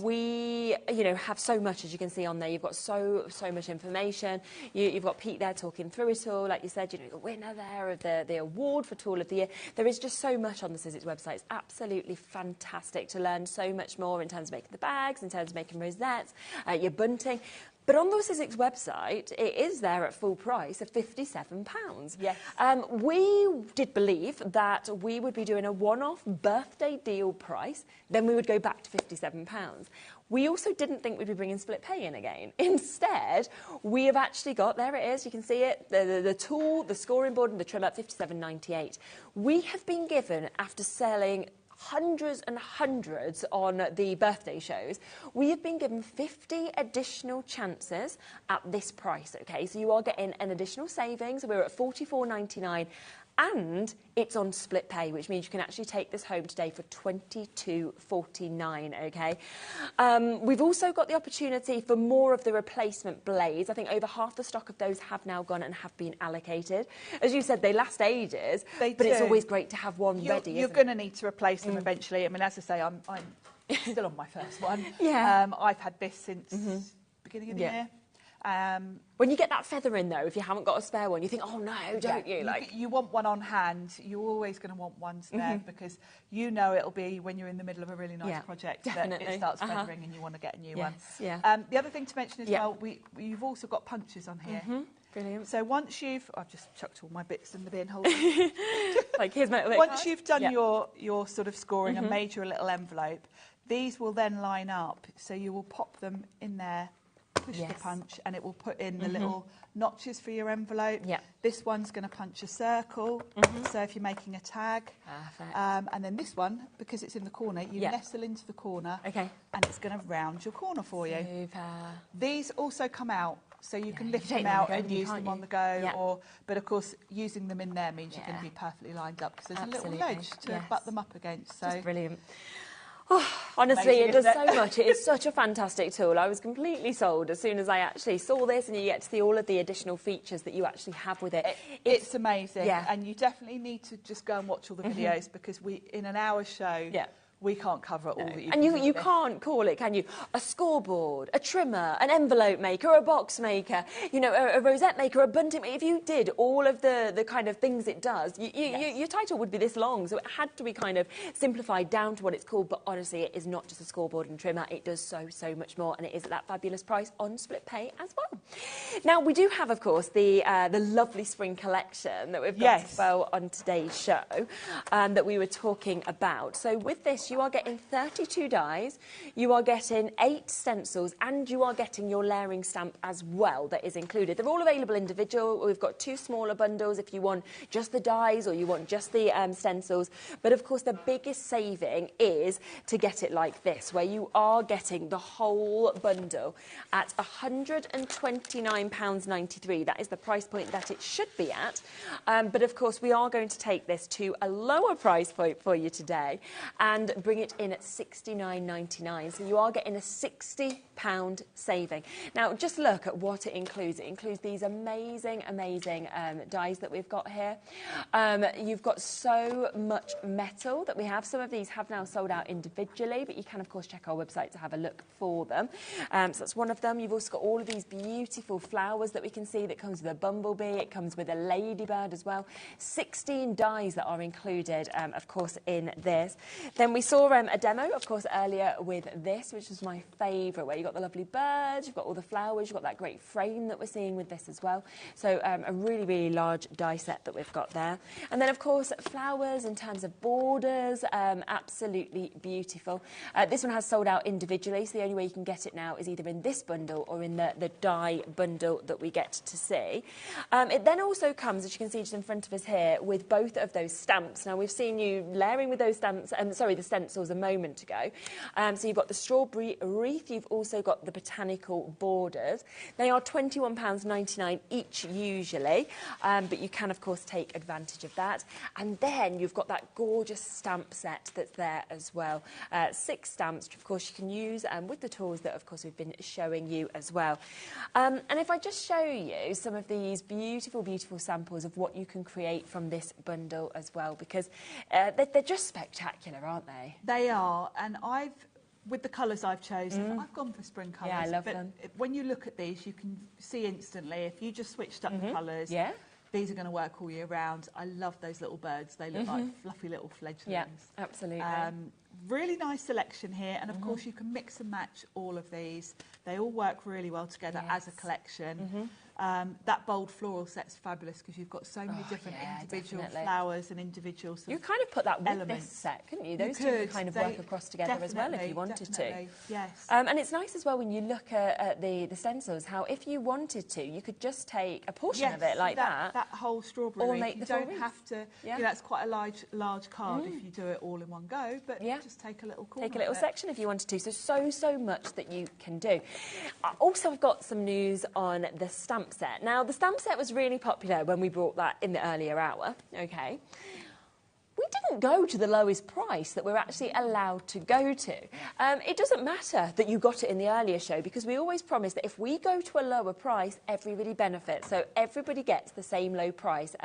we, have so much, as you can see on there. You've got so much information. You've got Pete there talking through it all. Like you said, the winner there of the award for Tool of the Year. There is just so much on the Sizzix website. It's absolutely fantastic to learn so much more in terms of making the bags, in terms of making rosettes, your bunting. But on the Sizzix website, it is there at full price of £57. We did believe that we would be doing a one-off birthday deal price, then we would go back to £57. We also didn't think we'd be bringing split pay in again. Instead, we have actually got, there it is, you can see it, the tool, the scoring board and the trim at £57.98. We have been given, after selling hundreds and hundreds on the birthday shows, we have been given 50 additional chances at this price, okay? So you are getting an additional savings. We're at $44.99, and it's on split pay, which means you can actually take this home today for $22.49, okay? We've also got the opportunity for more of the replacement blades. I think over half the stock of those have now gone and have been allocated. As you said, they last ages, but it's always great to have one ready,
You're going to need to replace them eventually. I mean, as I say, I'm still on my first one. I've had this since beginning of the year.
When you get that feather in, though, if you haven't got a spare one, you think, oh, no, don't you?
You want one on hand. You're always going to want one spare because it'll be when you're in the middle of a really nice project that it starts feathering and you want to get a new one. The other thing to mention as well, you've also got punches on here.
Brilliant.
So once I've just chucked all my bits in the bin. Hold
Like, here's my
Once you've done your sort of scoring and made your little envelope, these will then line up. So you will pop them in there, push the punch, and it will put in the little notches for your envelope. This one's going to punch a circle, so if you're making a tag. And then this one, because it's in the corner, you nestle into the corner, and it's going to round your corner for you. These also come out, so you can lift them out and use them on the go. But of course, using them in there means you're going to be perfectly lined up because there's a little ledge to butt them up against. So
just brilliant. Honestly, it does so much. It is such a fantastic tool. I was completely sold as soon as I actually saw this, and you get to see all of the additional features that you actually have with it.
It's amazing. Yeah. And you definitely need to just go and watch all the videos because in an hour show, we can't cover all that you can.
And you can't call it, can you? A scoreboard, a trimmer, an envelope maker, a box maker, you know, a rosette maker, a bunting maker. If you did all of the kind of things it does, your title would be this long. So it had to be kind of simplified down to what it's called. But honestly, it is not just a scoreboard and trimmer. It does so much more. And it is at that fabulous price on split pay as well. Now, we do have, of course, the lovely spring collection that we've got as well on today's show that we were talking about. So with this, you are getting 32 dies, you are getting 8 stencils, and you are getting your layering stamp as well that is included. They're all available individual. We've got 2 smaller bundles if you want just the dies or you want just the stencils. But of course, the biggest saving is to get it like this, where you are getting the whole bundle at £129.93. That is the price point that it should be at. But of course, we are going to take this to a lower price point for you today and bring it in at £69.99. So you are getting a £60 saving. Now, just look at what it includes. It includes these amazing dies that we've got here. You've got so much metal that we have. Some of these have now sold out individually, but you can, of course, check our website to have a look for them. So that's one of them. You've also got all of these beautiful flowers that we can see that comes with a bumblebee. It comes with a ladybird as well. 16 dies that are included, of course, in this. Then we saw a demo, of course, earlier with this, which is my favourite, where you've got the lovely birds, you've got all the flowers, you've got that great frame that we're seeing with this as well. So a really large die set that we've got there. And then, of course, flowers in terms of borders, absolutely beautiful. This one has sold out individually, so the only way you can get it now is either in this bundle or in the die bundle that we get to see. It then also comes, as you can see just in front of us here, with both of those stamps. Now, we've seen you layering with those stamps, the stencils a moment ago. So you've got the strawberry wreath, you've also got the botanical borders. They are £21.99 each usually, but you can, of course, take advantage of that. And then you've got that gorgeous stamp set that's there as well. 6 stamps, which, of course, you can use with the tools that, of course, we've been showing you as well. And if I just show you some of these beautiful samples of what you can create from this bundle as well, because they're just spectacular, aren't they?
They are, and with the colours I've chosen, I've gone for spring colours.
Yeah, I love them.
When you look at these, you can see instantly, if you just switched up the colours, these are going to work all year round. I love those little birds. They look like fluffy little fledglings.
Yeah, absolutely.
Really nice selection here, and of course you can mix and match all of these. They all work really well together as a collection. That bold floral set's fabulous because you've got so many different individual flowers and individual sort
you
of
kind of put that with
elements.
This set, couldn't you? Those two could kind of work across together as well if you wanted to.
Yes.
And it's nice as well when you look at the stencils, how if you wanted to, you could just take a portion of it like that.
That whole strawberry
or
wreath.
make
you
the
don't
wreath.
have to. You know, that's quite a large card if you do it all in one go. But just take a little corner.
Take a little section if you wanted to. So much that you can do. Also, I've got some news on the stamp set. Now, the stamp set was really popular when we brought that in the earlier hour, okay? We didn't go to the lowest price that we're actually allowed to go to. It doesn't matter that you got it in the earlier show because we always promise that if we go to a lower price, everybody benefits. So everybody gets the same low price.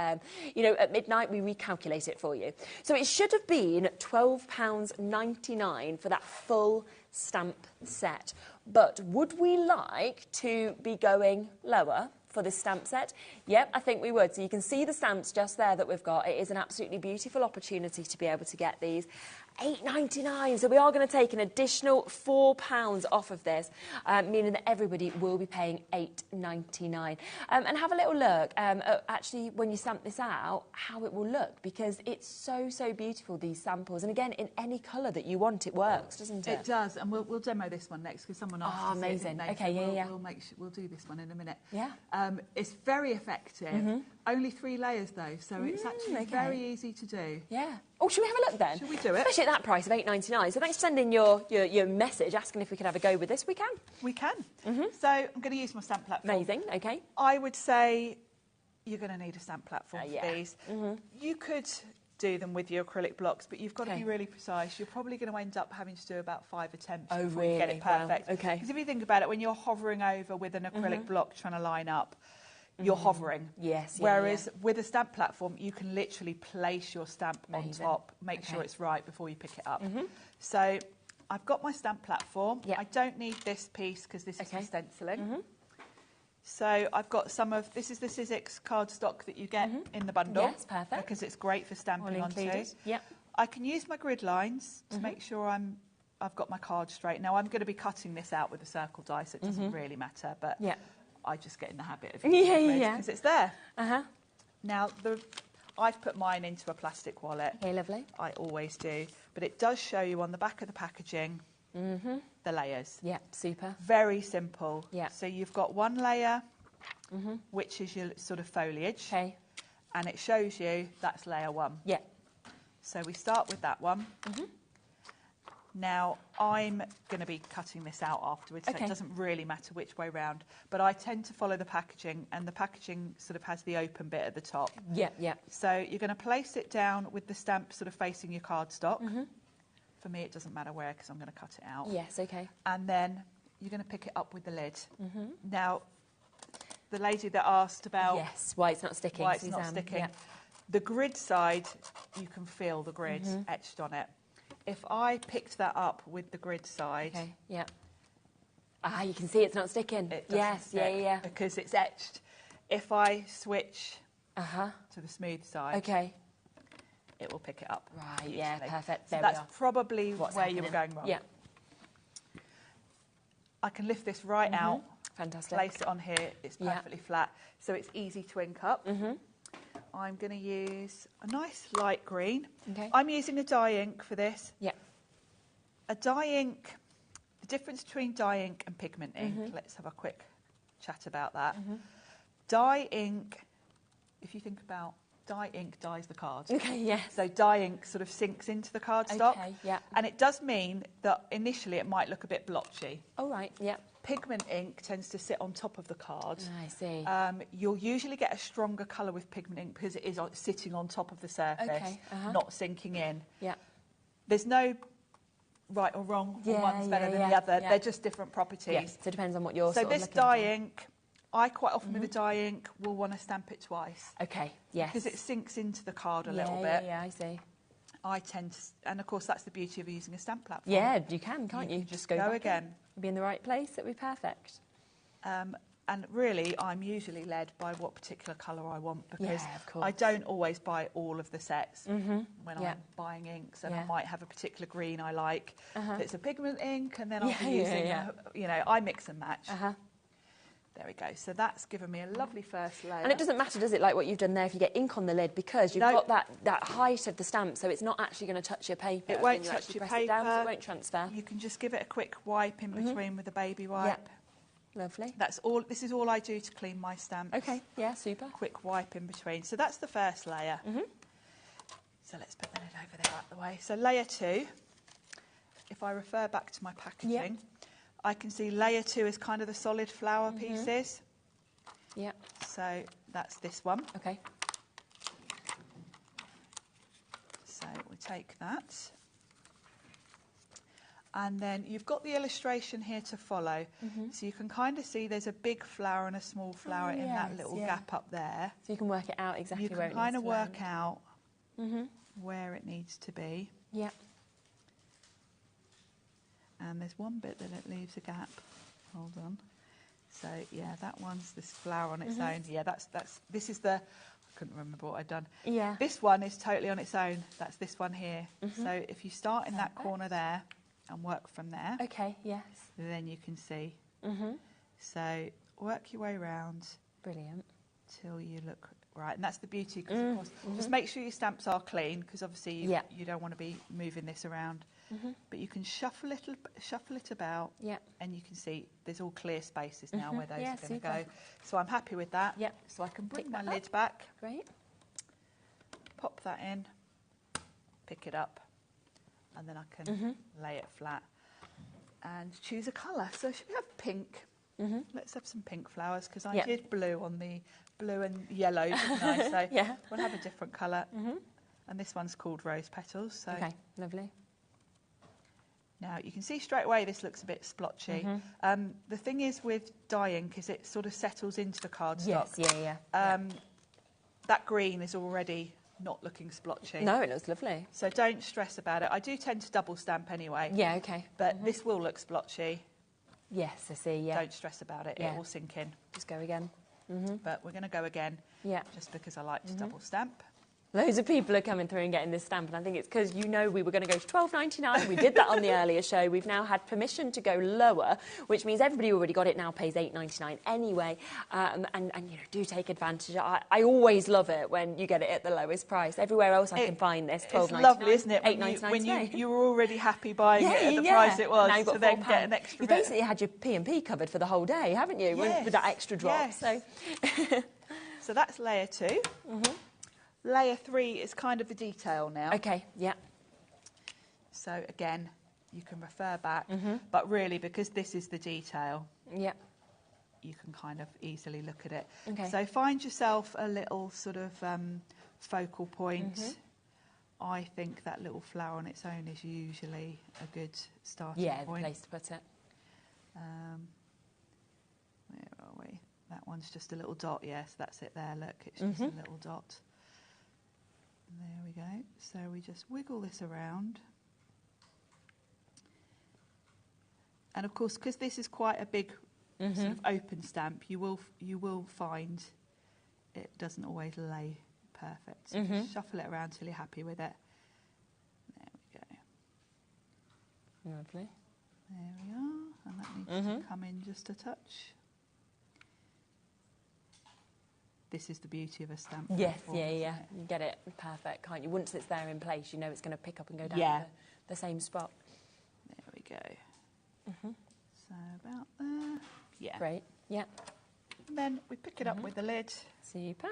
You know, at midnight, we recalculate it for you. So it should have been £12.99 for that full stamp set. But would we like to be going lower for this stamp set? Yep, I think we would. So you can see the stamps just there that we've got. It is an absolutely beautiful opportunity to be able to get these. £8.99. So we are going to take an additional £4 off of this, meaning that everybody will be paying £8.99. And have a little look, actually, when you stamp this out, how it will look, because it's so beautiful, these samples. And again, in any colour that you want, it works, doesn't it?
It does, and we'll demo this one next because someone asked us.
Oh, amazing.
Okay,
yeah.
We'll do this one in a minute.
Yeah.
It's very effective. Only 3 layers though, so it's actually very easy to do.
Yeah. Oh, should we have a look then?
Should we do it?
Especially at that price of £8.99. So thanks for sending your message asking if we could have a go with this. We can.
We can. So I'm going to use my stamp platform.
Amazing. Okay.
I would say you're going to need a stamp platform for these. You could do them with your acrylic blocks, but you've got to be really precise. You're probably going to end up having to do about 5 attempts before you get it perfect.
Wow. Okay.
Because if you think about it, when you're hovering over with an acrylic block trying to line up, you're hovering.
Yes.
Whereas with a stamp platform, you can literally place your stamp on top, make sure it's right before you pick it up. So I've got my stamp platform. I don't need this piece because this is for stenciling. So I've got this is the Sizzix cardstock that you get in the bundle.
Yes, perfect.
Because it's great for stamping onto.
Yep.
I can use my grid lines to make sure I've got my card straight. Now I'm going to be cutting this out with a circle die, so it doesn't really matter, but I just get in the habit of using the grid because it's there. Now I've put mine into a plastic wallet.
Okay, lovely.
I always do, but it does show you on the back of the packaging the layers.
Yeah, super.
Very simple.
Yeah.
So you've got one layer, which is your sort of foliage.
Okay.
And it shows you that's layer 1.
Yeah.
So we start with that one. Now, I'm going to be cutting this out afterwards, so it doesn't really matter which way round. But I tend to follow the packaging, and the packaging sort of has the open bit at the top.
Yeah, yeah.
So you're going to place it down with the stamp sort of facing your cardstock. For me, it doesn't matter where, because I'm going to cut it out.
Yes, okay.
And then you're going to pick it up with the lid. Now, the lady that asked about...
Yes, why it's not sticking.
Why it's not sticking.
Yeah.
The grid side, you can feel the grid etched on it. If I picked that up with the grid side...
Okay, yeah. Ah, you can see it's not sticking.
It doesn't stick because it's etched. If I switch to the smooth side... it will pick it up.
Right, yeah, perfect.
So that's probably where you were going wrong.
Yeah.
I can lift this right out.
Fantastic.
Place it on here. It's perfectly flat, so it's easy to ink up. I'm going to use a nice light green.
Okay.
I'm using a dye ink for this.
Yeah.
A dye ink, the difference between dye ink and pigment ink, let's have a quick chat about that. Dye ink, if you think about dye ink dyes the card.
Okay, yes.
So dye ink sort of sinks into the cardstock.
Okay, yeah.
And it does mean that initially it might look a bit blotchy.
Oh, right, yeah.
Pigment ink tends to sit on top of the card.
I see.
You'll usually get a stronger colour with pigment ink because it is sitting on top of the surface, not sinking in.
Yeah.
There's no right or wrong, or one's better than the other.
Yeah.
They're just different properties.
Yes, so it depends on what you're
So
sort of
this
looking
dye
for.
ink, I quite often with the dye ink will want to stamp it twice.
Okay, yes.
Because it sinks into the card a little bit.
Yeah, I see.
I tend to, and of course that's the beauty of using a stamp platform.
Yeah, you can, can't you?
Just go
back
again.
In. Be in the right place, it'll be perfect.
And really, I'm usually led by what particular colour I want because
of course.
I don't always buy all of the sets when I'm buying inks, and I might have a particular green I like that's a pigment ink, and then I'll be using, you know, I mix and match. There we go. So that's given me a lovely first layer.
And it doesn't matter, does it, like what you've done there, if you get ink on the lid, because you've got that height of the stamp, so it's not actually going to touch your paper.
It won't touch your paper.
It down, so it won't transfer.
You can just give it a quick wipe in between with a baby wipe.
Lovely.
That's all. This is all I do to clean my stamps.
Okay, yeah, super.
Quick wipe in between. So that's the first layer. So let's put the lid over there out of the way. So layer 2, if I refer back to my packaging, I can see layer 2 is kind of the solid flower pieces.
Yeah.
So that's this one.
Okay.
So we take that. And then you've got the illustration here to follow. So you can kind of see there's a big flower and a small flower in that little gap up there.
So you can work it out exactly
you
where it
can kind
needs
of
to
work
land.
out where it needs to be.
Yeah.
And there's one bit that it leaves a gap. Hold on. So yeah, that one's this flower on its own. Yeah, this is the, I couldn't remember what I'd done.
Yeah.
This one is totally on its own. That's this one here. So if you start in that corner there and work from there.
Okay, yes.
Then you can see. So work your way around.
Brilliant.
Till you look right. And that's the beauty, because of course, just make sure your stamps are clean, because obviously you don't want to be moving this around. But you can shuffle it about, and you can see there's all clear spaces now where those are going to go. So I'm happy with that. So I can bring my lid back.
Great.
Pop that in, pick it up, and then I can lay it flat and choose a colour. So should we have pink? Let's have some pink flowers, because I did blue on the blue and yellow, didn't I? So we'll have a different colour. And this one's called Rose Petals. So.
Okay, lovely.
Now, you can see straight away this looks a bit splotchy. The thing is with dye ink is it sort of settles into the cardstock.
Yes, yeah.
That green is already not looking splotchy.
No, it looks lovely.
So don't stress about it. I do tend to double stamp anyway.
Yeah, okay.
But this will look splotchy.
Yes, I see, yeah.
Don't stress about it. It will sink in.
Just go again.
But we're going to go again.
Yeah.
Just because I like to double stamp.
Loads of people are coming through and getting this stamp, and I think it's because you know we were going to go to $12.99. We did that on the earlier show. We've now had permission to go lower, which means everybody who already got it now pays $8.99 anyway. And you know, do take advantage. I always love it when you get it at the lowest price. Everywhere else I can find this, $12.99.
It's lovely, isn't it?
$8.99
when you were already happy buying it at the price it was, to then get an extra
You
bit.
basically had your P&P covered for the whole day, haven't you?
Yes.
With that extra drop.
Yes.
So.
So that's layer 2. Layer 3 is kind of the detail now.
Okay, yeah.
So again, you can refer back, but really because this is the detail,
yeah,
you can kind of easily look at it.
Okay.
So find yourself a little sort of focal point. I think that little flower on its own is usually a good starting point.
Yeah, the place to put it.
Where are we? That one's just a little dot. Yes, that's it there. Look, it's just a little dot. There we go. So we just wiggle this around. And of course, because this is quite a big sort of open stamp, you will find it doesn't always lay perfect. So just shuffle it around till you're happy with it. There we go.
Lovely.
There we are. And that needs to come in just a touch. This is the beauty of a stamp.
Yes,
platform,
yeah.
isn't it?
You get it perfect, can't you? Once it's there in place, you know it's going to pick up and go down the same spot.
There we go. So about there. Yeah.
Great, yeah.
And then we pick it up with the lid.
Super.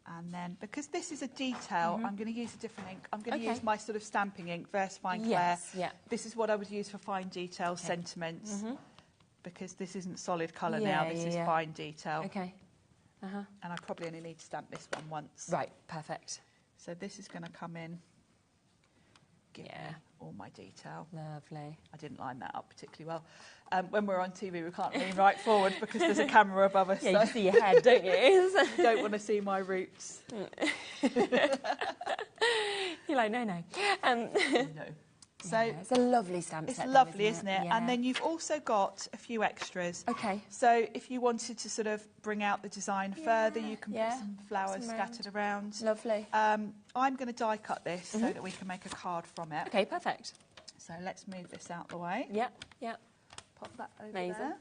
And then, because this is a detail, I'm going to use a different ink. I'm going to use my sort of stamping ink, Versafine Clair.
Yes, yeah.
This is what I would use for fine detail sentiments. Because this isn't solid colour now, this is fine detail.
Okay.
And I probably only need to stamp this one once.
Right, perfect.
So this is going to come in, give me all my detail.
Lovely.
I didn't line that up particularly well. When we're on TV, we can't lean right forward because there's a camera above us.
Yeah, you see your head, don't you?
You don't want to see my roots.
You're like, no.
No. So
it's a lovely stamp set.
It's lovely, isn't it? Yeah. And then you've also got a few extras.
Okay.
So if you wanted to sort of bring out the design further, you can put some flowers scattered around.
Lovely.
I'm going to die cut this so that we can make a card from it.
Okay, perfect.
So let's move this out the way.
Yeah.
Pop that over
Amazing.
there.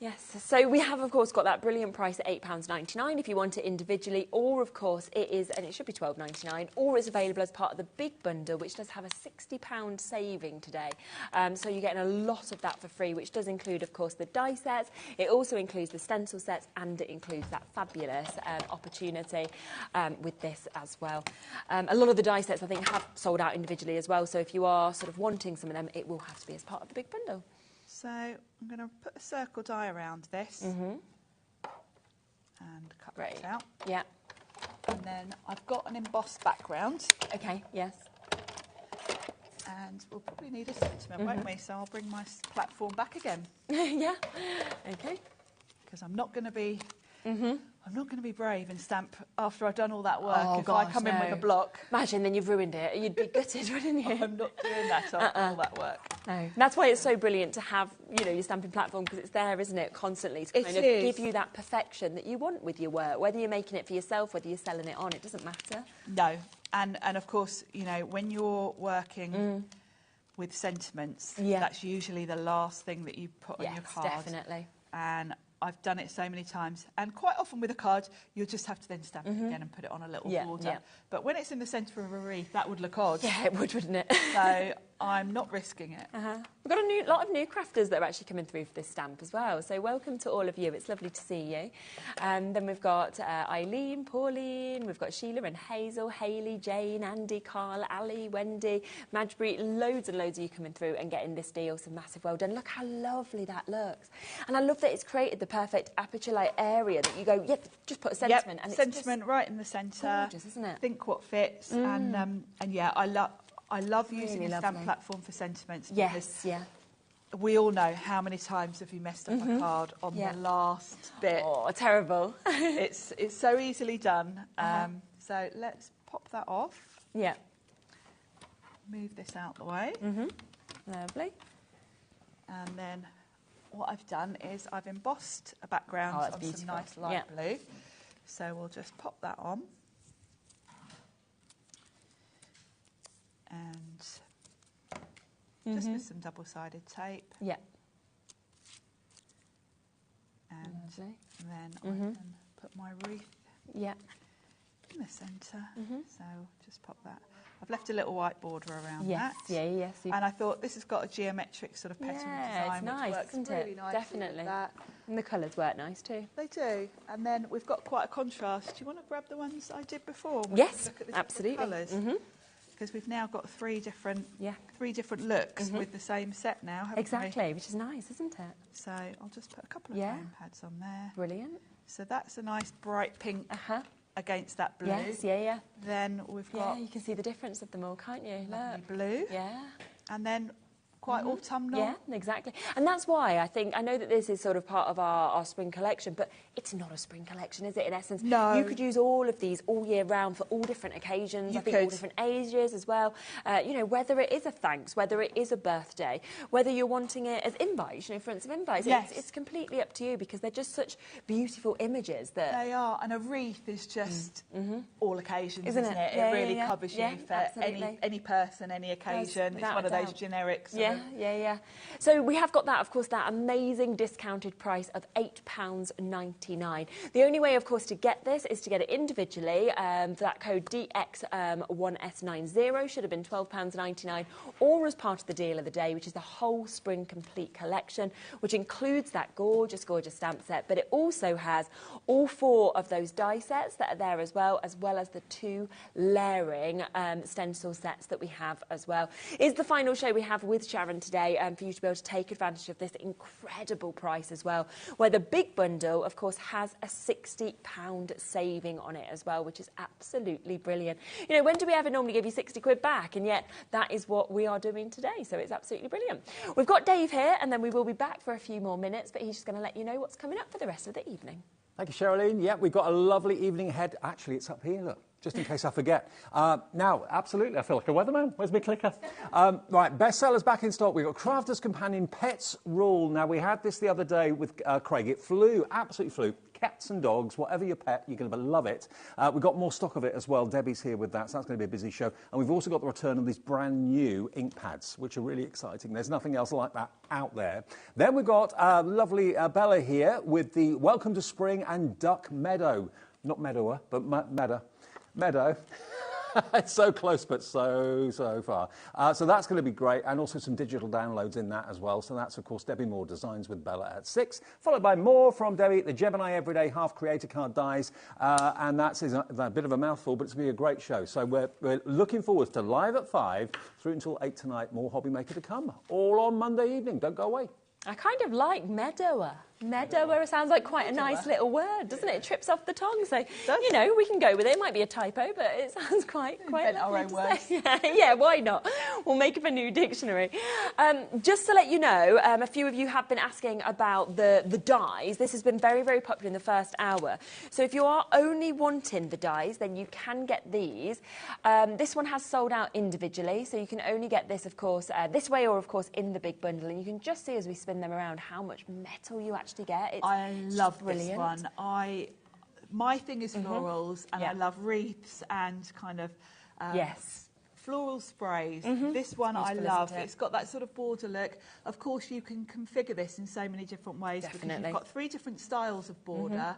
Yes, so we have, of course, got that brilliant price at £8.99 if you want it individually, or, of course, it is, and it should be £12.99, or it's available as part of the big bundle, which does have a £60 saving today. So you're getting a lot of that for free, which does include, of course, the die sets. It also includes the stencil sets, and it includes that fabulous opportunity with this as well. A lot of the die sets, I think, have sold out individually as well, so if you are sort of wanting some of them, it will have to be as part of the big bundle.
So I'm going to put a circle die around this and cut it out.
Yeah.
And then I've got an embossed background.
Okay, yes.
And we'll probably need a sentiment, won't we? So I'll bring my platform back again.
Yeah. Okay.
Because I'm not going to be... I'm not going to be brave and stamp after I've done all that work
I
come in with a block.
Imagine, then you've ruined it. You'd be gutted, wouldn't you?
I'm not doing that after all that work.
No. That's why it's so brilliant to have, you know, your stamping platform, because it's there, isn't it, constantly to kind of give you that perfection that you want with your work. Whether you're making it for yourself, whether you're selling it on, it doesn't matter.
No. And of course, you know, when you're working with sentiments, that's usually the last thing that you put on your card.
Yes, definitely.
And I've done it so many times, and quite often with a card you'll just have to then stamp it again and put it on a little border. But when it's in the centre of a wreath, that would look odd.
Yeah, it would, wouldn't it?
So I'm not risking it.
We've got a lot of new crafters that are actually coming through for this stamp as well. So welcome to all of you. It's lovely to see you. And then we've got Eileen, Pauline, we've got Sheila and Hazel, Hayley, Jane, Andy, Carl, Ali, Wendy, Madgebury, loads and loads of you coming through and getting this deal. So massive well done. Look how lovely that looks. And I love that it's created the perfect aperture-like area that you go, yep, just put a sentiment. And
sentiment right in the centre.
Gorgeous, isn't it?
Think what fits. And yeah, I love using a stamp platform for sentiments.
Yes, yeah.
We all know how many times have you messed up a card on the last bit.
Oh, terrible.
It's so easily done. So let's pop that off.
Yeah.
Move this out the way.
Lovely.
And then what I've done is I've embossed a background on some nice light blue. So we'll just pop that on. And just with some double-sided tape.
Yeah.
And then I can put my wreath in the centre. So just pop that. I've left a little white border around that.
Yes.
And I thought this has got a geometric sort of petal design,
it's nice,
which works
isn't
really
it?
nicely.
Definitely.
With that.
And the colours work nice too.
They do. And then we've got quite a contrast. Do you want to grab the ones I did before?
Yes,
look at this
absolutely.
Colours. Because we've now got three different looks with the same set now, haven't we?
Exactly, which is nice, isn't it?
So I'll just put a couple of foam pads on there.
Brilliant.
So that's a nice bright pink against that blue.
Yes,
Then we've got...
Yeah, you can see the difference of them all, can't you?
Lovely
Look.
blue.
Yeah.
And then quite autumnal.
Yeah, exactly. And that's why I know that this is sort of part of our spring collection, but it's not a spring collection, is it, in essence?
No.
You could use all of these all year round for all different occasions. I think all different ages as well. You know, whether it is a thanks, whether it is a birthday, whether you're wanting it as invites, you know, for instance, invites.
Yes.
It's completely up to you because they're just such beautiful images that...
They are. And a wreath is just all occasions,
Isn't
isn't
it?
it?
Yeah,
It really
yeah,
covers
yeah.
you for
Absolutely.
any person, any occasion. It's one of those generic sort of...
Yeah. So we have got that, of course, that amazing discounted price of £8.99. The only way, of course, to get this is to get it individually. That code DX1S90 should have been £12.99, or as part of the deal of the day, which is the whole spring complete collection, which includes that gorgeous, gorgeous stamp set, but it also has all 4 of those die sets that are there as well as the 2 layering stencil sets that we have as well. It's the final show we have with Sharon today for you to be able to take advantage of this incredible price as well, where the big bundle, of course, has a £60 saving on it as well, which is absolutely brilliant. You know, when do we ever normally give you 60 quid back? And yet that is what we are doing today, so it's absolutely brilliant. We've got Dave here, and then we will be back for a few more minutes, but he's just going to let you know what's coming up for the rest of the evening.
Thank you, Sherilyn. Yeah, we've got a lovely evening ahead. Actually, it's up here, look, just in case I forget. Now, absolutely, I feel like a weatherman. Where's my clicker? Right, bestsellers back in stock. We've got Crafter's Companion Pets Rule. Now, we had this the other day with Craig. It flew, absolutely flew. Cats and dogs, whatever your pet, you're going to love it. We've got more stock of it as well. Debbie's here with that, so that's going to be a busy show. And we've also got the return of these brand new ink pads, which are really exciting. There's nothing else like that out there. Then we've got lovely Bella here with the Welcome to Spring and Duck Meadow. Not Meadower, but Meadow. It's so close, but so far. So that's going to be great, and also some digital downloads in that as well. So that's, of course, Debbie Moore Designs with Bella at 6, followed by more from Debbie, the Gemini Everyday Half Creator Card Dies, and that's a bit of a mouthful, but it's going to be a great show. So we're looking forward to live at 5 through until 8 tonight. More HobbyMaker to come, all on Monday evening. Don't go away.
I kind of like Meadower. Meadower sounds like quite a nice little word, doesn't it? It trips off the tongue, so, you know, we can go with it. It might be a typo, but it sounds quite
our own words.
Yeah, why not? We'll make up a new dictionary. Just to let you know, a few of you have been asking about the dies. This has been very, very popular in the first hour. So if you are only wanting the dies, then you can get these. This one has sold out individually, so you can only get this, of course, this way or, of course, in the big bundle. And you can just see as we spin them around how much metal you actually get.
I love this one. My thing is florals, and I love wreaths and kind of floral sprays. This one I love. It's got that sort of border look. Of course, you can configure this in so many different ways because you've got 3 different styles of border.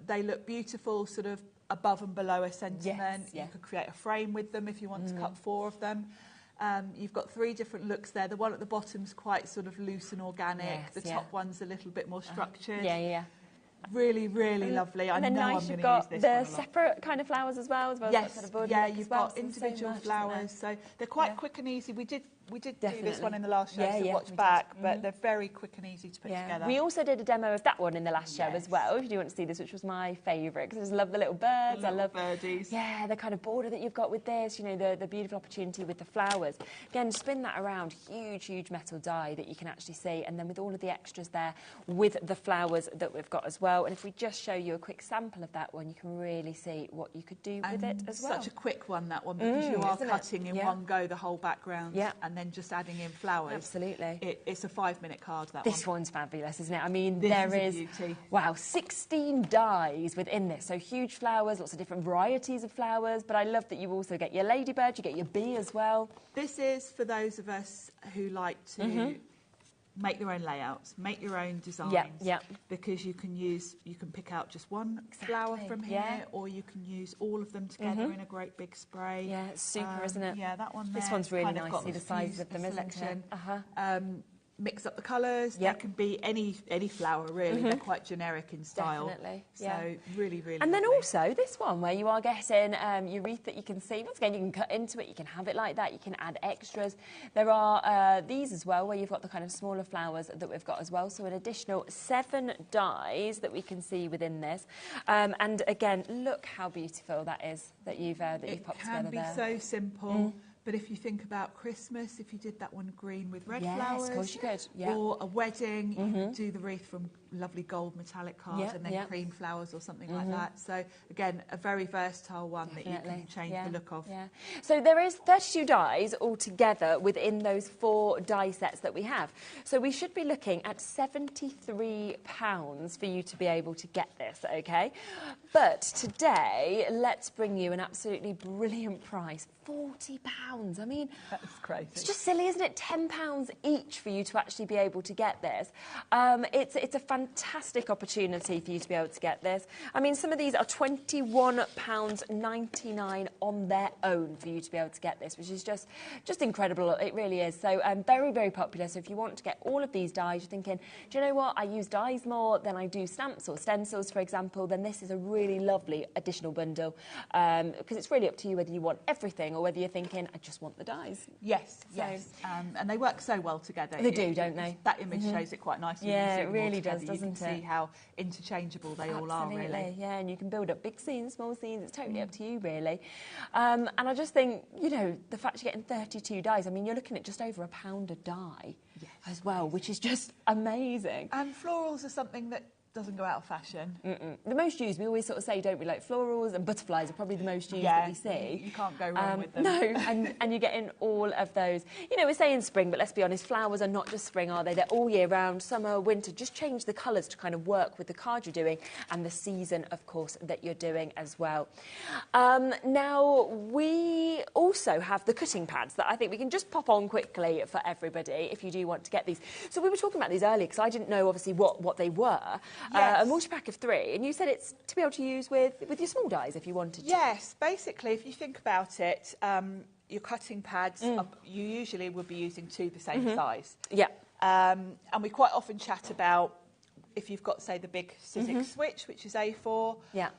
They look beautiful, sort of above and below a sentiment. You could create a frame with them if you want to cut 4 of them. You've got 3 different looks there. The one at the bottom's quite sort of loose and organic.
Yes,
the top one's a little bit more structured.
Yeah.
Really, really lovely. I know I'm going to use this
got the
one a lot.
separate kind of flowers as well
Yes,
sort of border
yeah,
look as
you've
well,
got
so
individual
much,
flowers, so they're quite quick and easy. We did do this one in the last show,
Yeah,
so
yeah,
watch
we
back,
did.
but they're very quick and easy to put together.
We also did a demo of that one in the last show as well, if you do want to see this, which was my favourite, because I just love the little birds.
The
I love
birdies.
Yeah, the kind of border that you've got with this, you know, the beautiful opportunity with the flowers. Again, spin that around, huge metal die that you can actually see, and then with all of the extras there with the flowers that we've got as well. And if we just show you a quick sample of that one, you can really see what you could do with it as well.
Such a quick one, that one, because you are cutting in one go the whole background and then just adding in flowers.
Absolutely.
It's a 5-minute card, that
This one's fabulous, isn't it? I mean,
This
there
is
is,
a beauty.
wow, 16 dies within this. So huge flowers, lots of different varieties of flowers. But I love that you also get your ladybird, you get your bee as well.
This is for those of us who like to make their own layouts, make your own designs. Because you can pick out just one flower from here, or you can use all of them together in a great big spray.
Yeah, it's super, isn't it?
Yeah, that one there.
This one's really
kind of
nice.
got
See the size of them, isn't it?
Mix up the colours. There can be any flower, really. They're quite generic in style.
Definitely,
So really, really
And then
lovely.
also this one where you are getting your wreath that you can see. Once again, you can cut into it, you can have it like that, you can add extras. There are these as well where you've got the kind of smaller flowers that we've got as well. So an additional 7 dies that we can see within this. And again, look how beautiful that is that you've popped together there.
It can be so simple. But if you think about Christmas, if you did that one green with red flowers,
of course you could.
Or a wedding, you could do the wreath from lovely gold metallic cards and then cream flowers or something like that. So again, a very versatile one that you can change the look of.
So there is 32 dies altogether within those 4 die sets that we have. So we should be looking at £73 for you to be able to get this, okay? But today, let's bring you an absolutely brilliant price. £40. I mean,
that's crazy.
It's just silly, isn't it? £10 each for you to actually be able to get this. It's a fantastic opportunity for you to be able to get this. I mean, some of these are £21.99 on their own for you to be able to get this, which is just incredible. It really is. So very, very popular. So if you want to get all of these dies, you're thinking, do you know what? I use dies more than I do stamps or stencils, for example, then this is a really lovely additional bundle because it's really up to you whether you want everything or whether you're thinking, I just want the dies.
Yes. And they work so well together.
They do, don't they?
That image shows it quite nicely.
Yeah, it really does, doesn't it?
You can see how interchangeable they all are, really.
Yeah, and you can build up big scenes, small scenes. It's totally up to you, really. And I just think, you know, the fact you're getting 32 dies, I mean, you're looking at just over £1 a die as well, which is just amazing.
And florals are something that doesn't go out of fashion.
The most used, we always sort of say, don't we, like florals and butterflies are probably the most used that we see.
You can't go wrong with them.
No, and you're getting all of those. You know, we're saying spring, but let's be honest, flowers are not just spring, are they? They're all year round, summer, winter. Just change the colours to kind of work with the card you're doing and the season, of course, that you're doing as well. Now, we also have the cutting pads that I think we can just pop on quickly for everybody if you do want to get these. So we were talking about these earlier because I didn't know, obviously, what they were. A multi-pack of 3, and you said it's to be able to use with your small dies if you wanted to.
Yes, basically, if you think about it, your cutting pads, you usually would be using 2 the same size.
Yeah.
And we quite often chat about if you've got, say, the big Sizzix switch, which is A4.
Yeah.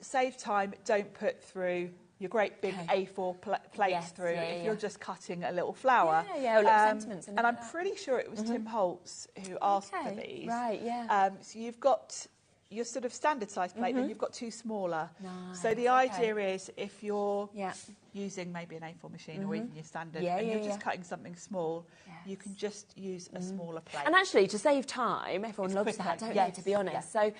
Save time, don't put through your great big A4 plates through if you're just cutting a little flower.
Yeah, little sentiments.
And I'm pretty sure it was Tim Holtz who asked for these.
Right, yeah.
So you've got your sort of standard size plate, then you've got 2 smaller.
Nice.
So the idea is if you're using maybe an A4 machine or even your standard and you're just cutting something small, you can just use a smaller plate.
And actually, to save time, everyone loves that, don't they, to be honest? So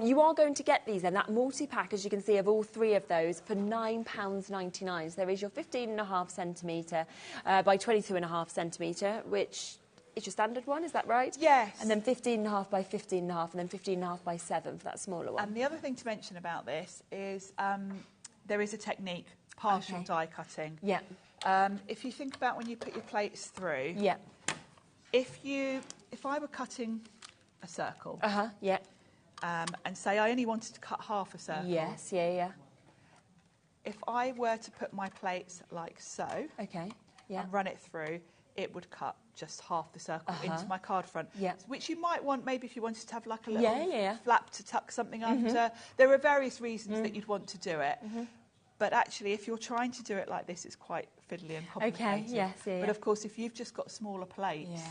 you are going to get these then, that multi-pack, as you can see, of all 3 of those for £9.99. So there is your 15.5 centimetre by 22.5 centimetre, which is your standard one, is that right?
Yes.
And then 15.5 by 15.5 and then 15.5 by 7 for that smaller one.
And the other thing to mention about this is there is a technique, partial die cutting.
Yeah.
If you think about when you put your plates through,
yeah.
If I were cutting a circle,
yeah.
And say I only wanted to cut half a circle.
Yes, yeah.
If I were to put my plates like so,
okay,
and run it through, it would cut just half the circle into my card front, which you might want maybe if you wanted to have like a little flap to tuck something under. There are various reasons that you'd want to do it. But actually, if you're trying to do it like this, it's quite fiddly and complicated. But of course, if you've just got smaller plates,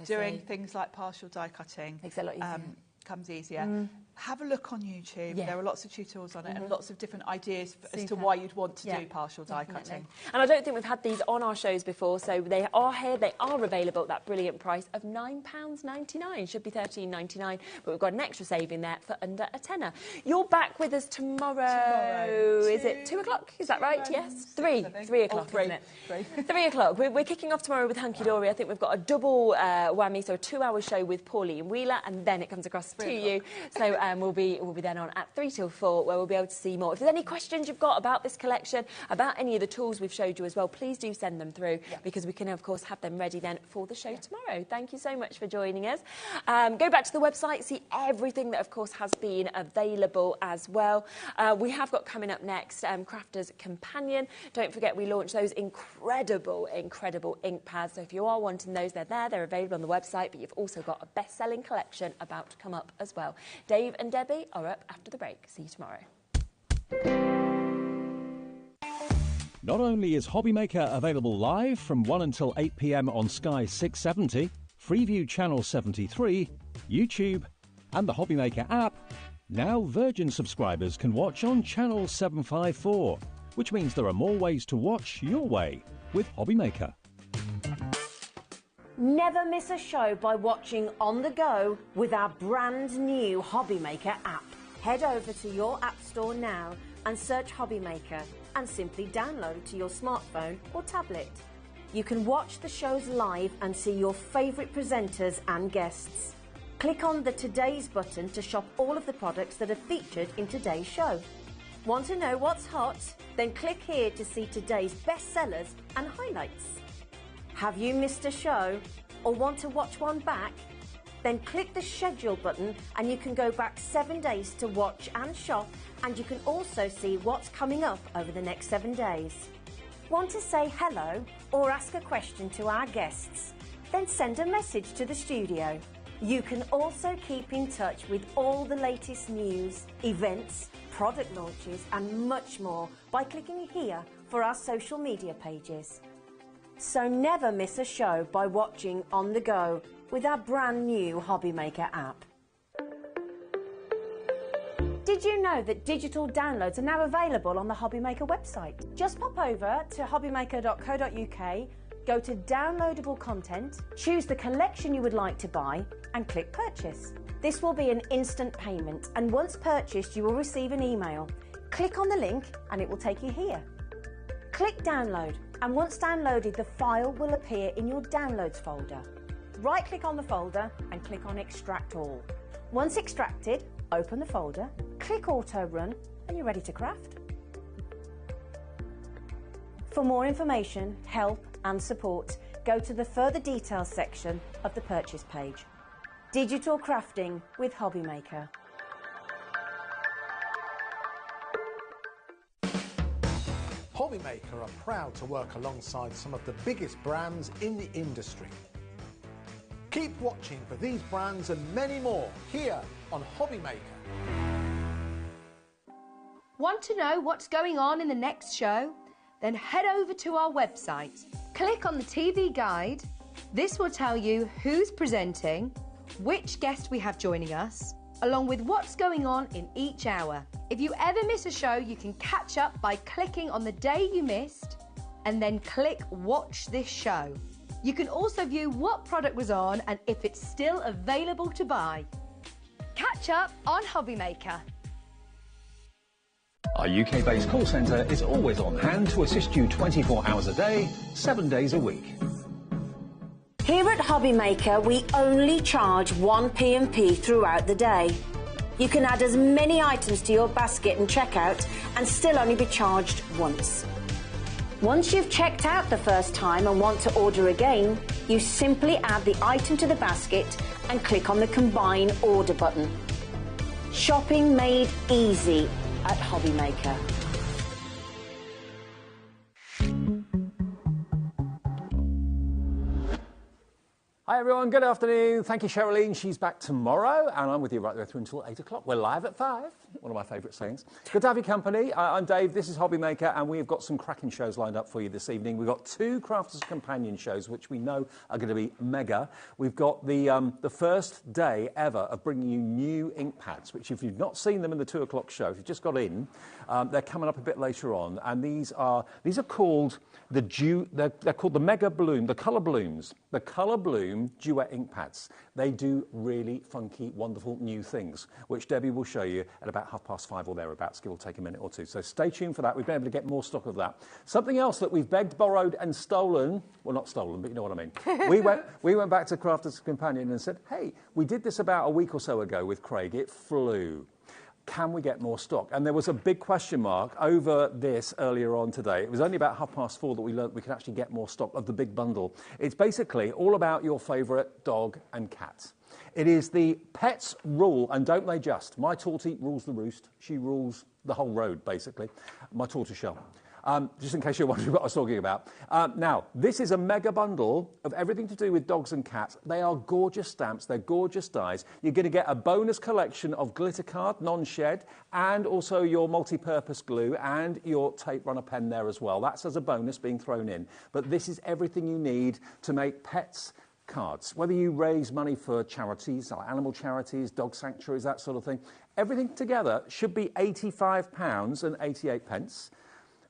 doing things like partial die cutting
makes it a lot easier.
Comes easier. Have a look on YouTube. There are lots of tutorials on it and lots of different ideas as to why you'd want to do partial die cutting.
And I don't think we've had these on our shows before, so they are here. They are available at that brilliant price of £9.99. Should be £13.99, but we've got an extra saving there for under a tenner. You're back with us tomorrow. Is it 2 o'clock? Is that right? Yes. 3 o'clock, isn't it? 3 o'clock. We're kicking off tomorrow with Hunky Dory. I think we've got a double whammy, so a 2-hour show with Pauline Wheeler, and then it comes across to you. So we'll be then on at 3 till 4, where we'll be able to see more. If there's any questions you've got about this collection, about any of the tools we've showed you as well, please do send them through, because we can of course have them ready then for the show tomorrow. Thank you so much for joining us. Go back to the website, see everything that of course has been available as well. We have got coming up next Crafter's Companion. Don't forget, we launched those incredible ink pads, so if you are wanting those, they're there, they're available on the website, but you've also got a best-selling collection about to come up as well. Dave and Debbie are up after the break. See you tomorrow.
Not only is HobbyMaker available live from 1 until 8 p.m. on Sky 670, Freeview Channel 73, YouTube, and the HobbyMaker app, now Virgin subscribers can watch on Channel 754, which means there are more ways to watch your way with HobbyMaker.
Never miss a show by watching on the go with our brand new HobbyMaker app. Head over to your app store now and search HobbyMaker and simply download it to your smartphone or tablet. You can watch the shows live and see your favourite presenters and guests. Click on the Today's button to shop all of the products that are featured in today's show. Want to know what's hot? Then click here to see today's bestsellers and highlights. Have you missed a show or want to watch one back? Then click the schedule button and you can go back 7 days to watch and shop, and you can also see what's coming up over the next 7 days. Want to say hello or ask a question to our guests? Then send a message to the studio. You can also keep in touch with all the latest news, events, product launches and much more by clicking here for our social media pages. So never miss a show by watching on the go with our brand new HobbyMaker app. Did you know that digital downloads are now available on the HobbyMaker website? Just pop over to hobbymaker.co.uk, go to downloadable content, choose the collection you would like to buy and click purchase. This will be an instant payment, and once purchased you will receive an email. Click on the link and it will take you here. Click download, and once downloaded the file will appear in your downloads folder. Right click on the folder and click on extract all. Once extracted, open the folder, click auto run and you're ready to craft. For more information, help and support, go to the further details section of the purchase page. Digital crafting with HobbyMaker.
HobbyMaker are proud to work alongside some of the biggest brands in the industry. Keep watching for these brands and many more here on HobbyMaker.
Want to know what's going on in the next show? Then head over to our website. Click on the TV guide. This will tell you who's presenting, which guest we have joining us, along with what's going on in each hour. If you ever miss a show, you can catch up by clicking on the day you missed and then click Watch This Show. You can also view what product was on and if it's still available to buy. Catch up on HobbyMaker.
Our UK-based call centre is always on hand to assist you 24 hours a day, 7 days a week.
Here at HobbyMaker, we only charge 1 P&P throughout the day. You can add as many items to your basket and checkout and still only be charged once. Once you've checked out the first time and want to order again, you simply add the item to the basket and click on the Combine Order button. Shopping made easy at HobbyMaker.
Hi everyone, good afternoon. Thank you, Sherilyn. She's back tomorrow, and I'm with you right the way through until 8 o'clock. We're live at 5, one of my favourite sayings. Good to have your company. I'm Dave, this is HobbyMaker, and we've got some cracking shows lined up for you this evening. We've got 2 Crafters Companion shows, which we know are going to be mega. We've got the first day ever of bringing you new ink pads, which if you've not seen them in the 2 o'clock show, if you've just got in, they're coming up a bit later on, and these are called they're called the Mega Bloom, the Colour Blooms. The Colour Bloom Duet ink pads. They do really funky, wonderful new things, which Debbie will show you at about 5:30 or thereabouts. Give or take a minute or two. So stay tuned for that. We've been able to get more stock of that. Something else that we've begged, borrowed and stolen, well, not stolen, but you know what I mean. we went back to Crafters Companion and said, hey, we did this about a week or so ago with Craig. It flew. Can we get more stock? And there was a big question mark over this earlier on today. It was only about 4:30 that we learned we could actually get more stock of the big bundle. It's basically all about your favourite dog and cat. It is the pets rule, and don't they just? My tortie rules the roost. She rules the whole road, basically. My tortoiseshell. Just in case you're wondering what I was talking about. Now, this is a mega bundle of everything to do with dogs and cats. They are gorgeous stamps. They're gorgeous dies. You're going to get a bonus collection of glitter card, non-shed, and also your multi-purpose glue and your tape runner pen there as well. That's as a bonus being thrown in. But this is everything you need to make pets cards. Whether you raise money for charities, like animal charities, dog sanctuaries, that sort of thing, everything together should be £85.88.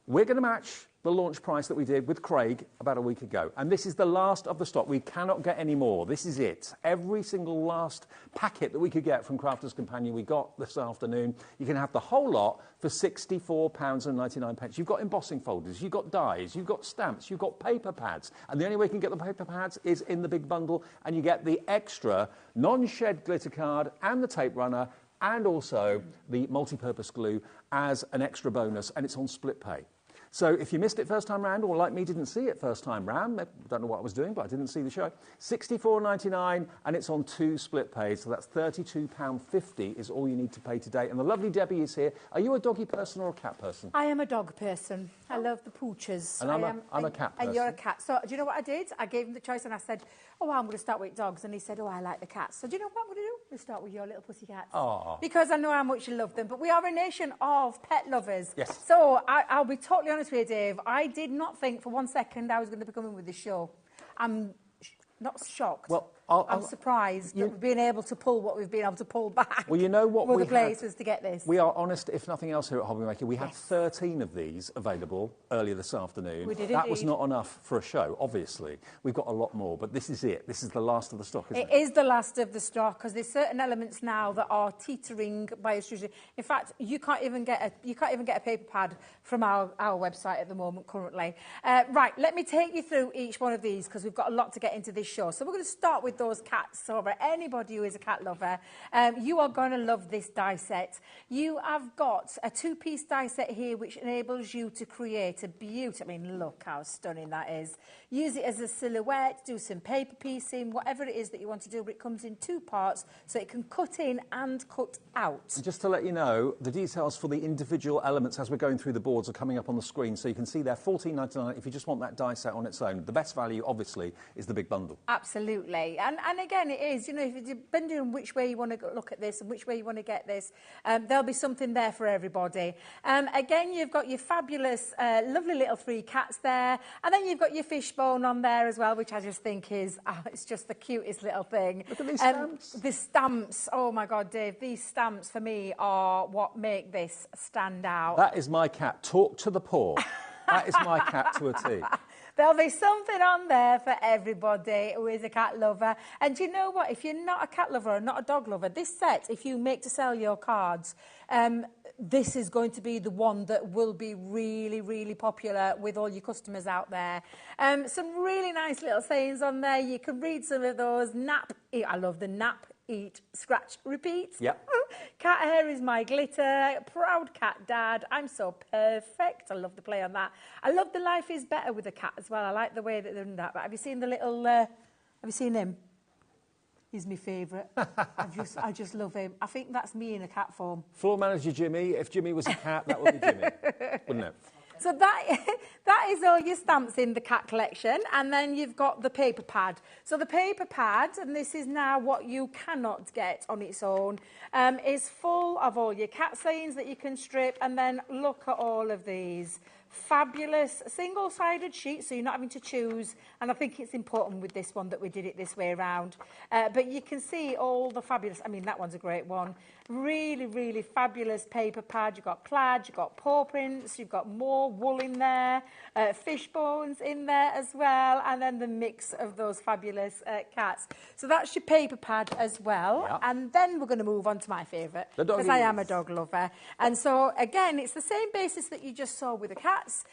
We're going to match the launch price that we did with Craig about a week ago. And this is the last of the stock. We cannot get any more. This is it. Every single last packet that we could get from Crafters Companion we got this afternoon. You can have the whole lot for £64.99. You've got embossing folders, you've got dies, you've got stamps, you've got paper pads. And the only way you can get the paper pads is in the big bundle. And you get the extra non-shed glitter card and the tape runner and also the multi-purpose glue as an extra bonus. And it's on split pay. So if you missed it first time round, or like me didn't see it first time round, I don't know what I was doing, but I didn't see the show, £64.99, and it's on 2 split pays, so that's £32.50 is all you need to pay today. And the lovely Debbie is here. Are you a doggy person or a cat person?
I am a dog person. I love the pooches.
And I'm a cat person.
And you're a cat. So do you know what I did? I gave him the choice and I said, oh, I'm going to start with dogs. And he said, oh, I like the cats. So do you know what I'm going to do? We'll start with your little pussy cats.
Aww.
Because I know how much you love them. But we are a nation of pet lovers.
Yes.
So I'll be totally honest with you, Dave. I did not think for 1 second I was going to be coming with this show. I'm not shocked.
Well,
I'm surprised that we've been able to pull what we've been able to pull back.
Well, you know what
the places to get this.
We are honest, if nothing else, here at HobbyMaker. We had 13 of these available earlier this afternoon.
We did
That was not enough for a show, obviously. We've got a lot more, but this is it. This is the last of the stock, isn't it?
It is the last of the stock because there's certain elements now that are teetering by extrusion. In fact, you can't even get a paper pad from our website at the moment currently. Right, let me take you through each one of these because we've got a lot to get into this show. So we're going to start with those cats. So for anybody who is a cat lover, you are going to love this die set. You have got a 2-piece die set here which enables you to create a beautiful, I mean, look how stunning that is. Use it as a silhouette, do some paper piecing, whatever it is that you want to do, but it comes in 2 parts so it can cut in and cut out.
And just to let you know, the details for the individual elements as we're going through the boards are coming up on the screen, so you can see they're £14.99 if you just want that die set on its own. The best value, obviously, is the big bundle.
Absolutely. And again, it is, you know, if you're depending on which way you want to look at this and which way you want to get this, there'll be something there for everybody. Again, you've got your fabulous, lovely little 3 cats there, and then you've got your fishbone on there as well, which I just think is, it's just the cutest little thing.
Look at these stamps.
The stamps, oh my God, Dave, these stamps for me are what make this stand out.
That is my cat. Talk to the poor. That is my cat to a T.
There'll be something on there for everybody who is a cat lover. And you know what? If you're not a cat lover or not a dog lover, this set, if you make to sell your cards, this is going to be the one that will be really, really popular with all your customers out there. Some really nice little sayings on there. You can read some of those. Nap, I love the nap, eat, scratch, repeat.
Yep.
Cat hair is my glitter. Proud cat dad. I'm so perfect. I love the play on that. I love the life is better with a cat as well. I like the way that they're doing that. But have you seen the little, have you seen him? He's my favourite. I just love him. I think that's me in a cat form.
Floor manager Jimmy. If Jimmy was a cat, that would be Jimmy, wouldn't it?
So that is all your stamps in the cat collection, and then you've got the paper pad. So the paper pad, and this is now what you cannot get on its own, is full of all your cat scenes that you can strip, and then look at all of these fabulous single-sided sheets, so you're not having to choose, and I think it's important with this one that we did it this way around. But you can see all the fabulous, I mean, that one's a great one. Really, really fabulous paper pad. You've got plaid, you've got paw prints, you've got more wool in there, fish bones in there as well, and then the mix of those fabulous cats. So that's your paper pad as well. Yep. And then we're going to move on to my favourite, because I am a dog lover. And so, again, it's the same basis that you just saw with the cats,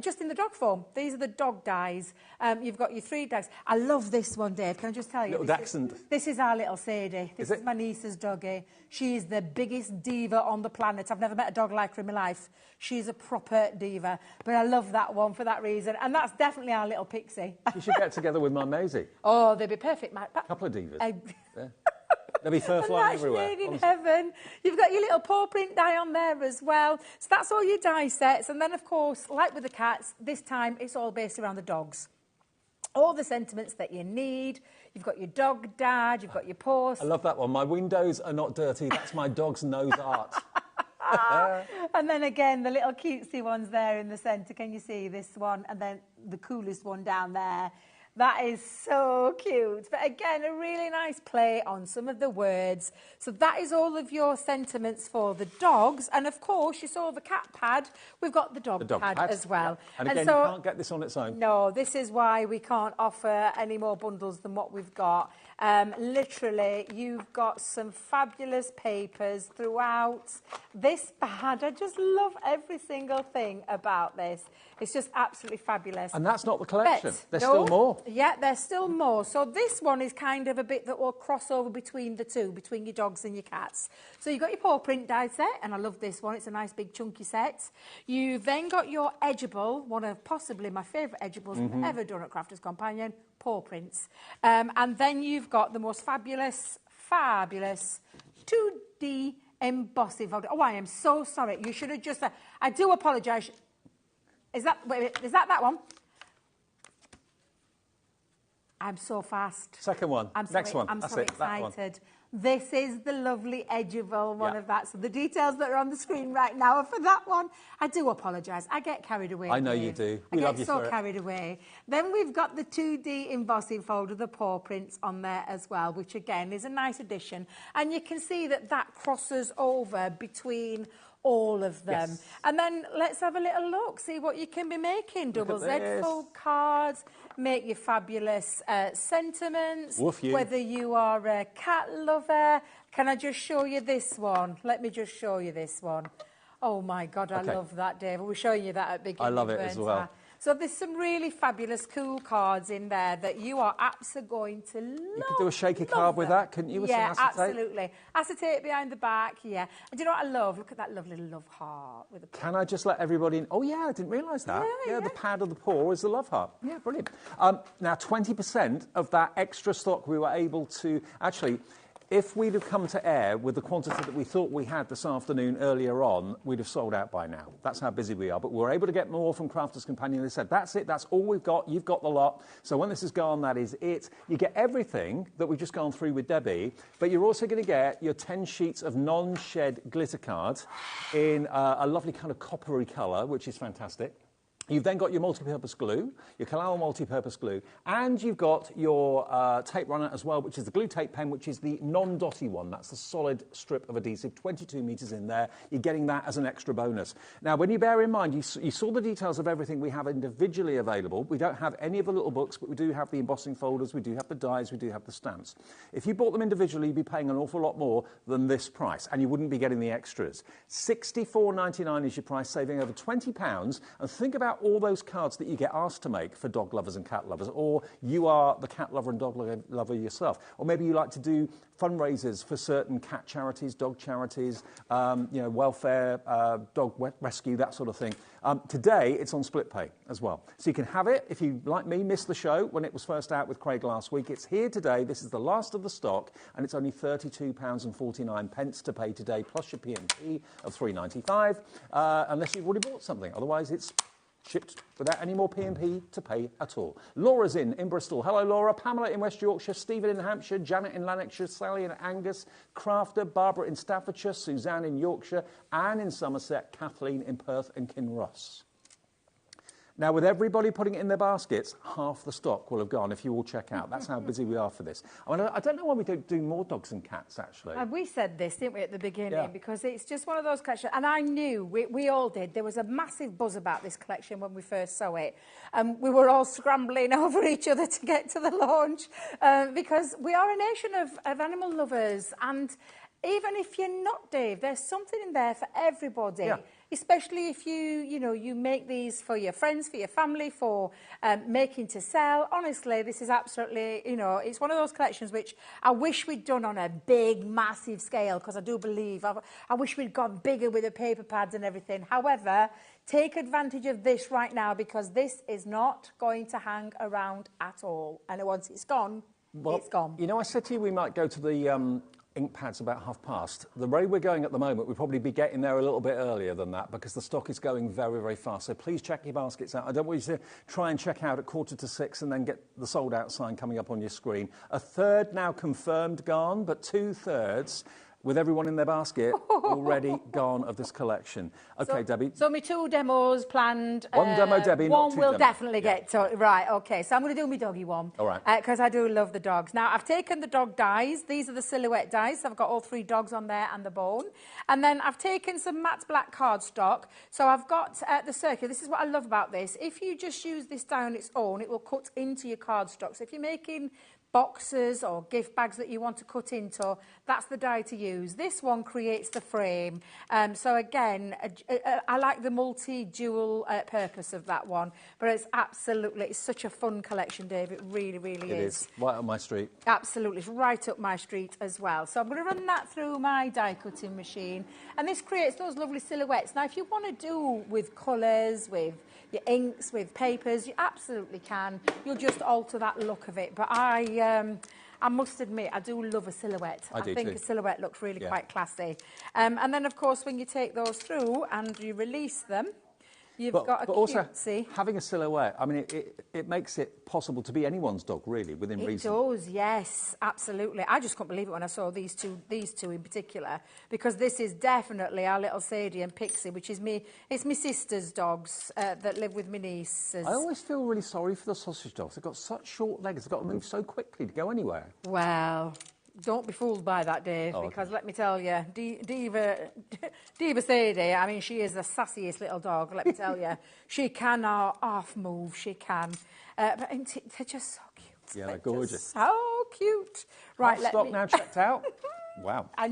just in the dog form. These are the dog dies. You've got your 3 dogs. I love this one, Dave. Can I just tell you?
Little Dachshund.
This is our little Sadie. This is my niece's doggie. She is the biggest diva on the planet. I've never met a dog like her in my life. She's a proper diva. But I love that one for that reason. And that's definitely our little Pixie.
You should get together with my Maisie.
Oh, they'd be perfect, Mike.
A couple of divas. Yeah. There'll be fur flying everywhere.
Made in heaven. You've got your little paw print die on there as well. So that's all your die sets. And then, of course, like with the cats, this time it's all based around the dogs. All the sentiments that you need. You've got your dog dad, you've got your paws.
I love that one. My windows are not dirty. That's my dog's nose art.
And then again, the little cutesy ones there in the centre. Can you see this one? And then the coolest one down there. That is so cute. But again, a really nice play on some of the words. So that is all of your sentiments for the dogs. And of course, you saw the cat pad. We've got the dog pad as well.
Yeah. And again, so, you can't get this on its own.
No, this is why we can't offer any more bundles than what we've got. Literally, you've got some fabulous papers throughout this pad. I just love every single thing about this. It's just absolutely fabulous.
And that's not the collection. There's still more.
Yeah, there's still more. So this one is kind of a bit that will cross over between the two, between your dogs and your cats. So you've got your paw print die set, and I love this one. It's a nice big chunky set. You've then got your edgeable, one of possibly my favourite edgeables I've ever done at Crafters Companion, paw prints. And then you've got the most fabulous 2D embossing folder. Oh, I am so sorry. You should have just... I do apologise. Is that one? I'm so fast.
Second one. Next one.
I'm so excited. This is the lovely edgeable one of that. So the details that are on the screen right now are for that one. I do apologise. I get carried away.
I know you do.
I get so carried away. Then we've got the 2D embossing folder, the paw prints on there as well, which again is a nice addition. And you can see that that crosses over between all of them. Yes. And then let's have a little look, see what you can be making. Double Z fold cards, make your fabulous sentiments.
Woof you.
Whether you are a cat lover. Can I just show you this one? Let me just show you this one. Oh my God, I love that, Dave. We're showing you that at Big
I love it as well.
So there's some really fabulous, cool cards in there that you are absolutely going to love.
You could do a shaky card with that, couldn't you? With
yeah,
some acetate?
Absolutely. Acetate behind the back, yeah. And do you know what I love? Look at that lovely love heart. With the
Can I just let everybody in? Oh, yeah, I didn't realise that. Yeah, the pad of the paw is the love heart. Yeah, brilliant. Now, 20% of that extra stock we were able to... Actually, if we'd have come to air with the quantity that we thought we had this afternoon earlier on, we'd have sold out by now. That's how busy we are. But we're able to get more from Crafters Companion. They said, that's it, that's all we've got, you've got the lot. So when this is gone, that is it. You get everything that we've just gone through with Debbie, but you're also going to get your 10 sheets of non-shed glitter cards in a lovely kind of coppery colour, which is fantastic. You've then got your multi-purpose glue, your Floral multi-purpose glue, and you've got your tape runner as well, which is the glue tape pen, which is the non-dotty one. That's the solid strip of adhesive, 22 metres in there. You're getting that as an extra bonus. Now, when you bear in mind, you saw the details of everything we have individually available. We don't have any of the little books, but we do have the embossing folders, we do have the dies, we do have the stamps. If you bought them individually, you'd be paying an awful lot more than this price, and you wouldn't be getting the extras. $64.99 is your price, saving over £20. And think about about all those cards that you get asked to make for dog lovers and cat lovers, or you are the cat lover and dog lover yourself, or maybe you like to do fundraisers for certain cat charities, dog charities, welfare, dog rescue, that sort of thing. Today, it's on split pay as well. So you can have it if you, like me, missed the show when it was first out with Craig last week. It's here today. This is the last of the stock, and it's only £32.49 to pay today, plus your P&P of £3.95, unless you've already bought something. Otherwise, it's shipped without any more P&P to pay at all. Laura's in Bristol. Hello, Laura. Pamela in West Yorkshire. Stephen in Hampshire. Janet in Lanarkshire. Sally in Angus. Crafter. Barbara in Staffordshire. Suzanne in Yorkshire. Anne in Somerset. Kathleen in Perth and Kinross. Now, with everybody putting it in their baskets, half the stock will have gone if you all check out. That's how busy we are for this. I mean, I don't know why we don't do more dogs and cats, actually.
We said this, didn't we, at the beginning, because it's just one of those collections. And I knew, we all did, there was a massive buzz about this collection when we first saw it. We were all scrambling over each other to get to the launch, because we are a nation of animal lovers. And even if you're not, Dave, there's something in there for everybody. Yeah. Especially if you make these for your friends, for your family, for making to sell. Honestly, this is absolutely, it's one of those collections which I wish we'd done on a big, massive scale, because I do believe, I wish we'd gone bigger with the paper pads and everything. However, take advantage of this right now, because this is not going to hang around at all. And once it's gone, it's gone.
I said to you we might go to the ink pads about past. The way we're going at the moment, we'll probably be getting there a little bit earlier than that, because the stock is going very, very fast. So please check your baskets out. I don't want you to try and check out at 5:45 and then get the sold out sign coming up on your screen. A third now confirmed gone, but 2/3 with everyone in their basket already gone of this collection. Okay, Debbie.
So my 2 demos planned.
One demo, Debbie, not 2
One will
demos.
definitely get to. Right, okay. So I'm going to do my doggy one.
All right.
Because I do love the dogs. Now, I've taken the dog dies. These are the silhouette dies. So I've got all 3 dogs on there and the bone. And then I've taken some matte black cardstock. So I've got the circular. This is what I love about this. If you just use this die on its own, it will cut into your cardstock. So if you're making boxes or gift bags that you want to cut into, that's the die to use. This one creates the frame. So again, I like the multi-dual purpose of that one, but it's such a fun collection, Dave. It really, really is.
It is. Right up my street.
Absolutely. It's right up my street as well. So I'm going to run that through my die cutting machine, and this creates those lovely silhouettes. Now, if you want to do with colours, with your inks, with papers, you absolutely can. You'll just alter that look of it. But I must admit, I do love a silhouette. I think a silhouette looks really quite classy. And then, of course, when you take those through and you release them, you've got a
also,
cutesy.
having a silhouette, I mean, it makes it possible to be anyone's dog, really, within reason.
It does, yes, absolutely. I just couldn't believe it when I saw these two in particular, because this is definitely our little Sadie and Pixie, which is it's my sister's dogs that live with my nieces.
I always feel really sorry for the sausage dogs. They've got such short legs. They've got to move so quickly to go anywhere.
Well, don't be fooled by that, Dave, because let me tell you, Diva Sadie, I mean, she is the sassiest little dog, let me tell you. She can half move, she can. But they're just so cute.
Yeah, they're gorgeous.
So cute. Right,
stock now checked out. Wow.
I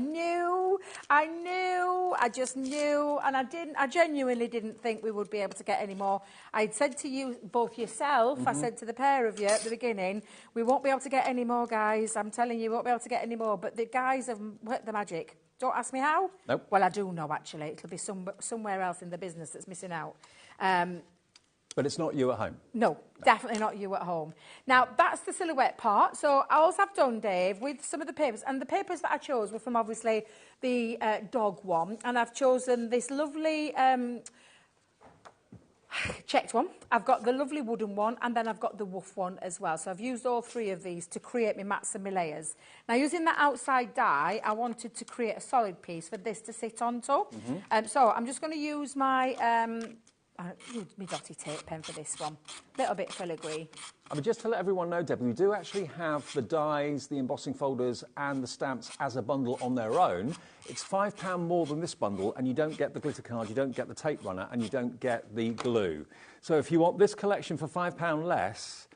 just knew, and I genuinely didn't think we would be able to get any more. I'd said to you, both yourself, I said to the pair of you at the beginning, we won't be able to get any more, guys. I'm telling you, we won't be able to get any more. But the guys have worked the magic. Don't ask me how.
Nope.
Well, I do know, actually. It'll be somewhere else in the business that's missing out.
But it's not you at home?
No, definitely not you at home. Now, that's the silhouette part. So all I've done, Dave, with some of the papers, and the papers that I chose were from, obviously, the dog one, and I've chosen this lovely checked one. I've got the lovely wooden one, and then I've got the woof one as well. So I've used all 3 of these to create my mats and my layers. Now, using that outside die, I wanted to create a solid piece for this to sit onto. So I'm just going to use my dotty tape pen for this one. A little bit filigree.
I mean, just to let everyone know, Debbie, we do actually have the dies, the embossing folders and the stamps as a bundle on their own. It's £5 more than this bundle, and you don't get the glitter card, you don't get the tape runner, and you don't get the glue. So if you want this collection for £5 less,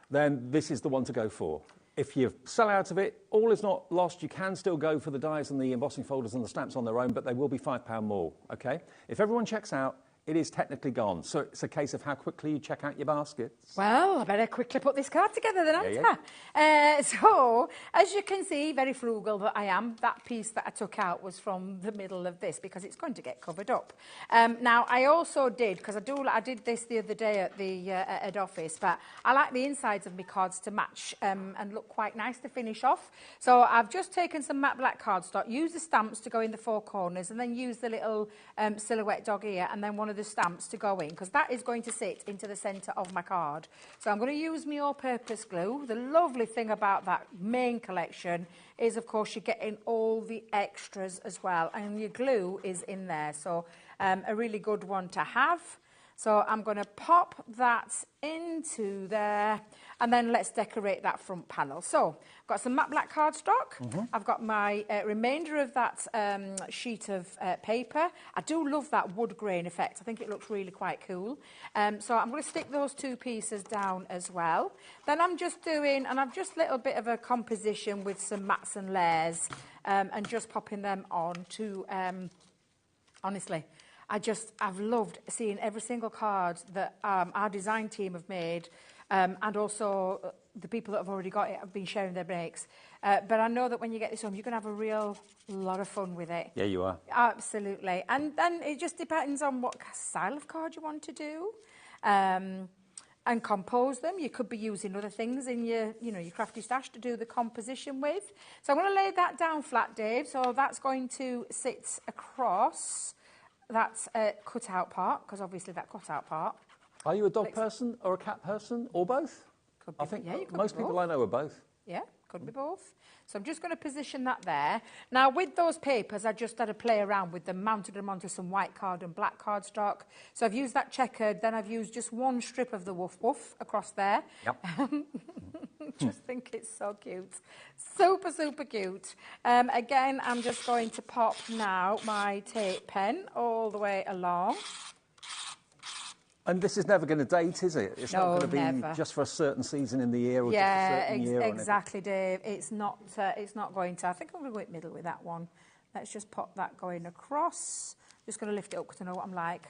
then this is the one to go for. If you sell out of it, all is not lost. You can still go for the dies and the embossing folders and the stamps on their own, but they will be £5 more, OK? If everyone checks out, it is technically gone. So it's a case of how quickly you check out your baskets.
Well, I better quickly put this card together then, haven't I? So, as you can see, very frugal that I am. That piece that I took out was from the middle of this because it's going to get covered up. Now, I also did, because I did this the other day at the head office, but I like the insides of my cards to match and look quite nice to finish off. So I've just taken some matte black cardstock, used the stamps to go in the four corners, and then used the little silhouette dog here, and then one of the stamps to go in, because that is going to sit into the centre of my card. So I'm going to use my all-purpose glue. The lovely thing about that main collection is, of course, you're getting all the extras as well, and your glue is in there, so a really good one to have. So I'm going to pop that into there, and then let's decorate that front panel. So I've got some matte black cardstock. I've got my remainder of that sheet of paper. I do love that wood grain effect. I think it looks really quite cool. So I'm going to stick those two pieces down as well. Then I'm just doing, and I've just a little bit of a composition with some mats and layers, and just popping them on to, honestly, I've loved seeing every single card that our design team have made, and also the people that have already got it have been sharing their breaks. But I know that when you get this home, you're going to have a real lot of fun with it.
Yeah, you are.
Absolutely. And then it just depends on what style of card you want to do. And compose them. You could be using other things in your crafty stash to do the composition with. So I'm going to lay that down flat, Dave. So that's going to sit across that cut-out part, because obviously that cut-out part.
Are you a dog person or a cat person, or both?
Could be,
I think
yeah,
most people I know are both.
Yeah, could be both. So I'm just going to position that there. Now, with those papers, I just had to play around with them, mounted them onto some white card and black cardstock. So I've used that checkered, then I've used just one strip of the woof woof across there.
Yep.
Just think it's so cute. Super, super cute. Again, I'm just going to pop now my tape pen all the way along.
And this is never going to date, is it? It's not going to be
never.
just for a certain season in the year or just a certain year.
Yeah, exactly, Dave. It's not going to. I think I'm going to go in middle with that one. Let's just pop that going across. Just going to lift it up because I know what I'm like.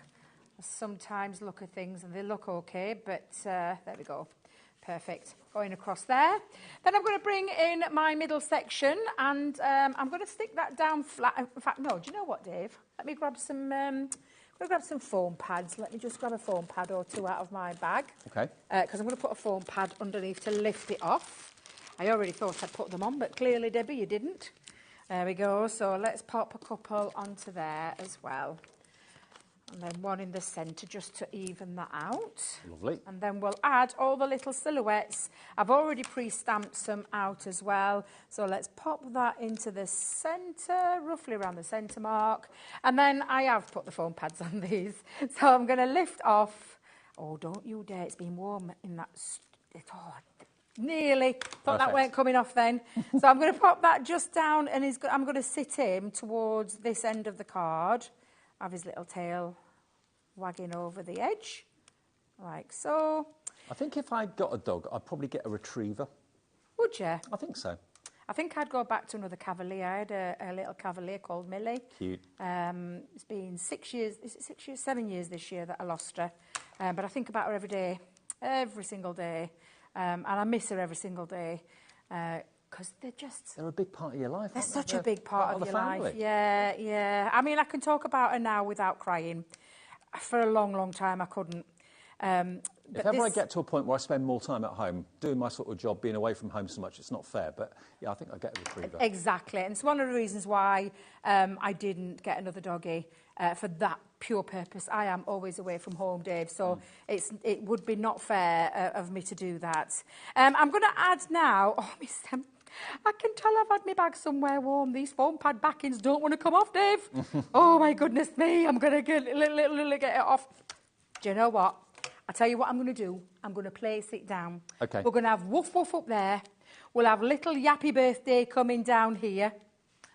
I sometimes look at things and they look okay, but there we go. Perfect. Going across there. Then I'm going to bring in my middle section, and I'm going to stick that down flat. In fact, no, do you know what, Dave? Let me grab some... I'm going to grab some foam pads. Let me just grab a foam pad or two out of my bag.
Okay.
Because I'm going to put a foam pad underneath to lift it off. I already thought I'd put them on, but clearly, Debbie, you didn't. There we go. So let's pop a couple onto there as well. And then one in the centre just to even that out.
Lovely.
And then we'll add all the little silhouettes. I've already pre-stamped some out as well. So let's pop that into the centre, roughly around the centre mark. And then I have put the foam pads on these. So I'm going to lift off. Oh, don't you dare. It's been warm in that... Nearly. Thought that weren't coming off then. So I'm going to pop that just down, and I'm going to sit him towards this end of the card. Have his little tail wagging over the edge, like so.
I think if I'd got a dog, I'd probably get a retriever.
Would you?
I think so.
I think I'd go back to another Cavalier. I had a little Cavalier called Millie.
Cute.
It's been 6 years, is it 6 years? 7 years this year that I lost her. But I think about her every single day. And I miss her every single day. Because they're
a big part of your life.
They're such a big part of your life. Yeah, yeah. I mean, I can talk about her now without crying. For a long, long time, I couldn't.
If ever I get to a point where I spend more time at home, doing my sort of job, being away from home so much, it's not fair. But yeah, I think I'll get a retriever.
Exactly. And it's one of the reasons why I didn't get another doggy for that pure purpose. I am always away from home, Dave, so it would be not fair of me to do that. I'm going to add now... Oh, I can tell I've had my bag somewhere warm. These foam pad backings don't want to come off, Dave. Oh, my goodness me. I'm going to get it off. Do you know what? I'll tell you what I'm going to do. I'm going to place it down.
Okay.
We're going to have woof woof up there. We'll have little yappy birthday coming down here,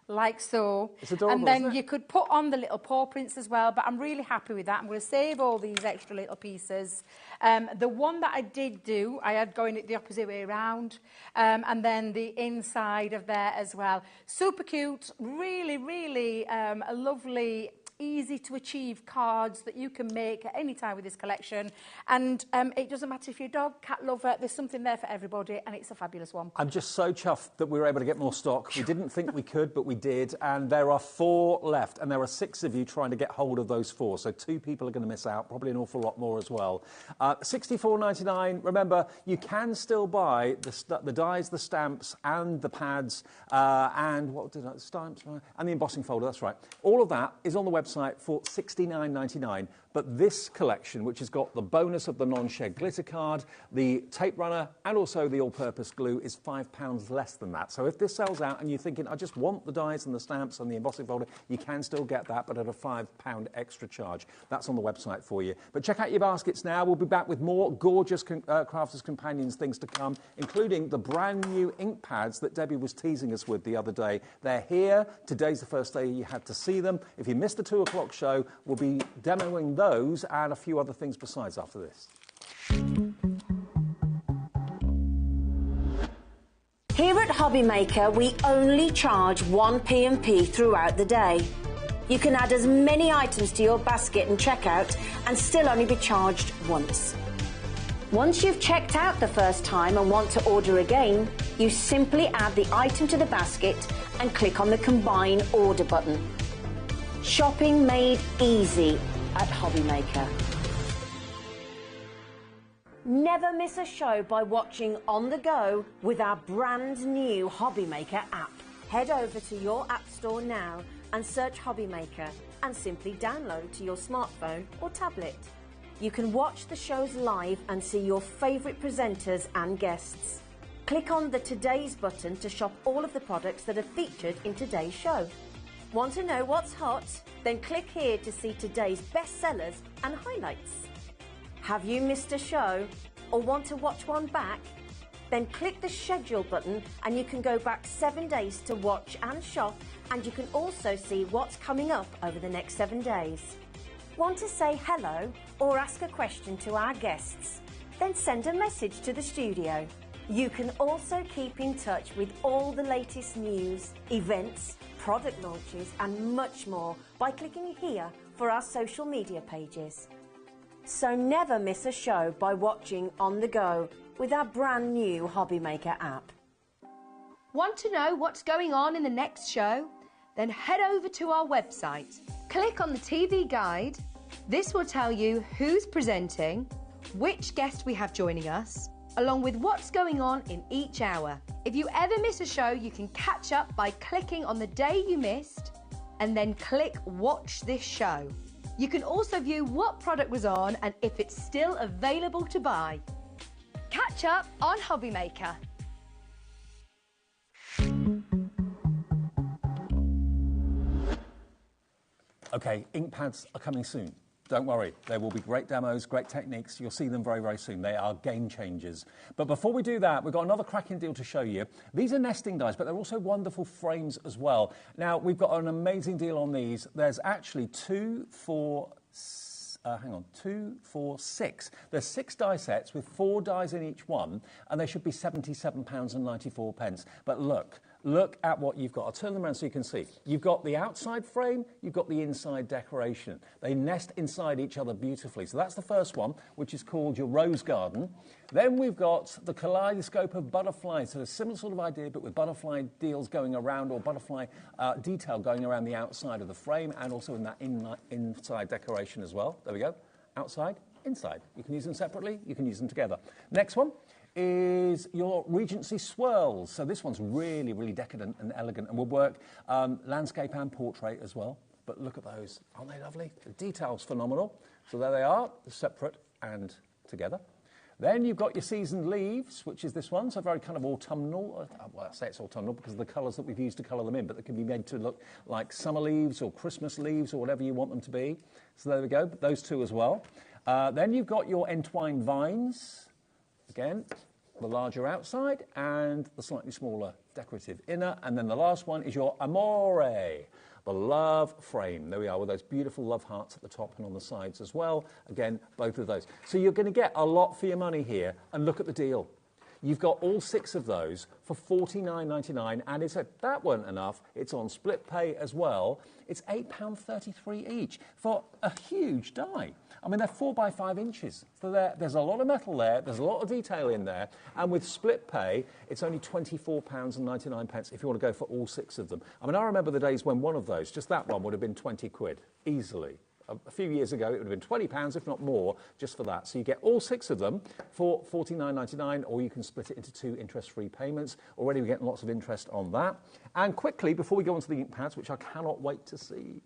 like so.
It's adorable,
and then
isn't it?
you could put on the little paw prints as well, but I'm really happy with that. I'm going to save all these extra little pieces. The one that I did do, I had going it the opposite way around, and then the inside of there as well. Super cute, really, really a lovely easy to achieve cards that you can make at any time with this collection. And it doesn't matter if you're a dog, cat lover, there's something there for everybody, and it's a fabulous one.
I'm just so chuffed that we were able to get more stock. We didn't think we could, but we did. And there are 4 left, and there are 6 of you trying to get hold of those 4. So 2 people are going to miss out, probably an awful lot more as well. $64.99. Remember, you can still buy the dies, the stamps, and the pads, and what did I, stamps, and the embossing folder, that's right. All of that is on the website for $69.99. But this collection, which has got the bonus of the non-shed glitter card, the tape runner, and also the all-purpose glue, is £5 less than that. So if this sells out and you're thinking, I just want the dies and the stamps and the embossing folder, you can still get that, but at a £5 extra charge. That's on the website for you. But check out your baskets now. We'll be back with more gorgeous Crafters Companions things to come, including the brand new ink pads that Debbie was teasing us with the other day. They're here. Today's the first day you had to see them. If you missed the 2 o'clock show, we'll be demoing those and a few other things besides after this.
Here at HobbyMaker, we only charge 1 P&P throughout the day. You can add as many items to your basket and checkout and still only be charged once. Once you've checked out the first time and want to order again, you simply add the item to the basket and click on the Combine Order button. Shopping made easy at HobbyMaker. Never miss a show by watching on the go with our brand new HobbyMaker app. Head over to your app store now and search HobbyMaker and simply download to your smartphone or tablet. You can watch the shows live and see your favourite presenters and guests. Click on the Today's button to shop all of the products that are featured in today's show. Want to know what's hot? Then click here to see today's bestsellers and highlights. Have you missed a show or want to watch one back? Then click the schedule button and you can go back 7 days to watch and shop, and you can also see what's coming up over the next 7 days. Want to say hello or ask a question to our guests? Then send a message to the studio. You can also keep in touch with all the latest news, events, product launches and much more by clicking here for our social media pages. So never miss a show by watching on the go with our brand new HobbyMaker app.
Want to know what's going on in the next show? Then head over to our website. Click on the TV guide. This will tell you who's presenting, which guest we have joining us, along with what's going on in each hour. If you ever miss a show, you can catch up by clicking on the day you missed and then click Watch This Show. You can also view what product was on and if it's still available to buy. Catch up on HobbyMaker.
Okay, ink pads are coming soon. Don't worry, there will be great demos, great techniques. You'll see them very, very soon. They are game changers. But before we do that, we've got another cracking deal to show you. These are nesting dies, but they're also wonderful frames as well. Now, we've got an amazing deal on these. There's actually 2, 4, 6. There's 6 die sets with 4 dies in each one, and they should be £77.94. But look at what you've got. I'll turn them around so you can see. You've got the outside frame, you've got the inside decoration. They nest inside each other beautifully. So that's the first one, which is called your Rose Garden. Then we've got the kaleidoscope of butterflies. So a similar sort of idea, but with butterfly deals going around, or butterfly detail going around the outside of the frame, and also in that inside decoration as well. There we go. Outside, inside. You can use them separately, you can use them together. Next one is your Regency swirls. So this one's really, really decadent and elegant, and will work landscape and portrait as well. But look at those. Aren't they lovely? The detail's phenomenal. So there they are, separate and together. Then you've got your seasoned leaves, which is this one, so very kind of autumnal. Well, I say it's autumnal because of the colours that we've used to colour them in, but they can be made to look like summer leaves or Christmas leaves or whatever you want them to be. So there we go, those 2 as well. Then you've got your entwined vines. Again, the larger outside and the slightly smaller decorative inner. And then the last one is your Amore, the love frame. There we are, with those beautiful love hearts at the top and on the sides as well. Again, both of those. So you're going to get a lot for your money here. And look at the deal. You've got all 6 of those for $49.99, and if that weren't enough, it's on split pay as well. It's £8.33 each for a huge die. I mean, they're 4 by 5 inches, so there's a lot of metal there, there's a lot of detail in there, and with split pay, it's only £24.99 if you want to go for all 6 of them. I mean, I remember the days when one of those, just that one, would have been 20 quid, easily. A few years ago, it would have been £20, if not more, just for that. So you get all 6 of them for $49.99, or you can split it into 2 interest-free payments. Already we're getting lots of interest on that. And quickly, before we go on to the ink pads, which I cannot wait to see,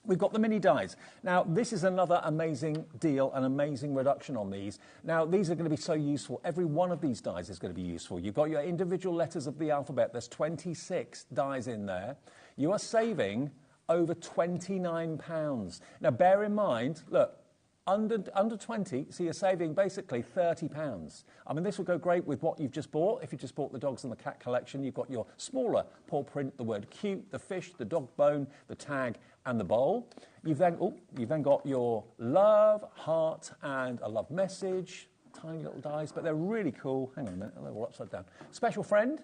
we've got the mini dies. Now, this is another amazing deal, an amazing reduction on these. Now, these are going to be so useful. Every one of these dies is going to be useful. You've got your individual letters of the alphabet. There's 26 dies in there. You are saving over £29. Now, bear in mind, look, under 20, so you're saving basically £30. I mean, this will go great with what you've just bought. If you just bought the dogs and the cat collection, you've got your smaller paw print, the word cute, the fish, the dog bone, the tag, and the bowl. You've then got your love, heart, and a love message. Tiny little dies, but they're really cool. Hang on a minute, they're all upside down. Special friend,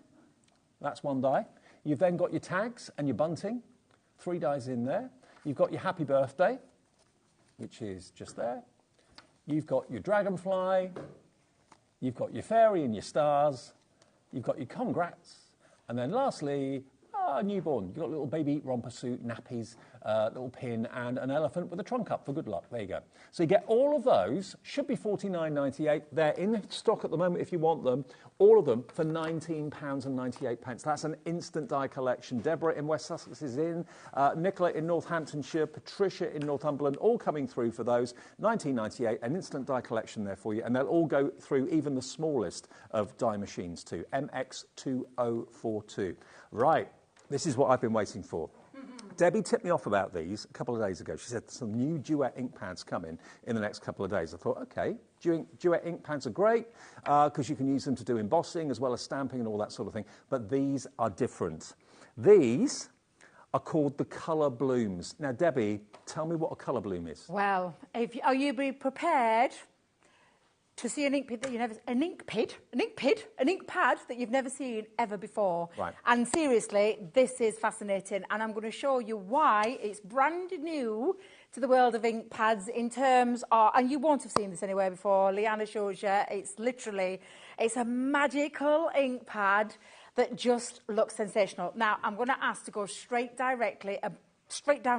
that's 1 die. You've then got your tags and your bunting. 3 dies in there. You've got your happy birthday, which is just there. You've got your dragonfly. You've got your fairy and your stars. You've got your congrats. And then lastly, newborn. You've got a little baby romper suit, nappies, little pin, and an elephant with a trunk up for good luck. There you go. So you get all of those. Should be $49.98. They're in stock at the moment if you want them. All of them for £19.98. That's an instant die collection. Deborah in West Sussex is in. Nicola in Northamptonshire. Patricia in Northumberland. All coming through for those. £19.98. An instant die collection there for you. And they'll all go through even the smallest of die machines too. MX2042. Right. This is what I've been waiting for. Debbie tipped me off about these a couple of days ago. She said some new Duet ink pads coming in the next couple of days. I thought, OK, Duet ink pads are great because you can use them to do embossing as well as stamping and all that sort of thing. But these are different. These are called the colour blooms. Now, Debbie, tell me what a colour bloom is.
Well, are you prepared to see an ink pad that an ink pad that you've never seen ever before?
Right.
And seriously, this is fascinating, and I'm going to show you why it's brand new to the world of ink pads in terms of, and you won't have seen this anywhere before. Leanna shows you. It's a magical ink pad that just looks sensational. Now, I'm going to ask to go straight down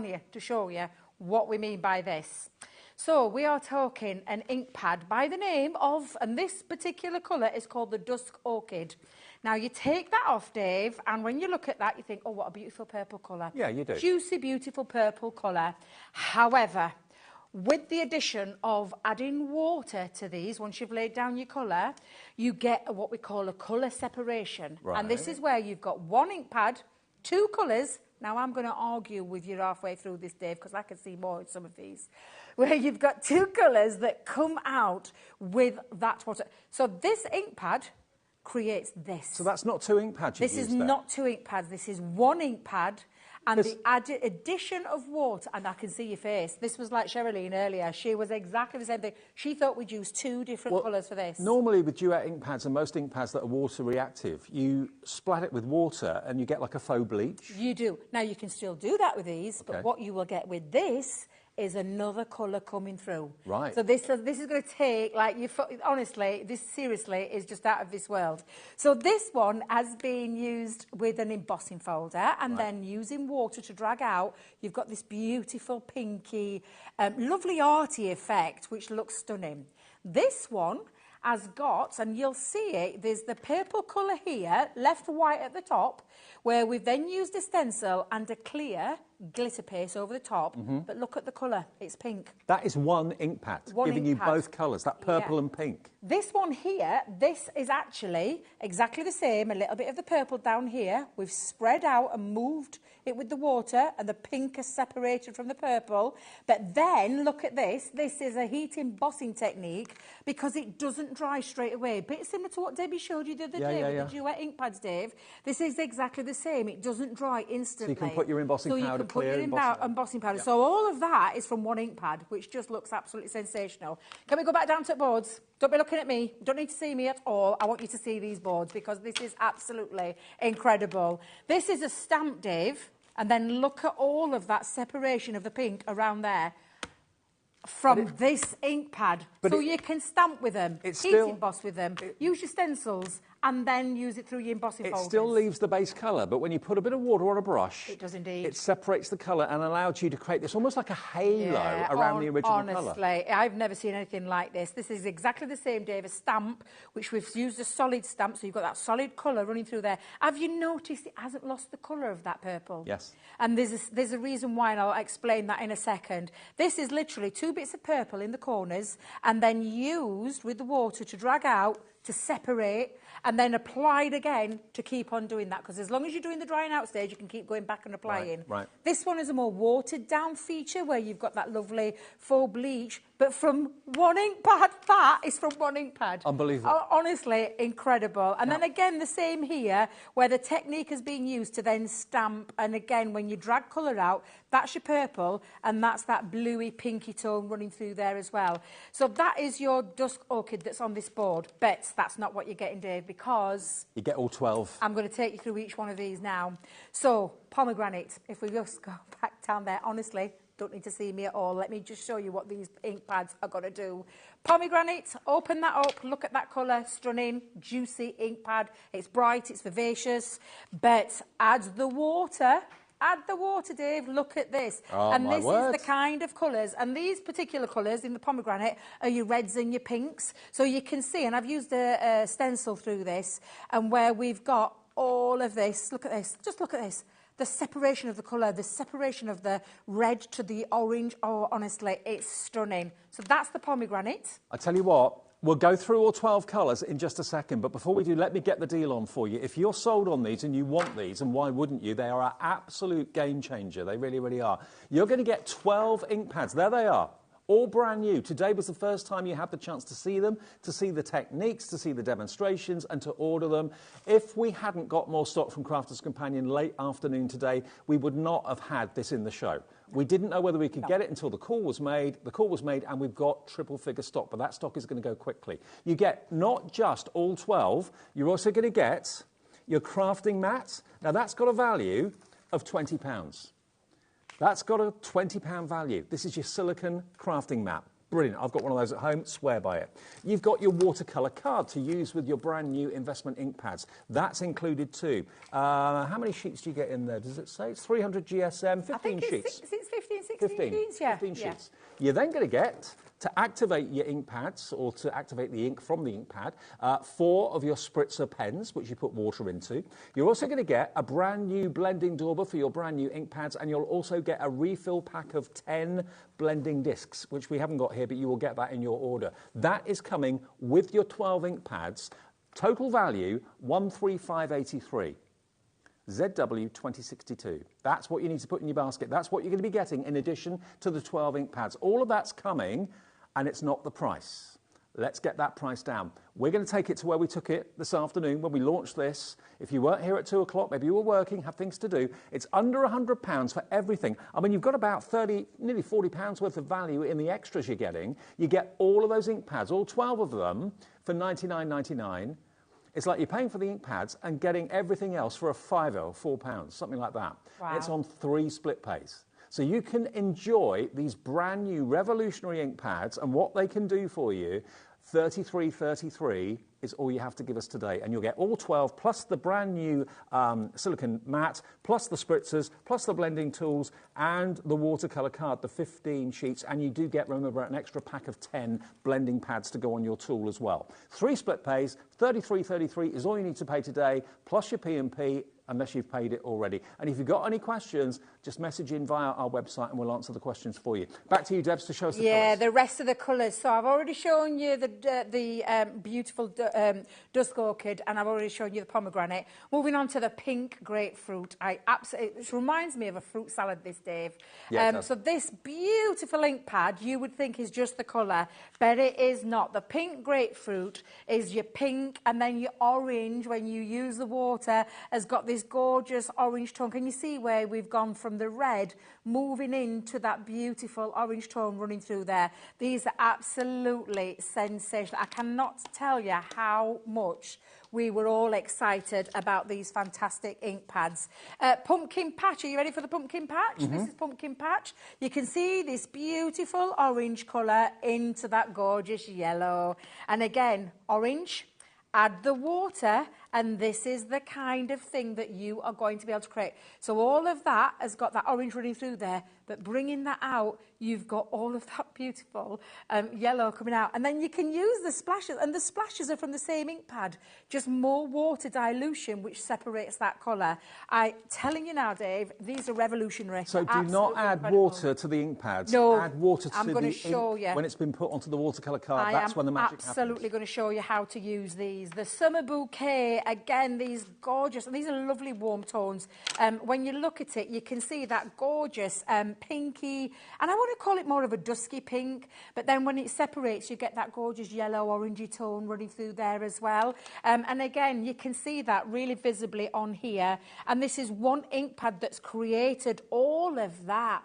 here to show you what we mean by this. So we are talking an ink pad by the name of, and this particular colour is called the Dusk Orchid. Now, you take that off, Dave, and when you look at that, you think, oh, what a beautiful purple colour.
Yeah, you do.
Juicy, beautiful purple colour. However, with the addition of adding water to these, once you've laid down your colour, you get what we call a colour separation.
Right.
And this is where you've got 1 ink pad, 2 colours. Now, I'm going to argue with you halfway through this, Dave, because I can see more in some of these, where you've got 2 colours that come out with that water. So this ink pad creates this.
So that's not 2 ink pads you've
This is
used there.
not 2 ink pads. This is 1 ink pad. And the addition of water, and I can see your face. This was like Sherilyn earlier. She was exactly the same thing. She thought we'd use 2 different colours for this.
Normally with Duet ink pads and most ink pads that are water reactive, you splat it with water and you get like a faux bleach.
You do. Now, you can still do that with these, but what you will get with this is another colour coming through.
Right.
So this is going to take, like, honestly, this seriously is just out of this world. So this one has been used with an embossing folder and then using water to drag out. You've got this beautiful pinky, lovely arty effect, which looks stunning. This one has got, and you'll see it, there's the purple colour here, left white at the top, where we've then used a stencil and a clear glitter paste over the top. But look at the colour, it's pink.
That is 1 ink pad, giving you both colours, that purple and pink.
This one here, this is actually exactly the same, a little bit of the purple down here. We've spread out and moved it with the water, and the pink is separated from the purple. But then, look at this. This is a heat embossing technique because it doesn't dry straight away. A bit similar to what Debbie showed you the other day with the Duet ink pads, Dave. This is exactly the same. It doesn't dry instantly.
So you can put your embossing powder
put your embossing powder.
Yeah.
So all of that is from one ink pad, which just looks absolutely sensational. Can we go back down to the boards? Don't be looking at me. Don't need to see me at all. I want you to see these boards because this is absolutely incredible. This is a stamp, Dave, and then look at all of that separation of the pink around there from this ink pad. So you can stamp with them, heat emboss with them, use your stencils, and then use it through your embossing folders.
It still leaves the base colour, but when you put a bit of water on a brush...
It does indeed.
It separates the colour and allows you to create this almost like a halo around the original colour.
Honestly, I've never seen anything like this. This is exactly the same, Dave, a stamp, which we've used a solid stamp, so you've got that solid colour running through there. Have you noticed it hasn't lost the colour of that purple?
Yes.
And there's a reason why, and I'll explain that in a second. This is literally 2 bits of purple in the corners and then used with the water to drag out, to separate, and then applied again to keep on doing that, because as long as you're doing the drying out stage, you can keep going back and applying.
Right.
This one is a more watered down feature where you've got that lovely faux bleach, but from one ink pad. That is from one ink pad.
Unbelievable.
Honestly, incredible. And then again, the same here, where the technique has been used to then stamp, and again, when you drag colour out, that's your purple, and that's that bluey, pinky tone running through there as well. So that is your dusk orchid that's on this board, but that's not what you're getting, Dave, because...
You get all 12.
I'm going to take you through each one of these now. So, pomegranate, if we just go back down there, honestly, don't need to see me at all. Let me just show you what these ink pads are going to do. Pomegranate, open that up, look at that colour, stunning, juicy ink pad. It's bright, it's vivacious, but add the water... Add the water, Dave. Look at this.
Oh,
and
my
this
word.
is the kind of colours. And these particular colours in the pomegranate are your reds and your pinks. So you can see, and I've used a stencil through this, and where we've got all of this. Look at this. Just look at this. The separation of the colour, the separation of the red to the orange. Oh, honestly, it's stunning. So that's the pomegranate.
I tell you what, we'll go through all 12 colours in just a second, but before we do, let me get the deal on for you. If you're sold on these and you want these, and why wouldn't you? They are an absolute game changer. They really, really are. You're going to get 12 ink pads. There they are. All brand new. Today was the first time you had the chance to see them, to see the techniques, to see the demonstrations, and to order them. If we hadn't got more stock from Crafters Companion late afternoon today, we would not have had this in the show. We didn't know whether we could get it until the call was made. The call was made, and we've got triple figure stock, but that stock is going to go quickly. You get not just all 12, you're also going to get your crafting mat. Now, that's got a value of £20. That's got a £20 value. This is your silicone crafting mat. Brilliant. I've got one of those at home. Swear by it. You've got your watercolour card to use with your brand new investment ink pads. That's included too. How many sheets do you get in there? Does it say? It's 300 GSM, 15 sheets.
It's 15, 16 sheets, yeah.
15 sheets. You're then going to get, to activate your ink pads, or to activate the ink from the ink pad, 4 of your spritzer pens, which you put water into. You're also going to get a brand new blending dauber for your brand new ink pads, and you'll also get a refill pack of 10 blending discs, which we haven't got here, but you will get that in your order. That is coming with your 12 ink pads. Total value, 135.83. ZW 2062. That's what you need to put in your basket. That's what you're going to be getting in addition to the 12 ink pads. All of that's coming, and it's not the price. Let's get that price down. We're going to take it to where we took it this afternoon when we launched this. If you weren't here at 2 o'clock, maybe you were working, have things to do. It's under £100 for everything. I mean, you've got about nearly £40 worth of value in the extras you're getting. You get all of those ink pads, all 12 of them, for $99.99. It's like you're paying for the ink pads and getting everything else for a £5 or £4, something like that.
Wow.
It's on 3 split pays. So you can enjoy these brand new revolutionary ink pads and what they can do for you. 33.33 is all you have to give us today, and you'll get all 12 plus the brand new silicone mat, plus the spritzers, plus the blending tools, and the watercolour card, the 15 sheets, and you do get, remember, an extra pack of 10 blending pads to go on your tool as well. 3 split pays, 33.33 is all you need to pay today, plus your P&P, unless you've paid it already. And if you've got any questions, just message in via our website and we'll answer the questions for you. Back to you, Debs, to show us the colours.
Yeah, the rest of the colours. So I've already shown you the beautiful dusk orchid, and I've already shown you the pomegranate. Moving on to the pink grapefruit. It reminds me of a fruit salad, this, Dave.
Yeah,
so this beautiful ink pad, you would think is just the colour, but it is not. The pink grapefruit is your pink, and then your orange, when you use the water, has got this this gorgeous orange tone. Can you see where we've gone from the red, moving into that beautiful orange tone running through there? These are absolutely sensational. I cannot tell you how much we were all excited about these fantastic ink pads. Pumpkin patch, are you ready for the pumpkin patch? This is pumpkin patch. You can see this beautiful orange colour into that gorgeous yellow. And again, orange, add the water, and this is the kind of thing that you are going to be able to create. So all of that has got that orange running through there, but bringing that out, you've got all of that beautiful yellow coming out. And then you can use the splashes, and the splashes are from the same ink pad, just more water dilution, which separates that colour. I'm telling you now, Dave, these are revolutionary.
So do not add
incredible.
Water to the ink pads.
No,
add water to
I'm
the
going to
ink
show you.
when it's been put onto the watercolour card. That's when the magic happens.
I'm absolutely going to show you how to use these. The Summer Bouquet, again, these gorgeous, and these are lovely warm tones. When you look at it, you can see that gorgeous pinky, and I want to call it more of a dusky pink, but then when it separates, you get that gorgeous yellow orangey tone running through there as well. And again, you can see that really visibly on here. And this is one ink pad that's created all of that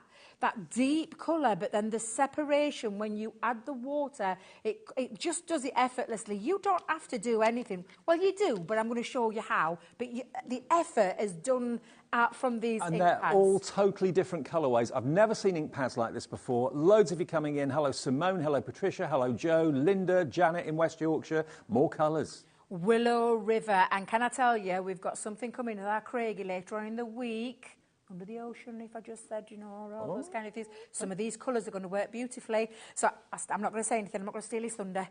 deep colour, but then the separation when you add the water, it just does it effortlessly. You don't have to do anything. Well, you do, but I'm going to show you how. But the effort is done from these ink pads.
And they're all totally different colourways. I've never seen ink pads like this before. Loads of you coming in. Hello, Simone. Hello, Patricia. Hello, Joe. Linda, Janet in West Yorkshire. More colours.
Willow River. And can I tell you, we've got something coming with our Craigie later on in the week. Under the ocean, if I just said, you know, all those kind of things. Some of these colours are going to work beautifully. So I'm not going to say anything. I'm not going to steal his thunder.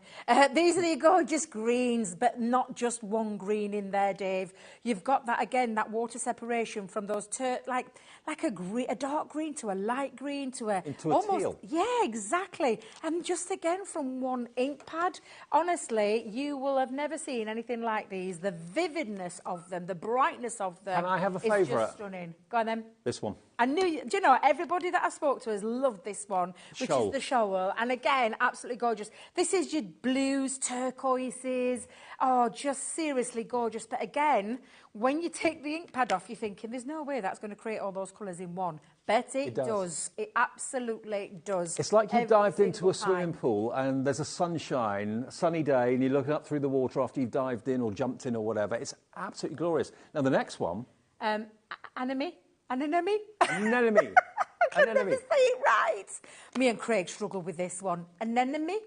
These are the gorgeous greens, but not just one green in there, Dave. You've got that, again, that water separation from those, like a dark green to a light green to a...
Into a teal.
Yeah, exactly. And just, again, from one ink pad. Honestly, you will have never seen anything like these. The vividness of them, the brightness of them.
Can I have a
is
favourite?
just stunning. Go on, then.
This one.
I knew, do you know, everybody that I spoke to has loved this one, which
Shoal.
is the shoal. And again, absolutely gorgeous. This is your blues, turquoises. Oh, just seriously gorgeous. But again, when you take the ink pad off, you're thinking, there's no way that's going to create all those colours in one. Bet it does. It absolutely does.
It's like you've dived into a swimming pool and there's a sunny day, and you're looking up through the water after you've dived in or jumped in or whatever. It's absolutely glorious. Now, the next one...
Anemone.
Anemone.
I could never say it right. Me and Craig struggle with this one. Anemone.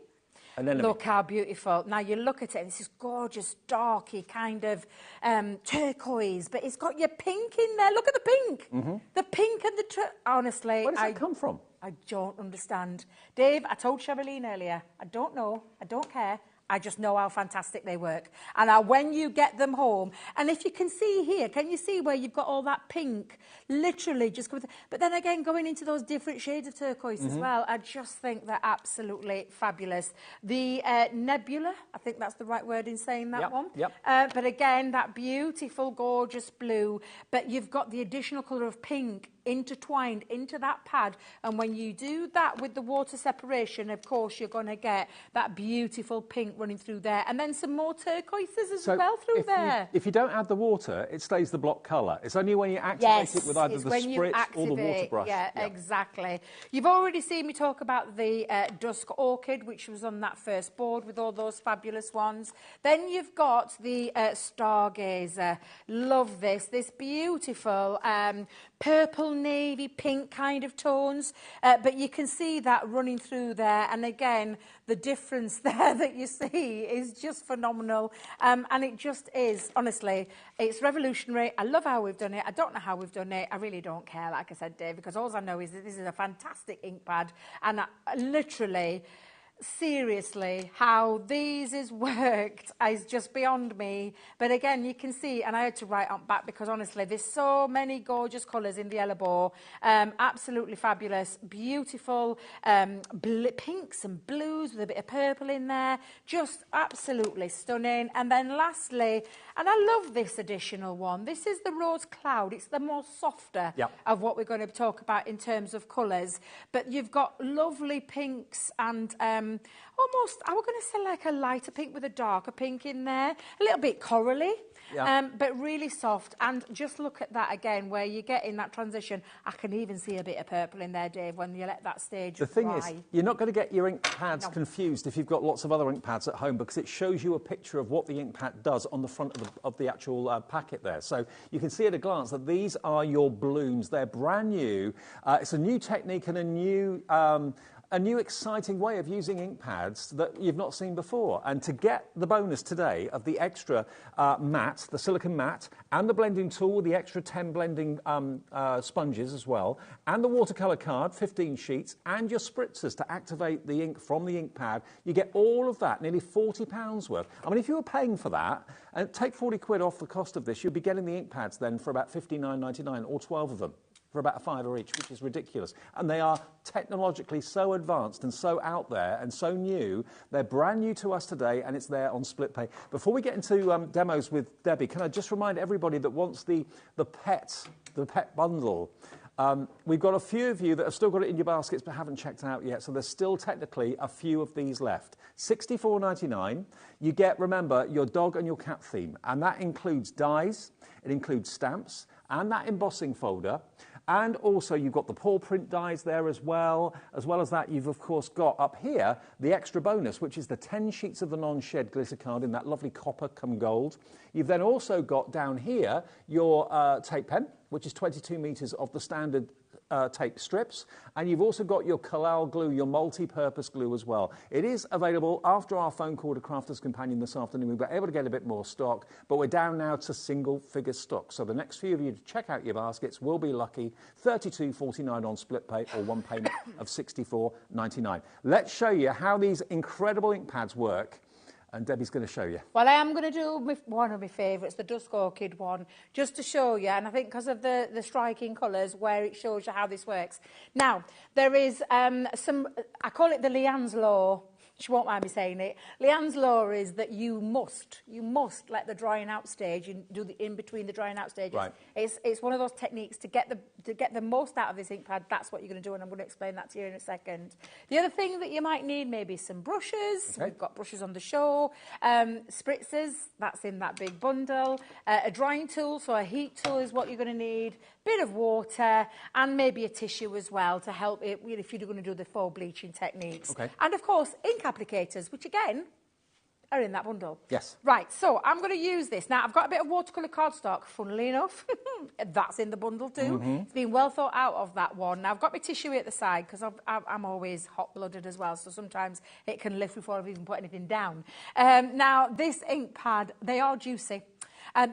Look how beautiful. Now you look at it, and this is gorgeous, darky kind of turquoise, but it's got your pink in there. Look at the pink. The pink and the... honestly...
Where does that come from?
I don't understand. Dave, I told Cheryline earlier, I don't know, I don't care. I just know how fantastic they work. And when you get them home, and if you can see here, can you see where you've got all that pink? Literally just coming... But then again, going into those different shades of turquoise as well, I just think they're absolutely fabulous. The Nebula, I think that's the right word in saying that one. But again, that beautiful, gorgeous blue. But you've got the additional colour of pink intertwined into that pad, and when you do that with the water separation, of course you're going to get that beautiful pink running through there, and then some more turquoises as well through there.
If you don't add the water, it stays the block colour. It's only when you activate it with either the spritz or the water brush.
Yeah, exactly. You've already seen me talk about the Dusk Orchid, which was on that first board with all those fabulous ones. Then you've got the Stargazer. Love this beautiful purple, navy, pink kind of tones, but you can see that running through there, and again, the difference there that you see is just phenomenal, and it just is, honestly, it's revolutionary. I love how we've done it. I don't know how we've done it. I really don't care, like I said, Dave, because all I know is that this is a fantastic ink pad, and literally... seriously, how these is worked is just beyond me. But again, you can see, and I had to write on back because honestly, there's so many gorgeous colours in the Elbow. Absolutely fabulous, beautiful pinks and blues with a bit of purple in there. Just absolutely stunning. And then lastly, and I love this additional one. This is the Rose Cloud. It's the more softer of what we're going to talk about in terms of colours. But you've got lovely pinks and almost, I was going to say like a lighter pink with a darker pink in there, a little bit corally.
Yeah.
But really soft, and just look at that again, where you get in that transition. I can even see a bit of purple in there, Dave, when you let that stage dry.
The thing is, you're not going to get your ink pads confused if you've got lots of other ink pads at home, because it shows you a picture of what the ink pad does on the front of the actual packet there. So you can see at a glance that these are your blooms. They're brand new. It's a new technique and a new exciting way of using ink pads that you've not seen before. And to get the bonus today of the extra matte, the silicone matte, and the blending tool, the extra 10 blending sponges as well, and the watercolour card, 15 sheets, and your spritzers to activate the ink from the ink pad, you get all of that, nearly £40 worth. I mean, if you were paying for that, and take 40 quid off the cost of this, you'd be getting the ink pads then for about $59.99, or 12 of them, for about a £5 each, which is ridiculous. And they are technologically so advanced and so out there and so new. They're brand new to us today, and it's there on split pay. Before we get into demos with Debbie, can I just remind everybody that wants the pet bundle, we've got a few of you that have still got it in your baskets but haven't checked out yet, so there's still technically a few of these left. $64.99. You get, remember, your dog and your cat theme, and that includes dies, it includes stamps, and that embossing folder. And also you've got the paw print dies there as well. As well as that, you've of course got up here the extra bonus, which is the 10 sheets of the non-shed glitter card in that lovely copper come gold. You've then also got down here your tape pen, which is 22 metres of the standard tape strips, and you've also got your Collal glue, your multi-purpose glue as well. It is available after our phone call to Crafter's Companion this afternoon. We were able to get a bit more stock, but we're down now to single-figure stock. So the next few of you to check out your baskets will be lucky. $32.49 on split pay, or one payment of $64.99. Let's show you how these incredible ink pads work. And Debbie's going to show you.
Well, I am going to do one of my favourites, the Dusk Orchid one, just to show you, and I think because of the striking colours, where it shows you how this works. Now, there is I call it the Leanne's Law. She won't mind me saying it. Leanne's Law is that you must let the drying out stage, and do the in between the drying out stages.
Right.
It's one of those techniques to get the most out of this ink pad. That's what you're going to do, and I'm going to explain that to you in a second. The other thing that you might need, maybe some brushes. Okay. We've got brushes on the show. Spritzers, that's in that big bundle. A drying tool, so a heat tool is what you're going to need. Bit of water, and maybe a tissue as well to help it if you're going to do the faux bleaching techniques. Okay. And of course, ink applicators, which again are in that bundle.
Yes. Right,
so I'm going to use this. Now, I've got a bit of watercolour cardstock, funnily enough. That's in the bundle too. Mm-hmm. It's been well thought out of, that one. Now, I've got my tissue at the side because I'm always hot-blooded as well, so sometimes it can lift before I've even put anything down. Now, this ink pad, they are juicy.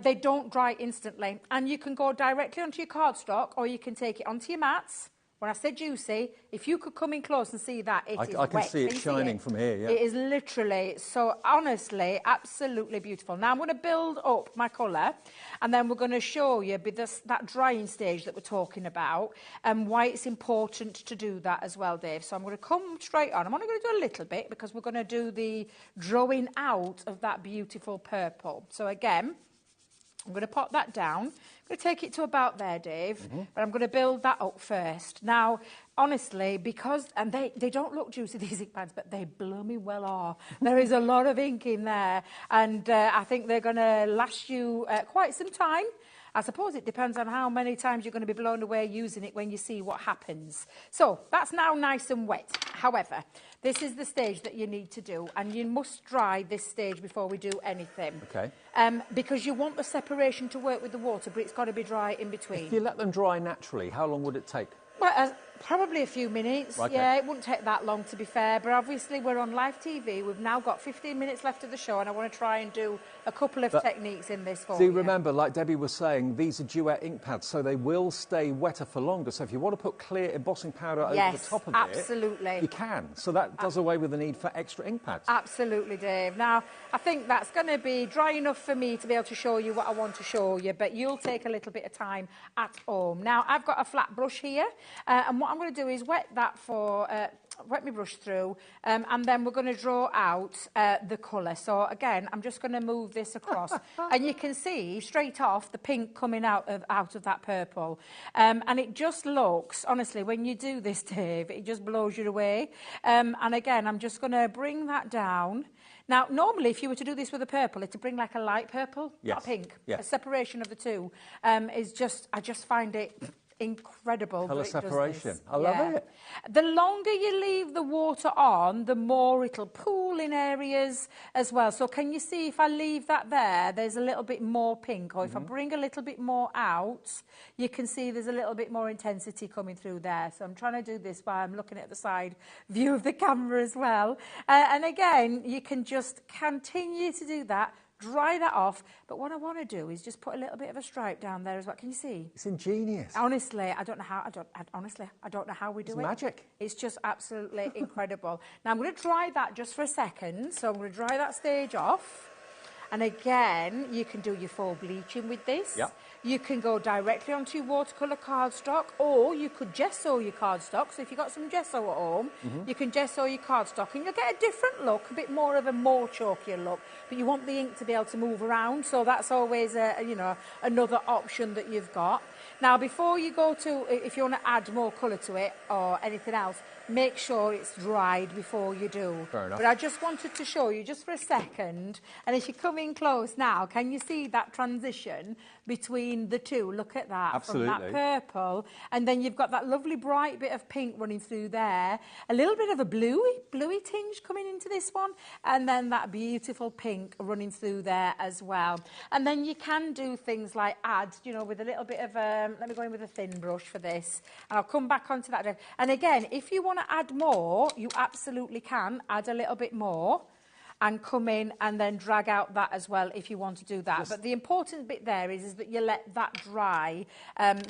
They don't dry instantly, and you can go directly onto your cardstock, or you can take it onto your mats. When I say juicy, if you could come in close and see that, it is wet.
I can see it shining from here, yeah.
It is literally, so honestly, absolutely beautiful. Now I'm going to build up my colour, and then we're going to show you that drying stage that we're talking about, and why it's important to do that as well, Dave. So I'm going to come straight on. I'm only going to do a little bit, because we're going to do the drawing out of that beautiful purple. So again, I'm going to pop that down. I'm going to take it to about there, Dave, but I'm going to build that up first. Now, honestly, and they don't look juicy, these ink pads, but they blooming well are. There is a lot of ink in there, and I think they're going to last you quite some time. I suppose it depends on how many times you're going to be blown away using it when you see what happens. So that's now nice and wet. However, this is the stage that you need to do, and you must dry this stage before we do anything. Okay. Because you want the separation to work with the water, but it's got to be dry in between.
If you let them dry naturally, how long would it take?
Well, probably a few minutes. Okay. Yeah, it wouldn't take that long, to be fair. But obviously, we're on live TV. We've now got 15 minutes left of the show, and I want to try and do a couple of techniques in this for you.
Do remember, like Debbie was saying, these are duet ink pads, so they will stay wetter for longer. So if you want to put clear embossing powder over the top of it, you can. So that does away with the need for extra ink pads.
Absolutely, Dave. Now, I think that's going to be dry enough for me to be able to show you what I want to show you, but you'll take a little bit of time at home. Now, I've got a flat brush here, and what what I'm going to do is wet my brush through, and then we're going to draw out the colour. So again, I'm just going to move this across, and you can see straight off the pink coming out of that purple, and it just looks, honestly, when you do this, Dave, it just blows you away. And again, I'm just going to bring that down. Now, normally, if you were to do this with a purple, it'd bring like a light purple, not pink.
Yes.
A separation of the two is just, I just find it incredible.
Colour separation. I love it.
The longer you leave the water on, the more it'll pool in areas as well. So can you see if I leave that there, there's a little bit more pink, or if I bring a little bit more out, you can see there's a little bit more intensity coming through there. So I'm trying to do this while I'm looking at the side view of the camera as well. And again, you can just continue to do that. Dry that off, but what I want to do is just put a little bit of a stripe down there as well. Can you see?
It's ingenious.
Honestly, I don't know how. Honestly, I don't know how we do it.
It's magic.
It's just absolutely incredible. Now I'm going to dry that just for a second. So I'm going to dry that stage off. And again, you can do your full bleaching with this.
Yep.
You can go directly onto your watercolour cardstock, or you could gesso your cardstock. So if you've got some gesso at home, you can gesso your cardstock, and you'll get a different look, a bit more of a more chalkier look. But you want the ink to be able to move around, so that's always another option that you've got. Now, before you go to, if you want to add more colour to it or anything else, make sure it's dried before you do.
Fair enough.
But I just wanted to show you just for a second, and if you come in close now, can you see that transition between the two? Look at that.
Absolutely.
From that purple, and then you've got that lovely bright bit of pink running through there, a little bit of a bluey tinge coming into this one, and then that beautiful pink running through there as well. And then you can do things like add, with a little bit of, let me go in with a thin brush for this, and I'll come back onto that. And again, if you want to add more, you absolutely can add a little bit more and come in and then drag out that as well if you want to do that. But the important bit there is that you let that dry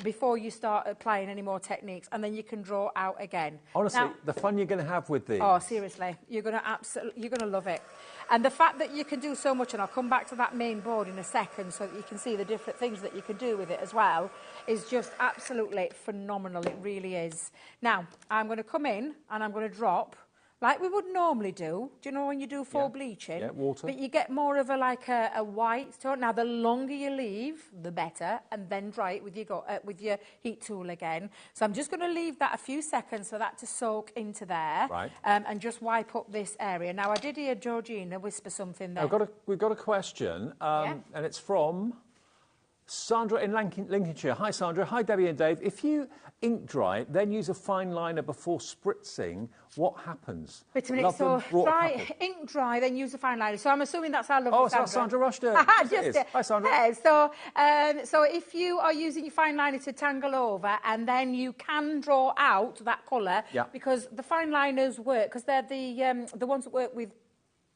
before you start applying any more techniques, and then you can draw out again.
Honestly,
now,
the fun you're going to have with these.
Oh, seriously, you're going to love it. And the fact that you can do so much, and I'll come back to that main board in a second so that you can see the different things that you can do with it as well, is just absolutely phenomenal. It really is. Now, I'm going to come in and I'm going to drop like we would normally do. Do you know when you do full bleaching?
Yeah, water.
But you get more of a white tone. Now, the longer you leave, the better, and then dry it with your heat tool again. So I'm just going to leave that a few seconds for that to soak into there.
Right.
And just wipe up this area. Now, I did hear Georgina whisper something there.
We've got a question, and it's from Sandra in Lincolnshire. Hi, Sandra. Hi, Debbie and Dave. If you ink dry, then use a fine liner before spritzing, what happens?
Wait a minute, so ink dry, then use a fine liner. So I'm assuming that's our lovely Sandra.
Oh, Sandra Rushton. Hi, Sandra.
Yeah, so if you are using your fine liner to tangle over, and then you can draw out that colour, because the fine liners work, because they're the ones that work with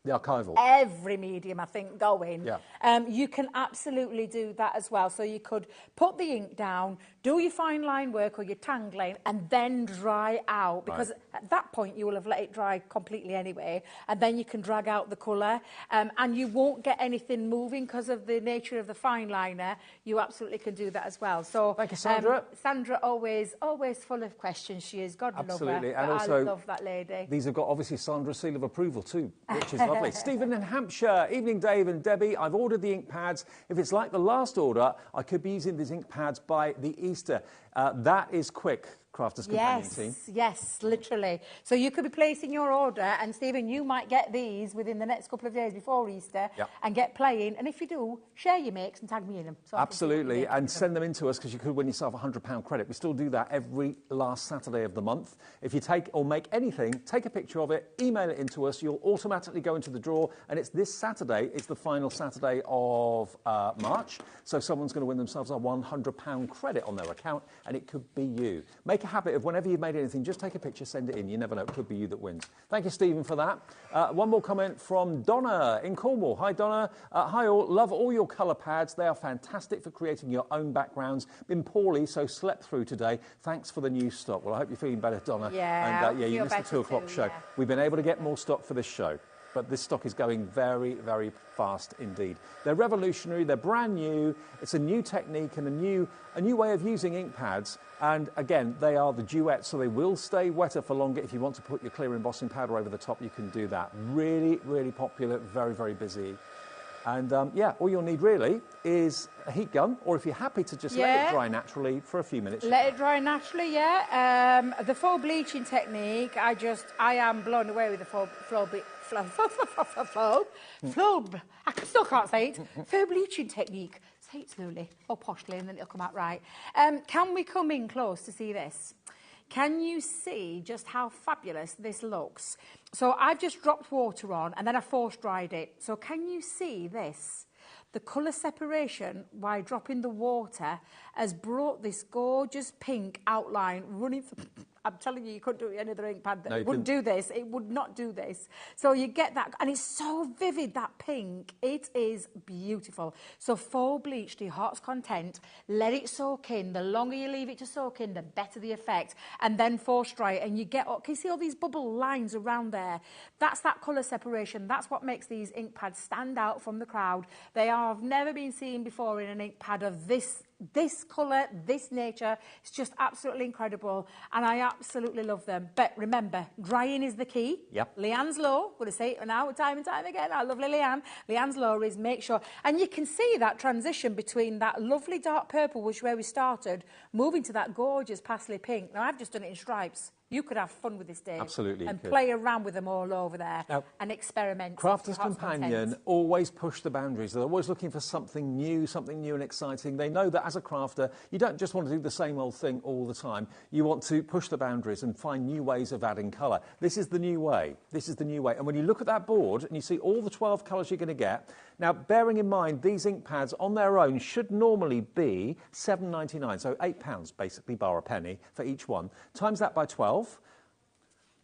the archival.
Every medium, I think, going.
Yeah.
You can absolutely do that as well. So you could put the ink down, do your fine line work or your tangling, and then dry out. Because at that point, you will have let it dry completely anyway. And then you can drag out the colour. And you won't get anything moving because of the nature of the fine liner. You absolutely can do that as well. So
thank you, Sandra.
Sandra, always full of questions. She is. God love her.
Absolutely. And also,
I love that lady.
These have got, obviously, Sandra's seal of approval too, which is lovely. Stephen in Hampshire. Evening, Dave and Debbie. I've ordered the ink pads. If it's like the last order, I could be using these ink pads by the Easter. That is quick, Crafters Companion team.
Yes, literally. So you could be placing your order, and Stephen, you might get these within the next couple of days before Easter and get playing. And if you do, share your makes and tag me in them. So
absolutely, and send them in to us, because you could win yourself £100 credit. We still do that every last Saturday of the month. If you take or make anything, take a picture of it, email it in to us. You'll automatically go into the draw, and it's this Saturday. It's the final Saturday of March. So someone's going to win themselves a £100 credit on their account, and it could be you. Make a habit of whenever you've made anything, just take a picture, send it in. You never know, it could be you that wins. Thank you, Stephen, for that. One more comment from Donna in Cornwall. Hi, Donna. Hi, all. Love all your colour pads. They are fantastic for creating your own backgrounds. Been poorly, so slept through today. Thanks for the new stock. Well, I hope you're feeling better, Donna.
Yeah,
and you missed the 2 o'clock show. Yeah. We've been able to get more stock for this show, but this stock is going very, very fast indeed. They're revolutionary. They're brand new. It's a new technique and a new way of using ink pads. And again, they are the duet, so they will stay wetter for longer. If you want to put your clear embossing powder over the top, you can do that. Really, really popular, very, very busy. And yeah, all you'll need really is a heat gun, or if you're happy to just let it dry naturally for a few minutes.
Let it dry naturally, yeah. The faux bleaching technique, I am blown away with the faux I still can't say it. Faux bleaching technique. Say it slowly or poshly and then it'll come out right. Can we come in close to see this? Can you see just how fabulous this looks? So I've just dropped water on and then I force dried it. So can you see this? The colour separation by dropping the water has brought this gorgeous pink outline running through. I'm telling you, you couldn't do it with any other ink pad. It wouldn't do this. It would not do this. So you get that, and it's so vivid, that pink. It is beautiful. So faux bleach to your heart's content. Let it soak in. The longer you leave it to soak in, the better the effect. And then force dry it, and you get, can you see all these bubble lines around there? That's that colour separation. That's what makes these ink pads stand out from the crowd. They have never been seen before in an ink pad of this colour, this nature. It's just absolutely incredible, and I absolutely love them. But remember, drying is the key.
Yep.
Leanne's law, I'm going to say it now time and time again, our lovely Leanne. Leanne's law is make sure, and you can see that transition between that lovely dark purple, which is where we started, moving to that gorgeous pastel pink. Now, I've just done it in stripes. You could have fun with this, Dave.
Absolutely.
And play around with them all over there and experiment.
Crafter's Companion always push the boundaries. They're always looking for something new and exciting. They know that as a crafter, you don't just want to do the same old thing all the time. You want to push the boundaries and find new ways of adding colour. This is the new way. This is the new way. And when you look at that board and you see all the 12 colours you're going to get, now, bearing in mind, these ink pads on their own should normally be £7.99, so £8 basically, bar a penny for each one. Times that by 12,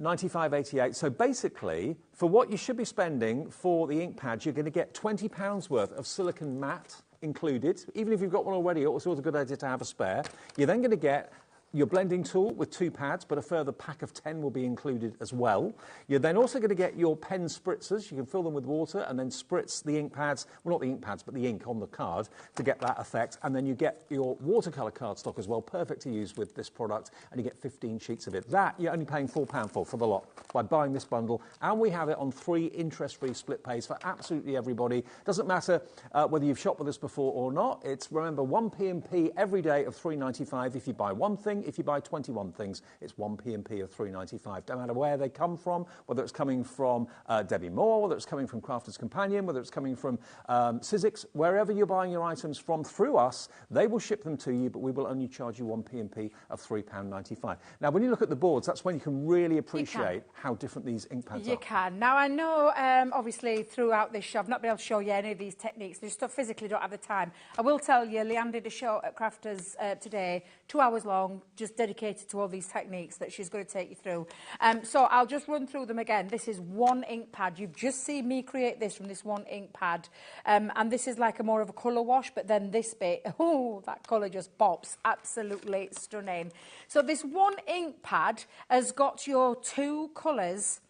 £95.88. So basically, for what you should be spending for the ink pads, you're going to get £20 worth of silicone matte included. Even if you've got one already, it's always a good idea to have a spare. You're then going to get your blending tool with 2 pads, but a further pack of 10 will be included as well. You're then also going to get your pen spritzers. You can fill them with water and then spritz the ink pads, well, not the ink pads, but the ink on the card to get that effect. And then you get your watercolour cardstock as well, perfect to use with this product, and you get 15 sheets of it. That you're only paying £4 for the lot by buying this bundle. And we have it on 3 interest-free split pays for absolutely everybody. Doesn't matter whether you've shopped with us before or not. It's, remember, 1 P&P every day of £3.95 if you buy one thing. If you buy 21 things, it's 1 P&P of £3.95. Don't matter where they come from, whether it's coming from Debbie Moore, whether it's coming from Crafter's Companion, whether it's coming from Sizzix, wherever you're buying your items from through us, they will ship them to you, but we will only charge you 1 P&P of £3.95. Now, when you look at the boards, that's when you can really appreciate how different these ink pads are.
You can. Now, I know, obviously, throughout this show, I've not been able to show you any of these techniques. They just physically don't have the time. I will tell you, Leanne did a show at Crafters today, 2 hours long, just dedicated to all these techniques that she's going to take you through. So I'll just run through them again. This is one ink pad. You've just seen me create this from this one ink pad. And this is like a more of a colour wash, but then this bit, oh, that colour just pops. Absolutely stunning. So this one ink pad has got your 2 colours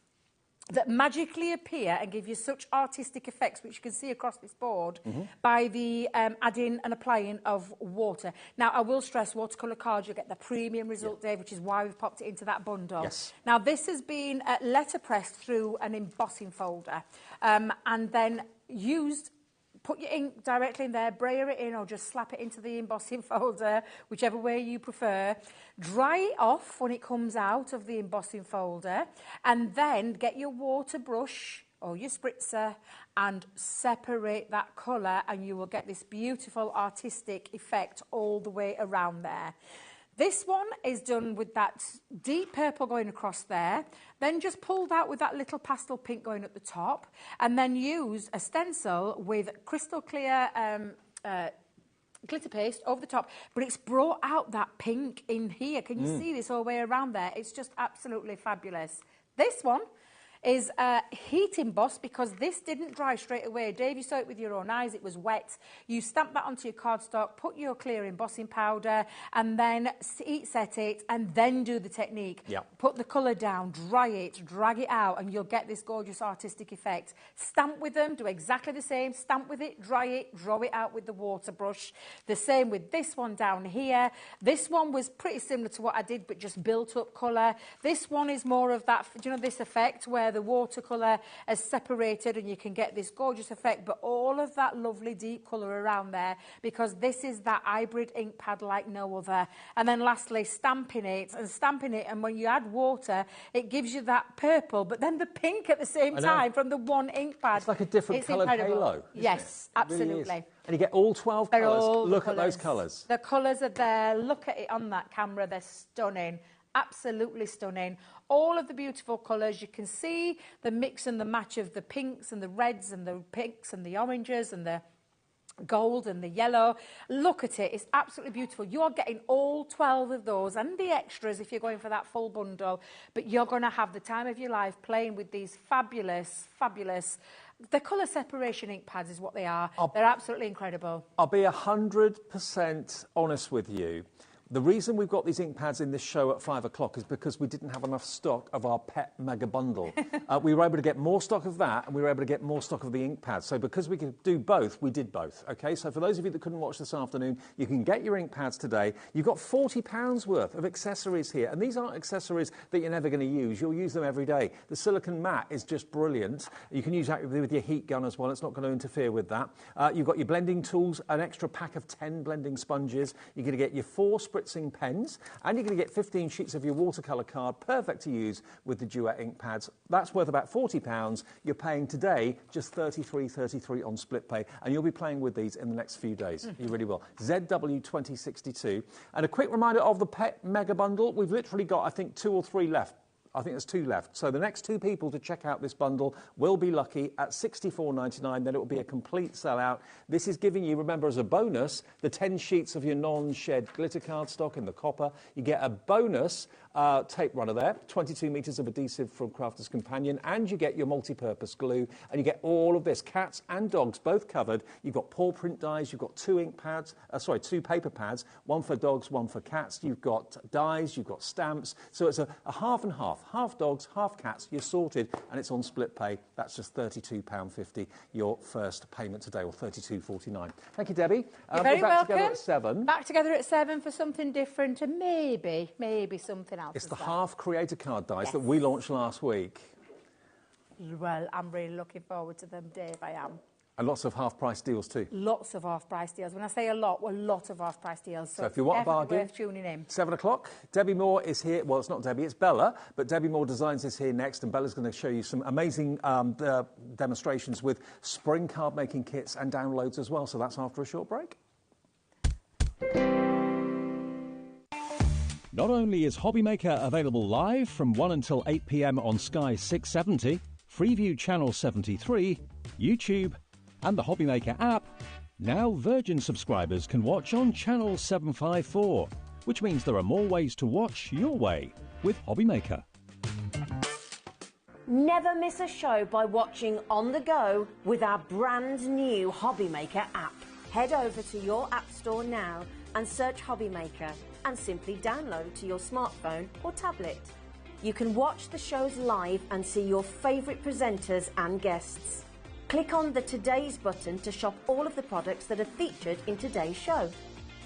that magically appear and give you such artistic effects, which you can see across this board, by the adding and applying of water. Now, I will stress watercolour cards, you'll get the premium result, Dave, which is why we've popped it into that bundle.
Yes.
Now, this has been letterpressed through an embossing folder and then used. Put your ink directly in there, brayer it in, or just slap it into the embossing folder, whichever way you prefer. Dry it off when it comes out of the embossing folder, and then get your water brush or your spritzer and separate that colour, and you will get this beautiful artistic effect all the way around there. This one is done with that deep purple going across there, then just pulled out with that little pastel pink going at the top, and then use a stencil with crystal clear glitter paste over the top, but it's brought out that pink in here. Can you see this all the way around there? It's just absolutely fabulous. This one is a heat emboss, because this didn't dry straight away. Dave, you saw it with your own eyes, it was wet. You stamp that onto your cardstock, put your clear embossing powder, and then heat set it, and then do the technique.
Yep.
Put the colour down, dry it, drag it out, and you'll get this gorgeous artistic effect. Stamp with them, do exactly the same. Stamp with it, dry it, draw it out with the water brush. The same with this one down here. This one was pretty similar to what I did, but just built up colour. This one is more of that, do you know, this effect where the watercolour is separated and you can get this gorgeous effect, but all of that lovely deep colour around there, because this is that hybrid ink pad like no other. And then lastly, stamping it, and when you add water, it gives you that purple, but then the pink at the same time from the one ink pad.
It's like a different coloured halo.
Yes, absolutely.
Really is. And you get all 12 colours. Look at those colours.
The colours are there. Look at it on that camera. They're stunning. Absolutely stunning. All of the beautiful colours. You can see the mix and the match of the pinks and the reds and the pinks and the oranges and the gold and the yellow. Look at it. It's absolutely beautiful. You're getting all 12 of those and the extras if you're going for that full bundle. But you're going to have the time of your life playing with these fabulous, fabulous... The colour separation ink pads is what they are. They're absolutely incredible.
I'll be 100% honest with you. The reason we've got these ink pads in this show at 5 o'clock is because we didn't have enough stock of our pet mega bundle. We were able to get more stock of that, and we were able to get more stock of the ink pads. So because we could do both, we did both. Okay, so for those of you that couldn't watch this afternoon, you can get your ink pads today. You've got £40 worth of accessories here, and these aren't accessories that you're never going to use. You'll use them every day. The silicone mat is just brilliant. You can use that with your heat gun as well. It's not going to interfere with that. You've got your blending tools, an extra pack of 10 blending sponges. You're going to get your 4 spritzing pens, and you're going to get 15 sheets of your watercolour card, perfect to use with the Duet ink pads. That's worth about £40. You're paying today just $33.33 on split pay, and you'll be playing with these in the next few days. You really will. ZW2062. And a quick reminder of the Pet Mega Bundle. We've literally got, I think, 2 or 3 left. I think there's 2 left. So the next 2 people to check out this bundle will be lucky at $64.99. Then it will be a complete sellout. This is giving you, remember, as a bonus, the 10 sheets of your non-shed glitter cardstock in the copper. You get a bonus tape runner there, 22 metres of adhesive from Crafter's Companion, and you get your multi-purpose glue, and you get all of this. Cats and dogs both covered. You've got paw print dies. You've got 2 paper pads, one for dogs, one for cats. You've got dies. You've got stamps. So it's a half and half. Half dogs, half cats, you're sorted, and it's on split pay. That's just £32.50, your first payment today, or $32.49. Thank you, Debbie.
You're very welcome.
Back together at 7.
Back together at 7 for something different, and maybe something else.
It's the half creator card dies that we launched last week.
Well, I'm really looking forward to them, Dave, I am.
And lots of half-price deals too.
Lots of half-price deals. When I say a lot of half-price deals.
So if you want a bargain,
worth tuning in.
7 o'clock. Debbie Moore is here. Well, it's not Debbie, it's Bella. But Debbie Moore Designs is here next, and Bella's going to show you some amazing demonstrations with spring card making kits and downloads as well. So that's after a short break.
Not only is HobbyMaker available live from 1 until 8 p.m. on Sky 670, Freeview Channel 73, YouTube, and the HobbyMaker app, now Virgin subscribers can watch on Channel 754, which means there are more ways to watch your way with HobbyMaker.
Never miss a show by watching on the go with our brand new HobbyMaker app. Head over to your app store now and search HobbyMaker and simply download to your smartphone or tablet. You can watch the shows live and see your favourite presenters and guests. Click on the Today's button to shop all of the products that are featured in today's show.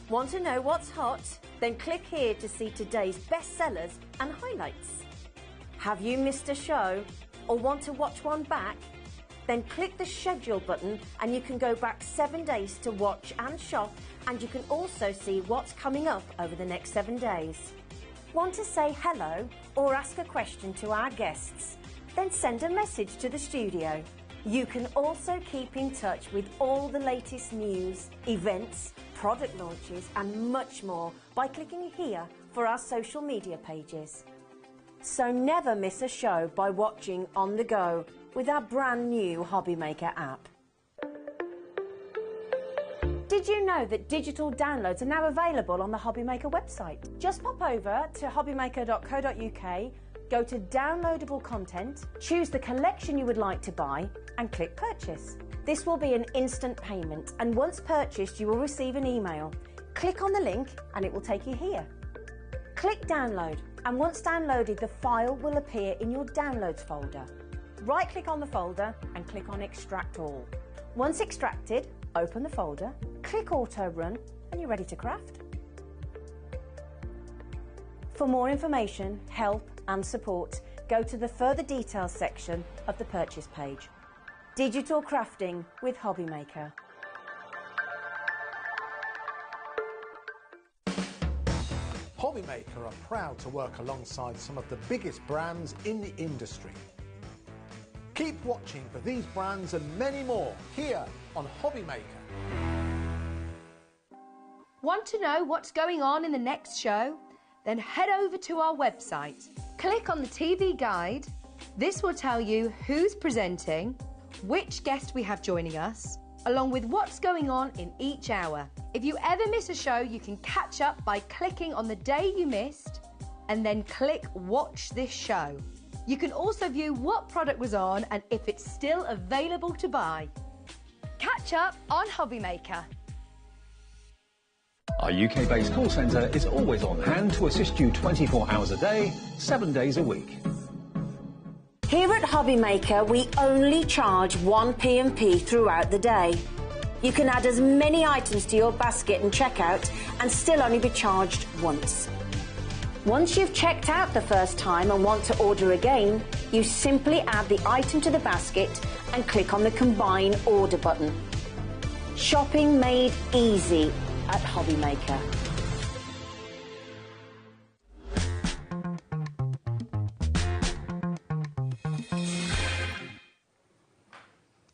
Want to know what's hot? Then click here to see today's bestsellers and highlights. Have you missed a show or want to watch one back? Then click the schedule button and you can go back 7 days to watch and shop, and you can also see what's coming up over the next 7 days. Want to say hello or ask a question to our guests? Then send a message to the studio. You can also keep in touch with all the latest news, events, product launches and much more by clicking here for our social media pages. So never miss a show by watching on the go with our brand new HobbyMaker app. Did you know that digital downloads are now available on the HobbyMaker website? Just pop over to hobbymaker.co.uk, go to downloadable content, choose the collection you would like to buy and click purchase. This will be an instant payment, and once purchased you will receive an email. Click on the link and it will take you here. Click download, and once downloaded the file will appear in your downloads folder. Right click on the folder and click on extract all. Once extracted, open the folder, click auto run and you're ready to craft. For more information, help and support, go to the further details section of the purchase page. Digital crafting with HobbyMaker.
HobbyMaker are proud to work alongside some of the biggest brands in the industry. Keep watching for these brands and many more here on HobbyMaker.
Want to know what's going on in the next show? Then head over to our website. Click on the TV guide. This will tell you who's presenting, which guest we have joining us, along with what's going on in each hour. If you ever miss a show, you can catch up by clicking on the day you missed and then click Watch This Show. You can also view what product was on and if it's still available to buy. Catch up on HobbyMaker.
Our UK-based call centre is always on hand to assist you 24 hours a day, 7 days a week.
Here at HobbyMaker, we only charge 1 P&P throughout the day. You can add as many items to your basket and checkout and still only be charged once. Once you've checked out the first time and want to order again, you simply add the item to the basket and click on the Combine Order button. Shopping made easy at HobbyMaker.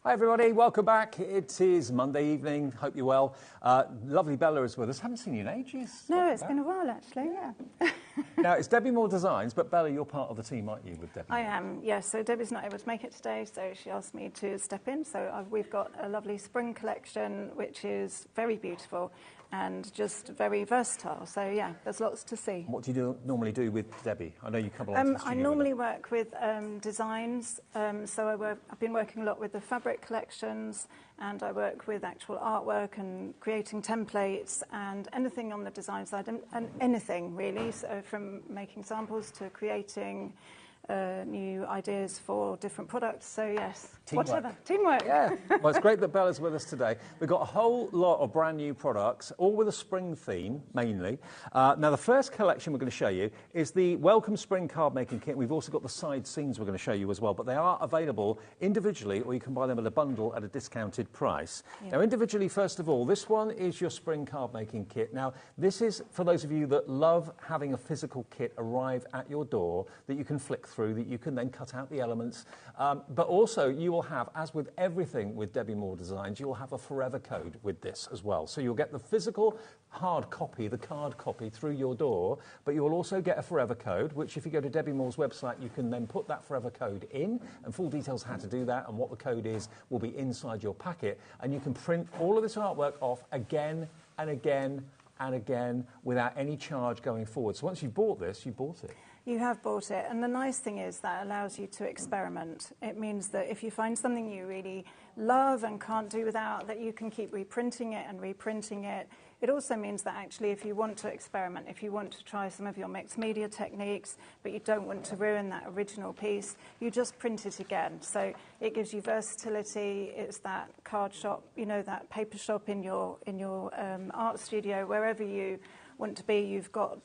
Hi everybody, welcome back. It is Monday evening, hope you're well. Lovely Bella is with us. Haven't seen you in ages.
No, it's been a while actually, yeah.
Now, it's Debbie Moore Designs, but Bella, you're part of the team, aren't you, with Debbie?
I am, yes. So Debbie's not able to make it today, so she asked me to step in. So we've got a lovely spring collection, which is very beautiful and just very versatile. So, yeah, there's lots to see.
What do you normally do with Debbie? I know you come along to the studio.
I normally work with designs. So I've been working a lot with the fabric collections, and I work with actual artwork and creating templates and anything on the design side, and anything really, so from making samples to creating new ideas for different products. So yes,
Teamwork.
Whatever. Teamwork.
Yeah. Well, it's great that Bella's with us today. We've got a whole lot of brand new products, all with a spring theme, mainly. Now, the first collection we're going to show you is the Welcome Spring Card Making Kit. We've also got the side scenes we're going to show you as well, but they are available individually, or you can buy them at a bundle at a discounted price. Yeah. Now, individually, first of all, this one is your Spring Card Making Kit. Now, this is for those of you that love having a physical kit arrive at your door that you can flick through, that you can then cut out the elements. But also, you will have, as with everything with Debbie Moore Designs, you'll have a forever code with this as well. So you'll get the physical hard copy, the card copy through your door, but you will also get a forever code, which if you go to Debbie Moore's website, you can then put that forever code in, and full details how to do that and what the code is will be inside your packet, and you can print all of this artwork off again and again and again without any charge going forward. So once you've bought this, you bought it.
You have bought it, and the nice thing is that allows you to experiment. It means that if you find something you really love and can't do without, that you can keep reprinting it and reprinting it. It also means that actually if you want to experiment, if you want to try some of your mixed media techniques, but you don't want to ruin that original piece, you just print it again. So it gives you versatility. It's that card shop, you know, that paper shop in your art studio, wherever you want to be, you've got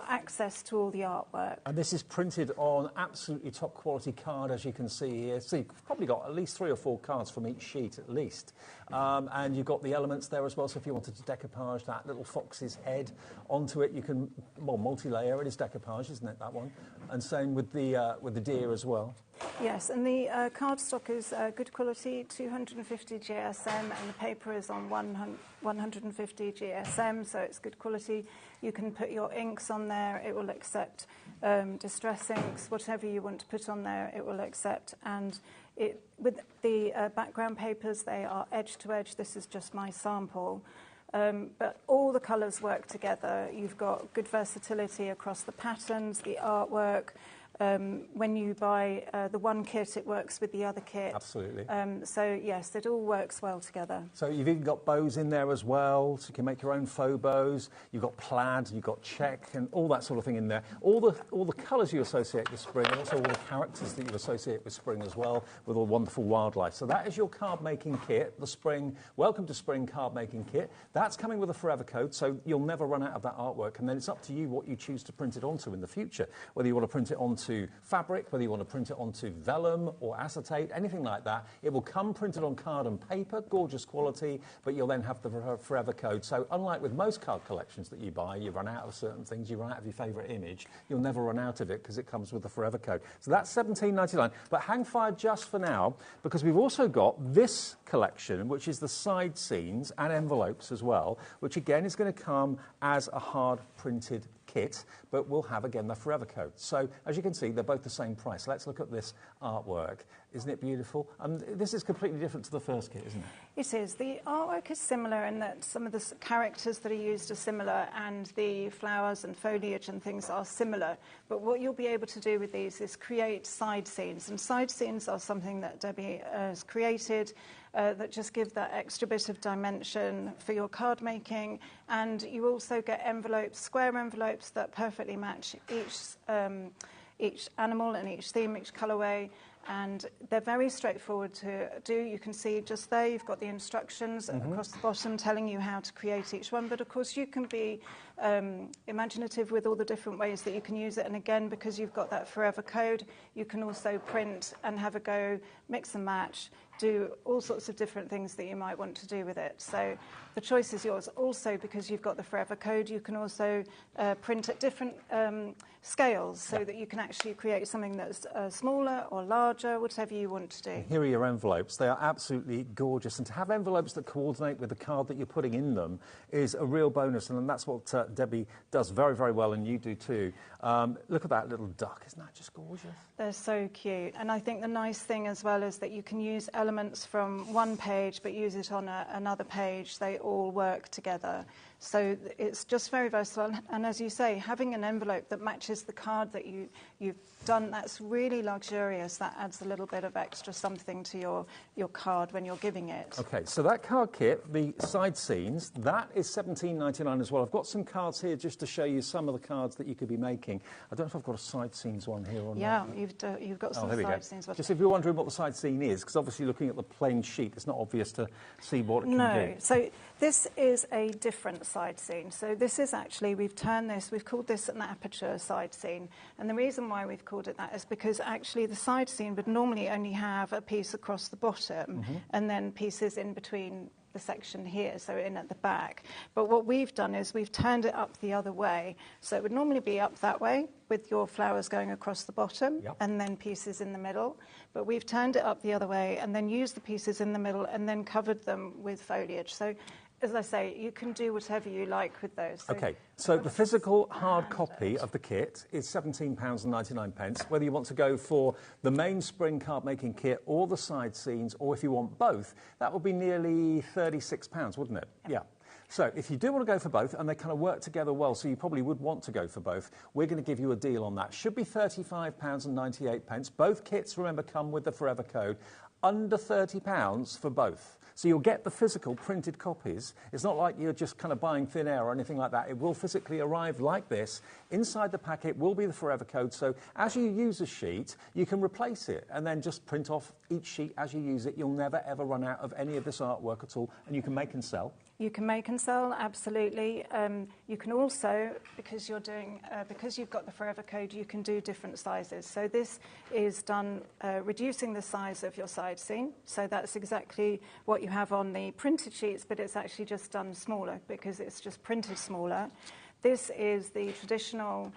access to all the artwork.
And this is printed on absolutely top quality card, as you can see here. So you've probably got at least 3 or 4 cards from each sheet at least. And you've got the elements there as well, so if you wanted to decoupage that little fox's head onto it, you can, well, multi-layer. It is decoupage, isn't it, that one? And same with the deer as well.
Yes, and the cardstock is good quality, 250 GSM, and the paper is on 150 GSM, so it's good quality. You can put your inks on there. It will accept distress inks, whatever you want to put on there, it will accept. And with the background papers, they are edge to edge. This is just my sample. But all the colours work together. You've got good versatility across the patterns, the artwork. when you buy the one kit, it works with the other kit.
Absolutely.
So yes, it all works well together.
So you've even got bows in there as well, so you can make your own faux bows. You've got plaid, you've got check, and all that sort of thing in there. All the colours you associate with spring, and also all the characters that you associate with spring as well, with all wonderful wildlife. So that is your card making kit, the spring Welcome to Spring card making kit. That's coming with a forever code, so you'll never run out of that artwork. And then it's up to you what you choose to print it onto in the future, whether you want to print it onto fabric, whether you want to print it onto vellum or acetate, anything like that. It will come printed on card and paper, gorgeous quality, but you'll then have the forever code. So unlike with most card collections that you buy, you run out of certain things, you run out of your favourite image, you'll never run out of it because it comes with the forever code. So that's $17.99. But hang fire just for now, because we've also got this collection, which is the side scenes and envelopes as well, which again is going to come as a hard printed kit, but we'll have again the forever code. So as you can see, they're both the same price. Let's look at this artwork. Isn't it beautiful? This is completely different to the first kit, isn't it?
It is. The artwork is similar in that some of the characters that are used are similar, and the flowers and foliage and things are similar. But what you'll be able to do with these is create side scenes, and side scenes are something that Debbie has created that just give that extra bit of dimension for your card making. And you also get envelopes, square envelopes that perfectly match each animal and each theme, each colourway. And they're very straightforward to do. You can see just there, you've got the instructions across the bottom telling you how to create each one. But of course, you can be imaginative with all the different ways that you can use it. And again, because you've got that forever code, you can also print and have a go, mix and match, do all sorts of different things that you might want to do with it. So the choice is yours. Also, because you've got the forever code, you can also print at different scales so that you can actually create something that's smaller or larger, whatever you want to do.
Here are your envelopes. They are absolutely gorgeous. And to have envelopes that coordinate with the card that you're putting in them is a real bonus. And that's what Debbie does very, very well, and you do too. Look at that little duck. Isn't that just gorgeous?
They're so cute. And I think the nice thing as well is that you can use elements from one page but use it on another page. They all work together. So it's just very versatile. And as you say, having an envelope that matches the card that you've done, that's really luxurious. That adds a little bit of extra something to your card when you're giving it.
OK, so that card kit, the side scenes, that is $17.99 as well. I've got some cards here just to show you some of the cards that you could be making. I don't know if I've got a side scenes one here or not.
Yeah, you've got some side scenes.
Just if you're wondering what the side scene is, because obviously looking at the plain sheet, it's not obvious to see what it can do.
No, so this is a different side scene. So this is actually, we've called this an aperture side scene. And the reason why we've called it that is because actually the side scene would normally only have a piece across the bottom and then pieces in between the section here, so in at the back. But what we've done is we've turned it up the other way. So it would normally be up that way with your flowers going across the bottom and then pieces in the middle. But we've turned it up the other way and then used the pieces in the middle and then covered them with foliage. So as I say, you can do whatever you like with those.
OK, so the physical hard copy of the kit is £17.99. Whether you want to go for the main spring card making kit or the side scenes, or if you want both, that would be nearly £36, wouldn't it? Yeah. So if you do want to go for both, and they kind of work together well, so you probably would want to go for both, we're going to give you a deal on that. Should be £35.98. Both kits, remember, come with the forever code. Under £30 for both. So you'll get the physical printed copies. It's not like you're just kind of buying thin air or anything like that. It will physically arrive like this. Inside the packet will be the forever code. So as you use a sheet, you can replace it and then just print off each sheet as you use it. You'll never, ever run out of any of this artwork at all. And you can make and sell.
You can make and sell, absolutely. You can also, because you've got the forever code, you can do different sizes. So this is done reducing the size of your side scene. So that's exactly what you have on the printed sheets, but it's actually just done smaller because it's just printed smaller. This is the traditional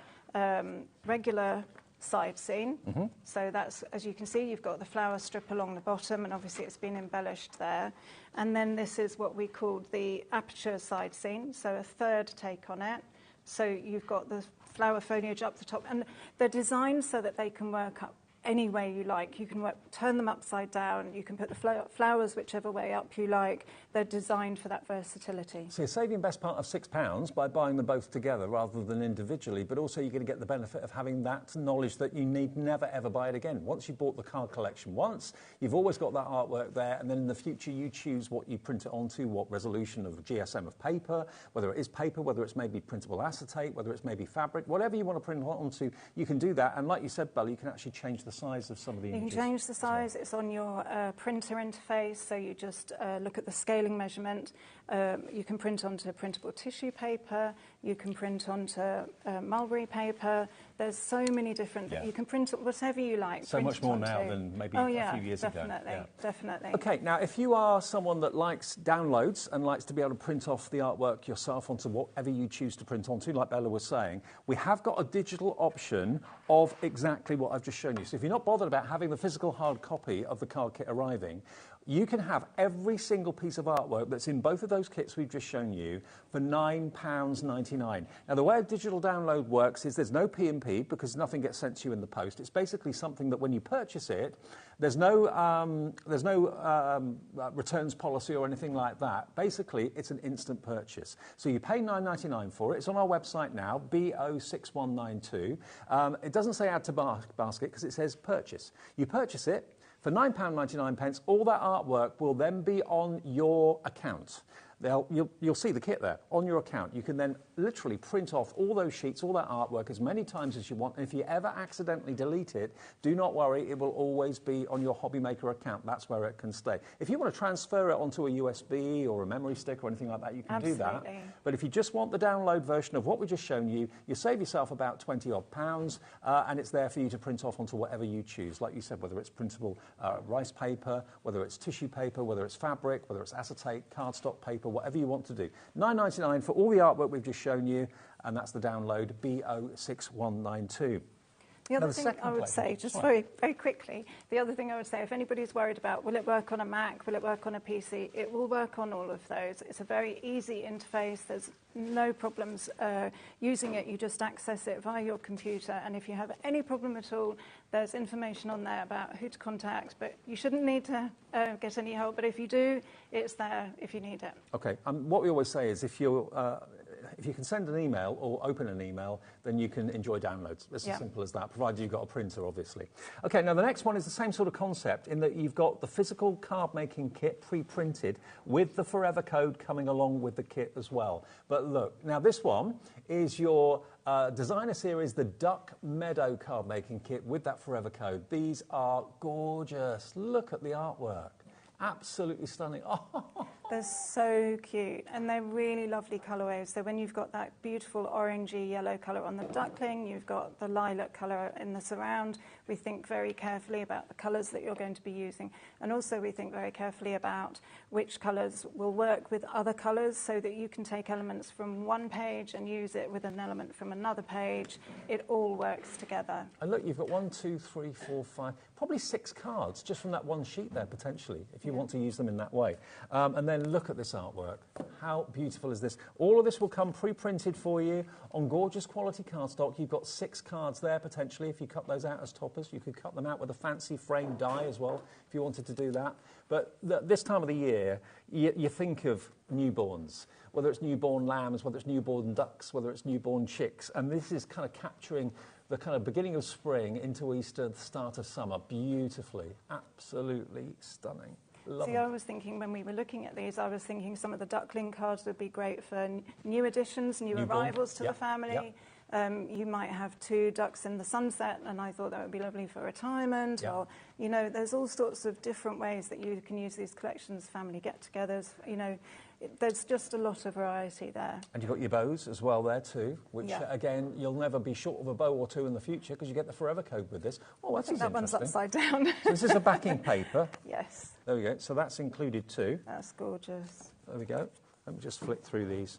regular side scene. So that's, as you can see, you've got the flower strip along the bottom, and obviously it's been embellished there. And then this is what we called the aperture side scene, so a third take on it. So you've got the flower foliage up the top, and they're designed so that they can work up any way you like. You can turn them upside down. You can put the flowers whichever way up you like. They're designed for that versatility.
So you're saving best part of £6 by buying them both together rather than individually, but also you're going to get the benefit of having that knowledge that you need never ever buy it again. Once you've bought the card collection once, you've always got that artwork there, and then in the future you choose what you print it onto, what resolution of GSM of paper, whether it is paper, whether it's maybe printable acetate, whether it's maybe fabric, whatever you want to print onto, you can do that. And like you said, Bella, you can actually change the size of some of the images.
You can change the size. It's on your printer interface, so you just look at the scaling measurement. You can print onto printable tissue paper. You can print onto mulberry paper. There's so many different... You can print whatever you like.
So much more now than maybe a few years ago.
Definitely.
OK, now if you are someone that likes downloads and likes to be able to print off the artwork yourself onto whatever you choose to print onto, like Bella was saying, we have got a digital option of exactly what I've just shown you. So if you're not bothered about having the physical hard copy of the card kit arriving, you can have every single piece of artwork that's in both of those kits we've just shown you for £9.99. Now, the way a digital download works is there's no P&P because nothing gets sent to you in the post. It's basically something that when you purchase it, there's no returns policy or anything like that. Basically, it's an instant purchase. So you pay £9.99 for it. It's on our website now, BO6192. It doesn't say add to basket because it says purchase. You purchase it. For £9.99, all that artwork will then be on your account. You'll see the kit there, on your account. You can then literally print off all those sheets, all that artwork, as many times as you want. And if you ever accidentally delete it, do not worry, it will always be on your HobbyMaker account. That's where it can stay. If you want to transfer it onto a USB or a memory stick or anything like that, you can do that. But if you just want the download version of what we've just shown you, you save yourself about £20 odd, and it's there for you to print off onto whatever you choose. Like you said, whether it's printable rice paper, whether it's tissue paper, whether it's fabric, whether it's acetate, cardstock paper, whatever you want to do. £9.99 for all the artwork we've just shown you, and that's the download, BO6192.
The other thing I would say, just very, very quickly, the other thing I would say, if anybody's worried about will it work on a Mac, will it work on a PC, it will work on all of those. It's a very easy interface. There's no problems using it. You just access it via your computer, and if you have any problem at all, there's information on there about who to contact, but you shouldn't need to get any help. But if you do, it's there if you need it.
OK. What we always say is if you can send an email or open an email, then you can enjoy downloads. It's as simple as that, provided you've got a printer, obviously. OK, now the next one is the same sort of concept in that you've got the physical card-making kit pre-printed with the Forever Code coming along with the kit as well. But look, now this one is your designer series, the Duck Meadow card-making kit with that Forever Code. These are gorgeous. Look at the artwork. Absolutely stunning. Oh.
They're so cute, and they're really lovely colourways. So when you've got that beautiful orangey yellow colour on the duckling, you've got the lilac colour in the surround. We think very carefully about the colours that you're going to be using, and also we think very carefully about which colours will work with other colours, so that you can take elements from one page and use it with an element from another page. It all works together.
And look, you've got 1, 2, 3, 4, 5, probably 6 cards just from that one sheet there, potentially, if you want to use them in that way. And then look at this artwork. How beautiful is this? All of this will come pre-printed for you on gorgeous quality cardstock. You've got 6 cards there, potentially. If you cut those out as toppers, you could cut them out with a fancy frame die as well, if you wanted to do that. But this time of the year, you think of newborns, whether it's newborn lambs, whether it's newborn ducks, whether it's newborn chicks. And this is kind of capturing the kind of beginning of spring into Easter, the start of summer, beautifully. Absolutely stunning.
See, I was thinking when we were looking at these, I was thinking some of the duckling cards would be great for new additions, new arrivals to the family. You might have 2 ducks in the sunset, and I thought that would be lovely for retirement. Or, you know, there's all sorts of different ways that you can use these collections, family get-togethers. You know, there's just a lot of variety there. And you've got your bows as well there too, which again, you'll never be short of a bow or 2 in the future because you get the Forever Code with this. Oh, that's that one's upside down.
So this is a backing paper.
Yes.
There we go. So that's included too.
That's gorgeous.
There we go. Let me just flick through these.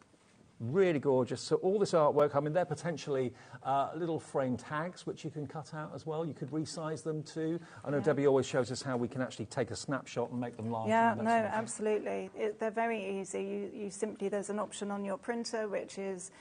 Really gorgeous. So all this artwork, I mean, they're potentially little frame tags which you can cut out as well. You could resize them too. I know Debbie always shows us how we can actually take a snapshot and make them larger.
Yeah, no, absolutely. They're very easy. You simply, there's an option on your printer which is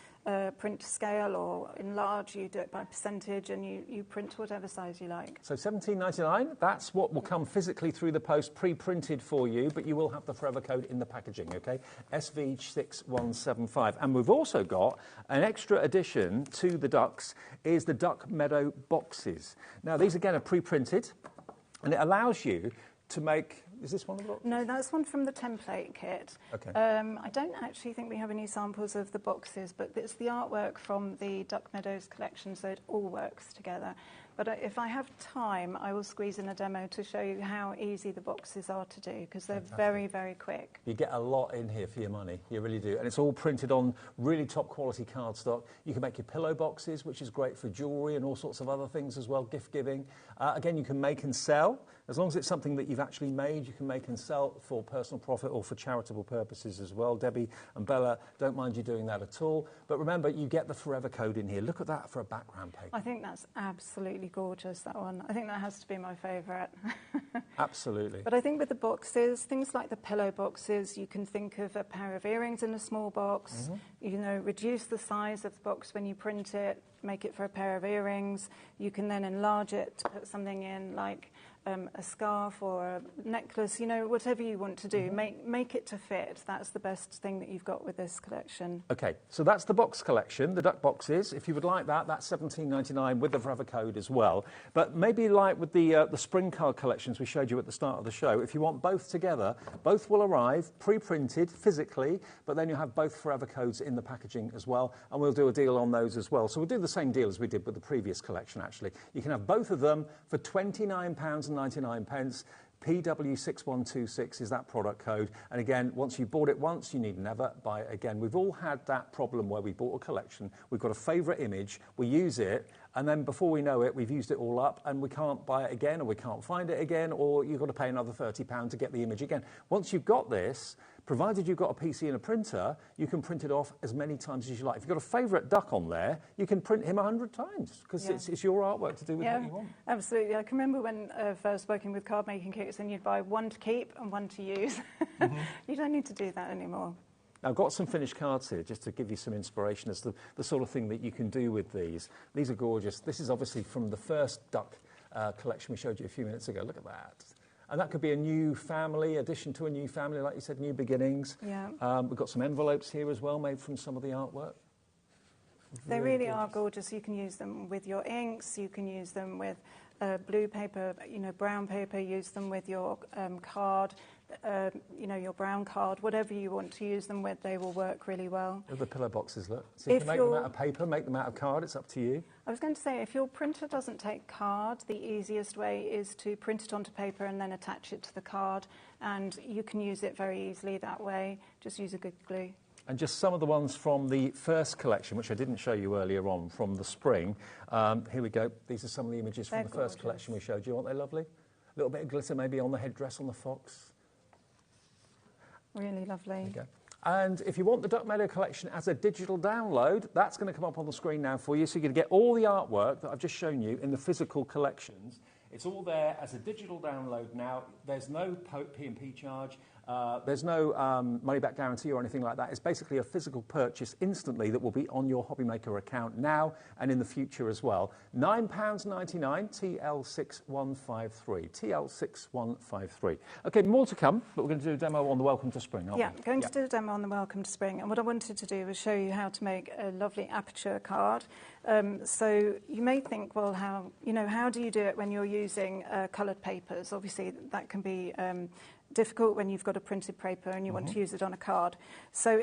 print to scale or enlarge, you do it by percentage, and you print whatever size you like.
So $17.99, that's what will come physically through the post, pre-printed for you, but you will have the forever code in the packaging, okay? SV6175. And we've also got an extra addition to the ducks, is the Duck Meadow boxes. Now, these again are pre-printed, and it allows you to make... Is this one of the boxes?
No, that's one from the template kit.
Okay.
I don't actually think we have any samples of the boxes, but it's the artwork from the Duck Meadows collection, so it all works together. But if I have time, I will squeeze in a demo to show you how easy the boxes are to do, because they're very, very quick.
You get a lot in here for your money, you really do. And it's all printed on really top quality cardstock. You can make your pillow boxes, which is great for jewellery and all sorts of other things as well, gift giving. Again, you can make and sell. As long as it's something that you've actually made, you can make and sell for personal profit or for charitable purposes as well. Debbie and Bella don't mind you doing that at all. But remember, you get the forever code in here. Look at that for a background paper.
I think that's absolutely gorgeous, that one. I think that has to be my favourite.
Absolutely.
But I think with the boxes, things like the pillow boxes, you can think of a pair of earrings in a small box. You know, reduce the size of the box when you print it, make it for a pair of earrings. You can then enlarge it to put something in like a scarf or a necklace, you know, whatever you want to do. Make it to fit. That's the best thing that you've got with this collection.
Okay, so that's the box collection, the duck boxes. If you would like that, that's $17.99 with the forever code as well. But maybe like with the spring card collections we showed you at the start of the show, if you want both together, both will arrive pre-printed physically, but then you have both forever codes in the packaging as well, and we'll do a deal on those as well. So we'll do the same deal as we did with the previous collection, actually. You can have both of them for £29.99. PW6126 is that product code. And again, once you've bought it once, you need never buy it again. We've all had that problem where we bought a collection, we've got a favourite image, we use it, and then before we know it, we've used it all up and we can't buy it again, or we can't find it again, or you've got to pay another £30 to get the image again. Once you've got this, provided you've got a PC and a printer, you can print it off as many times as you like. If you've got a favourite duck on there, you can print him 100 times, because it's your artwork to do with what you want.
Absolutely. I can remember when first working with card making kits, and you'd buy one to keep and one to use. You don't need to do that anymore.
Now, I've got some finished cards here just to give you some inspiration as to the sort of thing that you can do with these. These are gorgeous. This is obviously from the first duck collection we showed you a few minutes ago. Look at that. And that could be a new family, addition to a new family, like you said, new beginnings.
Yeah.
We've got some envelopes here as well, made from some of the artwork.
They really are gorgeous. You can use them with your inks, you can use them with blue paper, you know, brown paper, use them with your card, you know, your brown card, whatever you want to use them with, they will work really well.
Look at the pillow boxes, look. So you can make them out of paper, make them out of card, it's up to you.
I was going to say, if your printer doesn't take card, the easiest way is to print it onto paper and then attach it to the card, and you can use it very easily that way. Just use a good glue.
And just some of the ones from the first collection, which I didn't show you earlier on, from the spring. Here we go. These are some of the images from the first collection we showed you. Aren't they lovely? A little bit of glitter maybe on the headdress on the fox.
Really lovely.
There you go. And if you want the Duck Meadow collection as a digital download, that's going to come up on the screen now for you. So you're going to get all the artwork that I've just shown you in the physical collections. It's all there as a digital download now. There's no P&P charge. There's no money-back guarantee or anything like that. It's basically a physical purchase instantly that will be on your HobbyMaker account now and in the future as well. £9.99, TL6153. TL6153. OK, more to come, but we're going to do a demo on the Welcome to Spring, aren't we?
Yeah, going to do a demo on the Welcome to Spring. And what I wanted to do was show you how to make a lovely aperture card. So you may think, well, how do you do it when you're using coloured papers? Obviously, that can be difficult when you've got a printed paper and you want to use it on a card. So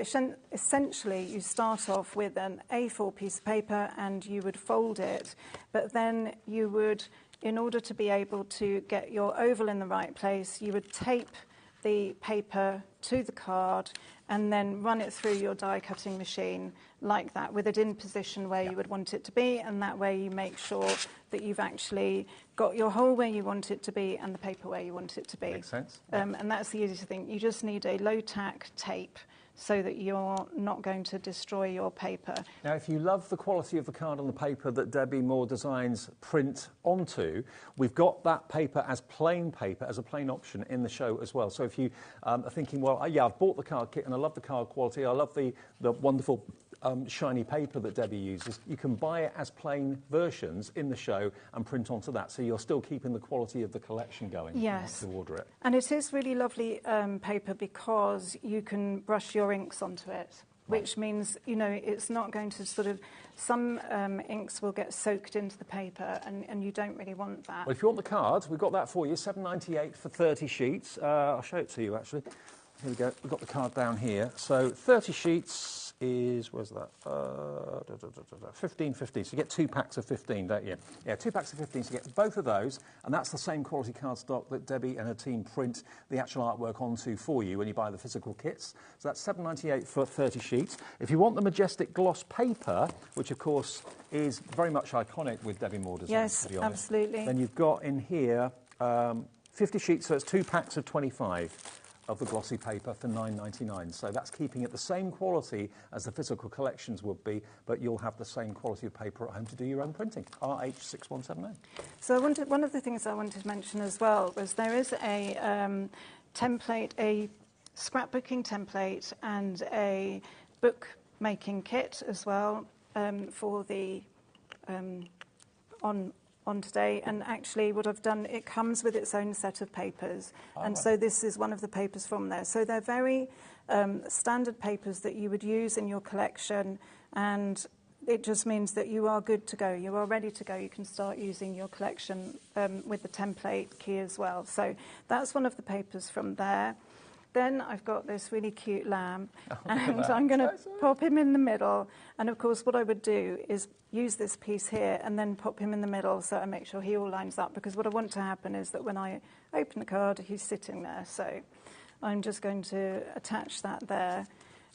essentially, you start off with an A4 piece of paper and you would fold it, but then you would, in order to be able to get your oval in the right place, you would tape the paper to the card and then run it through your die cutting machine like that, with it in position where you would want it to be, and that way you make sure that you've actually got your hole where you want it to be and the paper where you want it to be.
Makes sense.
And that's the easiest thing. You just need a low-tack tape so that you're not going to destroy your paper.
Now, if you love the quality of the card on the paper that Debbie Moore Designs print onto, we've got that paper as plain paper, as a plain option in the show as well. So if you are thinking, well, yeah, I've bought the card kit and I love the card quality, I love the wonderful shiny paper that Debbie uses, you can buy it as plain versions in the show and print onto that, so you're still keeping the quality of the collection going.
Yes.
To order it.
And it is really lovely paper because you can brush your inks onto it. Which means, you know, it's not going to sort of, some inks will get soaked into the paper and you don't really want that.
Well, if you want the cards, we've got that for you, $7.98 for 30 sheets. I'll show it to you, actually. Here we go, we've got the card down here. So 30 sheets is, where's that? 15, so you get 2 packs of 15, don't you? Yeah, 2 packs of 15, so you get both of those, and that's the same quality cardstock that Debbie and her team print the actual artwork onto for you when you buy the physical kits. So that's $7.98 for 30 sheets. If you want the majestic gloss paper, which of course is very much iconic with Debbie Moore designs,
yes,
to be honest,
absolutely.
then you've got in here 50 sheets, so it's 2 packs of 25. Of the glossy paper for $9.99. So that's keeping it the same quality as the physical collections would be, but you'll have the same quality of paper at home to do your own printing. RH6170.
So one of the things I wanted to mention as well was there is a template, a scrapbooking template and a bookmaking kit as well for the on today, and actually what I've done, it comes with its own set of papers, and so this is one of the papers from there. So they're very standard papers that you would use in your collection, and it just means that you are good to go. You are ready to go. You can start using your collection with the template key as well. So that's one of the papers from there. Then I've got this really cute lamb, and I'm going to pop him in the middle. And of course, what I would do is use this piece here and then pop him in the middle so I make sure he all lines up, because what I want to happen is that when I open the card, he's sitting there. So I'm just going to attach that there.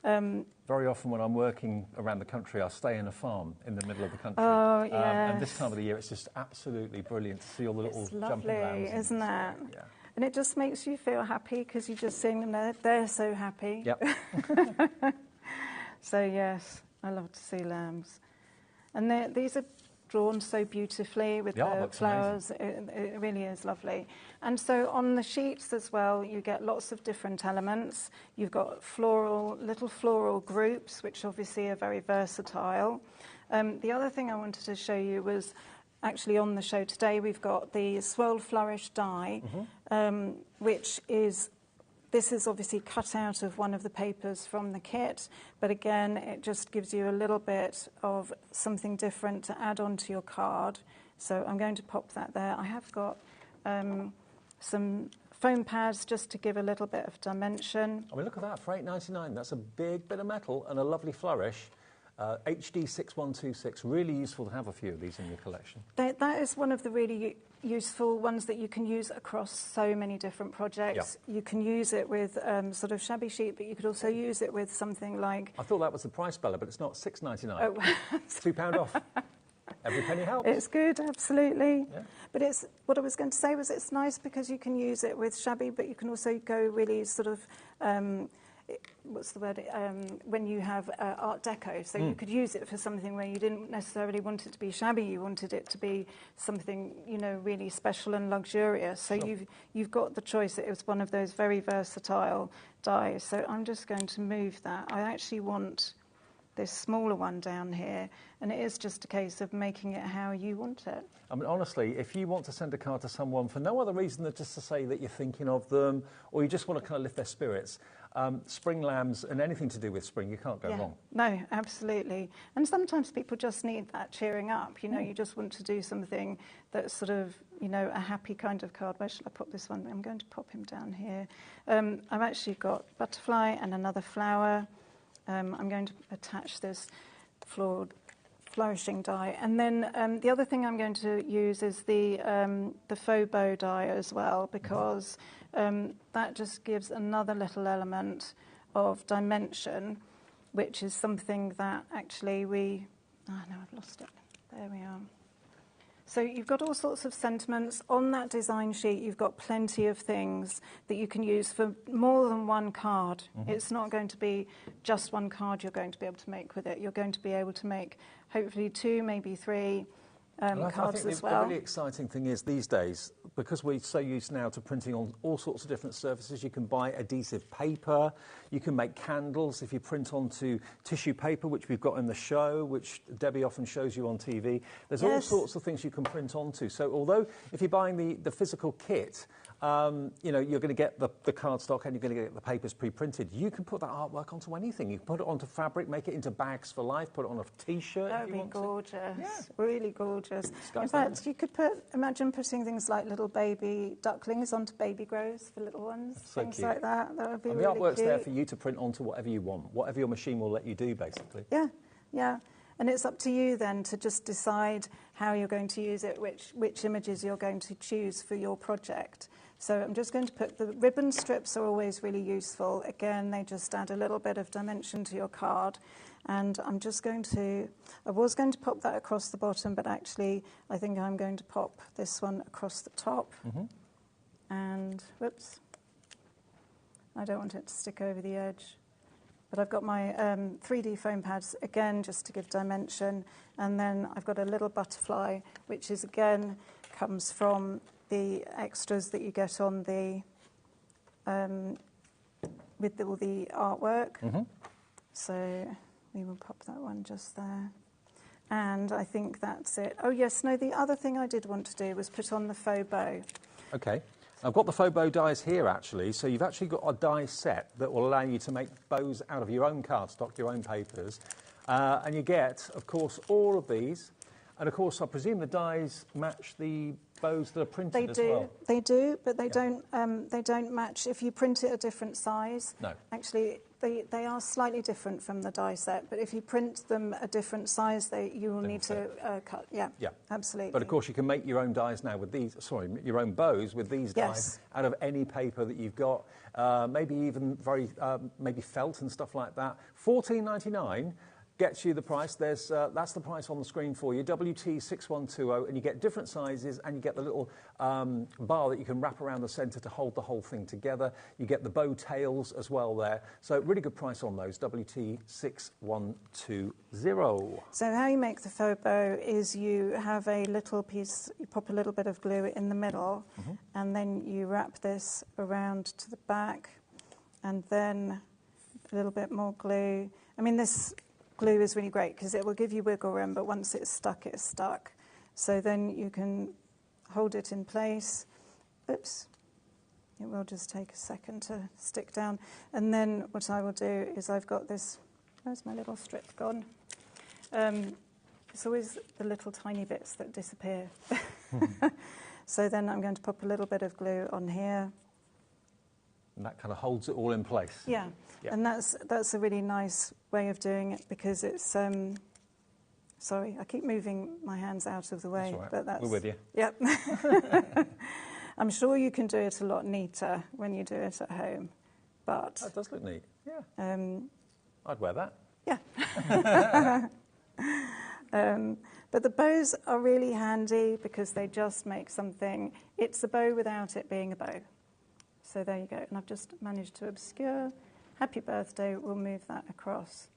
Very often when I'm working around the country, I stay in a farm in the middle of the country.
Oh, yeah.
And this time of the year, it's just absolutely brilliant to see all the little jumping lambs.
It's lovely, isn't it?
Yeah.
And it just makes you feel happy because you're just seeing them there. They're so happy.
Yep.
So, yes, I love to see lambs. And these are drawn so beautifully with the flowers. It really is lovely. And so on the sheets as well, you get lots of different elements. You've got little floral groups, which obviously are very versatile. The other thing I wanted to show you was actually on the show today, we've got the Swirl Flourish die, which is, this is obviously cut out of one of the papers from the kit, but again, it just gives you a little bit of something different to add onto your card. So I'm going to pop that there. I have got some foam pads just to give a little bit of dimension.
I mean, look at that, for $8.99. That's a big bit of metal and a lovely flourish. HD 6126, really useful to have a few of these in your collection.
That is one of the really useful ones that you can use across so many different projects. Yep. You can use it with sort of shabby chic, but you could also use it with something like...
I thought that was the price, Bella, but it's not, $6.99.
Oh.
£2 off. Every penny helps.
It's good, absolutely.
Yeah.
But it's, what I was going to say was it's nice because you can use it with shabby, but you can also go really sort of... what's the word, when you have Art Deco. So you could use it for something where you didn't necessarily want it to be shabby, you wanted it to be something, you know, really special and luxurious. So you've got the choice. It was one of those very versatile dies. So I'm just going to move that. I actually want this smaller one down here, and it is just a case of making it how you want it.
I mean, honestly, if you want to send a card to someone for no other reason than just to say that you're thinking of them, or you just want to kind of lift their spirits, spring lambs and anything to do with spring, you can't go wrong.
No, absolutely. And sometimes people just need that cheering up. You know, you just want to do something that's sort of, you know, a happy kind of card. Where shall I pop this one? I'm going to pop him down here. I've actually got butterfly and another flower. I'm going to attach this flourishing die. And then the other thing I'm going to use is the faux bow die as well, because that just gives another little element of dimension, which is something that actually oh no, I've lost it. There we are. So you've got all sorts of sentiments. On that design sheet, you've got plenty of things that you can use for more than one card. It's not going to be just one card you're going to be able to make with it. You're going to be able to make hopefully 2, maybe 3, cards as well.
The really exciting thing is these days, because we're so used now to printing on all sorts of different surfaces, you can buy adhesive paper, you can make candles if you print onto tissue paper, which we've got in the show, which Debbie often shows you on TV. There's all sorts of things you can print onto. So although if you're buying the physical kit, you know, you're going to get the cardstock and you're going to get the papers pre-printed. You can put that artwork onto anything. You can put it onto fabric, make it into bags for life, put it on a T-shirt.
That would be gorgeous. Yeah. Really gorgeous.
In
fact, you could imagine putting things like little baby ducklings onto baby grows for little ones.
So
things
cute.
like that. That would be
and
really
the artwork's
cute.
there for you to print onto whatever you want, whatever your machine will let you do, basically.
Yeah, yeah. And it's up to you then to just decide how you're going to use it, which images you're going to choose for your project. So I'm just going to put the ribbon strips are always really useful. Again, they just add a little bit of dimension to your card. And I'm just going to, I was going to pop that across the bottom, but actually I think I'm going to pop this one across the top. And, whoops, I don't want it to stick over the edge. But I've got my 3D foam pads, again, just to give dimension. And then I've got a little butterfly, which is, again, comes from the extras that you get on the, with all the artwork. So we will pop that one just there. And I think that's it. Oh, yes, no, the other thing I did want to do was put on the faux bow.
Okay. I've got the faux bow dies here, actually, so you've actually got a die set that will allow you to make bows out of your own cardstock, your own papers. And you get, of course, all of these. And, of course, I presume the dies match the bows that are printed as well.
They do, but they don't match if you print it a different size.
No.
Actually, they are slightly different from the die set, but if you print them a different size, you will need to cut. Yeah, absolutely.
But, of course, you can make your own dies now with these, your own bows with these dies out of any paper that you've got, maybe even maybe felt and stuff like that. $14.99. Gets you the price. That's the price on the screen for you, WT6120, and you get different sizes, and you get the little bar that you can wrap around the centre to hold the whole thing together. You get the bow tails as well there. So really good price on those, WT6120.
So how you make the faux bow is you have a little piece, you pop a little bit of glue in the middle, and then you wrap this around to the back, and then a little bit more glue. I mean, this glue is really great because it will give you wiggle room, but once it's stuck, it's stuck. So then you can hold it in place. Oops. It will just take a second to stick down. And then what I will do is I've got this, where's my little strip gone? It's always the little tiny bits that disappear. So then I'm going to pop a little bit of glue on here.
And that kind of holds it all in place.
Yeah. And that's a really nice way of doing it because it's, sorry, I keep moving my hands out of the way.
That's all right. We're with you.
Yep. I'm sure you can do it a lot neater when you do it at home, but...
That does look neat, yeah. I'd wear that.
Yeah. But the bows are really handy because they just make something... It's a bow without it being a bow. So there you go. And I've just managed to obscure Happy Birthday. We'll move that across.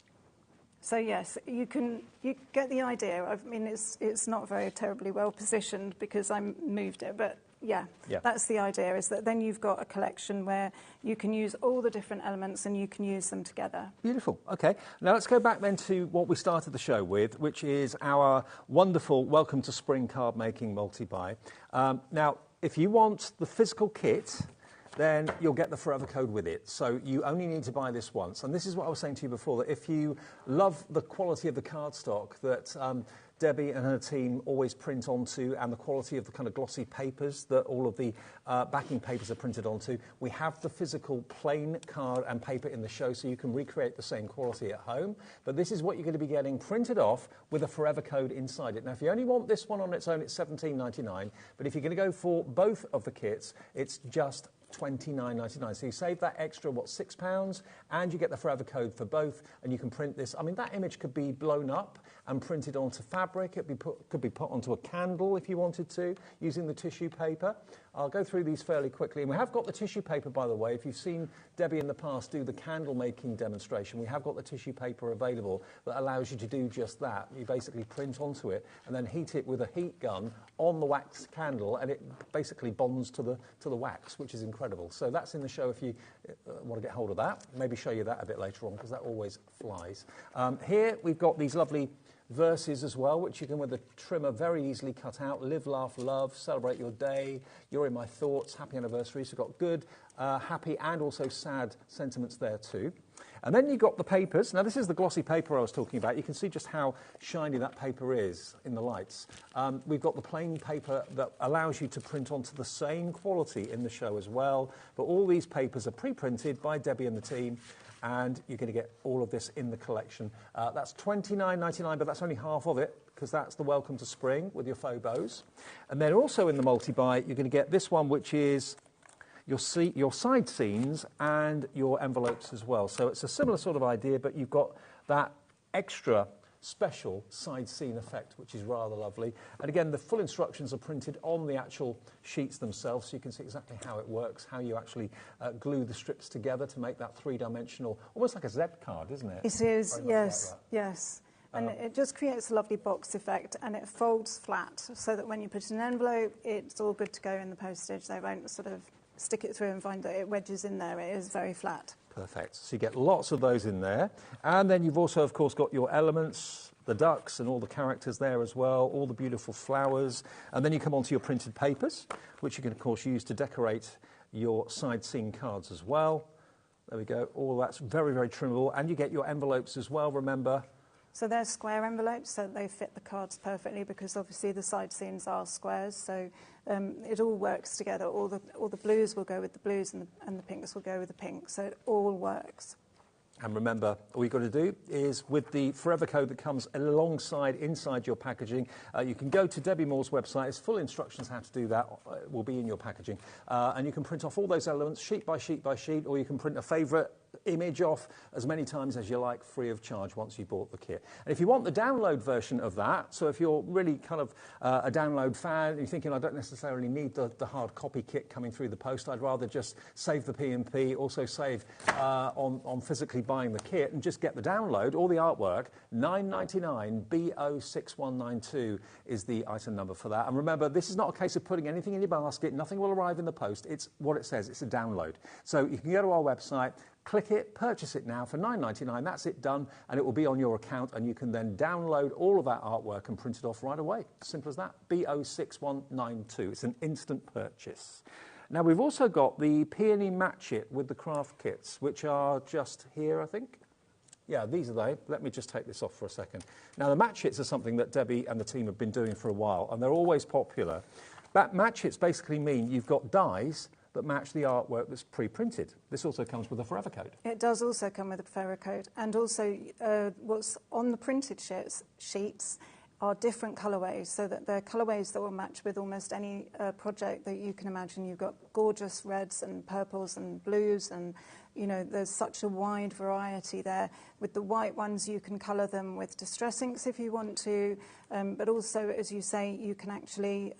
So yes, you get the idea. I mean, it's not very terribly well positioned because I moved it, but yeah, that's the idea, is that then you've got a collection where you can use all the different elements and you can use them together.
Beautiful. Okay. Now let's go back then to what we started the show with, which is our wonderful Welcome to Spring card making multi-buy. Now, if you want the physical kit, then you'll get the forever code with it. So you only need to buy this once. And this is what I was saying to you before, that if you love the quality of the cardstock that Debbie and her team always print onto, and the quality of the kind of glossy papers that all of the backing papers are printed onto, we have the physical plain card and paper in the show, so you can recreate the same quality at home. But this is what you're going to be getting printed off with a forever code inside it. Now, if you only want this one on its own, it's $17.99. But if you're going to go for both of the kits, it's just $29.99. So you save that extra, £6, and you get the forever code for both, and you can print this. I mean, that image could be blown up and printed onto fabric. It could be put onto a candle if you wanted to, using the tissue paper. I'll go through these fairly quickly. And we have got the tissue paper, by the way. If you've seen Debbie in the past do the candle making demonstration, we have got the tissue paper available that allows you to do just that. You basically print onto it and then heat it with a heat gun on the wax candle, and it basically bonds to the wax, which is incredible. So that's in the show if you want to get hold of that. Maybe show you that a bit later on, because that always flies. Here we've got these lovely verses as well, which you can with a trimmer very easily cut out. Live, laugh, love, celebrate your day, you're in my thoughts, happy anniversary. So got good, happy and also sad sentiments there too. And then you've got the papers. Now this is the glossy paper I was talking about. You can see just how shiny that paper is in the lights. We've got the plain paper that allows you to print onto the same quality in the show as well. But all these papers are pre-printed by Debbie and the team, and you're going to get all of this in the collection. That's $29.99, but that's only half of it, because that's the Welcome to Spring with your faux bows. And then also in the multi-buy, you're going to get this one, which is your side scenes and your envelopes as well. So it's a similar sort of idea, but you've got that extra special side scene effect, which is rather lovely. And again, the full instructions are printed on the actual sheets themselves, so you can see exactly how it works, how you actually glue the strips together to make that three-dimensional, almost like a Z card, isn't it?
It is, yes, like yes. And it just creates a lovely box effect, and it folds flat, so that when you put in an envelope, it's all good to go in the postage. They won't sort of stick it through and find that it wedges in there. It is very flat.
Perfect. So you get lots of those in there. And then you've also, of course, got your elements, the ducks and all the characters there as well, all the beautiful flowers. And then you come onto your printed papers, which you can, of course, use to decorate your side scene cards as well. There we go. All that's very, very trimmable. And you get your envelopes as well, remember.
So they're square envelopes, so they fit the cards perfectly, because obviously the side scenes are squares, so it all works together. All the blues will go with the blues, and the pinks will go with the pinks, so it all works.
And remember, all you've got to do is, with the Forever code that comes alongside inside your packaging, you can go to Debbie Moore's website. There's full instructions how to do that. Will be in your packaging. And you can print off all those elements sheet by sheet by sheet, or you can print a favourite image off as many times as you like, free of charge, once you've bought the kit. And if you want the download version of that, so if you're really kind of a download fan, and you're thinking, I don't necessarily need the hard copy kit coming through the post, I'd rather just save the P&P, also save on physically buying the kit and just get the download, all the artwork, $9.99, BO6192 is the item number for that. And remember, this is not a case of putting anything in your basket, nothing will arrive in the post, it's what it says, it's a download. So you can go to our website, click it, purchase it now for $9.99, that's it done, and it will be on your account, and you can then download all of that artwork and print it off right away. Simple as that, BO6192. It's an instant purchase. Now, we've also got the Peony Match It with the craft kits, which are just here, I think. Yeah, these are they. Let me just take this off for a second. Now, the match hits are something that Debbie and the team have been doing for a while, and they're always popular. That match hits basically mean you've got dies that match the artwork that's pre-printed. This also comes with a Forever code.
It does also come with a Forever code, and also what's on the printed sheets are different colourways, so that they're colourways that will match with almost any project that you can imagine. You've got gorgeous reds and purples and blues, and you know, there's such a wide variety there. With the white ones, you can colour them with distress inks if you want to, but also, as you say, you can actually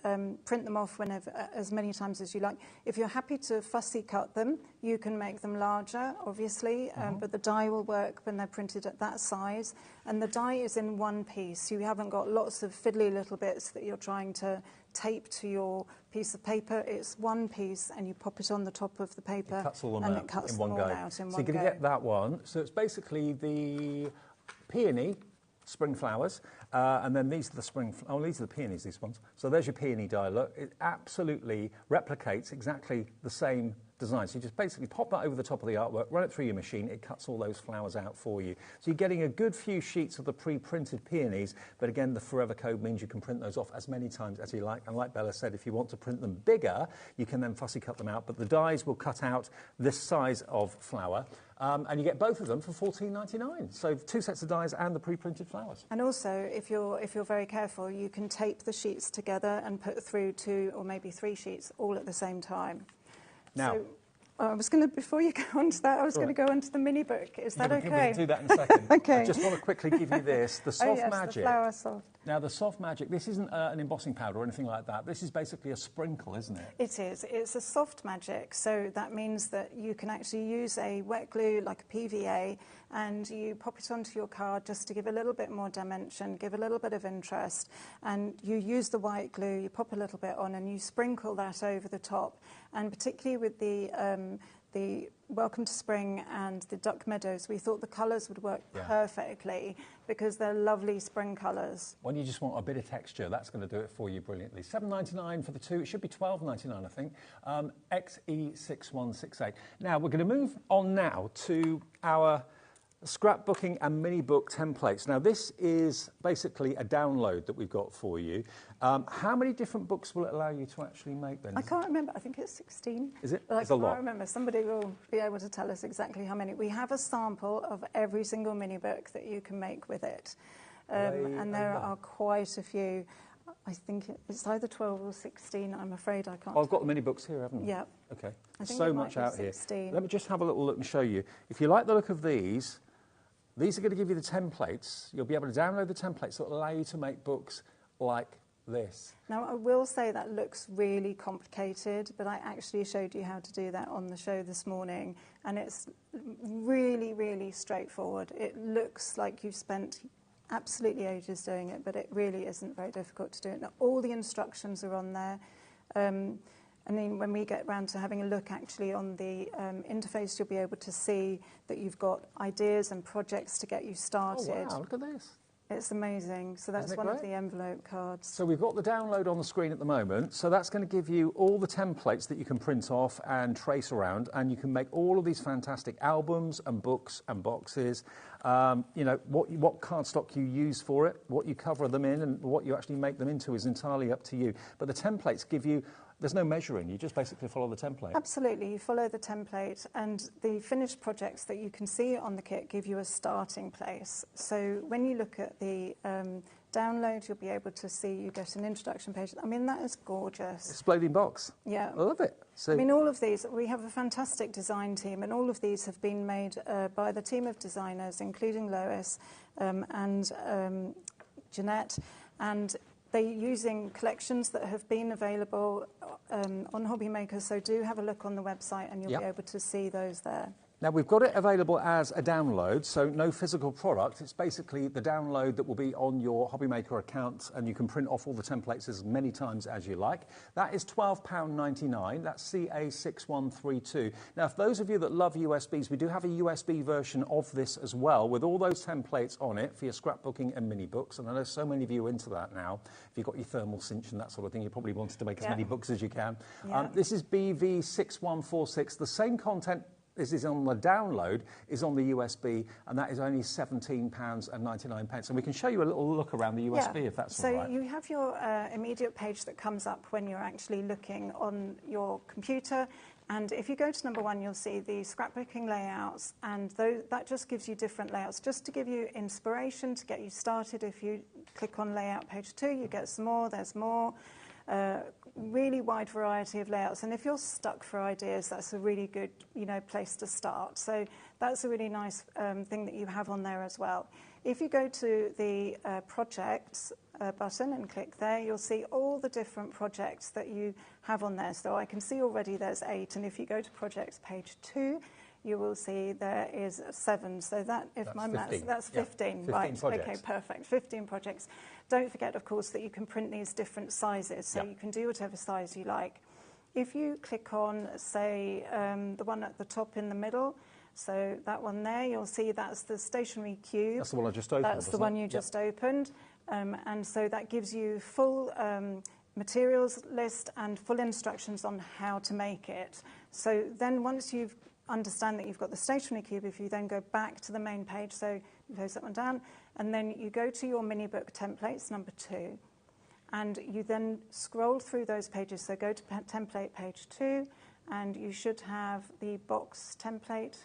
print them off whenever, as many times as you like. If you're happy to fussy cut them, you can make them larger, obviously, but the die will work when they're printed at that size. And the die is in one piece. You haven't got lots of fiddly little bits that you're trying to tape to your piece of paper. It's one piece, and you pop it on the top of the paper,
it cuts all them
and
out
it cuts
in
them
one
all
go.
out in
so
one
you're going to get that one. So it's basically the peony spring flowers, and then these are the spring. Oh, these are the peonies. These ones. So there's your peony die. Look, it absolutely replicates exactly the same design. So you just basically pop that over the top of the artwork, run it through your machine, it cuts all those flowers out for you. So you're getting a good few sheets of the pre-printed peonies, but again, the Forever code means you can print those off as many times as you like. And like Bella said, if you want to print them bigger, you can then fussy cut them out, but the dies will cut out this size of flower. And you get both of them for $14.99. So 2 sets of dies and the pre-printed flowers.
And also, if you're very careful, you can tape the sheets together and put through 2 or maybe 3 sheets all at the same time.
Now,
so, I was going to, before you go on to that, I was going to go on to the mini book. Is that okay?
We can do that in a second.
Okay.
I just want to quickly give you this, the Soft
Magic. The Flower Soft.
Now, the Soft Magic, this isn't an embossing powder or anything like that. This is basically a sprinkle, isn't it?
It is. It's a soft magic, so that means that you can actually use a wet glue like a PVA and you pop it onto your card just to give a little bit more dimension, give a little bit of interest, and you use the white glue, you pop a little bit on and you sprinkle that over the top. And particularly with the Welcome to Spring and the Duck Meadows, we thought the colours would work perfectly because they're lovely spring colours.
When you just want a bit of texture, that's going to do it for you brilliantly. $7.99 for the two. It should be $12.99, I think. XE6168. Now, we're going to move on now to our scrapbooking and mini book templates. Now, this is basically a download that we've got for you. How many different books will it allow you to actually make then?
I can't remember. I think it's 16.
Is it?
But
It's a lot.
I can't remember. Somebody will be able to tell us exactly how many. We have a sample of every single mini book that you can make with it. And there are quite a few. I think it's either 12 or 16. I'm afraid I can't.
Oh, I've got the mini books here, haven't I?
Yeah.
Okay.
I think
So
it
much
might be
out here.
16.
Let me just have a little look and show you. If you like the look of these are going to give you the templates. You'll be able to download the templates that will allow you to make books like this.
Now, I will say that looks really complicated, but I actually showed you how to do that on the show this morning, and it's really, really straightforward. It looks like you've spent absolutely ages doing it, but it really isn't very difficult to do it. Now, all the instructions are on there. And then when we get round to having a look actually on the interface, you'll be able to see that you've got ideas and projects to get you started.
Oh, wow, look at this.
It's amazing. So that's one of the envelope cards.
So we've got the download on the screen at the moment. So that's going to give you all the templates that you can print off and trace around, and you can make all of these fantastic albums and books and boxes. You know, what cardstock you use for it, what you cover them in, and what you actually make them into is entirely up to you. But the templates give you... There's no measuring, you just basically follow the template. Absolutely,
you follow the template, and the finished projects that you can see on the kit give you a starting place. So when you look at the download, you'll be able to see you get an introduction page. I mean, that is gorgeous.
Exploding box.
Yeah.
I love it. So,
I mean, all of these, we have a fantastic design team, and all of these have been made by the team of designers, including Lois and Jeanette, and they're using collections that have been available on HobbyMaker, so do have a look on the website and you'll be able to see those there.
Now, we've got it available as a download, so no physical product. It's basically the download that will be on your HobbyMaker account, and you can print off all the templates as many times as you like. That is £12.99. That's CA6132. Now, for those of you that love USBs, we do have a USB version of this as well, with all those templates on it for your scrapbooking and mini books. And I know so many of you are into that now. If you've got your thermal cinch and that sort of thing, you probably wanted to make as many books as you can. This is BV6146. The same content this is on the download, is on the USB, and that is only £17.99. And we can show you a little look around the USB if that's all right.
So you have your immediate page that comes up when you're actually looking on your computer. And if you go to number 1, you'll see the scrapbooking layouts, and that just gives you different layouts, just to give you inspiration, to get you started. If you click on layout page 2, you get some more, there's more. Really wide variety of layouts, and if you're stuck for ideas, that's a really good, place to start. So that's a really nice thing that you have on there as well. If you go to the projects button and click there, you'll see all the different projects that you have on there. So I can see already there's 8, and if you go to projects page 2, you will see there is 7. So that, if my maths, that's 15.
15
right,
projects.
Okay, perfect. 15 projects. Don't forget, of course, that you can print these different sizes, so you can do whatever size you like. If you click on, say, the one at the top in the middle, so that one there, you'll see that's the stationery cube.
That's the one I just opened.
That's the one you just opened. And so that gives you full materials list and full instructions on how to make it. So then once you've understand that you've got the stationery cube, if you then go back to the main page, so you close that one down, and then you go to your mini book templates, number 2, and you then scroll through those pages. So go to template page 2, and you should have the box template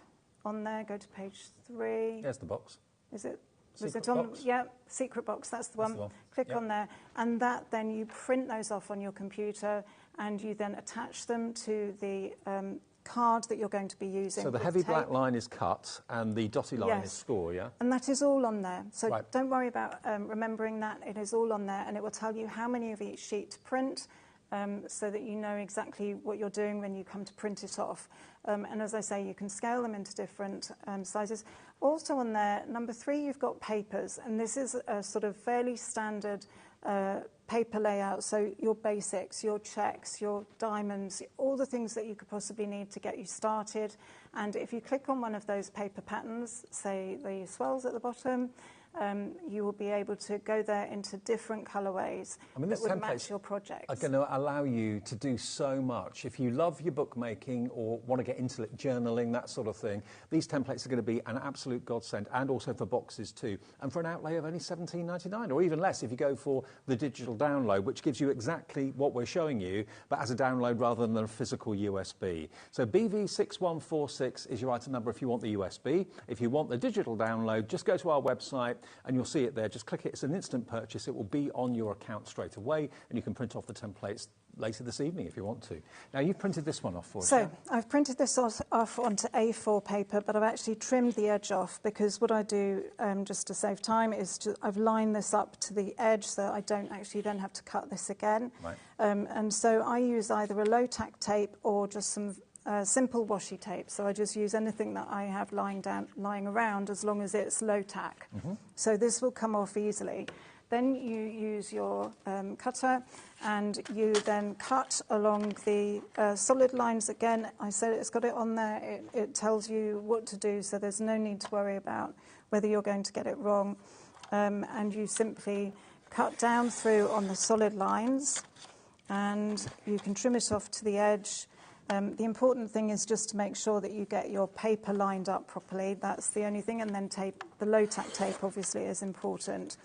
on there. Go to page 3.
There's the box.
Is it?
Was
it on? Box. Yeah, secret box, that's the one. Click on there, and that then you print those off on your computer, and you then attach them to the card that you're going to be using.
So the heavy black line is cut and the dotted line is score, yeah?
And that is all on there. So don't worry about remembering that. It is all on there, and it will tell you how many of each sheet to print, so that you know exactly what you're doing when you come to print it off. And as I say, you can scale them into different sizes. Also on there, number 3, you've got papers, and this is a sort of fairly standard paper layout. So your basics, your checks, your diamonds, all the things that you could possibly need to get you started. And if you click on one of those paper patterns, say the swells at the bottom, you will be able to go there into different colourways that would match your project.
Are going to allow you to do so much. If you love your bookmaking or want to get into journaling, that sort of thing, these templates are going to be an absolute godsend, and also for boxes too. And for an outlay of only $17.99, or even less if you go for the digital download, which gives you exactly what we're showing you, but as a download rather than a physical USB. So BV6146 is your item number if you want the USB. If you want the digital download, just go to our website and you'll see it there. Just click it. It's an instant purchase. It will be on your account straight away, and you can print off the templates later this evening if you want to. Now, you've printed this one off for us.
So I've printed this off onto A4 paper, but I've actually trimmed the edge off, because what I do, just to save time, is I've lined this up to the edge so I don't actually then have to cut this again.
Right.
And so I use either a low-tack tape or just some simple washi tape. So I just use anything that I have lying around, as long as it's low tack. So this will come off easily. Then you use your cutter, and you then cut along the solid lines again. I said it's got it on there. It tells you what to do, so there's no need to worry about whether you're going to get it wrong. And you simply cut down through on the solid lines, and you can trim it off to the edge. The important thing is just to make sure that you get your paper lined up properly. That's the only thing. And then tape, the low-tack tape obviously is important.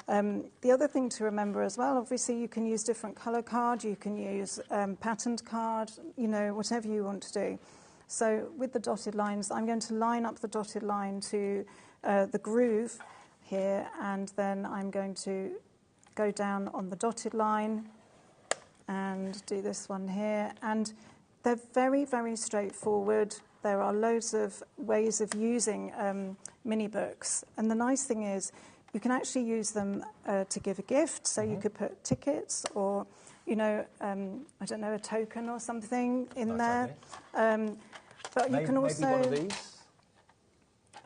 The other thing to remember as well, obviously you can use different colour card, you can use patterned card, you know, whatever you want to do. So with the dotted lines, I'm going to line up the dotted line to the groove here, and then I'm going to go down on the dotted line and do this one here. And they're very, very straightforward. There are loads of ways of using mini books. And the nice thing is you can actually use them to give a gift. So you could put tickets or, you know, I don't know, a token or something in there. But you can also...
Maybe one of these?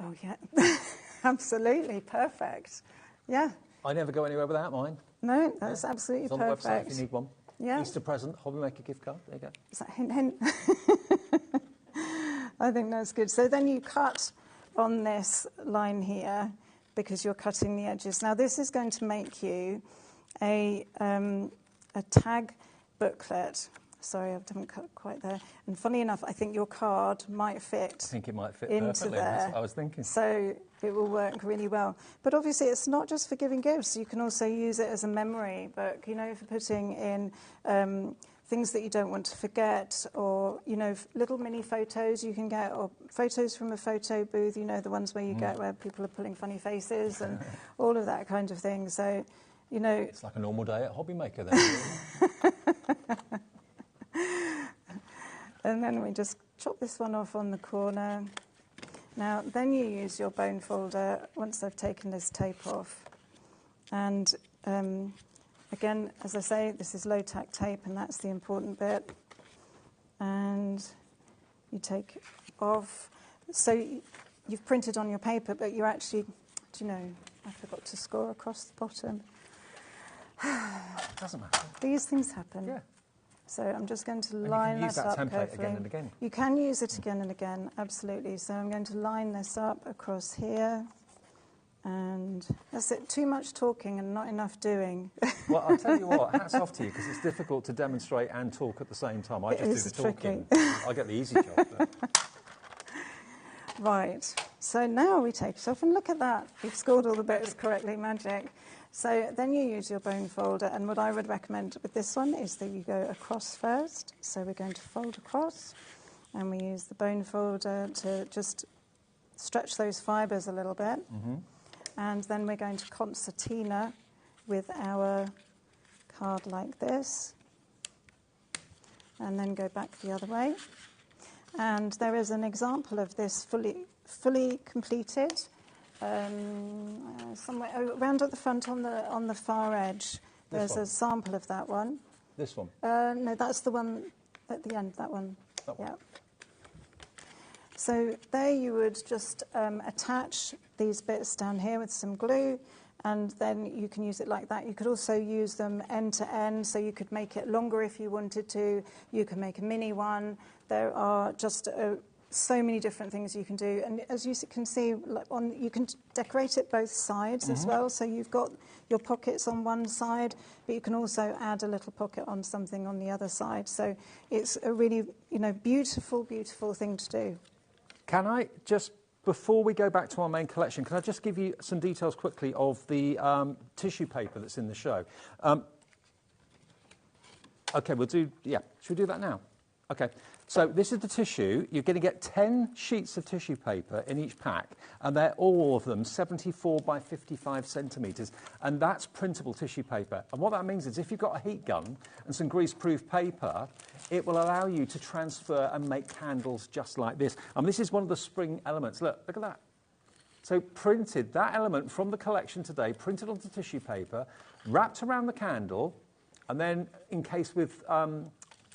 Oh, yeah. Absolutely. Perfect. Yeah.
I never go anywhere without mine.
No, that's absolutely
it's on
perfect.
the website if you need one.
Yeah.
Easter present, HobbyMaker gift card. There you go.
Is that hint, hint? I think that's good. So then you cut on this line here, because you're cutting the edges. Now this is going to make you a tag booklet. Sorry, I haven't cut quite there. And funny enough, I think your card might fit.
I think it might fit
into
perfectly.
there.
That's what I was thinking.
So it will work really well. But obviously, it's not just for giving gifts. You can also use it as a memory book. You know, for putting in things that you don't want to forget, or you know, little mini photos you can get, or photos from a photo booth. You know, the ones where you get where people are pulling funny faces and all of that kind of thing. So, you know,
it's like a normal day at HobbyMaker then.
And then we just chop this one off on the corner. Now, then you use your bone folder once I've taken this tape off. And again, as I say, this is low-tack tape, and that's the important bit. And you take off. So you've printed on your paper, but you're actually, do you know, I forgot to score across the bottom.
Doesn't matter.
These things happen.
Yeah.
So I'm just going to line that up carefully. You can use that template
again and again.
You can use it again and again, absolutely. So I'm going to line this up across here. And that's it. Too much talking and not enough doing.
Well, I'll tell you what, hats off to you, because it's difficult to demonstrate and talk at the same time. I just do the talking. I get the easy job.
Right. So now we take it off, and look at that. We've scored all the bits correctly, magic. So then you use your bone folder, and what I would recommend with this one is that you go across first. So we're going to fold across, and we use the bone folder to just stretch those fibres a little bit. And then we're going to concertina with our card like this, and then go back the other way. And there is an example of this fully completed. Somewhere around at the front on the far edge. There's a sample of that one.
This one?
No, that's the one at the end, that one. Yeah. So there you would just attach these bits down here with some glue, and then you can use it like that. You could also use them end to end, so you could make it longer if you wanted to. You can make a mini one. There are just so many different things you can do, and as you can see, you can decorate it both sides as well. So you've got your pockets on one side, but you can also add a little pocket on something on the other side. So it's a really, beautiful, beautiful thing to do.
Can I just, before we go back to our main collection, can I just give you some details quickly of the tissue paper that's in the show? Okay, should we do that now? Okay, so this is the tissue. You're going to get 10 sheets of tissue paper in each pack, and they're all of them 74 by 55 centimetres, and that's printable tissue paper. And what that means is if you've got a heat gun and some grease-proof paper, it will allow you to transfer and make candles just like this. And this is one of the spring elements. Look at that. So printed, that element from the collection today, printed onto tissue paper, wrapped around the candle, and then encased with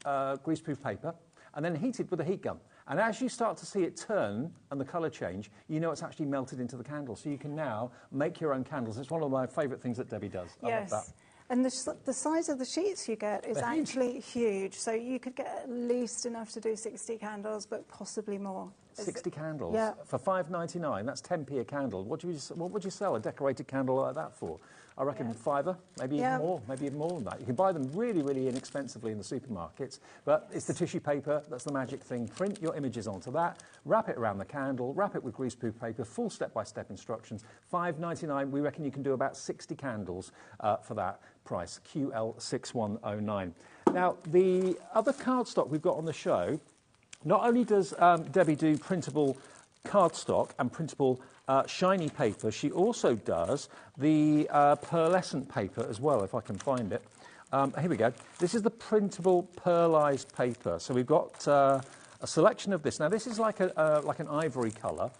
greaseproof paper, and then heated with a heat gun. And as you start to see it turn and the colour change, you know it's actually melted into the candle. So you can now make your own candles. It's one of my favourite things that Debbie does.
Yes.
I love that.
And the size of the sheets you get is actually huge. So you could get at least enough to do 60 candles, but possibly more.
60 candles?
Yeah.
For $5.99, that's 10p a candle. What would you sell a decorated candle like that for? I reckon $5, maybe even more than that. You can buy them really, really inexpensively in the supermarkets, but it's the tissue paper, that's the magic thing. Print your images onto that, wrap it around the candle, wrap it with greaseproof paper, full step-by-step instructions. $5.99, we reckon you can do about 60 candles for that price, QL6109. Now, the other cardstock we've got on the show, not only does Debbie do printable cardstock and printable shiny paper, she also does the pearlescent paper as well, if I can find it. Here we go. This is the printable pearlized paper. So we've got a selection of this. Now, this is like an ivory colour.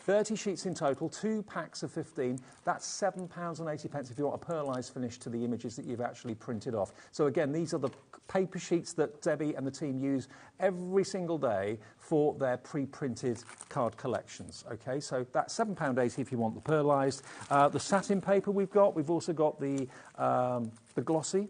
30 sheets in total, 2 packs of 15. That's £7.80 if you want a pearlised finish to the images that you've actually printed off. So again, these are the paper sheets that Debbie and the team use every single day for their pre-printed card collections. Okay, so that's £7.80 if you want the pearlised. The satin paper we've also got the glossy.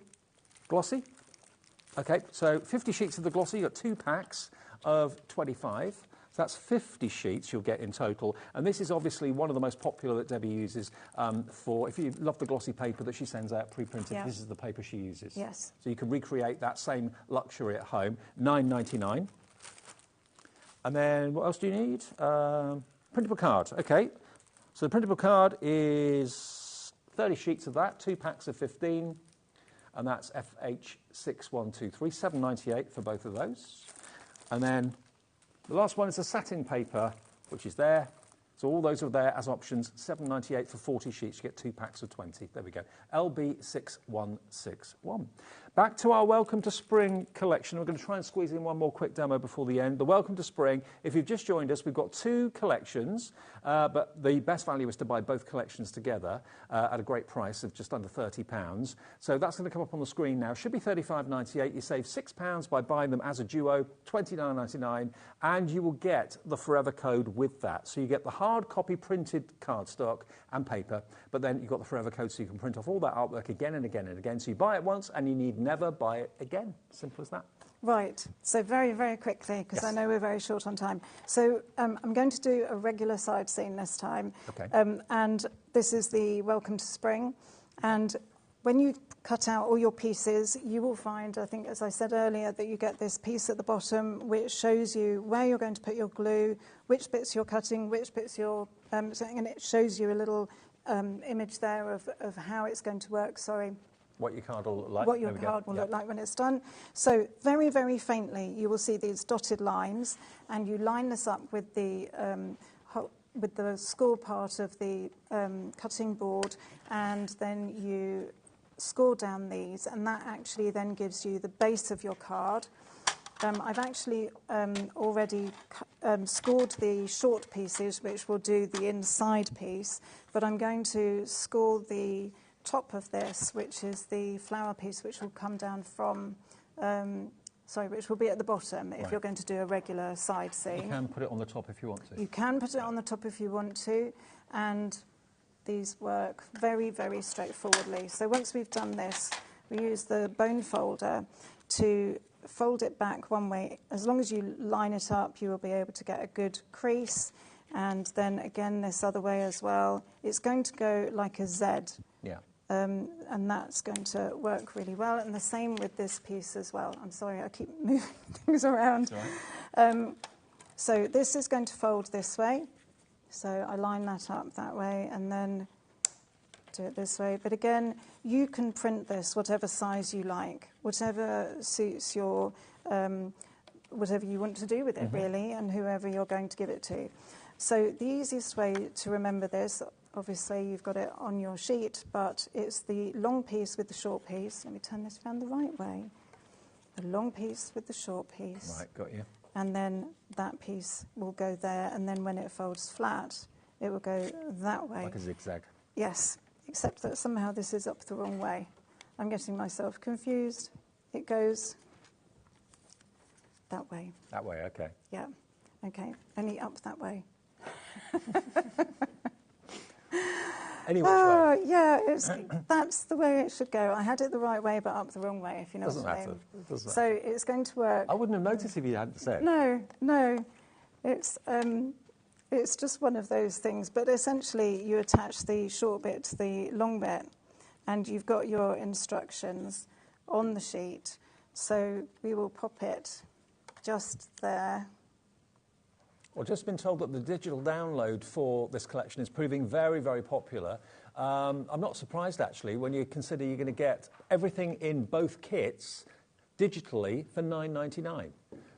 Okay, so 50 sheets of the glossy. You've got 2 packs of 25. So that's 50 sheets you'll get in total. And this is obviously one of the most popular that Debbie uses if you love the glossy paper that she sends out pre-printed, this is the paper she uses.
Yes.
So you can recreate that same luxury at home, $9.99. And then what else do you need? Printable card. Okay. So the printable card is 30 sheets of that, 2 packs of 15. And that's FH6123, $7.98 for both of those. And then the last one is the satin paper, which is there. So all those are there as options. $7.98 for 40 sheets. You get 2 packs of 20. There we go. LB6161. Back to our Welcome to Spring collection. We're going to try and squeeze in one more quick demo before the end. The Welcome to Spring, if you've just joined us, we've got 2 collections, but the best value is to buy both collections together at a great price of just under £30. So that's going to come up on the screen now. Should be $35.98. You save £6 by buying them as a duo, $29.99, and you will get the Forever Code with that. So you get the hard copy printed cardstock and paper, but then you've got the Forever Code so you can print off all that artwork again and again and again. So you buy it once and you need never buy it again. Simple as that.
Right. So very, very quickly, because I know we're very short on time. So I'm going to do a regular side scene this time.
Okay.
And this is the Welcome to Spring. And when you cut out all your pieces, you will find, I think, as I said earlier, that you get this piece at the bottom which shows you where you're going to put your glue, which bits you're cutting, which bits you're... and it shows you a little image there of how it's going to work.
What your card will look like.
What your card will look like when it's done. So very, very faintly, you will see these dotted lines, and you line this up with the score part of the cutting board, and then you score down these, and that actually then gives you the base of your card. I've actually already scored the short pieces, which will do the inside piece, but I'm going to score the top of this, which is the flower piece, which will come down from, which will be at the bottom if you're going to do a regular side seam.
You can put it on the top if you want to.
You can put it on the top if you want to, and these work very, very straightforwardly. So once we've done this, we use the bone folder to fold it back one way. As long as you line it up, you will be able to get a good crease. And then again, this other way as well. It's going to go like a Z.
Yeah.
And that's going to work really well. And the same with this piece as well. I'm sorry, I keep moving things around.
That's all right.
So this is going to fold this way. So I line that up that way and then do it this way. But again, you can print this whatever size you like, whatever suits your, whatever you want to do with it, really, and whoever you're going to give it to. So the easiest way to remember this, obviously you've got it on your sheet, but it's the long piece with the short piece. Let me turn this around the right way. The long piece with the short piece.
Right, got you.
And then that piece will go there, and then when it folds flat, it will go that way.
Like a zigzag.
Yes, except that somehow this is up the wrong way. I'm getting myself confused. It goes that way.
That way, okay.
Yeah, okay, only up that way.
Any which way.
Yeah, that's the way it should go. I had it the right way, but up the wrong way, if you know
Doesn't
what I
matter.
mean.
It doesn't
So
matter.
it's going to work.
I wouldn't have noticed if you hadn't said.
No, it's just one of those things. But essentially, you attach the short bit to the long bit, and you've got your instructions on the sheet. So we will pop it just there.
Well, just been told that the digital download for this collection is proving very, very popular. I'm not surprised, actually, when you consider you're going to get everything in both kits digitally for $9.99.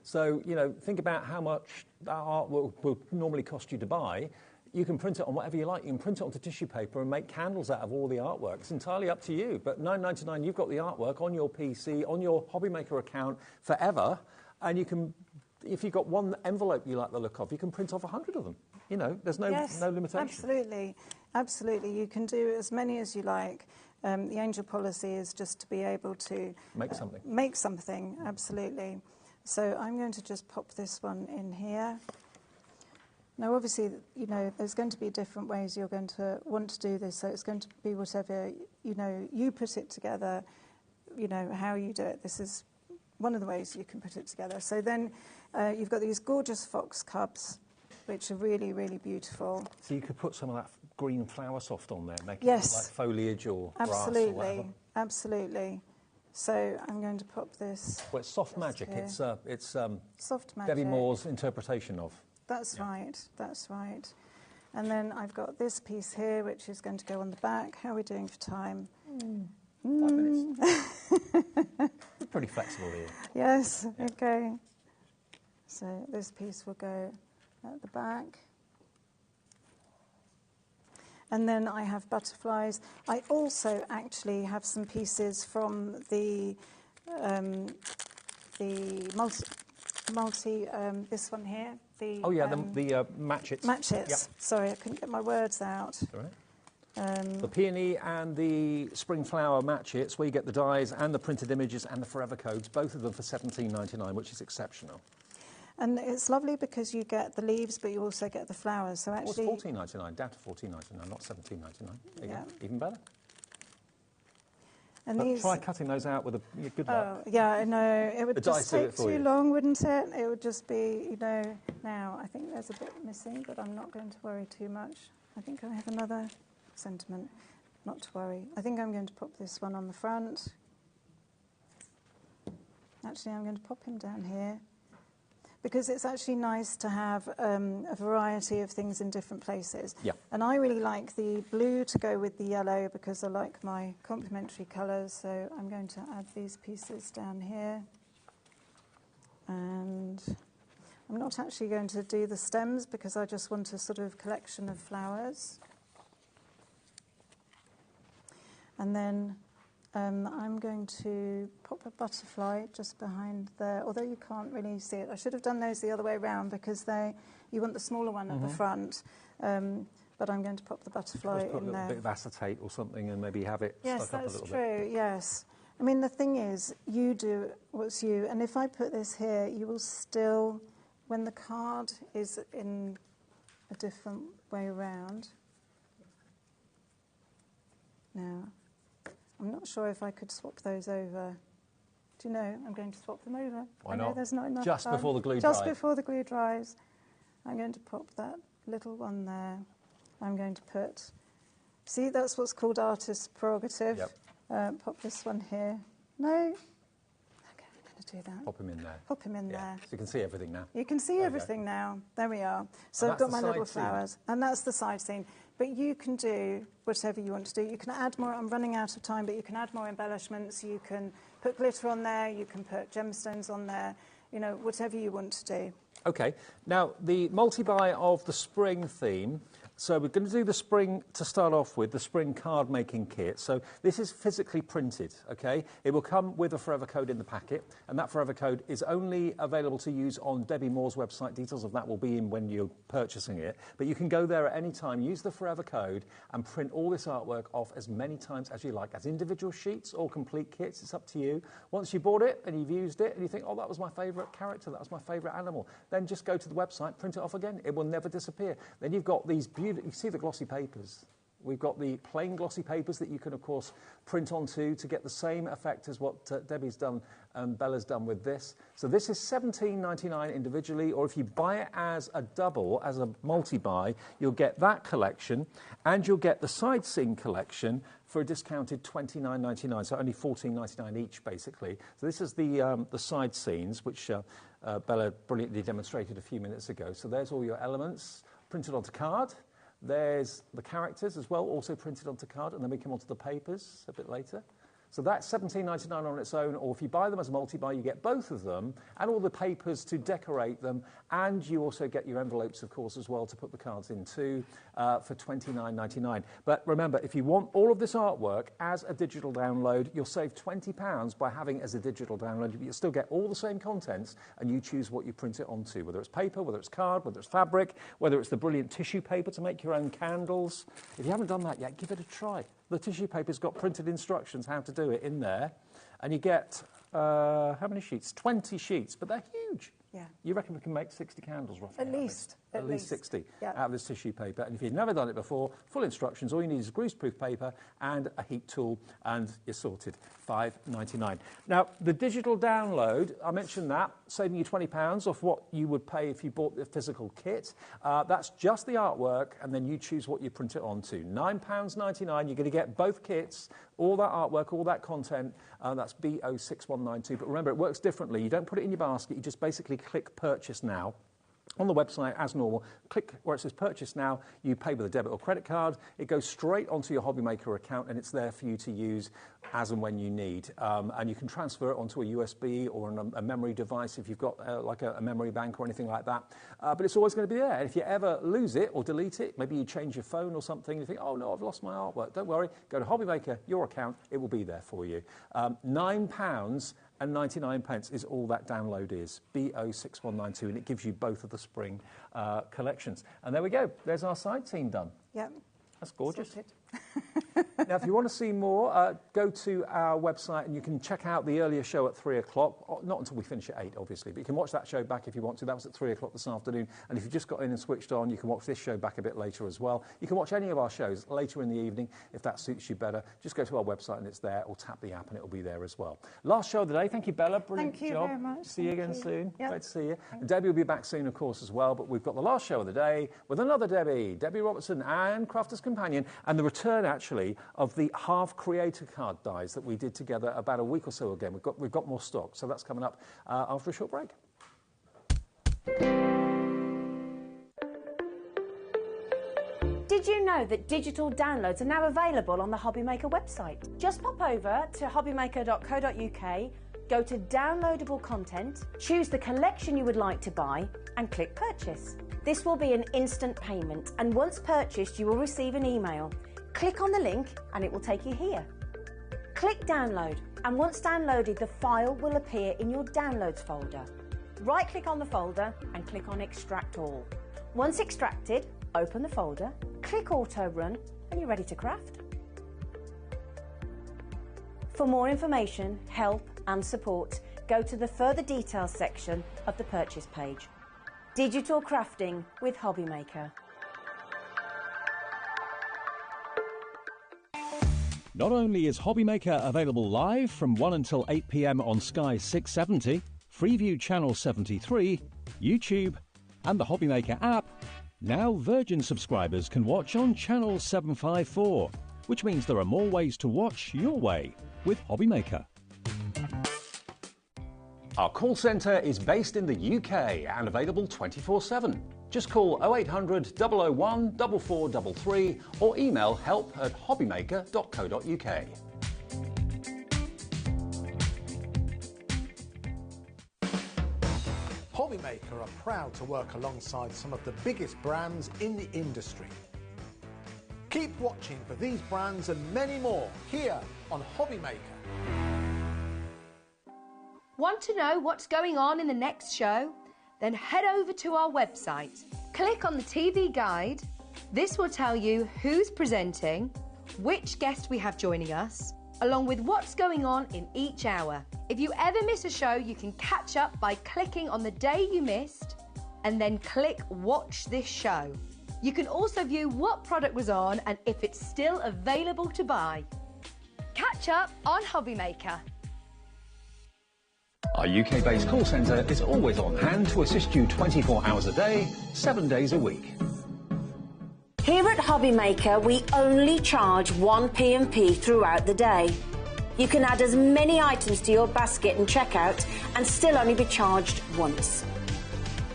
So, you know, think about how much that art will normally cost you to buy. You can print it on whatever you like. You can print it onto tissue paper and make candles out of all the artwork. It's entirely up to you. But $9.99, you've got the artwork on your PC, on your HobbyMaker account forever, and you can... If you've got one envelope you like the look of, you can print off 100 of them. You know, there's no limitation.
Absolutely. Absolutely. You can do as many as you like. The angel policy is just to be able to...
Make something.
Make something, absolutely. So I'm going to just pop this one in here. Now, obviously, you know, there's going to be different ways you're going to want to do this. So it's going to be whatever, you know, you put it together, you know, how you do it. This is one of the ways you can put it together. So then you've got these gorgeous fox cubs, which are really, really beautiful.
So you could put some of that green flower soft on there, make it
Yes.
look like foliage or grass or whatever.
Absolutely. So I'm going to pop this.
Well, it's soft magic.
here.
It's
Soft magic.
Debbie Moore's interpretation of.
That's right. That's right. And then I've got this piece here, which is going to go on the back. How are we doing for time?
5 minutes. You're pretty flexible here.
Yes. Yeah. Okay. So this piece will go at the back. And then I have butterflies. I also actually have some pieces from the multi this one here. The
matchets.
Matchets.
Yep.
Sorry, I couldn't get my words out.
All right. The peony and the spring flower matchets, where you get the dies and the printed images and the forever codes, both of them for $17.99, which is exceptional.
And it's lovely because you get the leaves, but you also get the flowers. So actually,
it's $14.99, down to $14.99, not $17.99. There you go. Even better.
And
but try cutting those out with a good luck.
Oh, yeah, I know. It would just take too
you.
long, wouldn't it? It would just be, you know. Now, I think there's a bit missing, but I'm not going to worry too much. I think I have another sentiment. Not to worry. I think I'm going to pop this one on the front. Actually, I'm going to pop him down here, because it's actually nice to have a variety of things in different places.
Yeah.
And I really like the blue to go with the yellow because I like my complementary colours. So I'm going to add these pieces down here. And I'm not actually going to do the stems because I just want a sort of collection of flowers. And then I'm going to pop a butterfly just behind there, although you can't really see it. I should have done those the other way around because you want the smaller one at the front. But I'm going to pop the butterfly in there.
Put a little bit of acetate or something and maybe have it
yes,
stuck up a little bit.
Yes, that's true, yes. I mean, the thing is, you do what's you, and if I put this here, you will still, when the card is in a different way around. Now, I'm not sure if I could swap those over. Do you know, I'm going to swap them over.
Why
I know
not?
there's not enough
Just
time.
before the glue
Just
dries.
before the glue dries. I'm going to pop that little one there. I'm going to put, see, that's what's called artist's prerogative.
Yep.
Pop this one here. No. Okay, I'm going to do that.
Pop him in there.
Pop him in there.
So you can see everything now.
You can see everything now. There we are. So I've got my little flowers. And that's the side scene. But you can do whatever you want to do. You can add more. I'm running out of time, but you can add more embellishments. You can put glitter on there. You can put gemstones on there. You know, whatever you want to do.
Okay. Now, the multi-buy of the spring theme. So we're going to do the spring, to start off with, the spring card making kit. So this is physically printed, okay? It will come with a forever code in the packet, and that forever code is only available to use on Debbie Moore's website. Details of that will be in when you're purchasing it. But you can go there at any time, use the forever code, and print all this artwork off as many times as you like, as individual sheets or complete kits. It's up to you. Once you bought it and you've used it and you think, oh, that was my favourite character, that was my favourite animal, then just go to the website, print it off again. It will never disappear. Then you've got these beautiful, you see the glossy papers. We've got the plain glossy papers that you can, of course, print onto to get the same effect as what Debbie's done and Bella's done with this. So this is $17.99 individually, or if you buy it as a double, as a multi-buy, you'll get that collection, and you'll get the side scene collection for a discounted $29.99, so only $14.99 each, basically. So this is the side scenes, which Bella brilliantly demonstrated a few minutes ago. So there's all your elements printed onto card. There's the characters as well, also printed onto card, and then we come onto the papers a bit later. So that's $17.99 on its own, or if you buy them as a multi-buy, you get both of them and all the papers to decorate them, and you also get your envelopes, of course, as well to put the cards into for $29.99. But remember, if you want all of this artwork as a digital download, you'll save £20 by having it as a digital download. You'll still get all the same contents, and you choose what you print it onto, whether it's paper, whether it's card, whether it's fabric, whether it's the brilliant tissue paper to make your own candles. If you haven't done that yet, give it a try. The tissue paper's got printed instructions how to do it in there, and you get, how many sheets? 20 sheets, but they're huge.
Yeah.
You reckon we can make 60 candles roughly?
At least.
At least 60
yeah.
out of this tissue paper. And if you've never done it before, full instructions, all you need is greaseproof paper and a heat tool, and you're sorted. $5.99. Now, the digital download, I mentioned that, saving you £20 off what you would pay if you bought the physical kit. That's just the artwork, and then you choose what you print it onto. £9.99, you're going to get both kits, all that artwork, all that content. That's BO6192. But remember, it works differently. You don't put it in your basket, you just basically click Purchase Now. On the website, as normal, click where it says Purchase Now, you pay with a debit or credit card, it goes straight onto your HobbyMaker account, and it's there for you to use as and when you need. And you can transfer it onto a USB or a memory device if you've got like a memory bank or anything like that. But it's always going to be there. And if you ever lose it or delete it, maybe you change your phone or something, you think, oh no, I've lost my artwork. Don't worry, go to HobbyMaker, your account, it will be there for you. £9.99 is all that download is, BO6192, and it gives you both of the spring collections. And there we go, there's our side scene done.
Yep.
That's gorgeous. Now, if you want to see more, go to our website and you can check out the earlier show at 3 o'clock. Not until we finish at 8, obviously, but you can watch that show back if you want to. That was at 3 o'clock this afternoon. And if you've just got in and switched on, you can watch this show back a bit later as well. You can watch any of our shows later in the evening if that suits you better. Just go to our website and it's there, or tap the app and it'll be there as well. Last show of the day. Thank you, Bella. Brilliant
Thank you
job.
very much.
See you again soon.
Yep.
Great to see you. And Debbie will be back soon, of course, as well. But we've got the last show of the day with another Debbie, Debbie Robertson and Crafter's Companion, and the return, actually, of the half creator card dies that we did together about a week or so ago. We've got more stock, so that's coming up after a short break.
Did you know that digital downloads are now available on the HobbyMaker website? Just pop over to hobbymaker.co.uk, go to downloadable content, choose the collection you would like to buy, and click purchase. This will be an instant payment, and once purchased you will receive an email. Click on the link and it will take you here. Click download, and once downloaded, the file will appear in your downloads folder. Right-click on the folder and click on extract all. Once extracted, open the folder, click auto run, and you're ready to craft. For more information, help and support, go to the further details section of the purchase page. Digital crafting with HobbyMaker.
Not only is HobbyMaker available live from 1 until 8 p.m. on Sky 670, Freeview Channel 73, YouTube, and the HobbyMaker app, now Virgin subscribers can watch on Channel 754, which means there are more ways to watch your way with HobbyMaker.
Our call centre is based in the UK and available 24/7. Just call 0800 001 4433 or email help@hobbymaker.co.uk.
HobbyMaker are proud to work alongside some of the biggest brands in the industry. Keep watching for these brands and many more here on HobbyMaker.
Want to know what's going on in the next show? Then head over to our website. Click on the TV guide. This will tell you who's presenting, which guest we have joining us, along with what's going on in each hour. If you ever miss a show, you can catch up by clicking on the day you missed and then click Watch This Show. You can also view what product was on and if it's still available to buy. Catch up on HobbyMaker.
Our UK-based call centre is always on hand to assist you 24 hours a day, 7 days a week.
Here at HobbyMaker, we only charge one P&P throughout the day. You can add as many items to your basket and checkout and still only be charged once.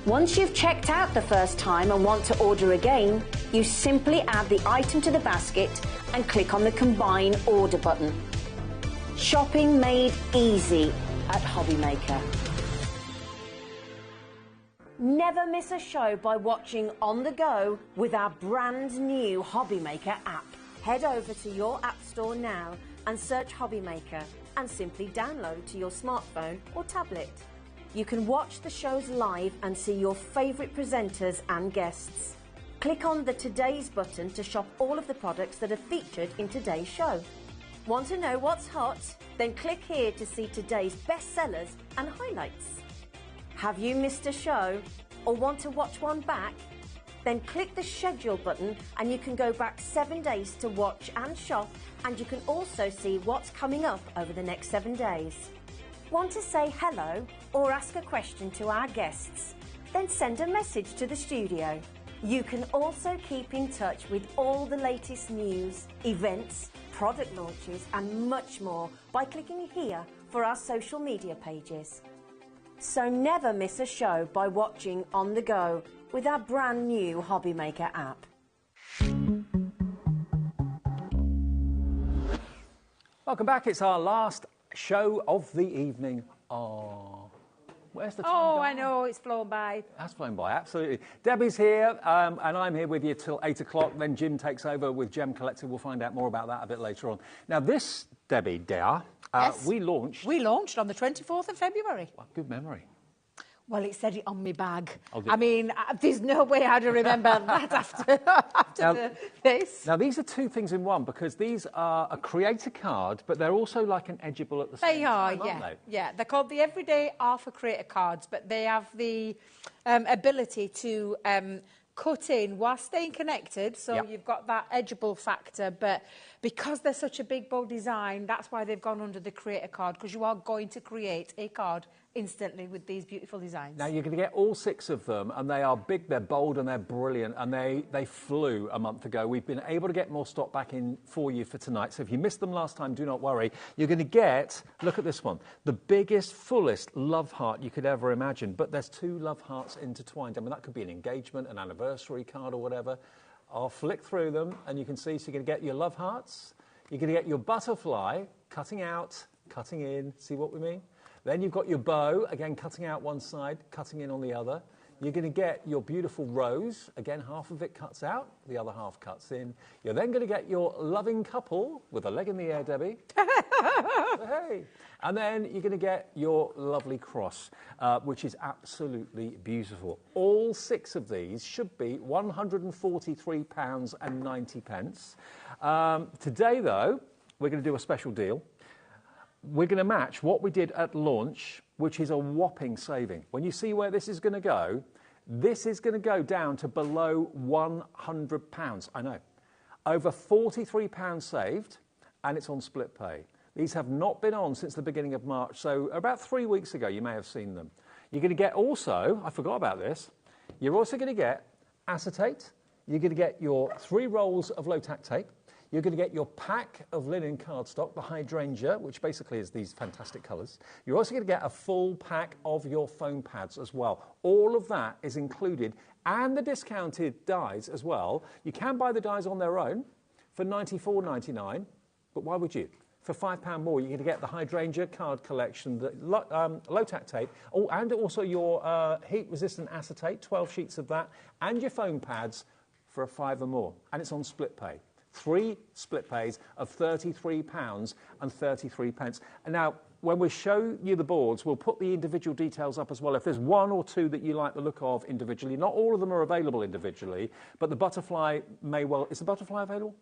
Once you've checked out the first time and want to order again, you simply add the item to the basket and click on the Combine Order button. Shopping made easy at HobbyMaker. Never miss a show by watching on the go with our brand new HobbyMaker app. Head over to your app store now and search HobbyMaker and simply download to your smartphone or tablet. You can watch the shows live and see your favourite presenters and guests. Click on the Today's button to shop all of the products that are featured in today's show. Want to know what's hot? Then click here to see today's bestsellers and highlights. Have you missed a show or want to watch one back? Then click the schedule button and you can go back 7 days to watch and shop, and you can also see what's coming up over the next 7 days. Want to say hello or ask a question to our guests? Then send a message to the studio. You can also keep in touch with all the latest news, events, product launches and much more by clicking here for our social media pages. So never miss a show by watching on the go with our brand new HobbyMaker app.
Welcome back. It's our last show of the evening. Oh, where's the time gone?
I know, it's flown by.
That's flown by, absolutely. Debbie's here, and I'm here with you till 8 o'clock. Then Jim takes over with Gem Collector. We'll find out more about that a bit later on. Now, this, Debbie, dear,
Yes.
we launched
on the 24th of February.
Well, good memory.
Well, it said it on my bag.
Oh,
I mean, there's no way I'd remember that after this.
Now, these are two things in one, because these are a creator card, but they're also like an edgeable at the same time,
They are,
aren't they?
yeah. They're called the Everyday Arthur Creator Cards, but they have the ability to cut in while staying connected, so
Yep.
you've got that edgeable factor, but because they're such a big, bold design, that's why they've gone under the Creator Card, because you are going to create a card instantly with these beautiful designs.
Now, you're going to get all 6 of them, and they are big, they're bold, and they're brilliant, and they flew a month ago. We've been able to get more stock back in for you for tonight, so if you missed them last time, do not worry. You're going to get, look at this one, the biggest, fullest love heart you could ever imagine, but there's 2 love hearts intertwined. I mean, that could be an engagement, an anniversary card, or whatever. I'll flick through them, and you can see, so you're going to get your love hearts, you're going to get your butterfly, cutting out, cutting in, see what we mean? Then you've got your bow, again, cutting out one side, cutting in on the other. You're going to get your beautiful rose. Again, half of it cuts out, the other half cuts in. You're then going to get your loving couple with a leg in the air, Debbie. Hey. And then you're going to get your lovely cross, which is absolutely beautiful. All 6 of these should be £143.90. Today, though, we're going to do a special deal. We're going to match what we did at launch, which is a whopping saving. When you see where this is going to go, this is going to go down to below £100. I know. Over £43 saved, and it's on split pay. These have not been on since the beginning of March, so about 3 weeks ago you may have seen them. You're going to get also, I forgot about this, you're also going to get acetate, you're going to get your 3 rolls of low-tack tape, you're going to get your pack of linen cardstock, the hydrangea, which basically is these fantastic colours. You're also going to get a full pack of your foam pads as well. All of that is included, and the discounted dies as well. You can buy the dies on their own for £94.99, but why would you? For £5 more, you're going to get the hydrangea card collection, the low-tack tape, and also your heat-resistant acetate, 12 sheets of that, and your foam pads for a £5 or more. And it's on split pay. 3 split pays of £33.33. And now, when we show you the boards, we'll put the individual details up as well. If there's 1 or 2 that you like the look of individually, not all of them are available individually, but the butterfly may well... Is the butterfly available?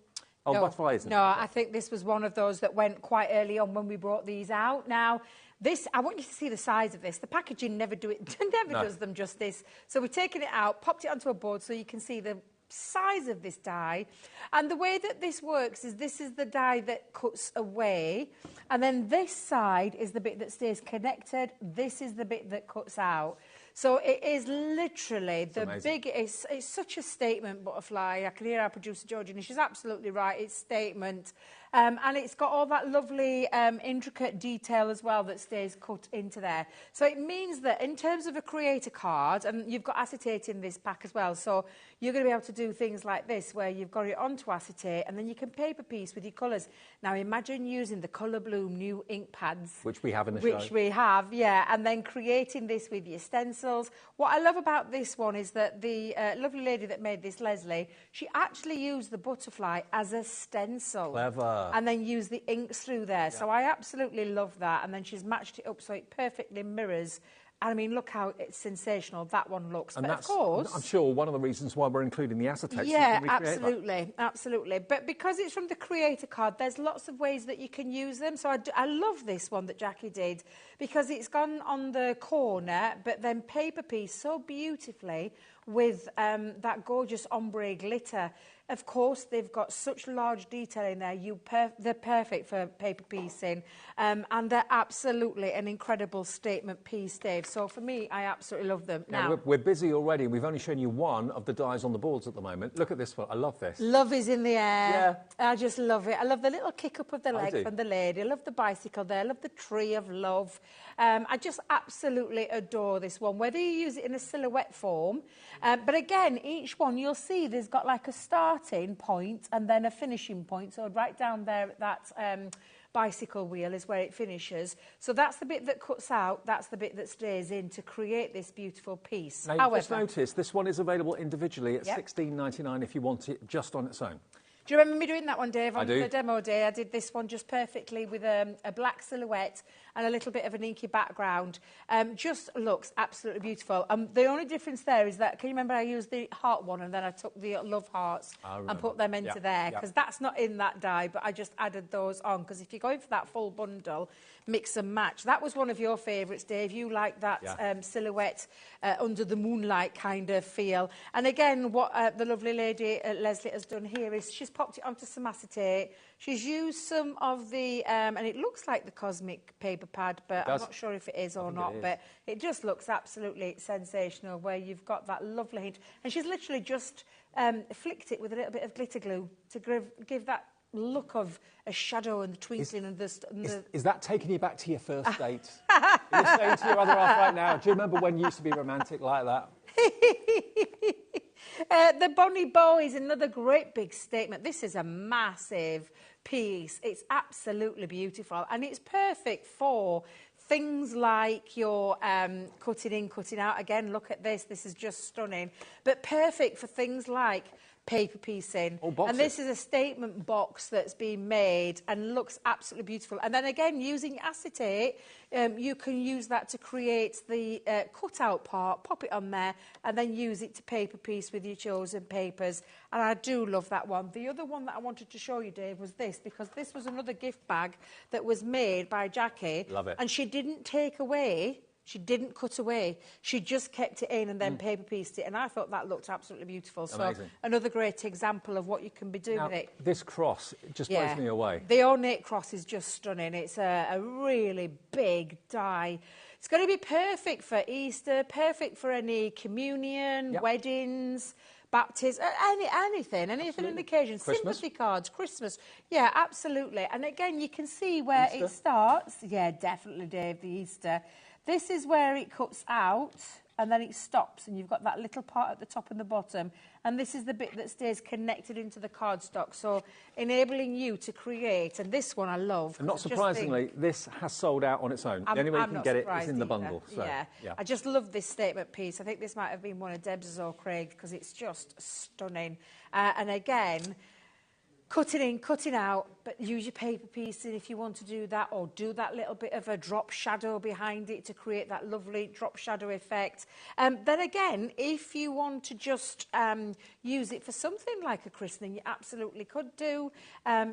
Oh, no, butterfly isn't.
No, I think this was one of those that went quite early on when we brought these out. Now, this, I want you to see the size of this. The packaging never does them justice. So we've taken it out, popped it onto a board so you can see the size of this die. And the way that this works is this is the die that cuts away, and then this side is the bit that stays connected. This is the bit that cuts out. So it is literally the biggest. It's such a statement butterfly. I can hear our producer Georgie, and she's absolutely right. It's statement. And it's got all that lovely intricate detail as well that stays cut into there. So it means that in terms of a creator card, and you've got acetate in this pack as well, so you're going to be able to do things like this where you've got it onto acetate and then you can paper piece with your colours. Now imagine using the Colour Bloom new ink pads.
Which we have in the show.
Which we have, yeah, and then creating this with your stencils. What I love about this one is that the lovely lady that made this, Leslie, she actually used the butterfly as a stencil.
Clever.
And then use the inks through there. Yeah. So I absolutely love that. And then she's matched it up so it perfectly mirrors. And I mean, look how it's sensational that one looks.
And
but of course,
I'm sure one of the reasons why we're including the acetate.
Yeah, absolutely, absolutely. But because it's from the creator card, there's lots of ways that you can use them. So I love this one that Jackie did because it's gone on the corner, but then paper piece so beautifully with that gorgeous ombre glitter. Of course, they've got such large detail in there. They're perfect for paper piecing, and they're absolutely an incredible statement piece, Dave. So for me, I absolutely love them.
Now, we're busy already. We've only shown you one of the dies on the boards at the moment. Look at this one. I love this.
Love is in the air.
Yeah.
I just love it. I love the little kick up of the leg from the lady. I love the bicycle there. I love the tree of love. I just absolutely adore this one, whether you use it in a silhouette form. But again, each one, you'll see there's got like a starting point and then a finishing point. So right down there at that bicycle wheel is where it finishes. So that's the bit that cuts out, that's the bit that stays in to create this beautiful piece.
Now, you've just noticed this one is available individually at $16.99 if you want it just on its own.
Do you remember me doing that one, Dave, on the demo day? I did this one just perfectly with a black silhouette and a little bit of an inky background. Just looks absolutely beautiful. The only difference there is that, can you remember I used the heart one and then I took the love hearts and put them into there? Because that's not in that die, but I just added those on. Because if you're going for that full bundle, mix and match. That was one of your favourites, Dave. You like that silhouette under the moonlight kind of feel. And again, what the lovely lady Leslie has done here is she's popped it onto some acetate. She's used some of the, and it looks like the Cosmic paper pad, but I'm not sure if it is or not, but it just looks absolutely sensational where you've got that lovely hint. And she's literally just flicked it with a little bit of glitter glue to give that look of a shadow and the twinkling and the...
Is that taking you back to your first date? You're saying to your other half right now, do you remember when you used to be romantic like that?
The Bonnie Bow is another great big statement. This is a massive piece. It's absolutely beautiful and it's perfect for things like your cutting in, cutting out. Again, look at this. This is just stunning. But perfect for things like paper piecing. And this is a statement box that's been made and looks absolutely beautiful. And then again, using acetate, you can use that to create the cutout part, pop it on there, and then use it to paper piece with your chosen papers. And I do love that one. The other one that I wanted to show you, Dave, was this, because this was another gift bag that was made by Jackie.
Love it.
And she didn't take away, she didn't cut away. She just kept it in and then paper pieced it. And I thought that looked absolutely beautiful.
Amazing.
So another great example of what you can be doing with it.
This cross just blows me away.
The ornate cross is just stunning. It's a really big die. It's going to be perfect for Easter, perfect for any communion, weddings, baptism, anything in the occasion.
Christmas.
Sympathy cards, Christmas. Yeah, absolutely. And again, you can see where it starts. Yeah, definitely, Dave, the Easter. This is where it cuts out and then it stops, and you've got that little part at the top and the bottom, and this is the bit that stays connected into the cardstock, so enabling you to create. And this one I love.
And not surprisingly, this has sold out on its own. The only way you can get it is in the bundle. So,
yeah, I just love this statement piece. I think this might have been one of Deb's or Craig's because it's just stunning. And again, cutting in, cutting out, but use your paper piecing if you want to do that, or do that little bit of a drop shadow behind it to create that lovely drop shadow effect. Then again, if you want to just use it for something like a christening, you absolutely could do.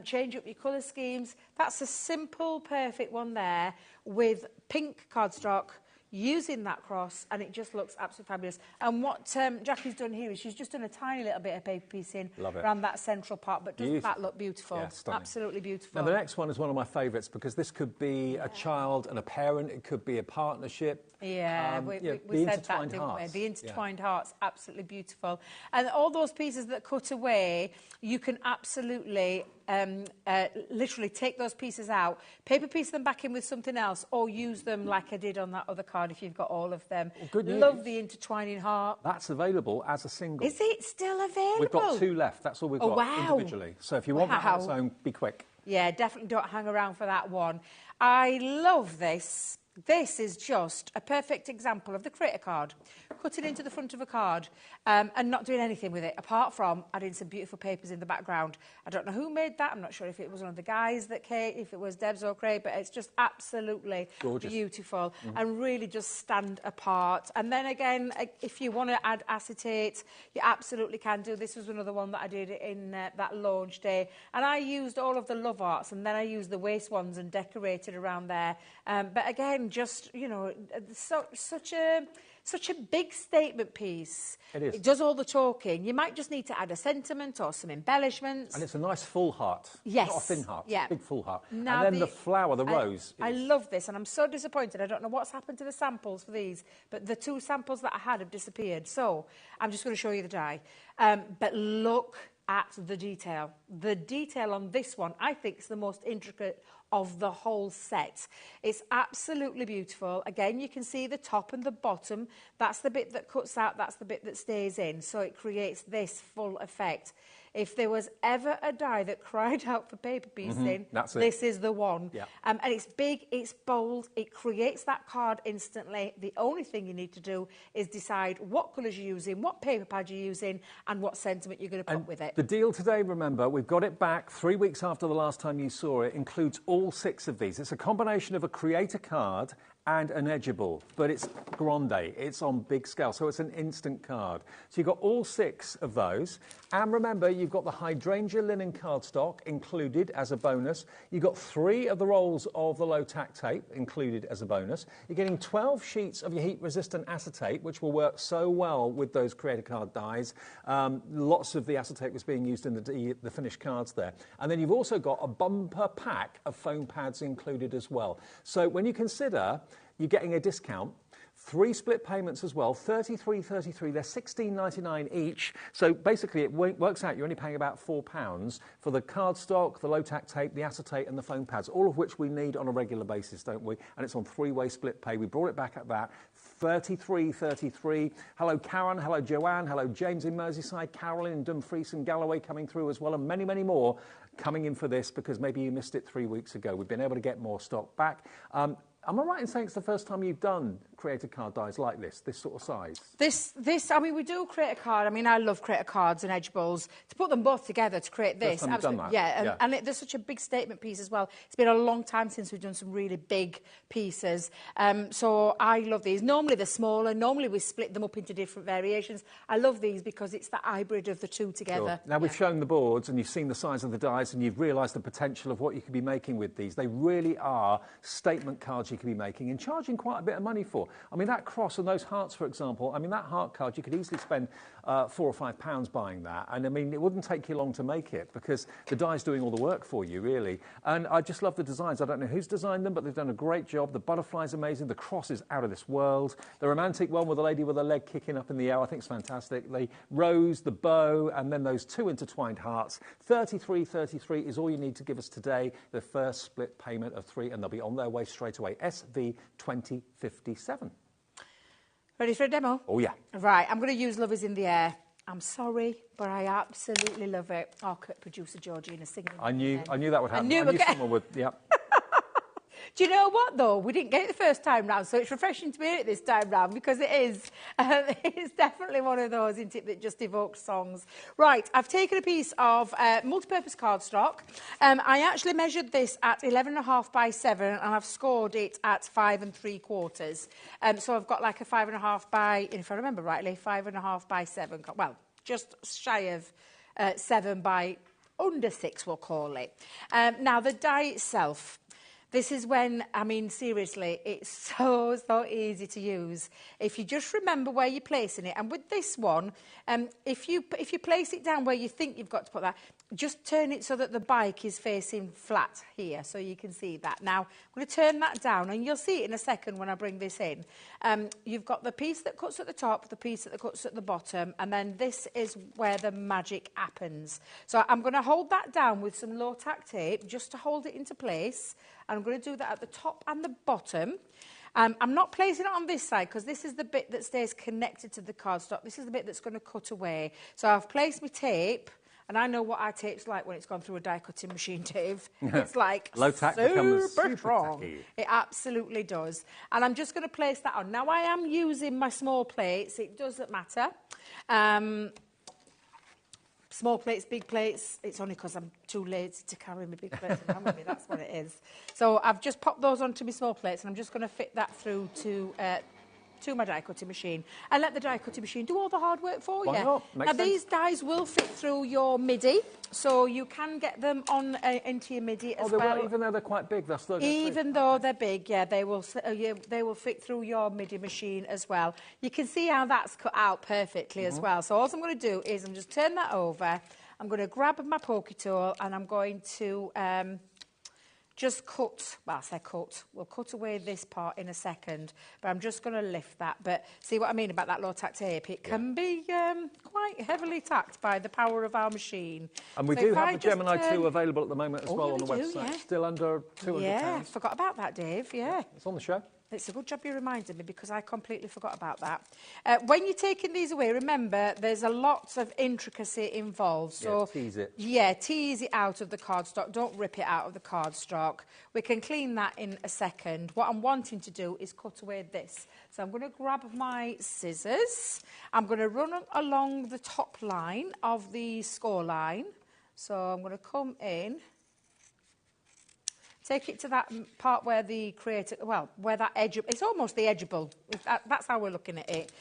Change up your colour schemes. That's a simple, perfect one there with pink cardstock, using that cross, and it just looks absolutely fabulous. And what Jackie's done here is she's just done a tiny little bit of paper piecing around that central part, but doesn't that look beautiful?
Yeah, stunning.
Absolutely beautiful.
Now, the next one is one of my favourites because this could be a child and a parent, it could be a partnership.
Yeah, we said that, didn't we? The intertwined hearts, absolutely beautiful. And all those pieces that cut away, you can absolutely literally take those pieces out, paper piece them back in with something else, or use them like I did on that other card if you've got all of them.
Well, good news.
Love the intertwining heart.
That's available as a single.
Is it still available?
We've got 2 left. That's all we've got individually. So if you want that on its own, be quick.
Yeah, definitely don't hang around for that one. I love this. This is just a perfect example of the creator card. Cut it into the front of a card and not doing anything with it, apart from adding some beautiful papers in the background. I don't know who made that. I'm not sure if it was one of the guys that came, if it was Deb's or Craig, but it's just absolutely beautiful and really just stand apart. And then again, if you want to add acetate, you absolutely can do. This was another one that I did in that launch day. And I used all of the love arts, and then I used the waste ones and decorated around there. But again, just, you know, such a big statement piece.
It is.
It does all the talking. You might just need to add a sentiment or some embellishments.
And it's a nice full heart.
Yes.
Not a thin heart.
Yeah.
It's a big full heart.
Now
and then the flower, the rose.
I love this, and I'm so disappointed. I don't know what's happened to the samples for these, but the 2 samples that I had have disappeared. So I'm just going to show you the die. But look at the detail. The detail on this one, I think, is the most intricate of the whole set. It's absolutely beautiful. Again, you can see the top and the bottom. That's the bit that cuts out, that's the bit that stays in. So it creates this full effect. If there was ever a die that cried out for paper piecing, this is the one.
Yeah.
And it's big, it's bold, it creates that card instantly. The only thing you need to do is decide what colours you're using, what paper pad you're using, and what sentiment you're going to put with it.
The deal today, remember, we've got it back 3 weeks after the last time you saw it, includes all 6 of these. It's a combination of a creator card and an edgeable, but it's grande, it's on big scale, so it's an instant card. So you've got all 6 of those, and remember, you've got the hydrangea linen cardstock included as a bonus. You've got 3 of the rolls of the low-tack tape included as a bonus. You're getting 12 sheets of your heat-resistant acetate, which will work so well with those creator card dies. Lots of the acetate was being used in the finished cards there. And then you've also got a bumper pack of foam pads included as well. So when you consider you're getting a discount, 3 split payments as well, $33.33. They're $16.99 each. So basically, it works out you're only paying about £4 for the cardstock, the low-tack tape, the acetate, and the foam pads, all of which we need on a regular basis, don't we? And it's on 3-way split pay. We brought it back at that. $33.33. Hello, Karen. Hello, Joanne. Hello, James in Merseyside. Carolyn in Dumfries and Galloway coming through as well, and many, many more coming in for this because maybe you missed it 3 weeks ago. We've been able to get more stock back. Am I right in saying it's the first time you've done creator card dies like this sort of size?
I mean, we do creator card. I mean, I love creator cards and edge balls. To put them both together to create this.
First time you've done that.
Yeah, and there's such a big statement piece as well. It's been a long time since we've done some really big pieces. So I love these. Normally they're smaller. Normally we split them up into different variations. I love these because it's the hybrid of the two together.
Sure. Now, we've shown the boards and you've seen the size of the dies and you've realised the potential of what you could be making with these. They really are statement cards you could be making and charging quite a bit of money for. I mean, that cross and those hearts, for example, I mean, that heart card, you could easily spend £4 or £5 buying that. And, I mean, it wouldn't take you long to make it because the die's doing all the work for you, really. And I just love the designs. I don't know who's designed them, but they've done a great job. The butterfly's amazing. The cross is out of this world. The romantic one with a lady with her leg kicking up in the air, I think is fantastic. The rose, the bow, and then those two intertwined hearts. $33.33 is all you need to give us today. The first split payment of 3, and they'll be on their way straight away. SV2057.
Ready for a demo?
Oh, yeah.
Right, I'm going to use Love Is in the Air. I'm sorry, but I absolutely love it. Oh, producer Georgina singing.
I knew that would happen.
I knew
someone would, yeah.
Do you know what, though? We didn't get it the first time round, so it's refreshing to hear it this time round because it is. It's definitely one of those, isn't it, that just evokes songs. Right, I've taken a piece of multi-purpose cardstock. I actually measured this at 11.5 by 7, and I've scored it at 5 3/4. So I've got like a 5.5 by, if I remember rightly, 5.5 by 7. Well, just shy of 7 by under 6, we'll call it. Now, the die itself. This is when, I mean, seriously, it's so easy to use. If you just remember where you're placing it, and with this one, if you place it down where you think you've got to put that, just turn it so that the bike is facing flat here, so you can see that. Now, I'm going to turn that down, and you'll see it in a second when I bring this in. You've got the piece that cuts at the top, the piece that cuts at the bottom, and then this is where the magic happens. So I'm going to hold that down with some low-tack tape, just to hold it into place. And I'm going to do that at the top and the bottom. I'm not placing it on this side because this is the bit that stays connected to the cardstock. This is the bit that's going to cut away. So I've placed my tape, and I know what our tape's like when it's gone through a die cutting machine, Dave. It's like
low tack
super
strong.
Tacky. It absolutely does. And I'm just going to place that on. Now, I am using my small plates. It doesn't matter. Small plates, big plates, it's only because I'm too lazy to carry my big plates around with me, that's what it is. So I've just popped those onto my small plates and I'm just going to fit that through to my die cutting machine and let the die cutting machine do all the hard work for you. Now these dies will fit through your MIDI, so you can get them on into your MIDI as well.
Even though they're quite big, they're still
even though they're big, yeah, they will fit through your MIDI machine as well. You can see how that's cut out perfectly as well. So all I'm going to do is I'm just turn that over. I'm going to grab my pokey tool and I'm going to just cut, well, I say cut, we'll cut away this part in a second, but I'm just going to lift that. But see what I mean about that low-tack tape? It can be quite heavily tacked by the power of our machine.
And we do have the Gemini 2 available at the moment as well on the website.
Yeah.
Still under £200.
Yeah, forgot about that, Dave, yeah.
It's on the show.
It's a good job you reminded me because I completely forgot about that. When you're taking these away, remember, there's a lot of intricacy involved. So,
tease it.
Yeah, tease it out of the cardstock. Don't rip it out of the cardstock. We can clean that in a second. What I'm wanting to do is cut away this. So I'm going to grab my scissors. I'm going to run along the top line of the score line. So I'm going to come in. Take it to that part where the creator, well, where that edge, it's almost the edgeable, that's how we're looking at it,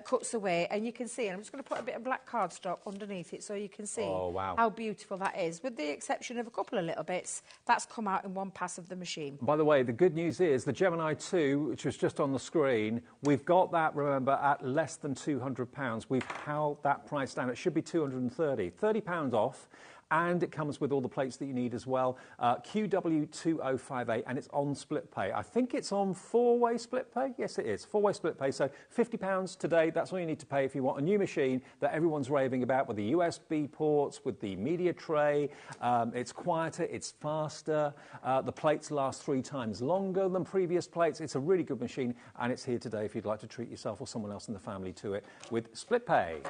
cuts away. And you can see, and I'm just going to put a bit of black cardstock underneath it so you can see how beautiful that is. With the exception of a couple of little bits, that's come out in one pass of the machine.
By the way, the good news is the Gemini 2, which was just on the screen, we've got that, remember, at less than £200. We've held that price down. It should be £230. £30 off. And it comes with all the plates that you need as well. QW2058, and it's on split pay. I think it's on 4-way split pay. Yes, it is. 4-way split pay. So £50 today, that's all you need to pay if you want a new machine that everyone's raving about with the USB ports, with the media tray. It's quieter, it's faster. The plates last 3 times longer than previous plates. It's a really good machine, and it's here today if you'd like to treat yourself or someone else in the family to it with split pay.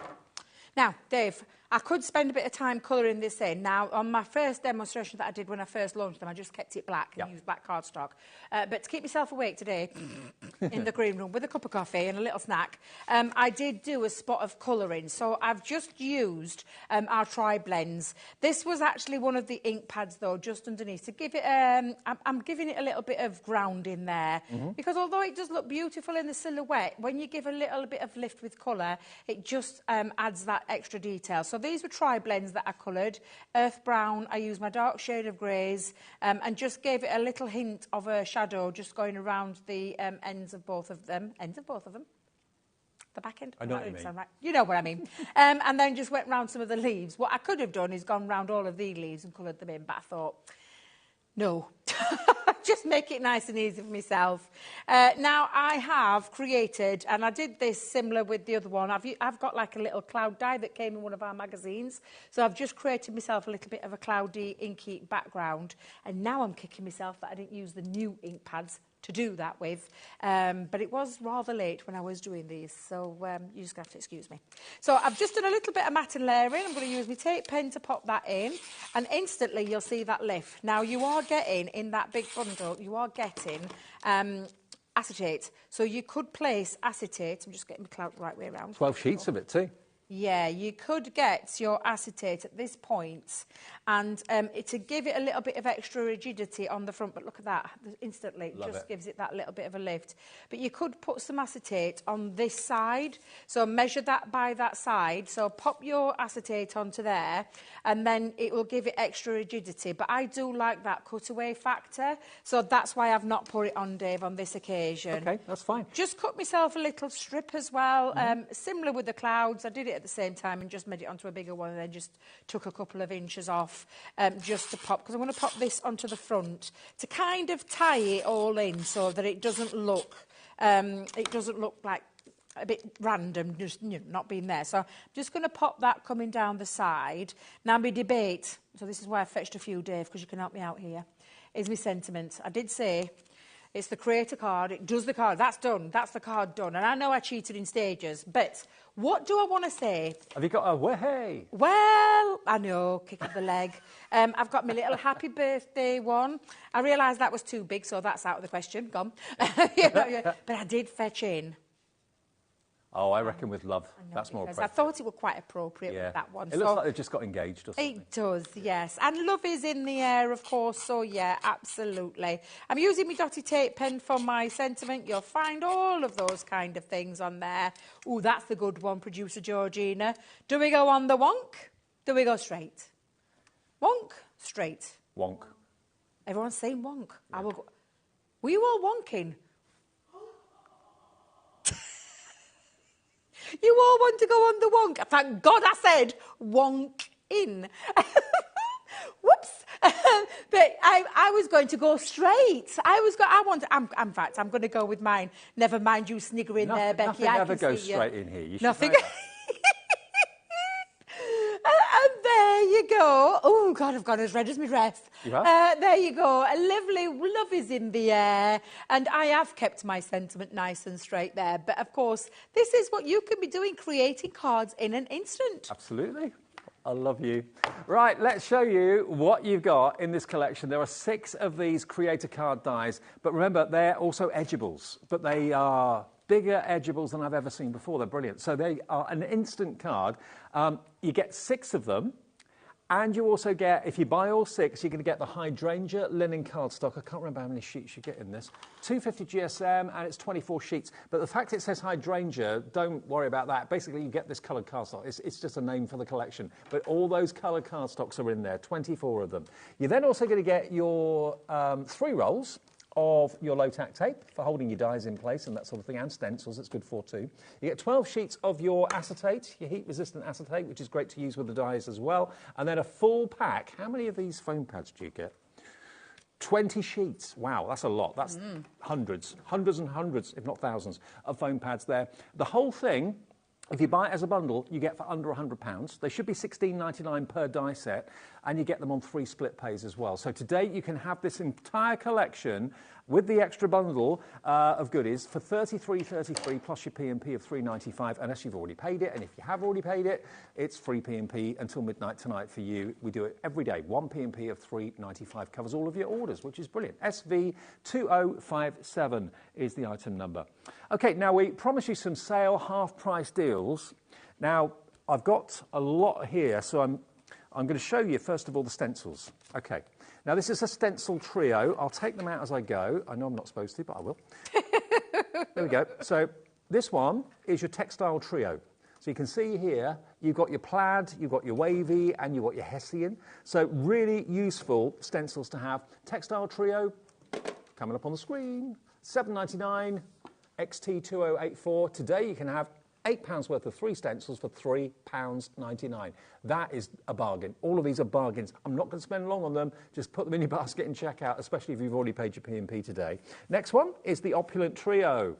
Now, Dave, I could spend a bit of time colouring this in. Now, on my first demonstration that I did when I first launched them, I just kept it black and used black cardstock. But to keep myself awake today in the green room with a cup of coffee and a little snack, I did do a spot of colouring. So I've just used our tri-blends. This was actually one of the ink pads, though, just underneath. To give it, I'm giving it a little bit of ground in there. Because although it does look beautiful in the silhouette, when you give a little bit of lift with colour, it just adds that extra detail. So these were tri-blends that I coloured. Earth brown, I used my dark shade of greys and just gave it a little hint of a shadow just going around the ends of both of them. The back end?
I know what you mean.
Right. You know what I mean. And then just went round some of the leaves. What I could have done is gone round all of the leaves and coloured them in, but I thought, no. Just make it nice and easy for myself. Now, I have created, and I did this similar with the other one, I've got like a little cloud die that came in one of our magazines. So I've just created myself a little bit of a cloudy, inky background. And now I'm kicking myself that I didn't use the new ink pads to do that with. But it was rather late when I was doing these, so you just have to excuse me. So I've just done a little bit of matte and layering. I'm going to use my tape pen to pop that in, and instantly you'll see that lift. Now, you are getting, in that big bundle, you are getting acetate. So you could place acetate. I'm just getting my cloud the right way around.
12 sheets of it too.
Yeah, you could get your acetate at this point and to give it a little bit of extra rigidity on the front, but look at that, instantly, it just gives it that little bit of a lift. But you could put some acetate on this side, so measure that by that side, so pop your acetate onto there, and then it will give it extra rigidity. But I do like that cutaway factor, so that's why I've not put it on, Dave, on this occasion.
Okay, that's fine.
Just cut myself a little strip as well, similar with the clouds. I did it at the same time and just made it onto a bigger one, and then just took a couple of inches off just to pop, because I'm going to pop this onto the front to kind of tie it all in so that it doesn't look like a bit random, just not being there. So I'm just going to pop that coming down the side. Now, my debate, so this is why I fetched a few, Dave, because you can help me out here, is my sentiment. I did say it's the creator card, it does the card, that's done, that's the card done. And I know I cheated in stages, but what do I want to say?
Have you got a way?
Well, I know, kick of the leg. I've got my little happy birthday one. I realised that was too big, so that's out of the question, gone. But I did fetch in.
Oh, I reckon with love. That's more appropriate.
I thought it was quite appropriate with that one.
It looks like they've just got engaged or something.
It does, yes. And love is in the air, of course, so yeah, absolutely. I'm using my dotty tape pen for my sentiment. You'll find all of those kind of things on there. Oh, that's the good one, producer Georgina. Do we go on the wonk? Do we go straight? Wonk, straight.
Wonk.
Everyone's saying wonk. Yeah. I will go. Were you all wonking? You all want to go on the wonk. Thank God I said wonk in. Whoops. But I was going to go straight. In fact, I'm going to go with mine. Never mind you sniggering there, Becky.
Nothing ever goes straight in here. You
nothing. And there you go. Oh, God, I've gone as red as my dress. There you go. A lovely love is in the air. And I have kept my sentiment nice and straight there. But, of course, this is what you can be doing, creating cards in an instant.
Absolutely. I love you. Right, let's show you what you've got in this collection. There are 6 of these creator card dies. But remember, they're also edgeables. But they are bigger edgeables than I've ever seen before. They're brilliant. So they are an instant card. You get 6 of them. And you also get, if you buy all 6, you're going to get the hydrangea linen cardstock. I can't remember how many sheets you get in this. 250 GSM, and it's 24 sheets. But the fact it says hydrangea, don't worry about that. Basically, you get this coloured cardstock. It's just a name for the collection. But all those coloured cardstocks are in there, 24 of them. You're then also going to get your 3 rolls of your low-tack tape for holding your dies in place and that sort of thing, and stencils, it's good for too. You get 12 sheets of your acetate, your heat-resistant acetate, which is great to use with the dies as well, and then a full pack. How many of these foam pads do you get? 20 sheets. Wow, that's a lot. That's hundreds and hundreds, if not thousands, of foam pads there. The whole thing, if you buy it as a bundle, you get for under £100. They should be $16.99 per die set, and you get them on 3 split pays as well. So today you can have this entire collection with the extra bundle of goodies for $33.33 plus your P&P of $3.95 unless you've already paid it. And if you have already paid it, it's free P&P until midnight tonight for you. We do it every day. One P&P of $3.95 covers all of your orders, which is brilliant. SV2057 is the item number. Okay, now we promise you some sale half-price deals. Now, I've got a lot here, so I'm going to show you, first of all, the stencils. Okay. Now, this is a stencil trio. I'll take them out as I go. I know I'm not supposed to, but I will. There we go. So this one is your textile trio. So you can see here, you've got your plaid, you've got your wavy, and you've got your hessian. So really useful stencils to have. Textile trio, coming up on the screen, $7.99, XT2084. Today you can have £8 worth of 3 stencils for £3.99. That is a bargain. All of these are bargains. I'm not going to spend long on them. Just put them in your basket and check out, especially if you've already paid your P&P today. Next one is the Opulent Trio.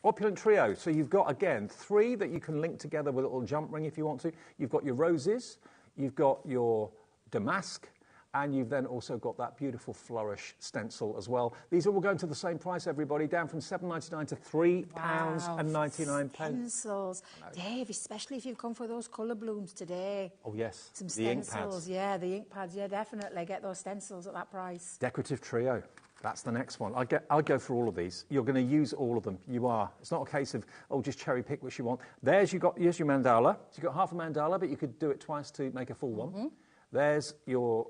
Opulent Trio. So you've got, again, 3 that you can link together with a little jump ring if you want to. You've got your roses, you've got your damask, and you've then also got that beautiful flourish stencil as well. These are all going to the same price, everybody, down from £7.99 to £3.99.
Stencils. Dave, especially if you've come for those colour blooms today.
Oh, yes.
Some
the ink
stencils,
pads.
yeah, the ink pads, yeah, definitely. Get those stencils at that price.
Decorative trio. That's the next one. I'll go for all of these. You're going to use all of them. You are. It's not a case of, oh, just cherry pick which you want. Here's your mandala. So you've got half a mandala, but you could do it twice to make a full one. There's your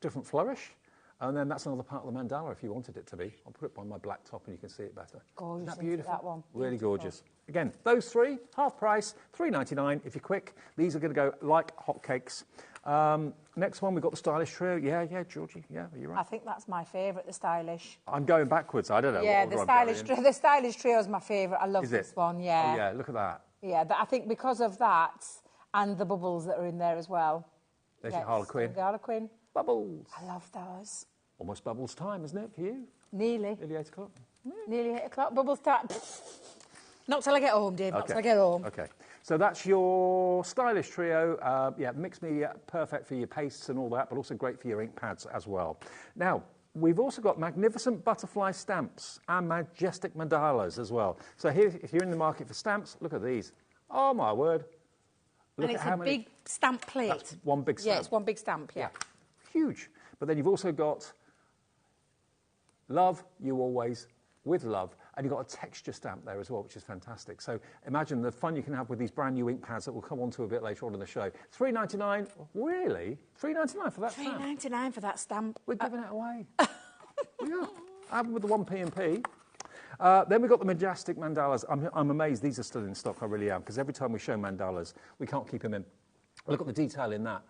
different flourish, and then that's another part of the mandala if you wanted it to be. I'll put it on my black top and you can see it better.
Gorgeous.
Isn't that beautiful?
That one.
Really gorgeous. Again, those 3, half price, $3.99 if you're quick. These are going to go like hotcakes. Next one, we've got the stylish trio. Yeah, Georgie. Yeah, you're right.
I think that's my favourite, the stylish.
I'm going backwards. I don't know.
Yeah, the stylish trio is my favourite. I love this one. Yeah.
Oh, yeah. Look at that.
Yeah, I think because of that and the bubbles that are in there as well.
There's your Harlequin.
The Harlequin.
Bubbles.
I love those.
Almost bubbles time, isn't it, for you?
Nearly.
Nearly 8 o'clock.
Nearly 8 o'clock. Bubbles time. Not till I get home, Dave. Not till I get home.
Okay. So that's your stylish trio. Yeah, mixed media, perfect for your pastes and all that, but also great for your ink pads as well. Now, we've also got magnificent butterfly stamps and majestic mandalas as well. So here, if you're in the market for stamps, look at these. Oh, my word. Look
and it's a big stamp plate.
That's one big stamp.
Yeah, it's one big stamp, yeah.
Huge. But then you've also got love you always with love, and you've got a texture stamp there as well, which is fantastic. So imagine the fun you can have with these brand new ink pads that we'll come on to a bit later on in the show. $3.99, really? $3.99 for that stamp?
$3.99 for that stamp.
We're giving it away. Yeah, I'm with the 1P&P. Then we've got the majestic mandalas. I'm amazed these are still in stock, I really am, because every time we show mandalas, we can't keep them in. Look at the detail in that.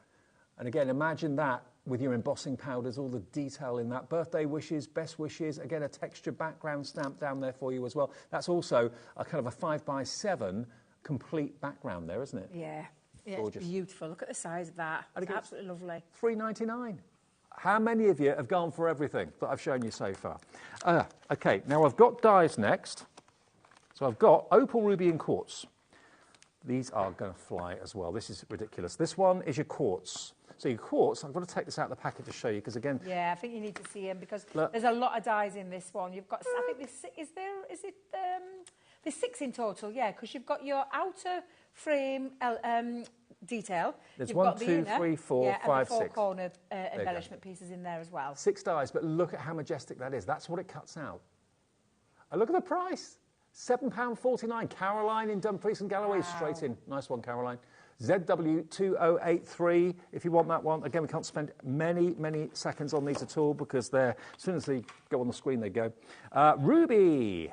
And again, imagine that with your embossing powders, all the detail in that. Birthday wishes, best wishes, again, a texture background stamp down there for you as well. That's also a kind of a 5x7 complete background there, isn't it?
Yeah.
Gorgeous.
It's beautiful. Look at the size of that. It's absolutely lovely.
$3.99. How many of you have gone for everything that I've shown you so far? Okay, now I've got dies next. So I've got opal, ruby and quartz. These are going to fly as well. This is ridiculous. This one is your quartz. So your quartz, I've got to take this out of the packet to show you because again...
Yeah, I think you need to see them because there's a lot of dies in this one. You've got, I think there's 6 in total, yeah, because you've got your outer frame detail.
There's 1, 2, 3, 4, 5, 6.
And the 4 corner embellishment pieces in there as well.
6 dies, but look at how majestic that is. That's what it cuts out. And look at the price. £7.49. Caroline in Dumfries and Galloway, straight in. Nice one, Caroline. ZW2083, if you want that one. Again, we can't spend many seconds on these at all because they're, as soon as they go on the screen, they go. Ruby.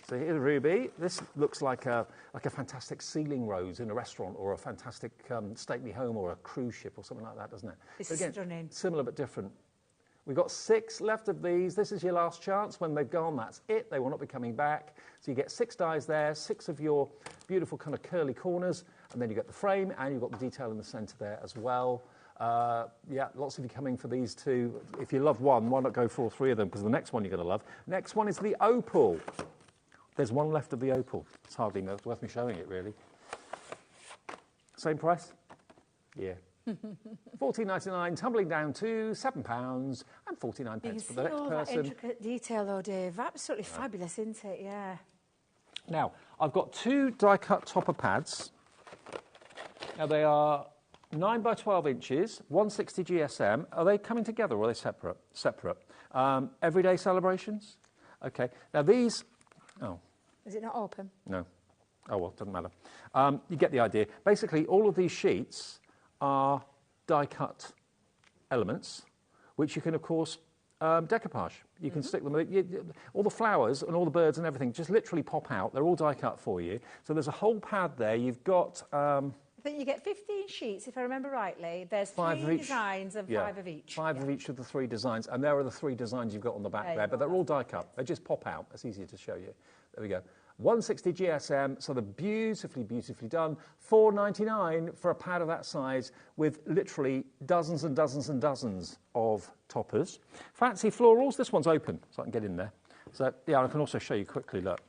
So here's a ruby. This looks like a fantastic ceiling rose in a restaurant or a fantastic stately home or a cruise ship or something like that, doesn't it?
It's again, stunning.
Similar but different. We've got 6 left of these. This is your last chance. When they've gone, that's it. They will not be coming back. So you get 6 dies there, 6 of your beautiful kind of curly corners, and then you get the frame, and you've got the detail in the centre there as well. Yeah, lots of you coming for these too. If you love one, why not go for all 3 of them? Because the next one you're going to love. Next one is the opal. There's 1 left of the opal. It's hardly worth me showing it, really. Same price? Yeah. £14.99, tumbling down to £7 and 49 pence for the next person.
That intricate detail, though, Dave. Absolutely fabulous, isn't it? Yeah.
Now, I've got 2 die-cut topper pads. Now, they are 9 by 12 inches, 160 GSM. Are they coming together or are they separate? Separate. Everyday celebrations? Okay. Now, these... Oh.
Is it not open?
No. Oh, well, doesn't matter. You get the idea. Basically, all of these sheets are die-cut elements, which you can, of course, decoupage. You can stick them... all the flowers and all the birds and everything just literally pop out. They're all die-cut for you. So there's a whole pad there. You've got...
I think you get 15 sheets, if I remember rightly. There's 3 designs and 5 of each. 5 of each of the 3 designs. And there are the 3 designs you've got on the back there, but they're all die-cut. They just pop out. It's easier to show you. There we go. 160 GSM, so they're beautifully, beautifully done. $4.99 for a pad of that size with literally dozens and dozens and dozens of toppers. Fancy florals. This one's open, so I can get in there. So, yeah, I can also show you quickly, look.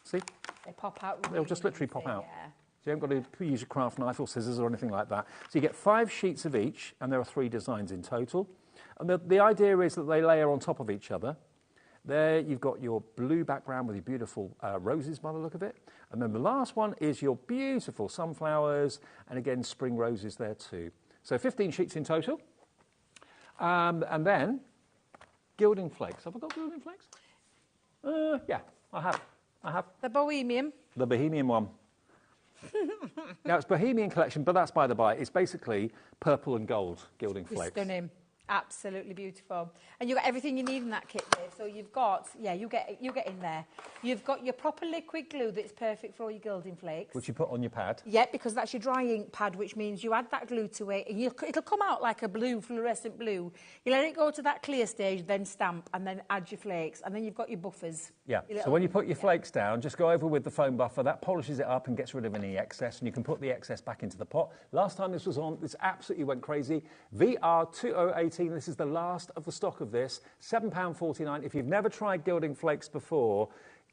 See? They pop out really
They'll just literally pop out.
Yeah.
So you haven't got to use your craft knife or scissors or anything like that. So you get 5 sheets of each, and there are 3 designs in total. And the idea is that they layer on top of each other. There you've got your blue background with your beautiful roses by the look of it. And then the last one is your beautiful sunflowers, and again, spring roses there too. So 15 sheets in total. And then gilding flakes. Have I got gilding flakes? Yeah, I have.
The Bohemian.
The Bohemian one. Now, it's Bohemian collection, but that's by the by. It's basically purple and gold gilding flakes.
Stunning. Absolutely beautiful. And you've got everything you need in that kit, Dave. So you've got, you get in there. You've got your proper liquid glue that's perfect for all your gilding flakes.
Which you put on your pad.
Yeah, because that's your dry ink pad, which means you add that glue to it, and it'll come out like a blue, fluorescent blue. You let it go to that clear stage, then stamp, and then add your flakes, and then you've got your buffers.
Yeah, so when you put your flakes down, just go over with the foam buffer. That polishes it up and gets rid of any excess, and you can put the excess back into the pot. Last time this was on, this absolutely went crazy. VR2018, this is the last of the stock of this. £7.49. If you've never tried gilding flakes before,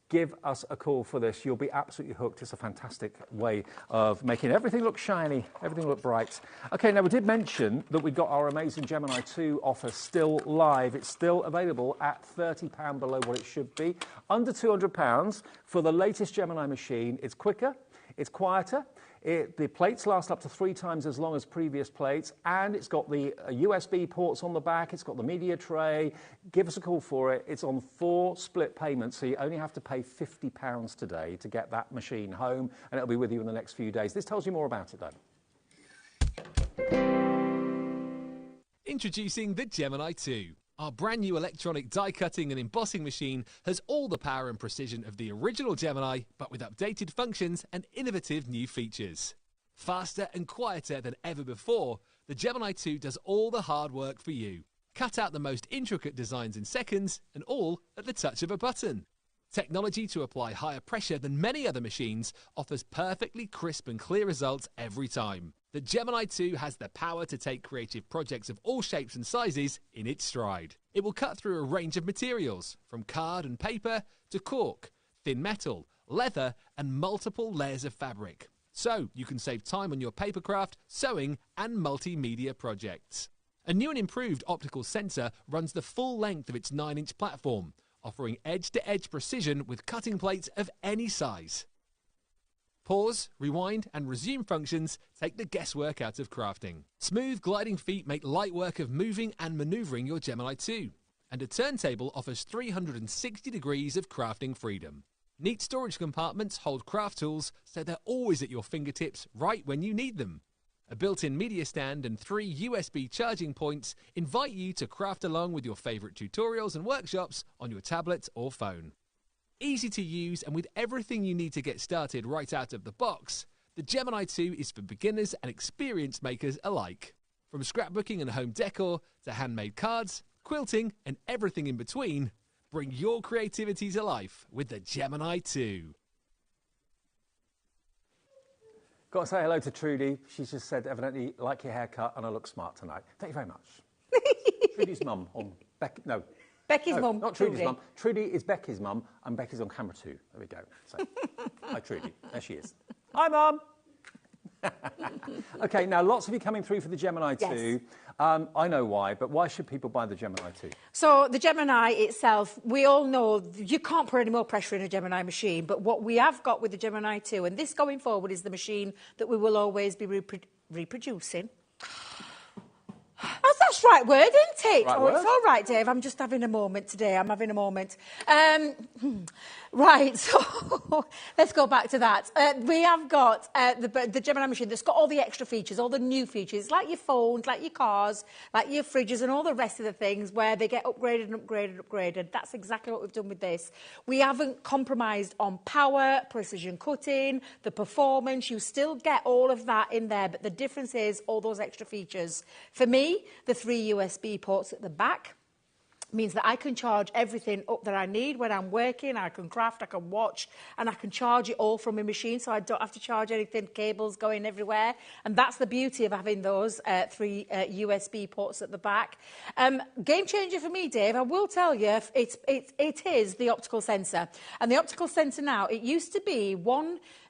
give us a call for this. You'll be absolutely hooked. It's a fantastic way of making everything look shiny, everything look bright. OK, now we did mention that we've got our amazing Gemini 2 offer still live. It's still available at £30 below what it should be. Under £200 for the latest Gemini machine. It's quicker, it's quieter. The plates last up to 3 times as long as previous plates, and it's got the USB ports on the back, it's got the media tray. Give us a call for it. It's on 4 split payments, so you only have to pay £50 today to get that machine home, and it'll be with you in the next few days. This tells you more about it, though.
Introducing the Gemini 2. Our brand new electronic die cutting and embossing machine has all the power and precision of the original Gemini, but with updated functions and innovative new features. Faster and quieter than ever before, the Gemini 2 does all the hard work for you. Cut out the most intricate designs in seconds, and all at the touch of a button. Technology to apply higher pressure than many other machines offers perfectly crisp and clear results every time. The Gemini 2 has the power to take creative projects of all shapes and sizes in its stride. It will cut through a range of materials, from card and paper to cork, thin metal, leather and multiple layers of fabric. So you can save time on your papercraft, sewing and multimedia projects. A new and improved optical sensor runs the full length of its 9-inch platform, offering edge-to-edge precision with cutting plates of any size. Pause, rewind and resume functions take the guesswork out of crafting. Smooth gliding feet make light work of moving and manoeuvring your Gemini 2. And a turntable offers 360 degrees of crafting freedom. Neat storage compartments hold craft tools so they're always at your fingertips right when you need them. A built-in media stand and 3 USB charging points invite you to craft along with your favourite tutorials and workshops on your tablet or phone. Easy to use and with everything you need to get started right out of the box, the Gemini 2 is for beginners and experienced makers alike. From scrapbooking and home decor to handmade cards, quilting and everything in between, bring your creativity to life with the Gemini 2.
Got to say hello to Trudy. She's just said, evidently, like your haircut and I look smart tonight. Thank you very much. Trudy's mum on
Becky's mum.
Not Trudy's mum. Trudy is Becky's mum, and Becky's on camera too. There we go. So, hi, Trudy. There she is. Hi, Mum. OK, now lots of you coming through for the Gemini 2.
Yes.
I know why, but why should people buy the Gemini 2?
So the Gemini itself, we all know you can't put any more pressure in a Gemini machine, but what we have got with the Gemini 2, and this going forward is the machine that we will always be reproducing. Oh, that's right word, isn't it?
Right
oh,
word.
It's all right, Dave. I'm just having a moment today. I'm having a moment. Right, so let's go back to that. We have got the Gemini machine that's got all the extra features, all the new features, like your phones, like your cars, like your fridges and all the rest of the things where they get upgraded and upgraded and upgraded. That's exactly what we've done with this. We haven't compromised on power, precision cutting, the performance. You still get all of that in there, but the difference is all those extra features. For me, the 3 USB ports at the back means that I can charge everything up that I need when I'm working. I can craft, I can watch, and I can charge it all from a machine, so I don't have to charge anything, cables going everywhere. And that's the beauty of having those 3 USB ports at the back. Game changer for me, Dave, I will tell you, it is the optical sensor. And the optical sensor now, it used to be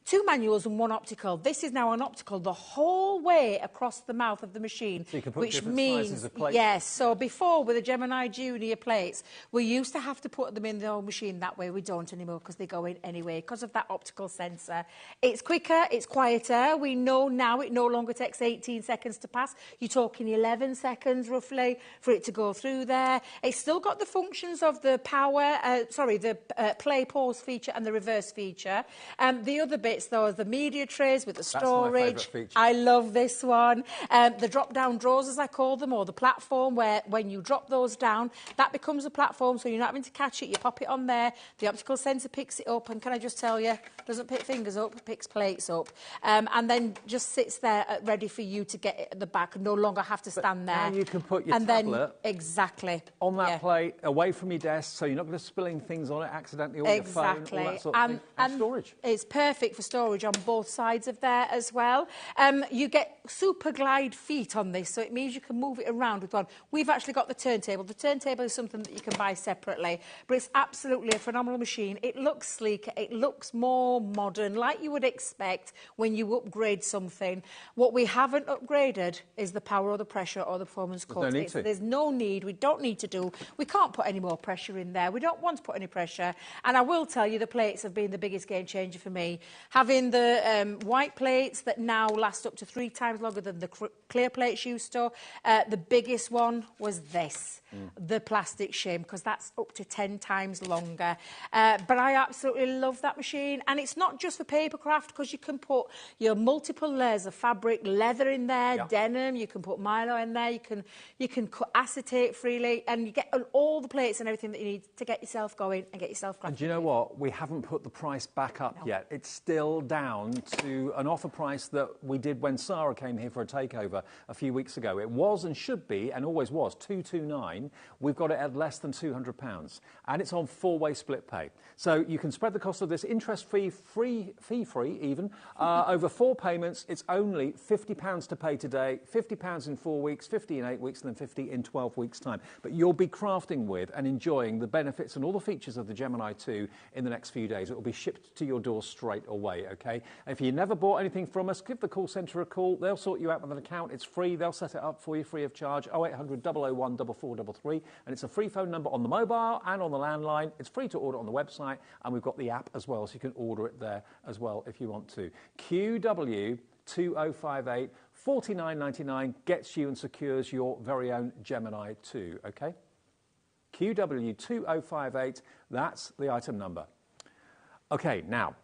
2 manuals and 1 optical. This is now an optical the whole way across the mouth of the machine.
So you can put
which
different
means,
sizes of plates.
yes, so before with the Gemini Junior plates, we used to have to put them in the old machine. That way we don't anymore because they go in anyway because of that optical sensor. It's quicker, it's quieter. We know now it no longer takes 18 seconds to pass. You're talking 11 seconds roughly for it to go through there. It's still got the functions of the power, the play pause feature and the reverse feature. The other bit though, the media trays with the storage.
That's my favourite feature.
I love this one. The drop-down drawers, as I call them, or the platform where when you drop those down, that becomes a platform, so you're not having to catch it. You pop it on there. The optical sensor picks it up, and can I just tell you, doesn't pick fingers up, it picks plates up, and then just sits there ready for you to get it at the back and no longer have to stand there.
And you can put your
and
tablet
then, exactly
on that plate, away from your desk, so you're not going to spilling things on it accidentally, or your phone, all that sort of thing. And storage.
It's perfect for storage on both sides of there as well. You get super glide feet on this, so it means you can move it around with one. We've actually got the turntable. The turntable is something that you can buy separately, but it's absolutely a phenomenal machine. It looks sleeker, it looks more modern, like you would expect when you upgrade something. What we haven't upgraded is the power or the pressure or the performance cut. There's no need, we don't need to do. We can't put any more pressure in there. We don't want to put any pressure. And I will tell you, the plates have been the biggest game changer for me. Having the white plates that now last up to 3 times longer than the clear plates used to. The biggest one was this, the plastic shim, because that's up to 10 times longer. But I absolutely love that machine. And it's not just for papercraft, because you can put your multiple layers of fabric, leather in there, denim, you can put Milo in there, you can cut acetate freely, and you get all the plates and everything that you need to get yourself going and get yourself crafting.
And do you know what? We haven't put the price back up yet. It's still down to an offer price that we did when Sarah came here for a takeover a few weeks ago. It was and should be, and always was, $229. We've got it at less than £200, and it's on 4-way split pay. So you can spread the cost of this interest-free, fee-free even, over 4 payments. It's only £50 to pay today, £50 in 4 weeks, 50 in 8 weeks, and then 50 in 12 weeks' time. But you'll be crafting with and enjoying the benefits and all the features of the Gemini 2 in the next few days. It will be shipped to your door straight away, OK? If you never bought anything from us, give the call centre a call. They'll sort you out with an account. It's free. They'll set it up for you free of charge. 0800 001 4433. And it's a free phone number on the mobile and on the landline. It's free to order on the website. And we've got the app as well, so you can order it there as well if you want to. QW2058 $49.99 gets you and secures your very own Gemini 2, OK? QW2058, that's the item number. OK, now,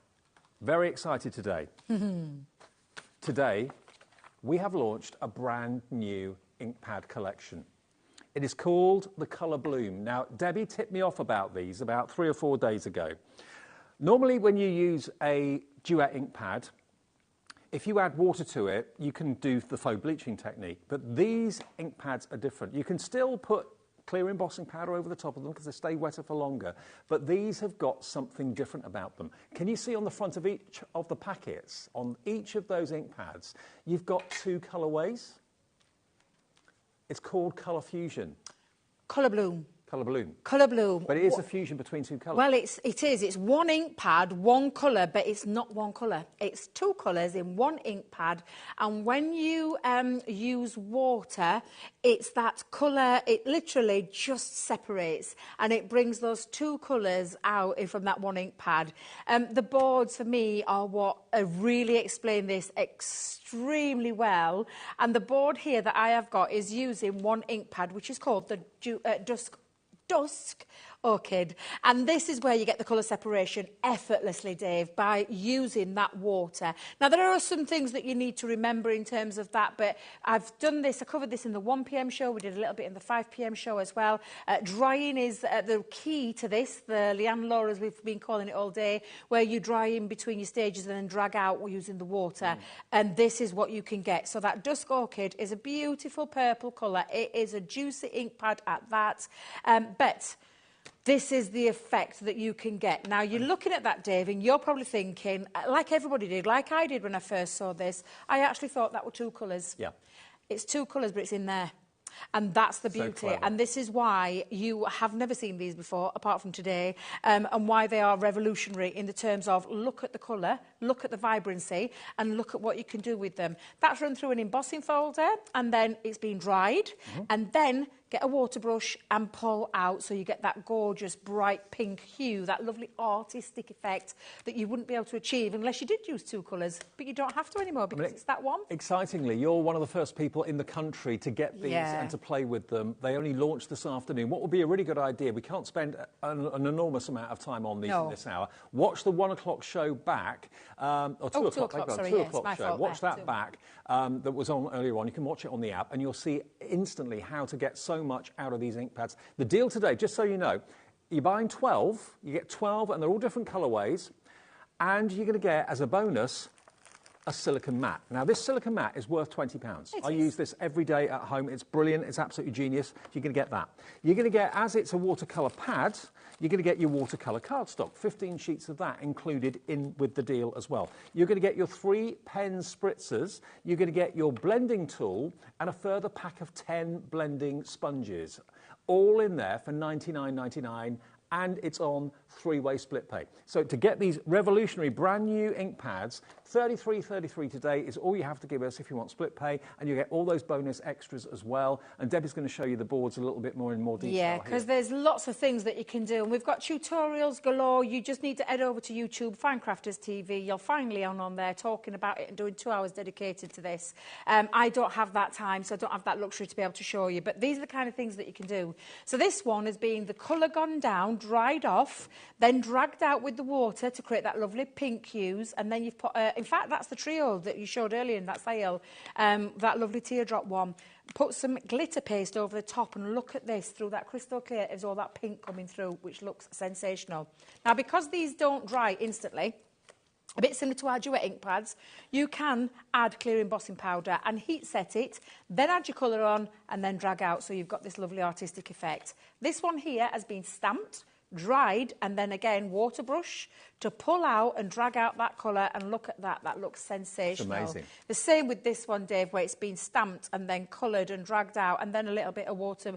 very excited today. Today, we have launched a brand new ink pad collection. It is called the Colour Bloom. Now, Debbie tipped me off about these about 3 or 4 days ago. Normally, when you use a duet ink pad, if you add water to it, you can do the faux bleaching technique. But these ink pads are different. You can still put clear embossing powder over the top of them because they stay wetter for longer. But these have got something different about them. Can you see on the front of each of the packets, on each of those ink pads, you've got 2 colourways? It's called Colour Fusion.
Colour Bloom.
Colour bloom.
Colour bloom.
But it is a fusion between two colours.
Well, it is. It's one ink pad, one colour, but it's not one colour. It's two colours in one ink pad. And when you use water, it's that colour, it literally just separates and it brings those two colours out from that one ink pad. The boards, for me, are what really explain this extremely well. And the board here that I have got is using one ink pad, which is called the Dusk Orchid, and this is where you get the colour separation effortlessly, Dave, by using that water. Now, there are some things that you need to remember in terms of that, but I've done this, I covered this in the 1 p.m. show, we did a little bit in the 5 p.m. show as well. Drying is the key to this, the liane law, as we've been calling it all day, where you dry in between your stages and then drag out using the water, and this is what you can get. So that Dusk Orchid is a beautiful purple colour. It is a juicy ink pad at that, but this is the effect that you can get. Now, you're looking at that, Dave, and you're probably thinking, like everybody did, like I did when I first saw this, I actually thought that were two colours. Yeah. It's two colours, but it's in there. And that's the beauty. And this is why you have never seen these before, apart from today, and why they are revolutionary in the terms of look at the colour, look at the vibrancy, and look at what you can do with them. That's run through an embossing folder, and then it's been dried, and then get a water brush and pull out so you get that gorgeous bright pink hue, that lovely artistic effect that you wouldn't be able to achieve unless you did use two colours. But you don't have to anymore because it's that one. Excitingly, you're one of the first people in the country to get these and to play with them. They only launched this afternoon. What would be a really good idea, we can't spend an enormous amount of time on these in this hour. Watch the 1 o'clock show back, or 2 o'clock, sorry, 2 o'clock show. Watch that back that was on earlier on. You can watch it on the app and you'll see instantly how to get so much out of these ink pads. The deal today, just so you know, you're buying 12, you get 12 and they're all different colourways, and you're going to get, as a bonus, a silicone mat. Now, this silicone mat is worth £20. I use this every day at home. It's brilliant. It's absolutely genius. You're going to get that. You're going to get, as it's a watercolour pad, you're going to get your watercolour cardstock, 15 sheets of that included in with the deal as well. You're going to get your 3 pen spritzers. You're going to get your blending tool and a further pack of 10 blending sponges, all in there for $99.99. And it's on 3-way split pay. So to get these revolutionary brand new ink pads, $33.33 today is all you have to give us if you want split pay, and you get all those bonus extras as well. And Debbie's going to show you the boards a little bit more in more detail. Yeah, because there's lots of things that you can do, and we've got tutorials galore. You just need to head over to YouTube, find Crafters TV. You'll find Leon on there talking about it and doing 2 hours dedicated to this. I don't have that time, so I don't have that luxury to be able to show you, but these are the kind of things that you can do. So this one has been the colour gone down, dried off, then dragged out with the water to create that lovely pink hues, and then you've put, in fact, that's the trio that you showed earlier in that sale, that lovely teardrop one. Put some glitter paste over the top and look at this through that crystal clear, is all that pink coming through, which looks sensational. Now, because these don't dry instantly, a bit similar to our duet ink pads, you can add clear embossing powder and heat set it, then add your colour on and then drag out, so you've got this lovely artistic effect. This one here has been stamped, dried, and then again water brush to pull out and drag out that colour, and look at that, that looks sensational. It's amazing. The same with this one, Dave, where it's been stamped and then coloured and dragged out, and then a little bit of water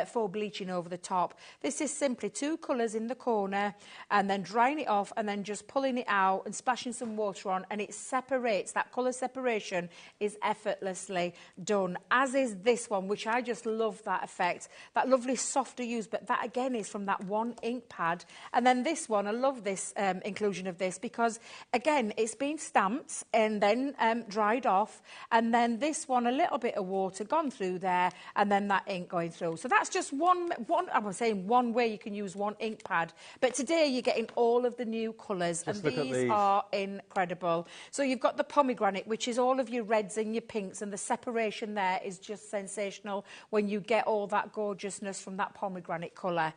for bleaching over the top. This is simply 2 colours in the corner and then drying it off and then just pulling it out and splashing some water on, and it separates. That colour separation is effortlessly done, as is this one, which I just love that effect, that lovely softer use, but that again is from that one ink pad. And then this one, I love this inclusion of this because again it's been stamped and then dried off, and then this one a little bit of water gone through there, and then that ink going through. So that's just one I'm saying one way you can use one ink pad, but today you're getting all of the new colours, and these are incredible. So you've got the pomegranate, which is all of your reds and your pinks, and the separation there is just sensational when you get all that gorgeousness from that pomegranate colour.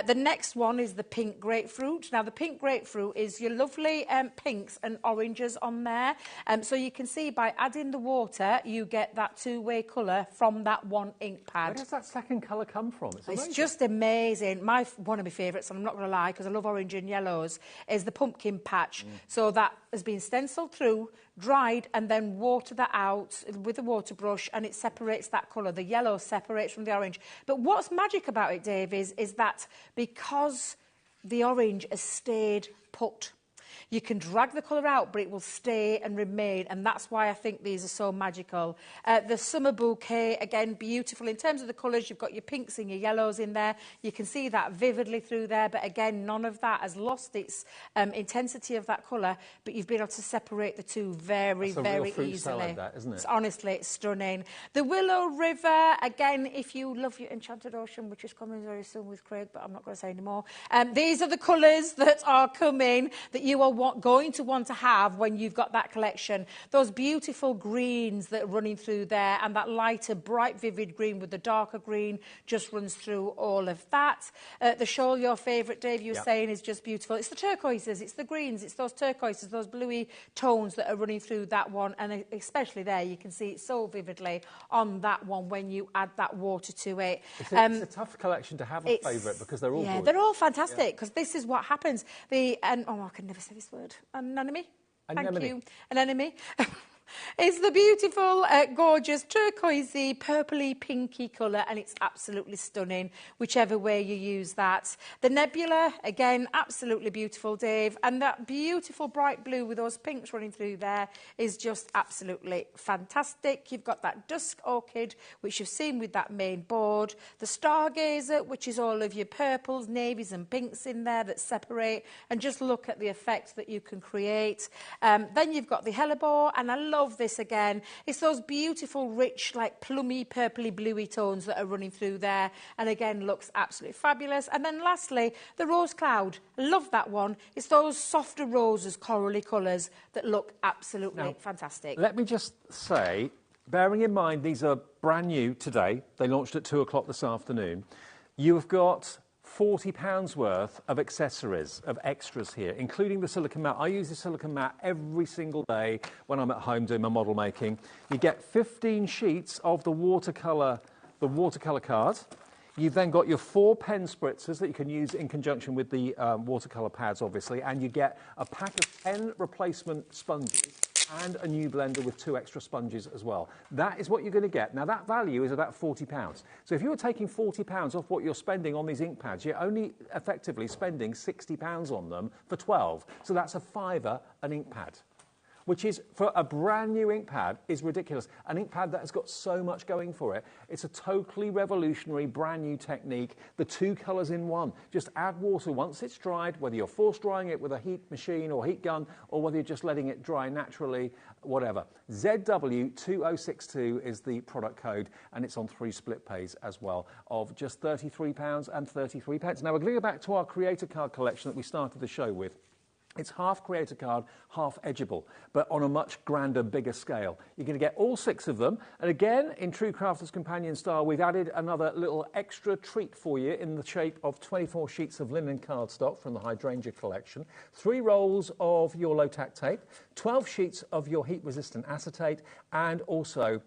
The next one is the pink grapefruit. Now, the pink grapefruit is your lovely pinks and oranges on there. So you can see by adding the water, you get that two-way colour from that one ink pad.
Where does that second colour come from?
It's just amazing. One of my favourites, and I'm not going to lie, because I love orange and yellows, is the pumpkin patch. So that has been stenciled through, dried, and then water that out with a water brush, and it separates that colour. The yellow separates from the orange. But what's magic about it, Dave, is that because the orange has stayed put, you can drag the colour out, but it will stay and remain, and that's why I think these are so magical. The summer bouquet, again, beautiful. In terms of the colours, you've got your pinks and your yellows in there. You can see that vividly through there, but again, none of that has lost its intensity of that colour, but you've been able to separate the two very, very easily.
Salad, that, isn't it?
Honestly, it's stunning. The Willow River, again, if you love your Enchanted Ocean, which is coming very soon with Craig, but I'm not going to say any more. These are the colours that are coming that you are going to want to have when you've got that collection. Those beautiful greens that are running through there, and that lighter, bright, vivid green with the darker green just runs through all of that. The shawl, your favourite, Dave, you were saying, is just beautiful. It's the turquoises, it's the greens, it's those turquoises, those bluey tones that are running through that one, and especially there, you can see it so vividly on that one when you add that water to it.
It's a tough collection to have a favourite because they're all good.
They're all fantastic, because this is what happens. I can never say this word. Anemone. Thank you. Anemone. It's the beautiful, gorgeous, turquoisey, purpley, pinky colour, and it's absolutely stunning, whichever way you use that. The Nebula, again, absolutely beautiful, Dave, and that beautiful bright blue with those pinks running through there is just absolutely fantastic. You've got that Dusk Orchid, which you've seen with that main board. The Stargazer, which is all of your purples, navies and pinks in there that separate, and just look at the effect that you can create. Then you've got the Hellebore, and I love this again. It's those beautiful, rich, like plummy, purpley, bluey tones that are running through there, and again looks absolutely fabulous. And then lastly, the Rose Cloud. I love that one. It's those softer roses, corally colours that look absolutely fantastic.
Let me just say, bearing in mind these are brand new today, they launched at 2 o'clock this afternoon, you have got £40 worth of accessories, of extras here, including the silicone mat. I use the silicone mat every single day when I'm at home doing my model making. You get 15 sheets of the watercolour card. You've then got your 4 pen spritzers that you can use in conjunction with the watercolour pads, obviously, and you get a pack of 10 replacement sponges and a new blender with 2 extra sponges as well. That is what you're going to get. Now, that value is about £40. So if you were taking £40 off what you're spending on these ink pads, you're only effectively spending £60 on them for 12. So that's a £5 an ink pad, which is, for a brand new ink pad, is ridiculous. An ink pad that has got so much going for it. It's a totally revolutionary, brand new technique. The 2 colours in one. Just add water once it's dried, whether you're force drying it with a heat machine or heat gun, or whether you're just letting it dry naturally, whatever. ZW2062 is the product code, and it's on 3 split pays as well, of just £33.33. Now, we're going to go back to our creator card collection that we started the show with. It's half creator card, half edgeable, but on a much grander, bigger scale. You're going to get all 6 of them. And again, in true Crafter's Companion style, we've added another little extra treat for you in the shape of 24 sheets of linen cardstock from the Hydrangea collection, 3 rolls of your low-tack tape, 12 sheets of your heat-resistant acetate, and also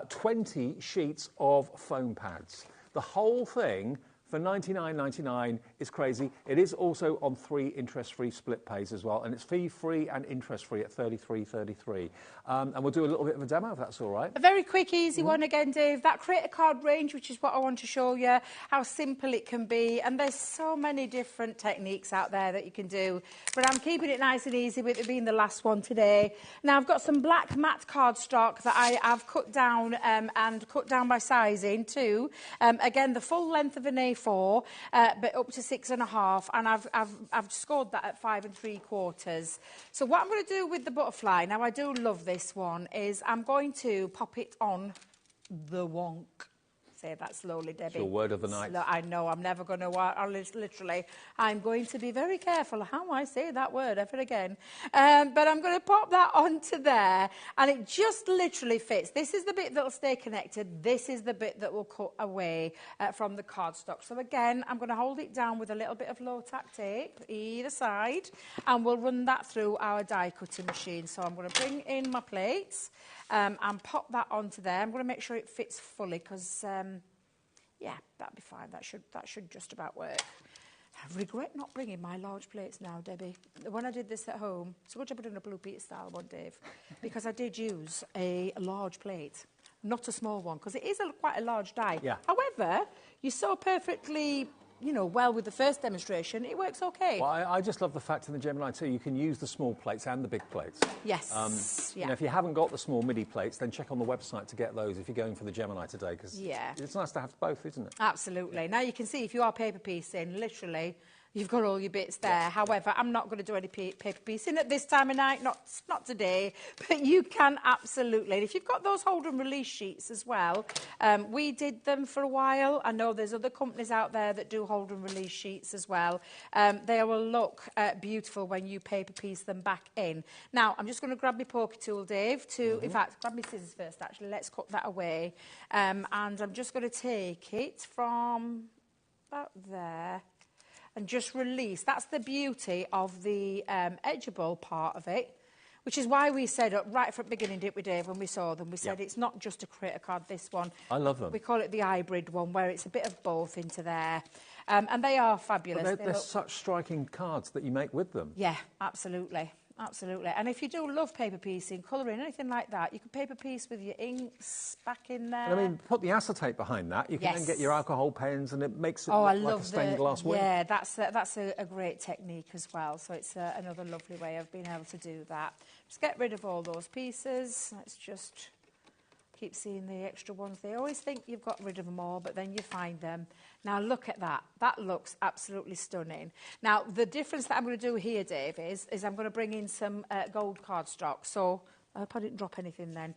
20 sheets of foam pads. The whole thing for $99.99 is crazy. It is also on 3 interest-free split pays as well, and it's fee-free and interest-free at $33.33. And we'll do a little bit of a demo, if that's all right.
A very quick, easy one again, Dave. That creator card range, which is what I want to show you, how simple it can be. And there's so many different techniques out there that you can do. But I'm keeping it nice and easy with it being the last one today. Now, I've got some black matte cardstock that I have cut down and cut down by sizing too. Again, the full length of an A4, but up to 6.5, and I've scored that at 5 3/4. So what I'm going to do with the butterfly, now I do love this one, is I'm going to pop it on the wonk. Say that slowly, Debbie.
It's your word of the night.
I know, I'm never going to, literally, I'm going to be very careful how I say that word ever again. But I'm going to pop that onto there, and it just literally fits. This is the bit that will stay connected. This is the bit that will cut away from the cardstock. So again, I'm going to hold it down with a little bit of low-tack tape either side, and we'll run that through our die cutting machine. So I'm going to bring in my plates and pop that onto there. I'm going to make sure it fits fully because, yeah, that'll be fine. That should just about work. I regret not bringing my large plates now, Debbie. When I did this at home, it's a good job I did a Blue Peter style one, Dave, because I did use a large plate, not a small one, because it is quite a large die.
Yeah.
However, you saw perfectly, you know, well with the first demonstration, it works okay.
Well, I just love the fact in the Gemini 2 you can use the small plates and the big plates.
Yes.
You know, if you haven't got the small midi plates, then check on the website to get those if you're going for the Gemini today, because it's nice to have both, isn't it?
Absolutely. Now you can see if you are paper piecing, literally, you've got all your bits there.
Yeah.
However, I'm not going to do any paper piecing at this time of night, not today, but you can absolutely. And if you've got those hold and release sheets as well, we did them for a while. I know there's other companies out there that do hold and release sheets as well. They will look beautiful when you paper piece them back in. Now, I'm just going to grab my poker tool, Dave, in fact, grab my scissors first, actually. Let's cut that away. And I'm just going to take it from about there and just release. That's the beauty of the edgeable part of it, which is why we said right from the beginning, didn't we, Dave, when we saw them, we said it's not just a creator card, this one.
I love them.
We call it the hybrid one, where it's a bit of both into there. And they are fabulous.
But they're such striking cards that you make with them.
Yeah, absolutely. Absolutely. And if you do love paper piecing, colouring, anything like that, you can paper piece with your inks back in there.
And I mean, put the acetate behind that. You can then get your alcohol pens and it makes it look like a stained glass wing.
Yeah, that's a great technique as well. So it's another lovely way of being able to do that. Just get rid of all those pieces. Let's just keep seeing the extra ones. They always think you've got rid of them all, but then you find them. Now, look at that. That looks absolutely stunning. Now, the difference that I'm going to do here, Dave, is I'm going to bring in some gold cardstock. So, I hope I didn't drop anything then.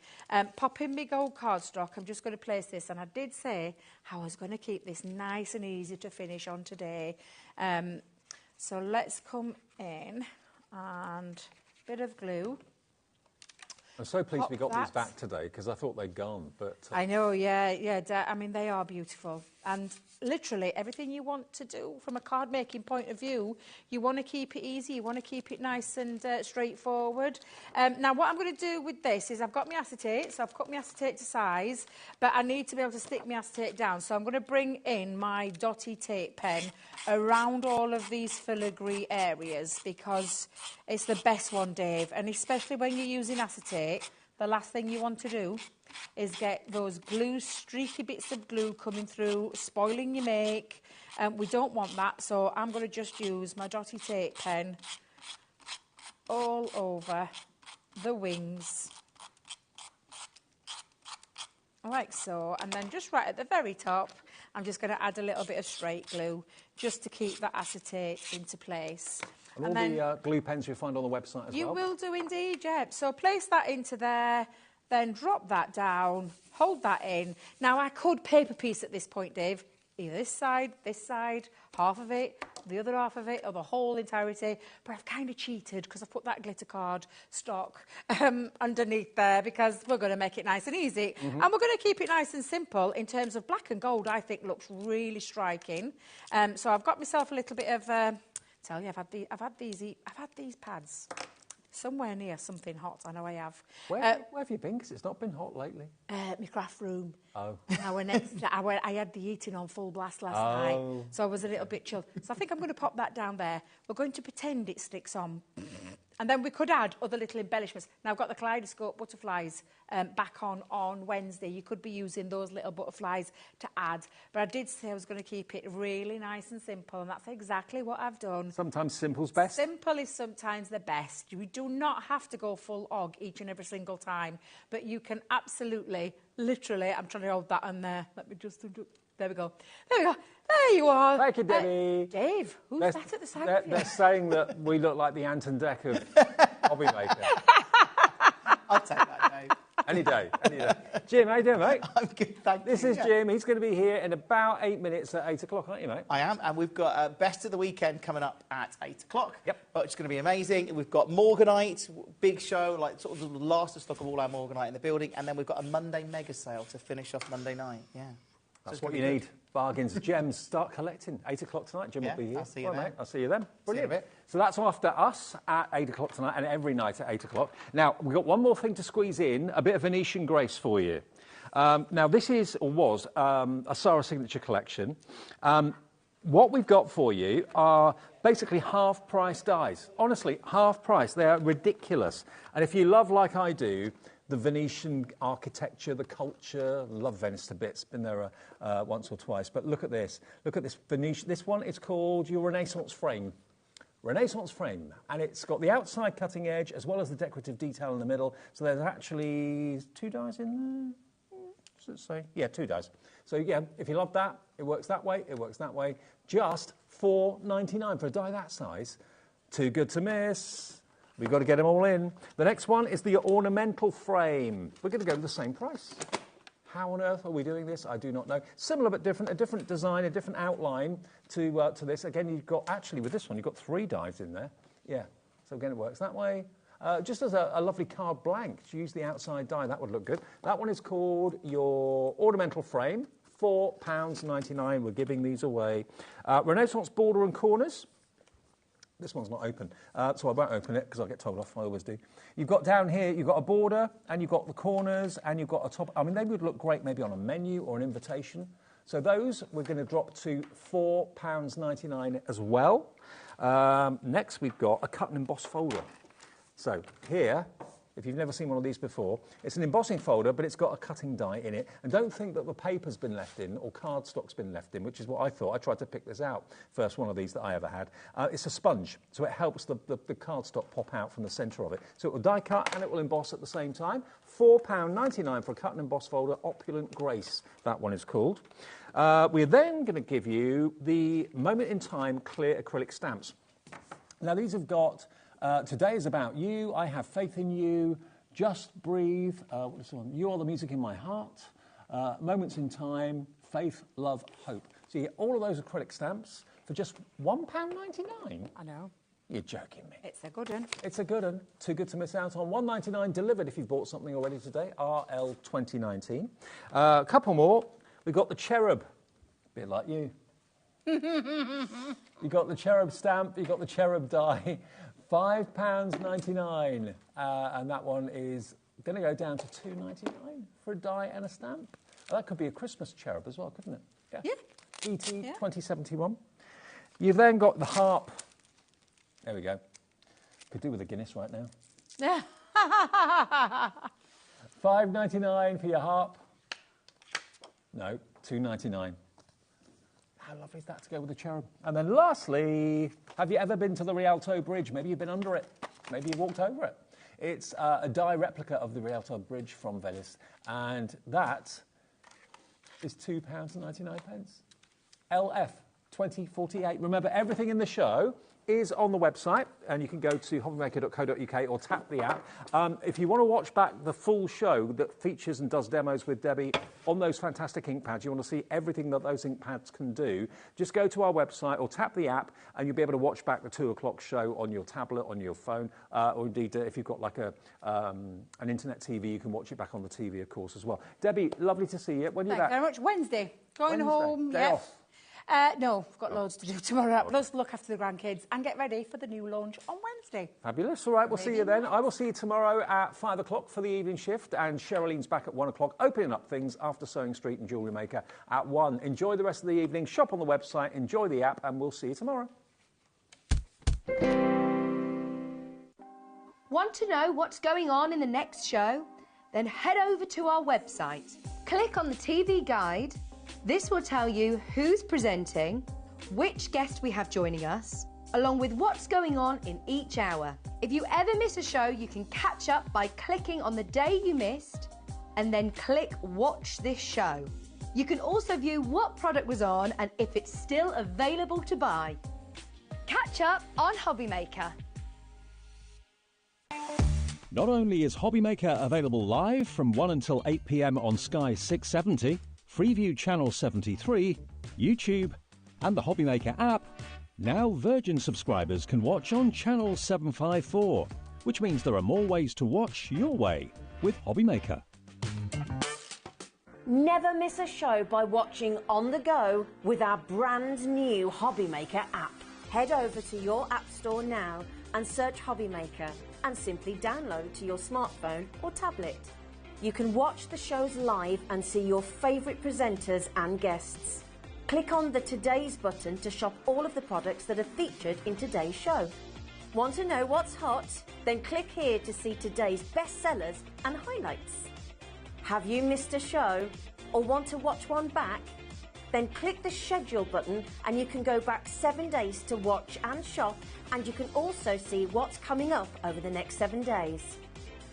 Pop in my gold cardstock. I'm just going to place this. And I did say I was going to keep this nice and easy to finish on today. So, let's come in and a bit of glue.
I'm so pleased we got these back today because I thought they'd gone. But
I know, yeah. I mean, they are beautiful. And literally everything you want to do from a card making point of view, you want to keep it easy, you want to keep it nice and straightforward. Now, what I'm going to do with this is I've got my acetate, so I've cut my acetate to size, but I need to be able to stick my acetate down. So I'm going to bring in my dotty tape pen around all of these filigree areas because it's the best one, Dave. And especially when you're using acetate, the last thing you want to do is get those streaky bits of glue coming through, spoiling your make. We don't want that, so I'm going to just use my dotty tape pen all over the wings, like so. And then just right at the very top, I'm just going to add a little bit of straight glue just to keep that acetate into place.
And all the glue pens you'll find on the website as well?
You will do indeed, yeah. So place that into there, then drop that down, hold that in. Now, I could paper piece at this point, Dave, either this side, half of it, the other half of it, or the whole entirety, but I've kind of cheated because I've put that glitter card stock underneath there because we're going to make it nice and easy. And we're going to keep it nice and simple in terms of black and gold. I think looks really striking. So I've got myself a little bit of... tell you, I've had these pads somewhere near something hot. I know I have.
Where have you been? Because it's not been hot lately.
My craft room.
Oh.
I had the heating on full blast last night, so I was a little bit chilled. So I think I'm going to pop that down there. We're going to pretend it sticks on. And then we could add other little embellishments. Now, I've got the kaleidoscope butterflies back on Wednesday. You could be using those little butterflies to add. But I did say I was going to keep it really nice and simple, and that's exactly what I've done.
Sometimes simple's best.
Simple is sometimes the best. You do not have to go full hog each and every single time, but you can absolutely, literally, I'm trying to hold that on there. Let me just... There we go. There we go. There you are.
Thank you, Debbie.
Dave, who's that at the side of you?
They're saying that we look like the Ant and Dec of HobbyMaker.
I'll take that, Dave.
Any day, any day. Jim, how you doing, mate?
I'm good, thank you.
This is Jim. He's going to be here in about 8 minutes at 8 o'clock, aren't you, mate?
I am, and we've got Best of the Weekend coming up at 8 o'clock. Yep. Which is going to be amazing. We've got Morganite, big show, like sort of the last of stock of all our Morganite in the building, and then we've got a Monday mega sale to finish off Monday night. Yeah.
That's what you need. Bargains, gems, start collecting. 8 o'clock tonight, Jim will be here.
I'll see you then.
Mate, I'll see you then. Brilliant.
See you in a bit.
So that's after us at 8 o'clock tonight and every night at 8 o'clock. Now, we've got one more thing to squeeze in, a bit of Venetian grace for you. Now, this is, or was, a Sarah Signature collection. What we've got for you are basically half-price dies. Honestly, half price. They are ridiculous. And if you love, like I do, the Venetian architecture, the culture, love Venice to bits, been there once or twice. But look at this Venetian. This one is called your Renaissance frame. Renaissance frame, and it's got the outside cutting edge as well as the decorative detail in the middle. So there's actually 2 dies in there. Does it say? Yeah, 2 dies. So yeah, if you love that, it works that way, it works that way. Just $4.99 for a die that size. Too good to miss. We've got to get them all in. The next one is the ornamental frame. We're going to go to the same price. How on earth are we doing this? I do not know. Similar but different, a different design, a different outline to this. Again, you've got, actually with this one, you've got 3 dies in there. Yeah, so again, it works that way. Just as a lovely card blank, to use the outside die, that would look good. That one is called your ornamental frame. £4.99, we're giving these away. Renaissance border and corners. This one's not open, so I won't open it because I get told off, I always do. You've got down here, you've got a border, and you've got the corners, and you've got a top. I mean, they would look great maybe on a menu or an invitation. So those we're going to drop to £4.99 as well. Next, we've got a cut and emboss folder. So here, if you've never seen one of these before, it's an embossing folder, but it's got a cutting die in it. And don't think that the paper's been left in or cardstock's been left in, which is what I thought. I tried to pick this out, first one of these that I ever had. It's a sponge, so it helps the cardstock pop out from the centre of it. So it will die cut and it will emboss at the same time. £4.99 for a cut and emboss folder, Opulent Grace, that one is called. We're then going to give you the Moment in Time clear acrylic stamps. Now, these have got... Today is about you, I have faith in you, just breathe, what is this one? You are the music in my heart, moments in time, faith, love, hope. So you get all of those acrylic stamps for just £1.99.
I know.
You're joking me.
It's a good one.
It's a good one. Too good to miss out on. £1.99 delivered if you've bought something already today, RL 2019. A couple more. We've got the cherub, a bit like you. You've got the cherub stamp, you've got the cherub die. £5.99, and that one is going to go down to £2.99 for a die and a stamp. That could be a Christmas cherub as well, couldn't it? Yeah. ET 2071. You've then got the harp. There we go. Could do with a Guinness right now. Yeah. £5.99 for your harp. No, £2.99. How lovely is that to go with the cherub? And then lastly, have you ever been to the Rialto Bridge? Maybe you've been under it. Maybe you walked over it. It's a die replica of the Rialto Bridge from Venice. And that is £2.99. LF 2048. Remember, everything in the show is on the website, and you can go to hobbymaker.co.uk or tap the app. If you want to watch back the full show that features and does demos with Debbie on those fantastic ink pads, you want to see everything that those ink pads can do, just go to our website or tap the app, and you'll be able to watch back the 2 o'clock show on your tablet, on your phone, or indeed if you've got like an internet TV, you can watch it back on the TV, of course, as well. Debbie, lovely to see you. When are you back?
Thank you very much. Wednesday. Going home.
Day off.
No, I've got loads to do tomorrow. Plus look after the grandkids and get ready for the new launch on Wednesday.
Fabulous. All right, we'll see you then. I will see you tomorrow at 5 o'clock for the evening shift, and Sheraline's back at 1 o'clock, opening up things after Sewing Street and Jewellery Maker at 1. Enjoy the rest of the evening, shop on the website, enjoy the app, and we'll see you tomorrow.
Want to know what's going on in the next show? Then head over to our website. Click on the TV guide. This will tell you who's presenting, which guest we have joining us, along with what's going on in each hour. If you ever miss a show, you can catch up by clicking on the day you missed and then click Watch This Show. You can also view what product was on and if it's still available to buy. Catch up on HobbyMaker.
Not only is HobbyMaker available live from 1 until 8 p.m. on Sky 670, Freeview Channel 73, YouTube, and the HobbyMaker app, now Virgin subscribers can watch on Channel 754, which means there are more ways to watch your way with HobbyMaker.
Never miss a show by watching on the go with our brand new HobbyMaker app. Head over to your app store now and search HobbyMaker and simply download to your smartphone or tablet. You can watch the shows live and see your favourite presenters and guests. Click on the Today's button to shop all of the products that are featured in today's show. Want to know what's hot? Then click here to see today's bestsellers and highlights. Have you missed a show or want to watch one back? Then click the schedule button and you can go back 7 days to watch and shop, and you can also see what's coming up over the next 7 days.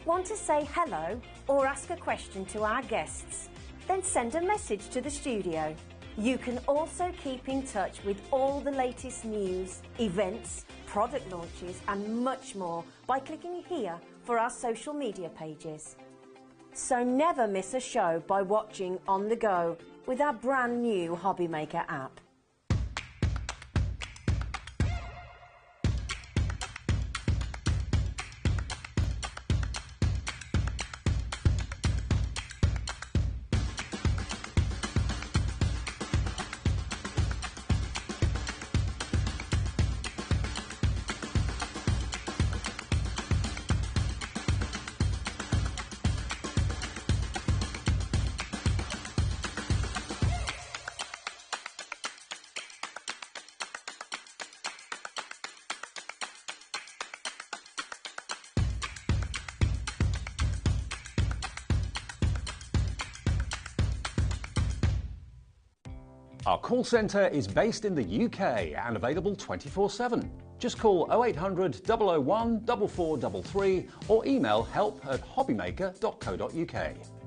Want to say hello or ask a question to our guests? Then send a message to the studio. You can also keep in touch with all the latest news, events, product launches and much more by clicking here for our social media pages. So never miss a show by watching on the go with our brand new HobbyMaker app.
Our call centre is based in the UK and available 24/7. Just call 0800 001 4433 or email help@hobbymaker.co.uk.